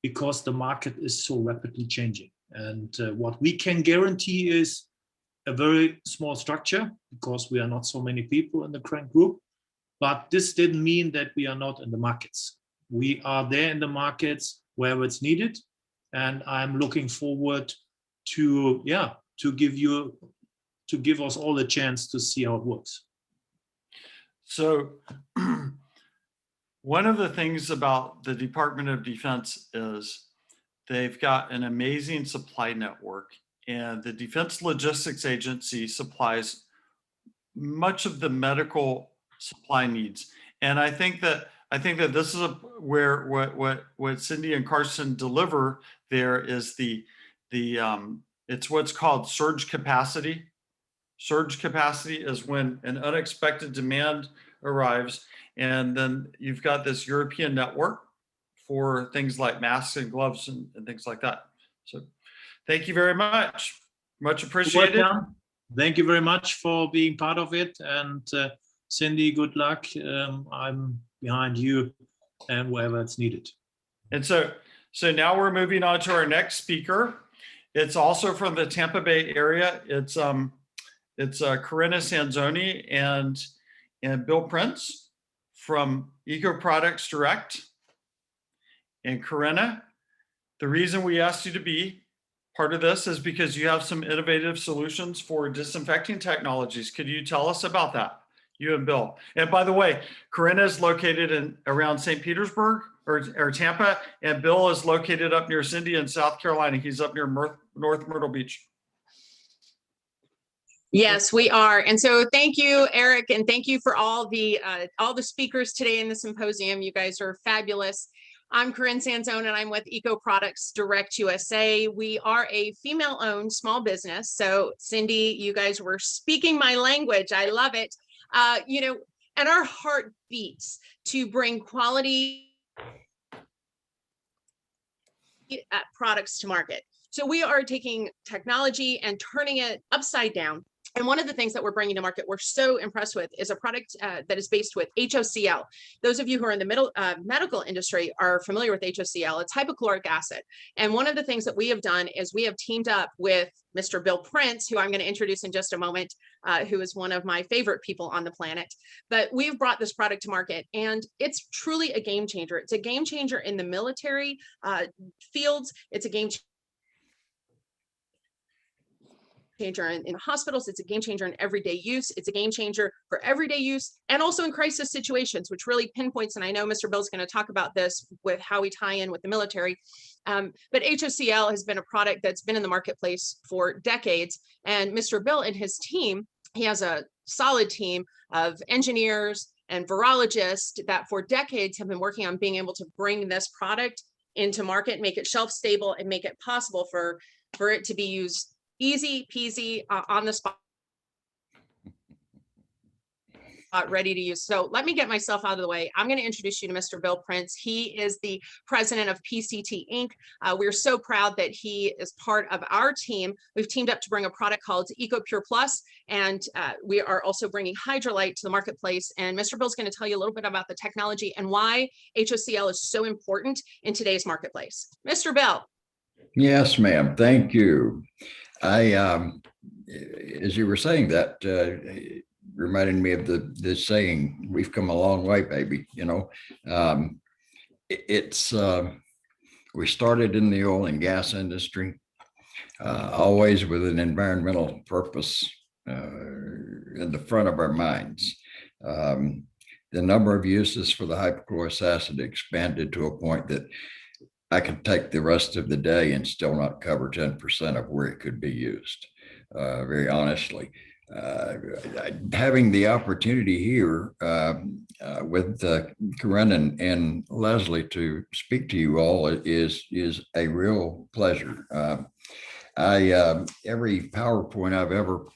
S9: because the market is so rapidly changing. And what we can guarantee is a very small structure, because we are not so many people in the Crank Group. But this didn't mean that we are not in the markets. We are there in the markets wherever it's needed. And I'm looking forward to, yeah, to give us all a chance to see how it works.
S5: So one of the things about the Department of Defense is they've got an amazing supply network, and the Defense Logistics Agency supplies much of the medical supply needs. And I think that this is where what Cindy and Karsten deliver there is it's what's called surge capacity. Surge capacity is when an unexpected demand arrives, and then you've got this European network for things like masks and gloves and things like that. So thank you very much. Much appreciated.
S9: Thank you very much for being part of it. And Cindy, good luck. I'm behind you and wherever it's needed.
S5: And so now we're moving on to our next speaker. It's also from the Tampa Bay area. It's Corinna Sanzoni and Bill Prince from EcoProductsDirect. And Corinna, the reason we asked you to be part of this is because you have some innovative solutions for disinfecting technologies. Could you tell us about that, you and Bill? And by the way, Corinna is located around St. Petersburg or Tampa, and Bill is located up near Cindy in South Carolina. He's up near North Myrtle Beach.
S10: Yes, we are. And so thank you, Eric, and thank you for all the speakers today in the symposium. You guys are fabulous. I'm Corinne Sanzone, and I'm with EcoProductsDirect USA. We are a female-owned small business. So Cindy, you guys were speaking my language. I love it. And our heart beats to bring quality products to market. So we are taking technology and turning it upside down. And one of the things that we're bringing to market we're so impressed with is a product that is based with HOCl. Those of you who are in the medical industry are familiar with HOCl. It's hypochloric acid. And one of the things that we have done is we have teamed up with Mr. Bill Prince, who I'm going to introduce in just a moment, who is one of my favorite people on the planet. But we've brought this product to market, and it's truly a game changer. It's a game changer in the military fields. It's a game changer in hospitals. It's a game changer in everyday use. It's a game changer for everyday use and also in crisis situations, which really pinpoints, and I know Mr. Bill's going to talk about this with how we tie in with the military. But HOCl has been a product that's been in the marketplace for decades. And Mr. Bill and his team, he has a solid team of engineers and virologists that for decades have been working on being able to bring this product into market, make it shelf stable, and make it possible for it to be used easy peasy on the spot, ready to use. So let me get myself out of the way. I'm going to introduce you to Mr. Bill Prince. He is the president of PCT Inc. We're so proud that he is part of our team. We've teamed up to bring a product called EcoPure Plus, and we are also bringing Hydrolite to the marketplace. And Mr. Bill's going to tell you a little bit about the technology and why HOCl is so important in today's marketplace. Mr. Bill.
S11: Yes, ma'am. Thank you. As you were saying that, reminded me of the saying, "We've come a long way, baby." You know, we started in the oil and gas industry, always with an environmental purpose in the front of our minds. The number of uses for the hypochlorous acid expanded to a point that I could take the rest of the day and still not cover 10% of where it could be used, very honestly. Having the opportunity here with Corinne and Leslie to speak to you all is a real pleasure. Every PowerPoint I've ever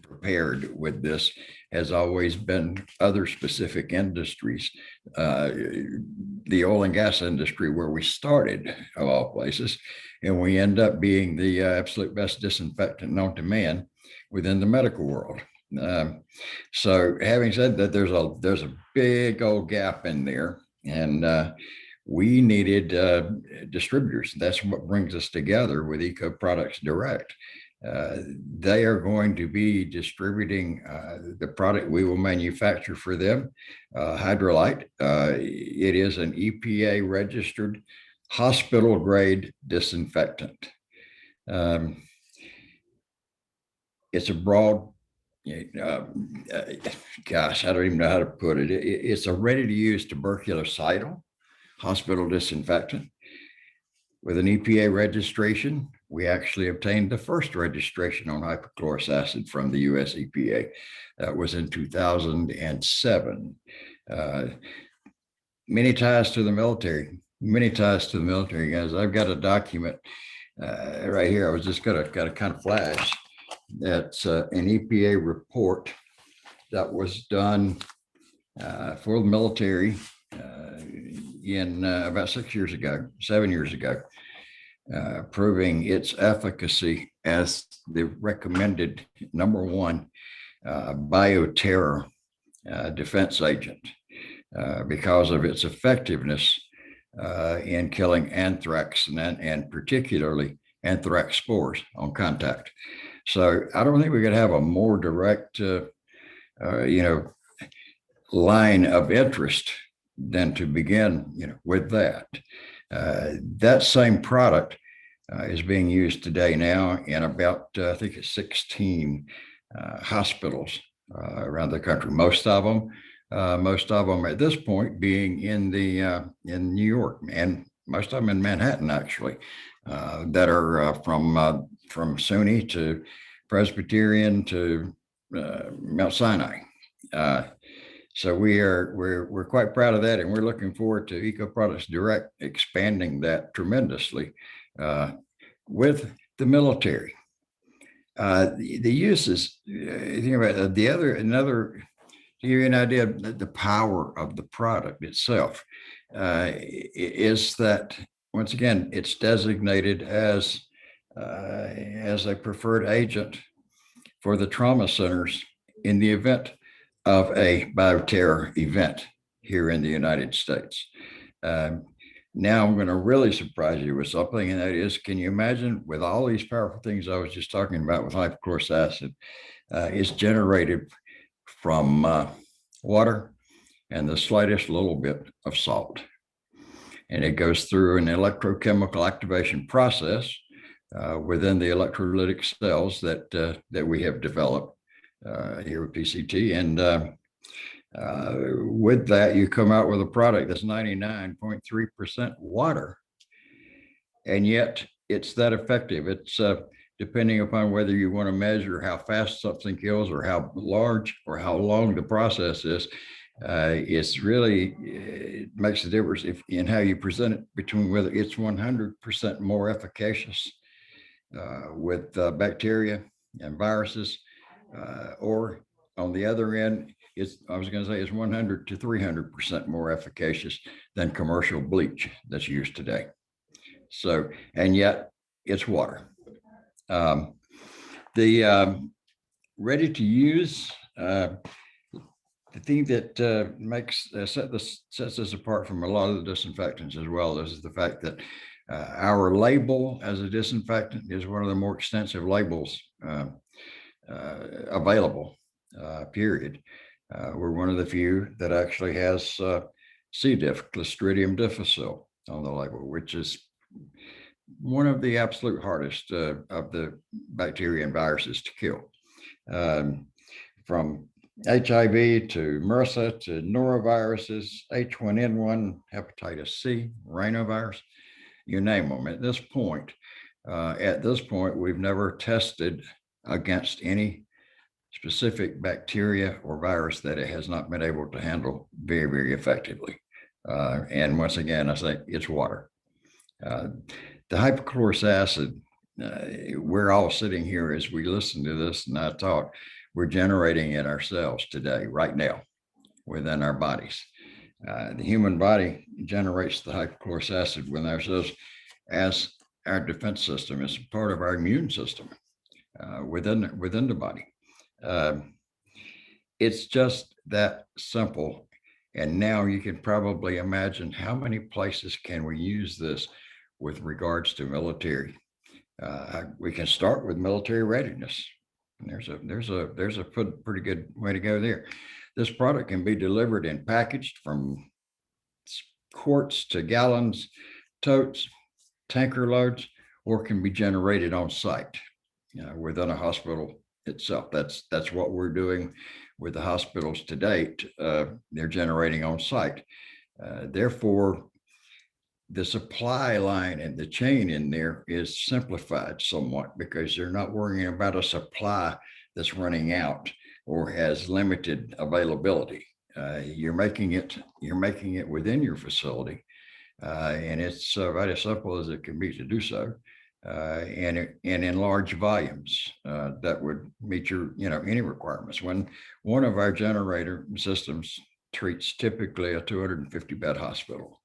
S11: prepared with this has always been other specific industries. The oil and gas industry, where we started, of all places, and we end up being the absolute best disinfectant known to man within the medical world. So having said that, there's a big old gap in there, and we needed distributors. That's what brings us together with EcoProductsDirect. They are going to be distributing the product we will manufacture for them, Hydrolite. It is an EPA registered hospital grade disinfectant. It's a broad, gosh, I don't even know how to put it. It's a ready to use tuberculocidal hospital disinfectant with an EPA registration. We actually obtained the first registration on hypochlorous acid from the US EPA. That was in 2007. Many ties to the military, guys. I've got a document right here. I was just got to kind of flash. That's an EPA report that was done for the military in about 7 years ago, proving its efficacy as the recommended #1 bioterror defense agent because of its effectiveness in killing anthrax and particularly anthrax spores on contact. So I don't think we could have a more direct, line of interest than to begin, with that. That same product is being used today now in about, I think it's 16 hospitals around the country. Most of them at this point being in New York, and most of them in Manhattan, actually, that are from SUNY to Presbyterian to Mount Sinai. So we're quite proud of that, and we're looking forward to EcoProductsDirect expanding that tremendously with the military. The uses, think about another, to give you an idea of the power of the product itself, is that once again, it's designated as a preferred agent for the trauma centers in the event of a bioterror event here in the United States. Now I'm going to really surprise you with something, and that is, can you imagine, with all these powerful things I was just talking about with hypochlorous acid, it's generated from water and the slightest little bit of salt. And it goes through an electrochemical activation process within the electrolytic cells that we have developed here at PCT. And with that, you come out with a product that's 99.3% water. And yet it's that effective. It's depending upon whether you want to measure how fast something kills or how large or how long the process is. It's really, it makes a difference in how you present it, between whether it's 100% more efficacious with bacteria and viruses, or on the other end, it's 100 to 300% more efficacious than commercial bleach that's used today. So, and yet it's water. The ready to use, the thing that sets us apart from a lot of the disinfectants as well is the fact that our label as a disinfectant is one of the more extensive labels available, period. We're one of the few that actually has C. diff, Clostridium difficile, on the label, which is one of the absolute hardest of the bacteria and viruses to kill. From HIV to MRSA to noroviruses, H1N1, hepatitis C, rhinovirus, you name them. At this point, we've never tested against any specific bacteria or virus that it has not been able to handle very, very effectively. And once again, I say it's water. The hypochlorous acid, we're all sitting here as we listen to this and I talk, we're generating it ourselves today, right now, within our bodies. The human body generates the hypochlorous acid within ourselves as our defense system. It's part of our immune system within the body. It's just that simple. And now you can probably imagine how many places can we use this with regards to military. We can start with military readiness. There's a pretty good way to go there. This product can be delivered and packaged from quarts to gallons totes, tanker loads, or can be generated on site within a hospital itself. That's what we're doing with the hospitals to date. They're generating on site. Therefore, the supply line and the chain in there is simplified somewhat because they're not worrying about a supply that's running out or has limited availability. You're making it within your facility, and it's about as simple as it can be to do so, and in large volumes that would meet your any requirements. When one of our generator systems treats typically a 250 bed hospital.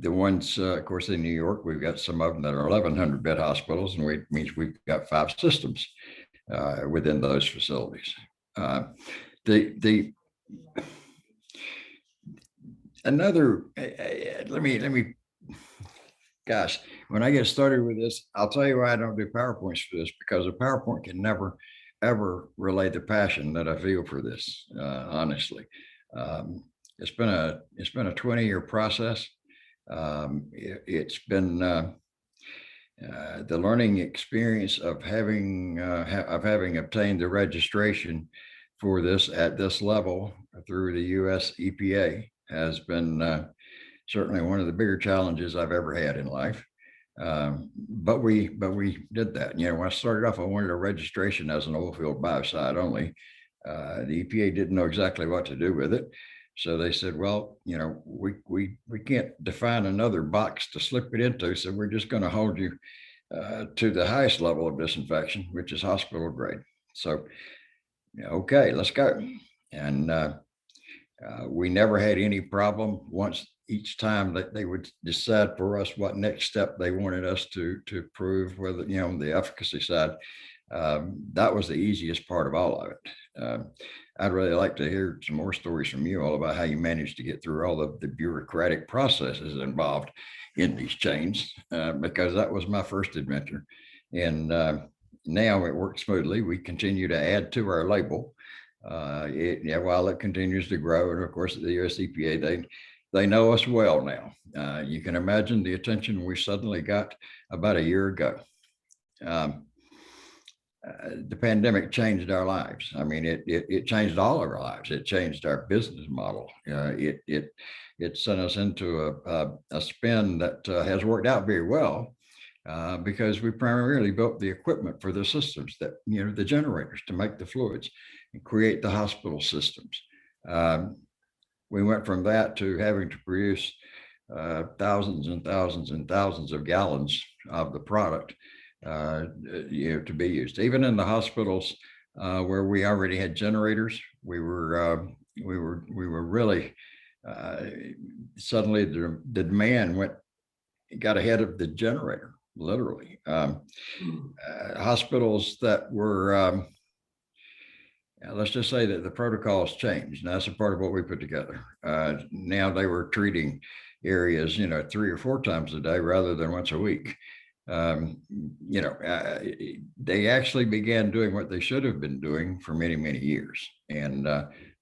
S11: The ones, of course, in New York, we've got some of them that are 1,100 bed hospitals, and it means we've got 5 systems within those facilities. Gosh, when I get started with this, I'll tell you why I don't do PowerPoints for this, because a PowerPoint can never, ever relay the passion that I feel for this, honestly. It's been a 20-year process. It's been the learning experience of having obtained the registration for this at this level through the US EPA has been certainly one of the bigger challenges I've ever had in life. But we did that. When I started off, I wanted a registration as an oil field biocide only. The EPA didn't know exactly what to do with it. So they said, well, we can't define another box to slip it into. So we're just going to hold you to the highest level of disinfection, which is hospital grade. So, okay, let's go. And we never had any problem once each time that they would decide for us what next step they wanted us to prove, whether, the efficacy side. That was the easiest part of all of it. I'd really like to hear some more stories from you all about how you managed to get through all of the bureaucratic processes involved in these chains, because that was my first adventure. And now it works smoothly. We continue to add to our label while it continues to grow. And of course, the US EPA, they know us well now. You can imagine the attention we suddenly got about a year ago. The pandemic changed our lives. I mean, it changed all of our lives. It changed our business model. It sent us into a spin that has worked out very well because we primarily built the equipment for the systems that, the generators to make the fluids and create the hospital systems. We went from that to having to produce thousands and thousands and thousands of gallons of the product to be used. Even in the hospitals where we already had generators, we were really suddenly the demand got ahead of the generator, literally. Hospitals that were let's just say that the protocols changed. And that's a part of what we put together. Now they were treating areas, 3 or 4 times a day rather than once a week. They actually began doing what they should have been doing for many, many years. And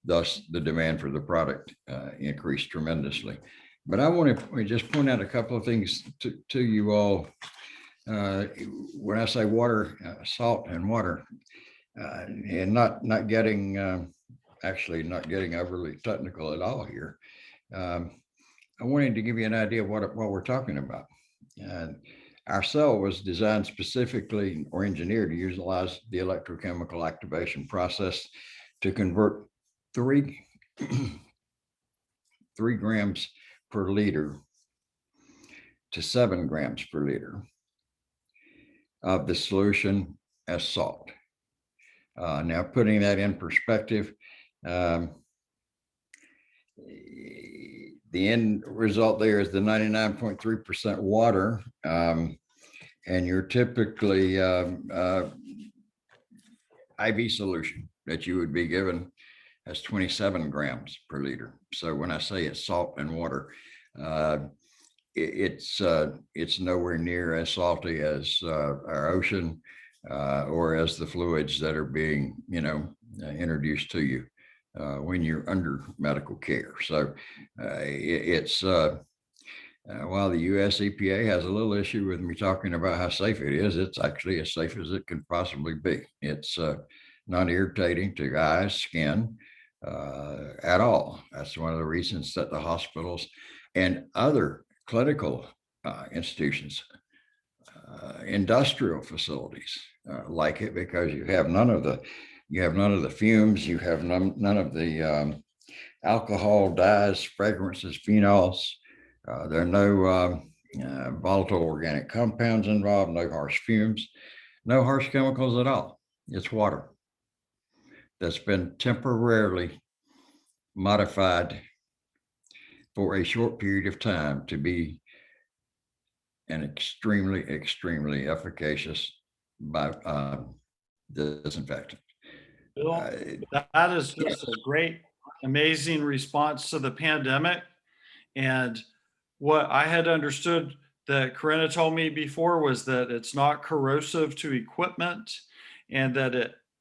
S11: thus the demand for the product increased tremendously. But I want to just point out a couple of things to you all. When I say water, salt and water, and not getting overly technical at all here. I wanted to give you an idea of what we're talking about. Our cell was designed specifically or engineered to utilize the electrochemical activation process to convert 3 grams per liter to 7 grams per liter of the solution as salt. Now, putting that in perspective, the end result there is the 99.3% water, and your typically IV solution that you would be given has 27 grams per liter. So when I say it's salt and water, it's nowhere near as salty as our ocean or as the fluids that are being, introduced to you when you're under medical care. So it's While the US EPA has a little issue with me talking about how safe it is, it's actually as safe as it can possibly be. It's non-irritating to eyes, skin at all. That's one of the reasons that the hospitals and other clinical institutions, industrial facilities like it, because you have none of the fumes, you have none of the alcohol, dyes, fragrances, phenols. There are no volatile organic compounds involved, no harsh fumes, no harsh chemicals at all. It's water that's been temporarily modified for a short period of time to be an extremely, extremely efficacious disinfectant.
S5: Bill, that is just a great, amazing response to the pandemic. And what I had understood that Corinna told me before was that it's not corrosive to equipment, and that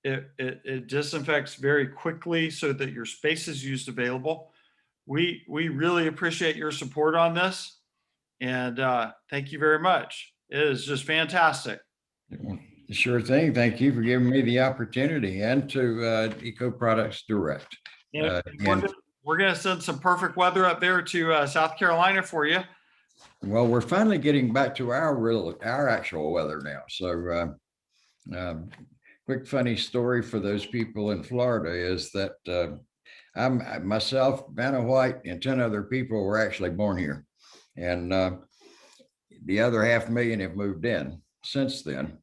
S5: it disinfects very quickly so that your space is used available. We really appreciate your support on this, and thank you very much. It is just fantastic.
S11: Sure thing. Thank you for giving me the opportunity, and to EcoProductsDirect.
S5: We're going to send some perfect weather up there to South Carolina for you.
S11: Well, we're finally getting back to our actual weather now. So quick funny story for those people in Florida is that I'm myself, Vanna White, and 10 other people were actually born here. And the other 500,000 have moved in since then.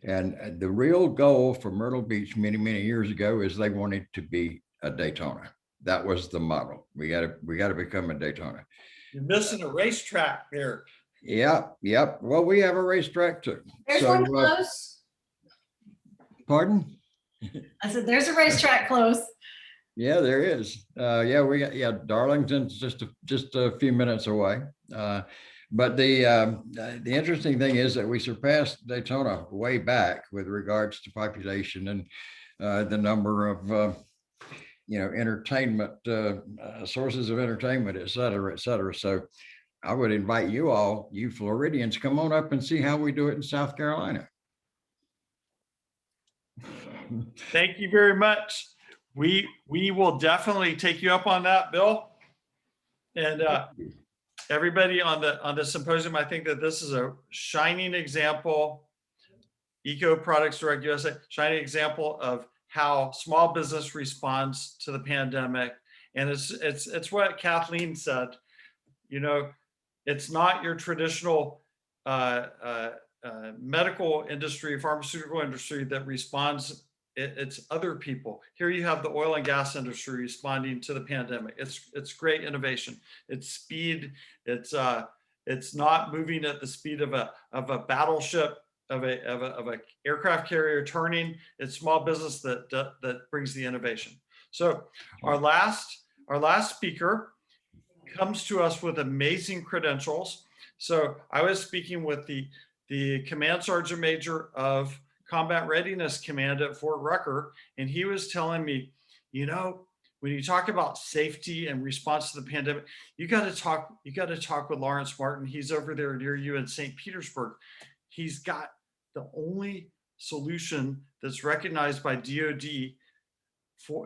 S11: And the real goal for Myrtle Beach many, many years ago is they wanted to be a Daytona. That was the model. We got to become a Daytona.
S5: You're missing a racetrack there.
S11: Yep. Well, we have a racetrack too.
S3: There's one close.
S11: Pardon?
S3: I said, there's a racetrack close.
S11: Yeah, there is. We got Darlington's just a few minutes away. But the interesting thing is that we surpassed Daytona way back with regards to population and the number of entertainment sources of entertainment, et cetera, et cetera. So I would invite you Floridians, come on up and see how we do it in South Carolina.
S5: Thank you very much. We will definitely take you up on that, Bill. And everybody on the symposium, I think that this is a shining example, EcoProductsDirect USA, shining example of how small business responds to the pandemic. And it's what Kathleen said, it's not your traditional medical industry, pharmaceutical industry that responds. It's other people. Here you have the oil and gas industry responding to the pandemic. It's great innovation. It's speed. It's not moving at the speed of a battleship, of a aircraft carrier turning. It's small business that brings the innovation. So our last speaker comes to us with amazing credentials. So I was speaking with the Command Sergeant Major of Combat Readiness Command at Fort Rucker, and he was telling me, when you talk about safety and response to the pandemic, you got to talk with Lawrence Martin. He's over there near you in St. Petersburg. He's got the only solution that's recognized by DoD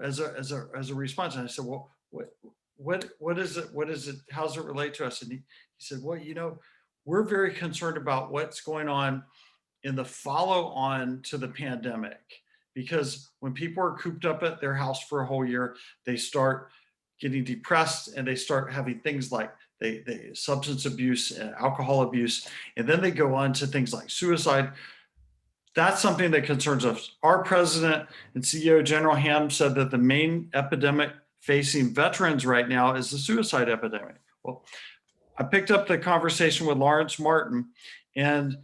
S5: as a response. And I said, well, what is it? What is it? How does it relate to us? And he said, well, we're very concerned about what's going on in the follow on to the pandemic, because when people are cooped up at their house for a whole year, they start getting depressed and they start having things like they substance abuse and alcohol abuse, and then they go on to things like suicide. That's something that concerns us. Our president and CEO, General Ham, said that the main epidemic facing veterans right now is the suicide epidemic. Well, I picked up the conversation with Lawrence Martin, and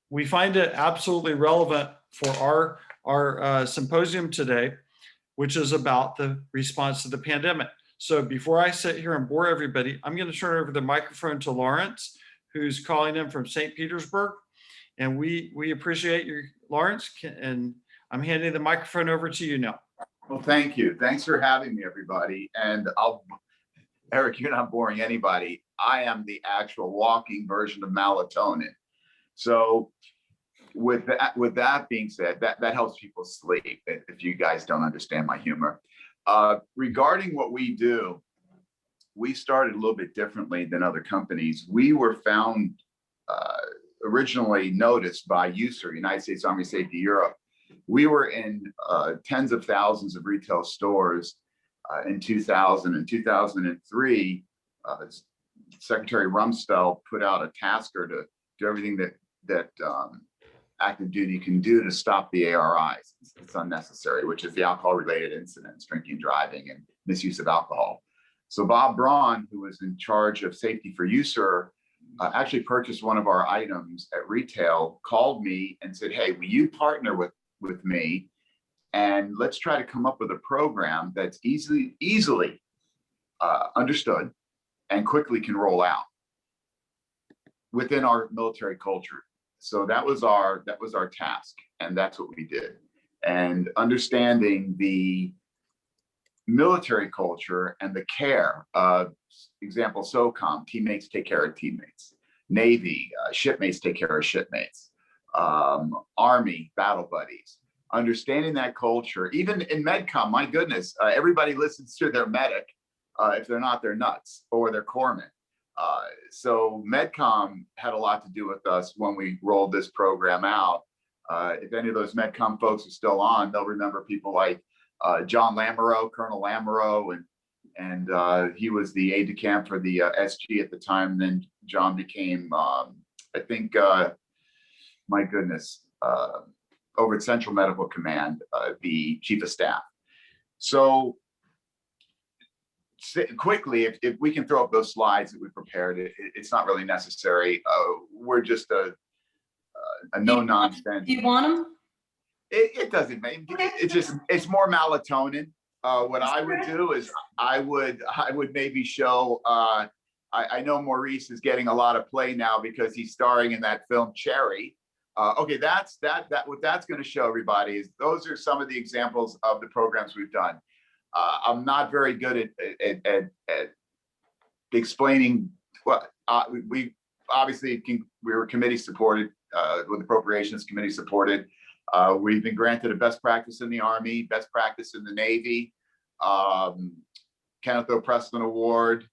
S5: we find it absolutely relevant for our symposium today, which is about the response to the pandemic. So before I sit here and bore everybody, I'm going to turn over the microphone to Lawrence, who's calling in from St. Petersburg. And we appreciate you, Lawrence, and I'm handing the microphone over to you now.
S12: Well, thank you. Thanks for having me, everybody. And Eric, you're not boring anybody. I am the actual walking version of melatonin. So with that being said, that helps people sleep, if you guys don't understand my humor. Regarding what we do, we started a little bit differently than other companies. We were found, originally noticed by USAR, United States Army Safety Europe. We were in tens of thousands of retail stores in 2000 and 2003. Secretary Rumsfeld put out a tasker to do everything that active duty can do to stop the ARIs. It's unnecessary, which is the alcohol-related incidents, drinking, driving, and misuse of alcohol. So Bob Braun, who was in charge of safety for USAR, actually purchased one of our items at retail, called me and said, hey, will you partner with me? And let's try to come up with a program that's easily understood and quickly can roll out within our military culture. So that was our task, and that's what we did. And understanding the military culture and the care of, example, SOCOM, teammates take care of teammates. Navy, shipmates take care of shipmates. Army, battle buddies. Understanding that culture, even in MedCom, my goodness, everybody listens to their medic. If they're not, they're nuts, or their corpsman. So MedCom had a lot to do with us when we rolled this program out. If any of those MedCom folks are still on, they'll remember people like John Lamoureux, Colonel Lamoureux, and he was the aide de camp for the SG at the time. Then John became, I think, my goodness, over at Central Medical Command, the chief of staff. So quickly, if we can throw up those slides that we prepared, it's not really necessary. We're just a no nonsense.
S3: Do you want them?
S12: It doesn't make.
S3: Okay.
S12: It's more melatonin. What I would do is I would maybe show. I know Maurice is getting a lot of play now because he's starring in that film Cherry. Okay, that's what that's going to show everybody is those are some of the examples of the programs we've done. I'm not very good at explaining what we obviously we were committee supported with appropriations committee supported. We've been granted a best practice in the Army, best practice in the Navy, Kenneth O. Preston Award,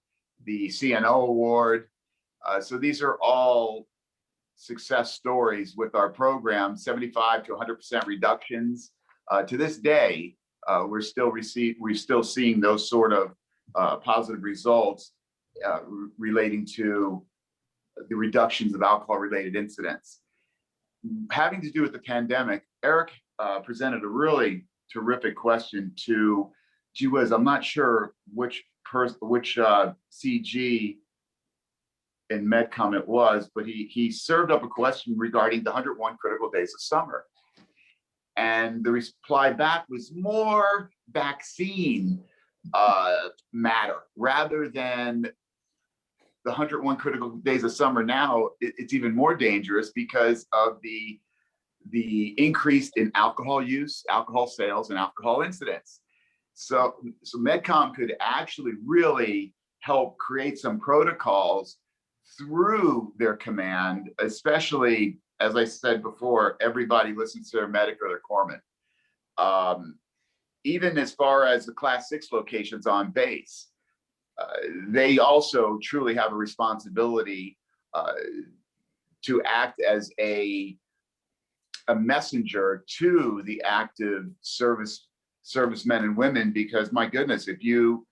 S12: the CNO Award. So these are all success stories with our program, 75 to 100% reductions. To this day, we're still seeing those sort of positive results relating to the reductions of alcohol-related incidents. Having to do with the pandemic, Eric presented a really terrific question to, gee whiz, I'm not sure which CG in MedCom it was, but he served up a question regarding the 101 critical days of summer. And the reply back was more vaccine matter rather than the 101 critical days of summer. Now it's even more dangerous because of the increase in alcohol use, alcohol sales, and alcohol incidents. So MedCom could actually really help create some protocols through their command, especially, as I said before, everybody listens to their medic or their corpsman. Even as far as the Class 6 locations on base, they also truly have a responsibility to act as a messenger to the active servicemen and women, because my goodness, if you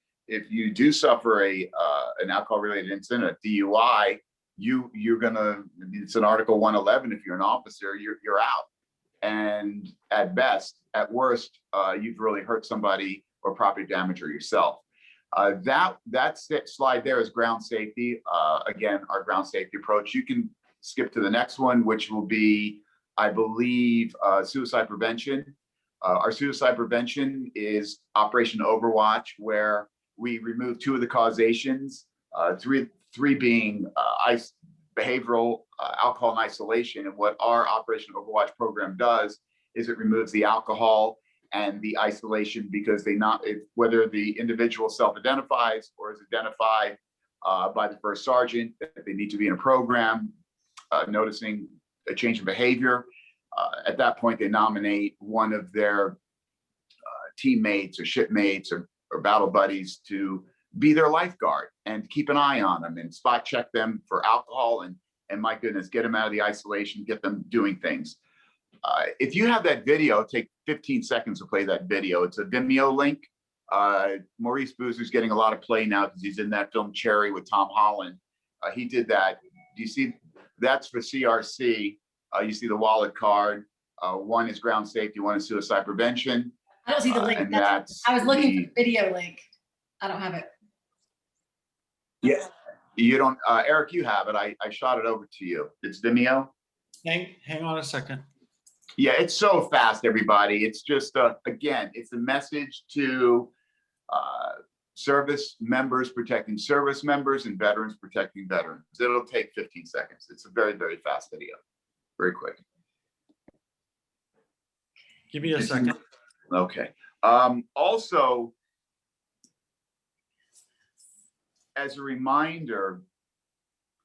S12: do suffer an alcohol-related incident, a DUI, you're gonna, it's an Article 111. If you're an officer, you're out, and at best, at worst, you've really hurt somebody or property damage or yourself. That slide there is ground safety. Again, our ground safety approach. You can skip to the next one, which will be, I believe, suicide prevention. Our suicide prevention is Operation Overwatch, where we remove 2 of the causations, three being behavioral, alcohol and isolation. And what our Operation Overwatch program does is it removes the alcohol and the isolation, because whether the individual self-identifies or is identified by the first sergeant that they need to be in a program, noticing a change in behavior. At that point, they nominate one of their teammates or shipmates or battle buddies to be their lifeguard and keep an eye on them and spot check them for alcohol and my goodness, get them out of the isolation, get them doing things. If you have that video, take 15 seconds to play that video. It's a Vimeo link. Maurice Boozer's getting a lot of play now because he's in that film Cherry with Tom Holland. He did that. Do you see? That's for CRC. You see the wallet card. One is ground safety, one is suicide prevention.
S3: I don't see the link.
S12: And that's
S3: I was looking for the video link. I don't have it.
S12: Yeah, you don't, Eric, you have it. I shot it over to you. It's Vimeo.
S5: Hang on a second.
S12: Yeah, it's so fast, everybody. It's just, again, it's a message to service members protecting service members and veterans protecting veterans. It'll take 15 seconds. It's a very, very fast video. Very quick.
S5: Give me a second.
S12: Okay. Also, as a reminder,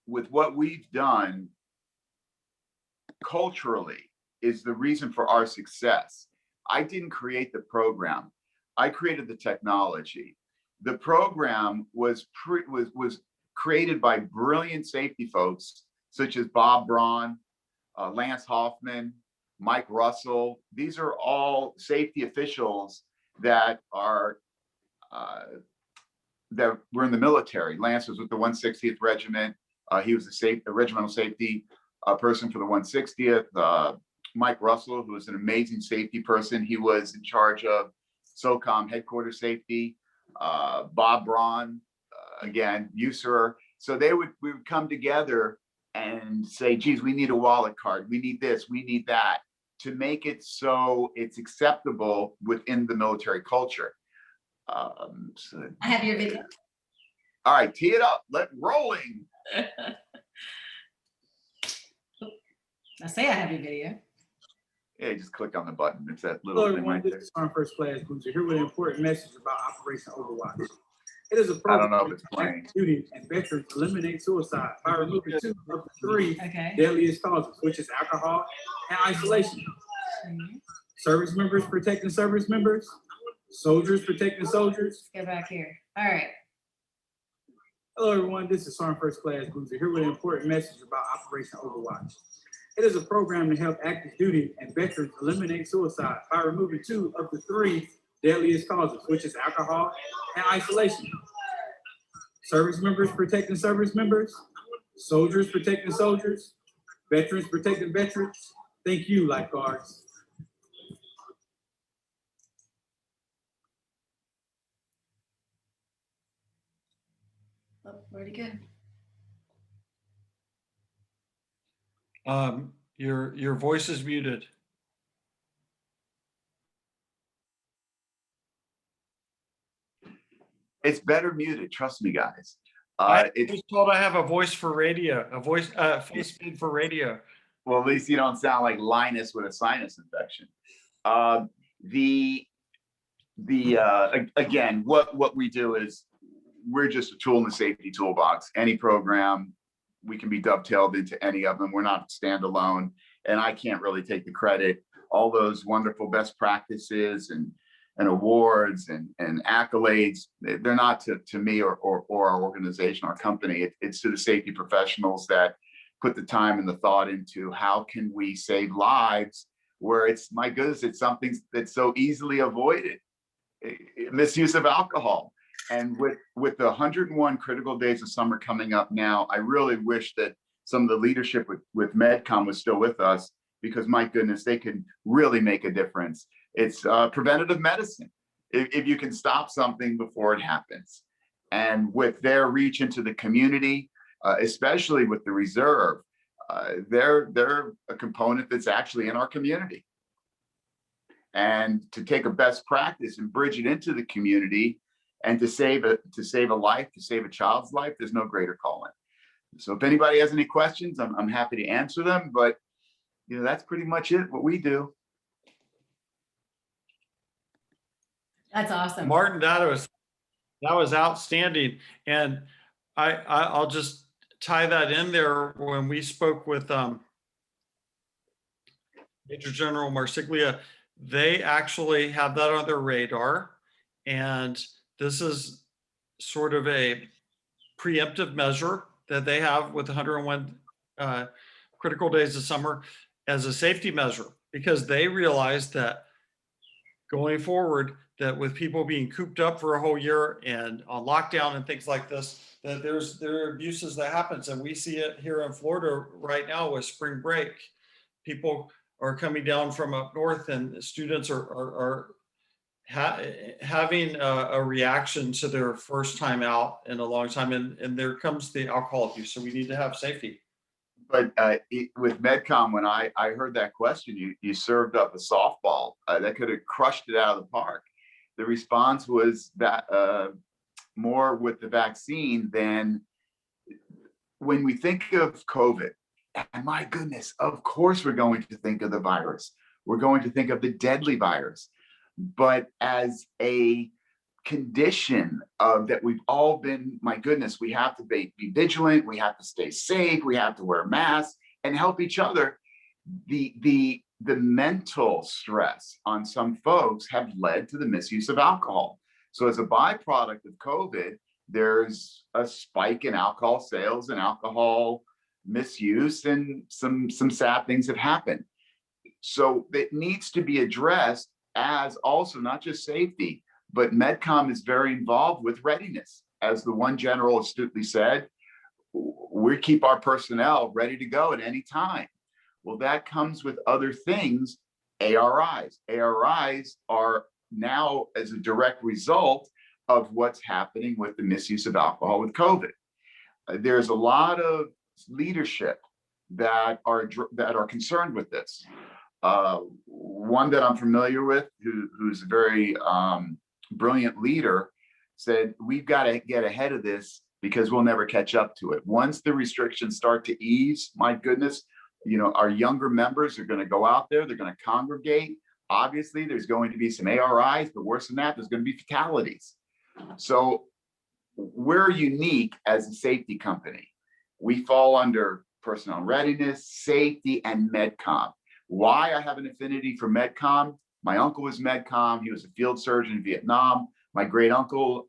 S12: with what we've done culturally is the reason for our success. I didn't create the program. I created the technology. The program was created by brilliant safety folks such as Bob Braun, Lance Hoffman, Mike Russell. These are all safety officials that are that were in the military. Lance was with the 160th Regiment. He was the regimental safety person for the 160th. Mike Russell, who was an amazing safety person. He was in charge of SOCOM headquarters safety. Bob Braun, again, USER. So we would come together and say, geez, we need a wallet card. We need this, we need that, to make it so it's acceptable within the military culture. So,
S3: I have your video.
S12: all right, tee it up, rolling.
S3: I say I have your video.
S12: Yeah, just click on the button. It's that
S13: Hello,
S12: little thing
S13: everyone.
S12: right
S13: This
S12: there.
S13: is Shan First Class Cruiser here with an important message about Operation Overwatch. It is a
S12: I don't
S13: program
S12: know if it's playing.
S13: duty and veterans eliminate suicide by removing 2 of the 3
S3: Okay.
S13: deadliest causes, which is alcohol and isolation. Service members protecting service members, soldiers protecting soldiers.
S3: Let's go back here. All right.
S13: Hello, everyone. This is Shan First Class Cruiser here with an important message about Operation Overwatch. It is a program to help active duty and veterans eliminate suicide by removing 2 of the 3 deadliest causes, which is alcohol and isolation. Service members protecting service members, soldiers protecting soldiers, veterans protecting veterans. Thank you, lifeguards.
S3: Oh, where'd it go?
S5: Your voice is muted.
S12: It's better muted, trust me, guys.
S5: I
S12: It's
S5: was told I have a voice for radio, face feed for radio.
S12: well, at least you don't sound like Linus with a sinus infection. Again, what we do is we're just a tool in the safety toolbox. Any program, we can be dovetailed into any of them. We're not standalone, and I can't really take the credit. All those wonderful best practices and awards and accolades, they're not to me or our organization, our company. It's to the safety professionals that put the time and the thought into how can we save lives where it's, my goodness, it's something that's so easily avoided. Misuse of alcohol. And with the 101 critical days of summer coming up now, I really wish that some of the leadership with MedCom was still with us, because my goodness, they can really make a difference. It's preventative medicine. If you can stop something before it happens. And with their reach into the community, especially with the reserve, they're a component that's actually in our community. And to take a best practice and bridge it into the community and to save a life, to save a child's life, there's no greater calling. So if anybody has any questions, I'm happy to answer them, but you know, that's pretty much it, what we do.
S3: That's awesome.
S5: Martin, that was outstanding. And I'll just tie that in there. When we spoke with Major General Marsiglia, they actually have that on their radar. And this is sort of a preemptive measure that they have with 101 critical days of summer as a safety measure, because they realize that going forward, that with people being cooped up for a whole year and on lockdown and things like this, that there are abuses that happens. And we see it here in Florida right now with spring break. People are coming down from up north, and students are having a reaction to their first time out in a long time. And there comes the alcohol abuse. So we need to have safety.
S12: But with MedCom, when I heard that question, you served up a softball that could have crushed it out of the park. The response was that more with the vaccine than when we think of COVID. And my goodness, of course, we're going to think of the virus. We're going to think of the deadly virus. But as a condition of that, we've all been, my goodness, we have to be vigilant, we have to stay safe, we have to wear masks and help each other. The mental stress on some folks have led to the misuse of alcohol. So as a byproduct of COVID, there's a spike in alcohol sales and alcohol misuse, and some sad things have happened. So it needs to be addressed as also not just safety, but MedCom is very involved with readiness. As the one general astutely said, we keep our personnel ready to go at any time. Well, that comes with other things, ARIs. ARIs are now as a direct result of what's happening with the misuse of alcohol with COVID. There's a lot of leadership that are concerned with this. One that I'm familiar with, who's a very brilliant leader, said, we've got to get ahead of this because we'll never catch up to it. Once the restrictions start to ease, my goodness, our younger members are going to go out there, they're going to congregate. Obviously, there's going to be some ARIs, but worse than that, there's going to be fatalities. So we're unique as a safety company. We fall under personnel readiness, safety, and MedCom. Why I have an affinity for MedCom? My uncle was MedCom. He was a field surgeon in Vietnam. My great uncle,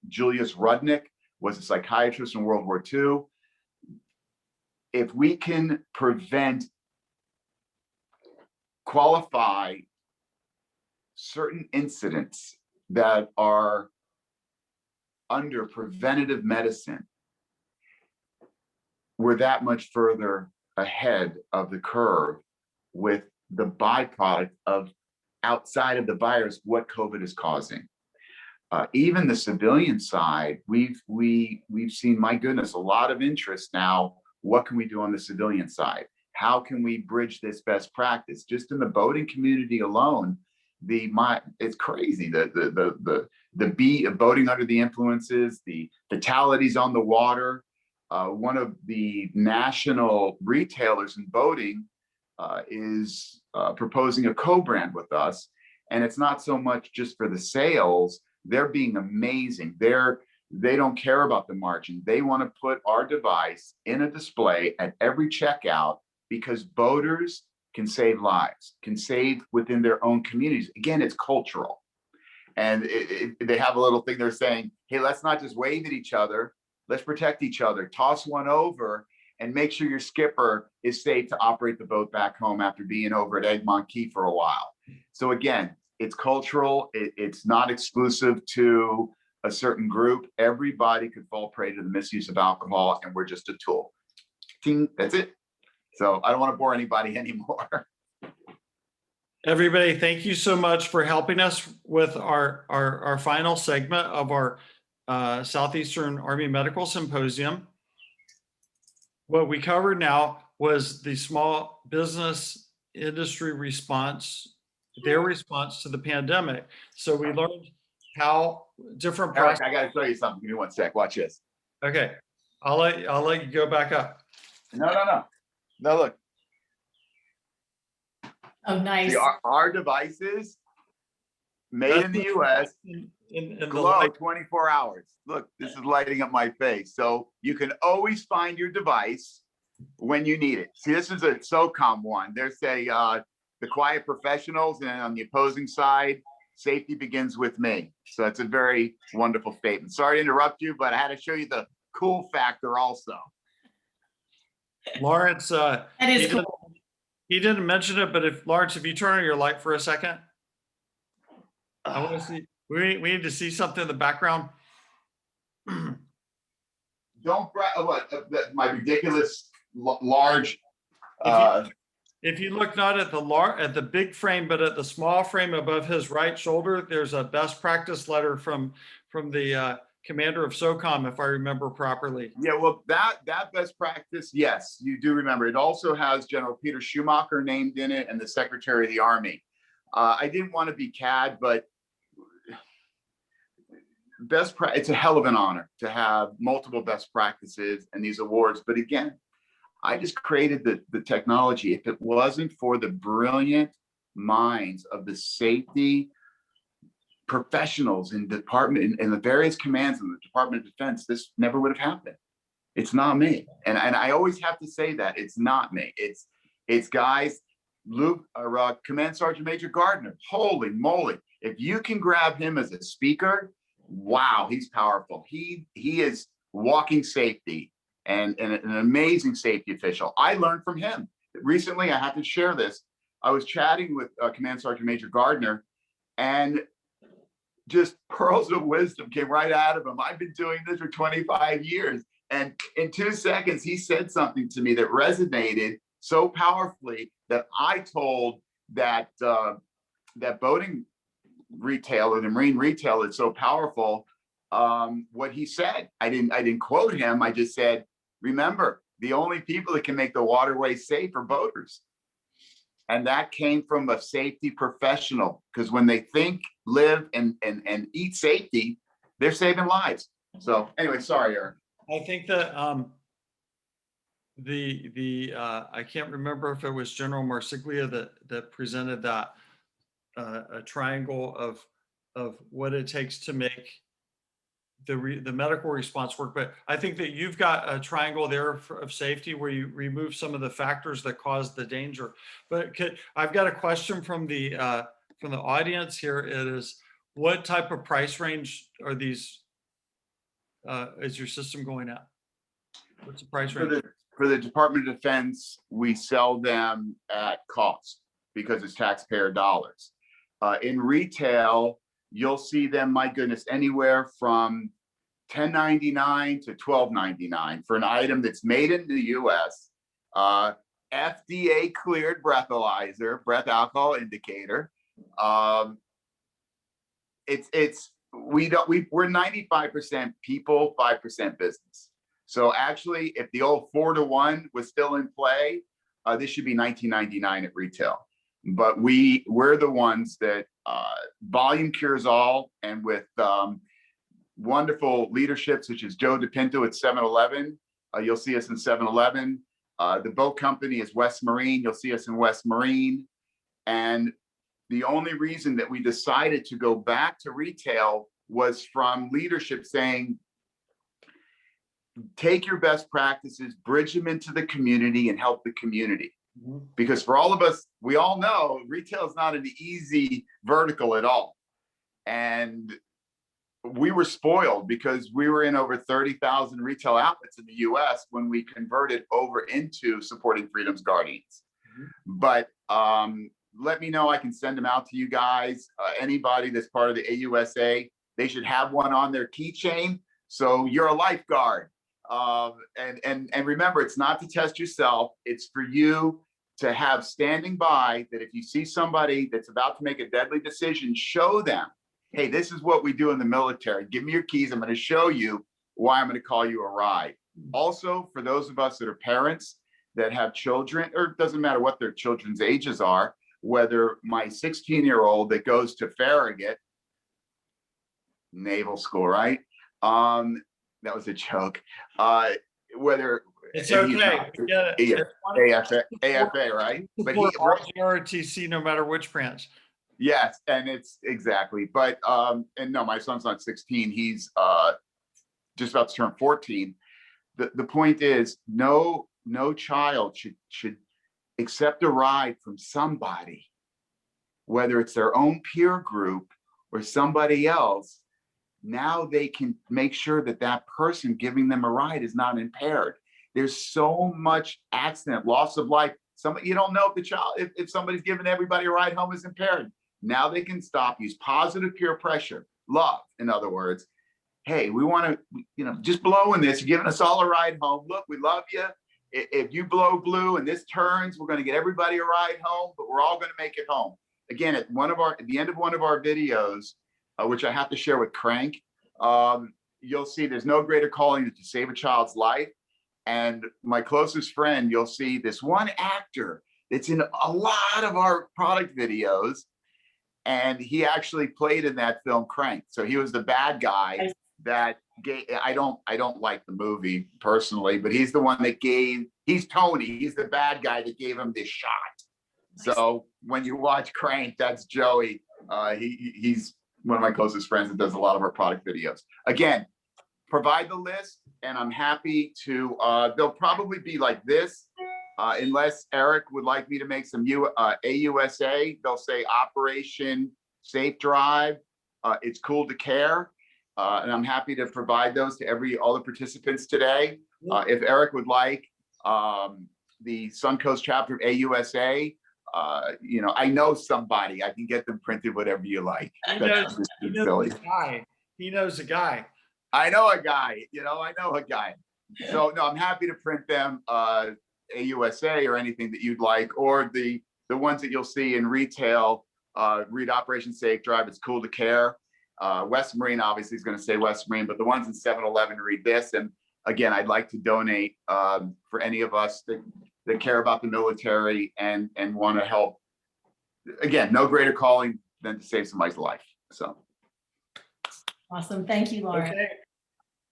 S12: Julius Rudnick, was a psychiatrist in World War II. If we can qualify certain incidents that are under preventative medicine, we're that much further ahead of the curve with the byproduct of outside of the virus, what COVID is causing. Even the civilian side, we've seen, my goodness, a lot of interest now. What can we do on the civilian side? How can we bridge this best practice? Just in the boating community alone, it's crazy. The boating under the influences, the fatalities on the water. One of the national retailers in boating is proposing a co-brand with us. And it's not so much just for the sales. They're being amazing. They don't care about the margin. They want to put our device in a display at every checkout because boaters can save lives, can save within their own communities. Again, it's cultural. And they have a little thing they're saying, hey, let's not just wave at each other. Let's protect each other. Toss one over and make sure your skipper is safe to operate the boat back home after being over at Egmont Key for a while. So again, it's cultural. It's not exclusive to a certain group. Everybody could fall prey to the misuse of alcohol, and we're just a tool. Ting, that's it. So I don't want to bore anybody anymore.
S5: Everybody, thank you so much for helping us with our final segment of our Southeastern Army Medical Symposium. What we covered now was the small business industry response, their response to the pandemic. So we learned how different
S12: Eric, I got to show you something. Give me one sec. Watch this.
S5: Okay, I'll let you go back up.
S12: No, look.
S3: Oh, nice.
S12: See, our devices, Made in the US,
S5: in the
S12: glow
S5: light.
S12: 24 hours. Look, this is lighting up my face. So you can always find your device when you need it. See, this is a SOCOM one. There's the quiet professionals, and on the opposing side, safety begins with me. So that's a very wonderful statement. Sorry to interrupt you, but I had to show you the cool factor also.
S5: Lawrence,
S3: That is cool.
S5: he didn't mention it, but if Lawrence, if you turn on your light for a second, I want to see. We need to see something in the background.
S12: Don't my ridiculous large.
S5: If you look not at the big frame, but at the small frame above his right shoulder, there's a best practice letter from the commander of SOCOM, if I remember properly.
S12: Yeah, well, that best practice, yes, you do remember. It also has General Peter Schumacher named in it and the Secretary of the Army. I didn't want to be CAD, but it's a hell of an honor to have multiple best practices and these awards. But again, I just created the technology. If it wasn't for the brilliant minds of the safety professionals in the various commands in the Department of Defense, this never would have happened. It's not me. And I always have to say that it's not me. It's guys, Luke, Command Sergeant Major Gardner. Holy moly. If you can grab him as a speaker, wow, he's powerful. He is walking safety and an amazing safety official. I learned from him. Recently, I have to share this. I was chatting with Command Sergeant Major Gardner, and just pearls of wisdom came right out of him. I've been doing this for 25 years. And in 2 seconds, he said something to me that resonated so powerfully that I told that boating retailer, the marine retailer, is so powerful. What he said, I didn't quote him. I just said, remember, the only people that can make the waterway safe are boaters. And that came from a safety professional, because when they think, live, and eat safety, they're saving lives. So anyway, sorry, Eric.
S5: I think that I can't remember if it was General Marsiglia that presented that a triangle of what it takes to make the medical response work. But I think that you've got a triangle there of safety where you remove some of the factors that cause the danger. But I've got a question from the audience here. It is, what type of price range are these? Is your system going at? What's the price range?
S12: For the Department of Defense, we sell them at cost because it's taxpayer dollars. In retail, you'll see them, my goodness, anywhere from $10.99 to $12.99 for an item that's made in the US, FDA cleared breathalyzer, breath alcohol indicator. We're 95% people, 5% business. So actually, if the old 4-to-1 was still in play, this should be $19.99 at retail. But we're the ones that volume cures all, and with wonderful leadership such as Joe DePinto at 7-Eleven, you'll see us in 7-Eleven. The boat company is West Marine. You'll see us in West Marine. And the only reason that we decided to go back to retail was from leadership saying, take your best practices, bridge them into the community, and help the community. Because for all of us, we all know retail is not an easy vertical at all. And we were spoiled because we were in over 30,000 retail outlets in the US when we converted over into supporting Freedom's Guardians. But let me know, I can send them out to you guys. Anybody that's part of the AUSA, they should have one on their keychain. So you're a lifeguard. And remember, it's not to test yourself. It's for you to have standing by, that if you see somebody that's about to make a deadly decision, show them, hey, this is what we do in the military. Give me your keys. I'm going to show you why I'm going to call you a ride. Also, for those of us that are parents that have children, or it doesn't matter what their children's ages are, whether my 16-year-old that goes to Farragut Naval School, right? That was a joke. Whether
S5: it's okay,
S12: AFA, right? But he
S5: ROTC, no matter which branch.
S12: Yes, and it's exactly. But and no, my son's not 16. He's just about to turn 14. The point is, no child should accept a ride from somebody, whether it's their own peer group or somebody else. Now they can make sure that that person giving them a ride is not impaired. There's so much accident, loss of life. You don't know if the child, if somebody's giving everybody a ride home is impaired. Now they can stop, use positive peer pressure, love, in other words. Hey, we want to, just blow in this. You're giving us all a ride home. Look, we love you. If you blow blue and this turns, we're going to get everybody a ride home, but we're all going to make it home. Again, at the end of one of our videos, which I have to share with Crank, you'll see there's no greater calling than to save a child's life. And my closest friend, you'll see this one actor that's in a lot of our product videos. And he actually played in that film Crank. So he was the bad guy that gave, I don't like the movie personally, but he's the one that he's Tony. He's the bad guy that gave him this shot. So when you watch Crank, that's Joey. He's one of my closest friends that does a lot of our product videos. Again, provide the list, and I'm happy to, they'll probably be like this, unless Eric would like me to make some AUSA, they'll say Operation Safe Drive, It's Cool to Care, and I'm happy to provide those to all the participants today. If Eric would like the Suncoast chapter of AUSA, I know somebody, I can get them printed, whatever you like.
S5: He knows a guy.
S12: I know a guy, I know a guy. So no, I'm happy to print them, AUSA or anything that you'd like, or the ones that you'll see in retail, read Operation Safe Drive, It's Cool to Care. West Marine obviously is going to say West Marine, but the ones in 7-Eleven read this. And again, I'd like to donate for any of us that care about the military and want to help. Again, no greater calling than to save somebody's life. So.
S3: Awesome. Thank you, Laura.
S5: Okay.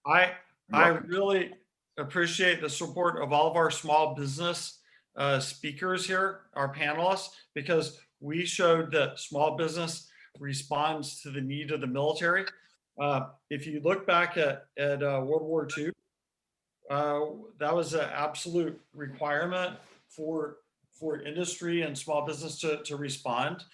S5: I really appreciate the support of all of our small business speakers here, our panelists, because we showed that small business responds to the need of the military. If you look back at World War II, that was an absolute requirement for industry and small business to respond.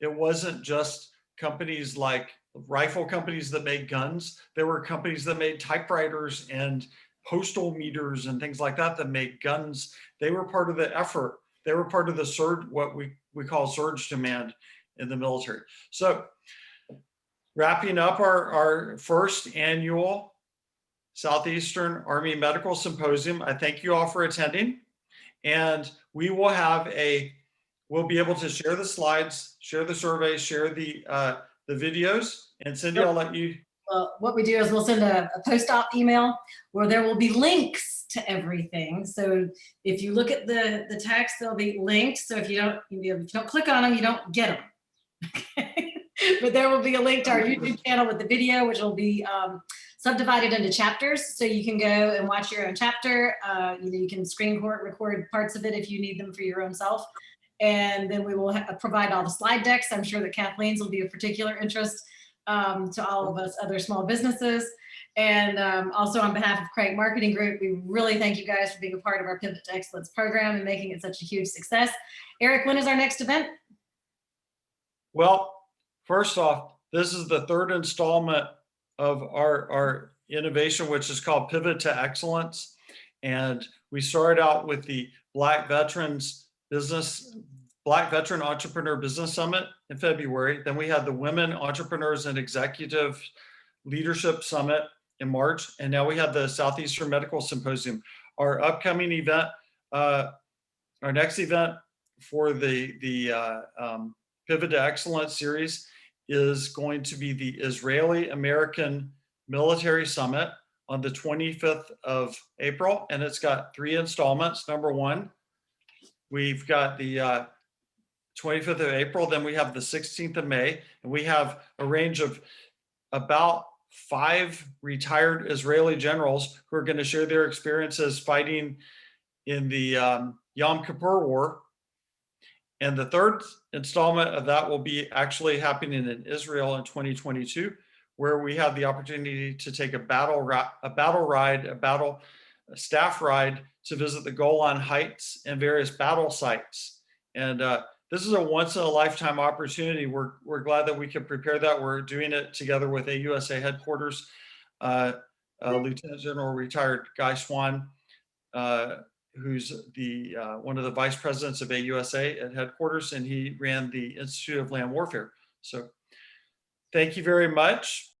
S5: It wasn't just companies like rifle companies that made guns. There were companies that made typewriters and postal meters and things like that made guns. They were part of the effort. They were part of the surge, what we call surge demand in the military. So wrapping up our first annual Southeastern Army Medical Symposium, I thank you all for attending. And we will we'll be able to share the slides, share the surveys, share the videos. And Cindy, I'll let you.
S3: Well, what we do is we'll send a post-op email where there will be links to everything. So if you look at the text, they'll be linked. So if you don't click on them, you don't get them. Okay? But there will be a link to our YouTube channel with the video, which will be subdivided into chapters. So you can go and watch your own chapter. You can screen record parts of it if you need them for your own self. And then we will provide all the slide decks. I'm sure that Kathleen's will be of particular interest to all of us other small businesses. And also on behalf of Crank Marketing Group, we really thank you guys for being a part of our Pivot to Excellence program and making it such a huge success. Eric, when is our next event?
S5: Well, first off, this is the third installment of our innovation, which is called Pivot to Excellence. And we started out with the Black Veteran Entrepreneur Business Summit in February. Then we had the Women Entrepreneurs and Executive Leadership Summit in March. And now we have the Southeastern Medical Symposium. Our upcoming event, our next event for the Pivot to Excellence series is going to be the Israeli American Military Summit on the 25th of April. And it's got 3 installments. Number 1, we've got the 25th of April, then we have the 16th of May, and we have a range of about 5 retired Israeli generals who are going to share their experiences fighting in the Yom Kippur War. And the third installment of that will be actually happening in Israel in 2022, where we have the opportunity to take a staff ride to visit the Golan Heights and various battle sites. And this is a once in a lifetime opportunity. We're glad that we can prepare that. We're doing it together with AUSA headquarters, Lieutenant General retired Guy Swan, who's the one of the vice presidents of AUSA at headquarters, and he ran the Institute of Land Warfare. So thank you very much.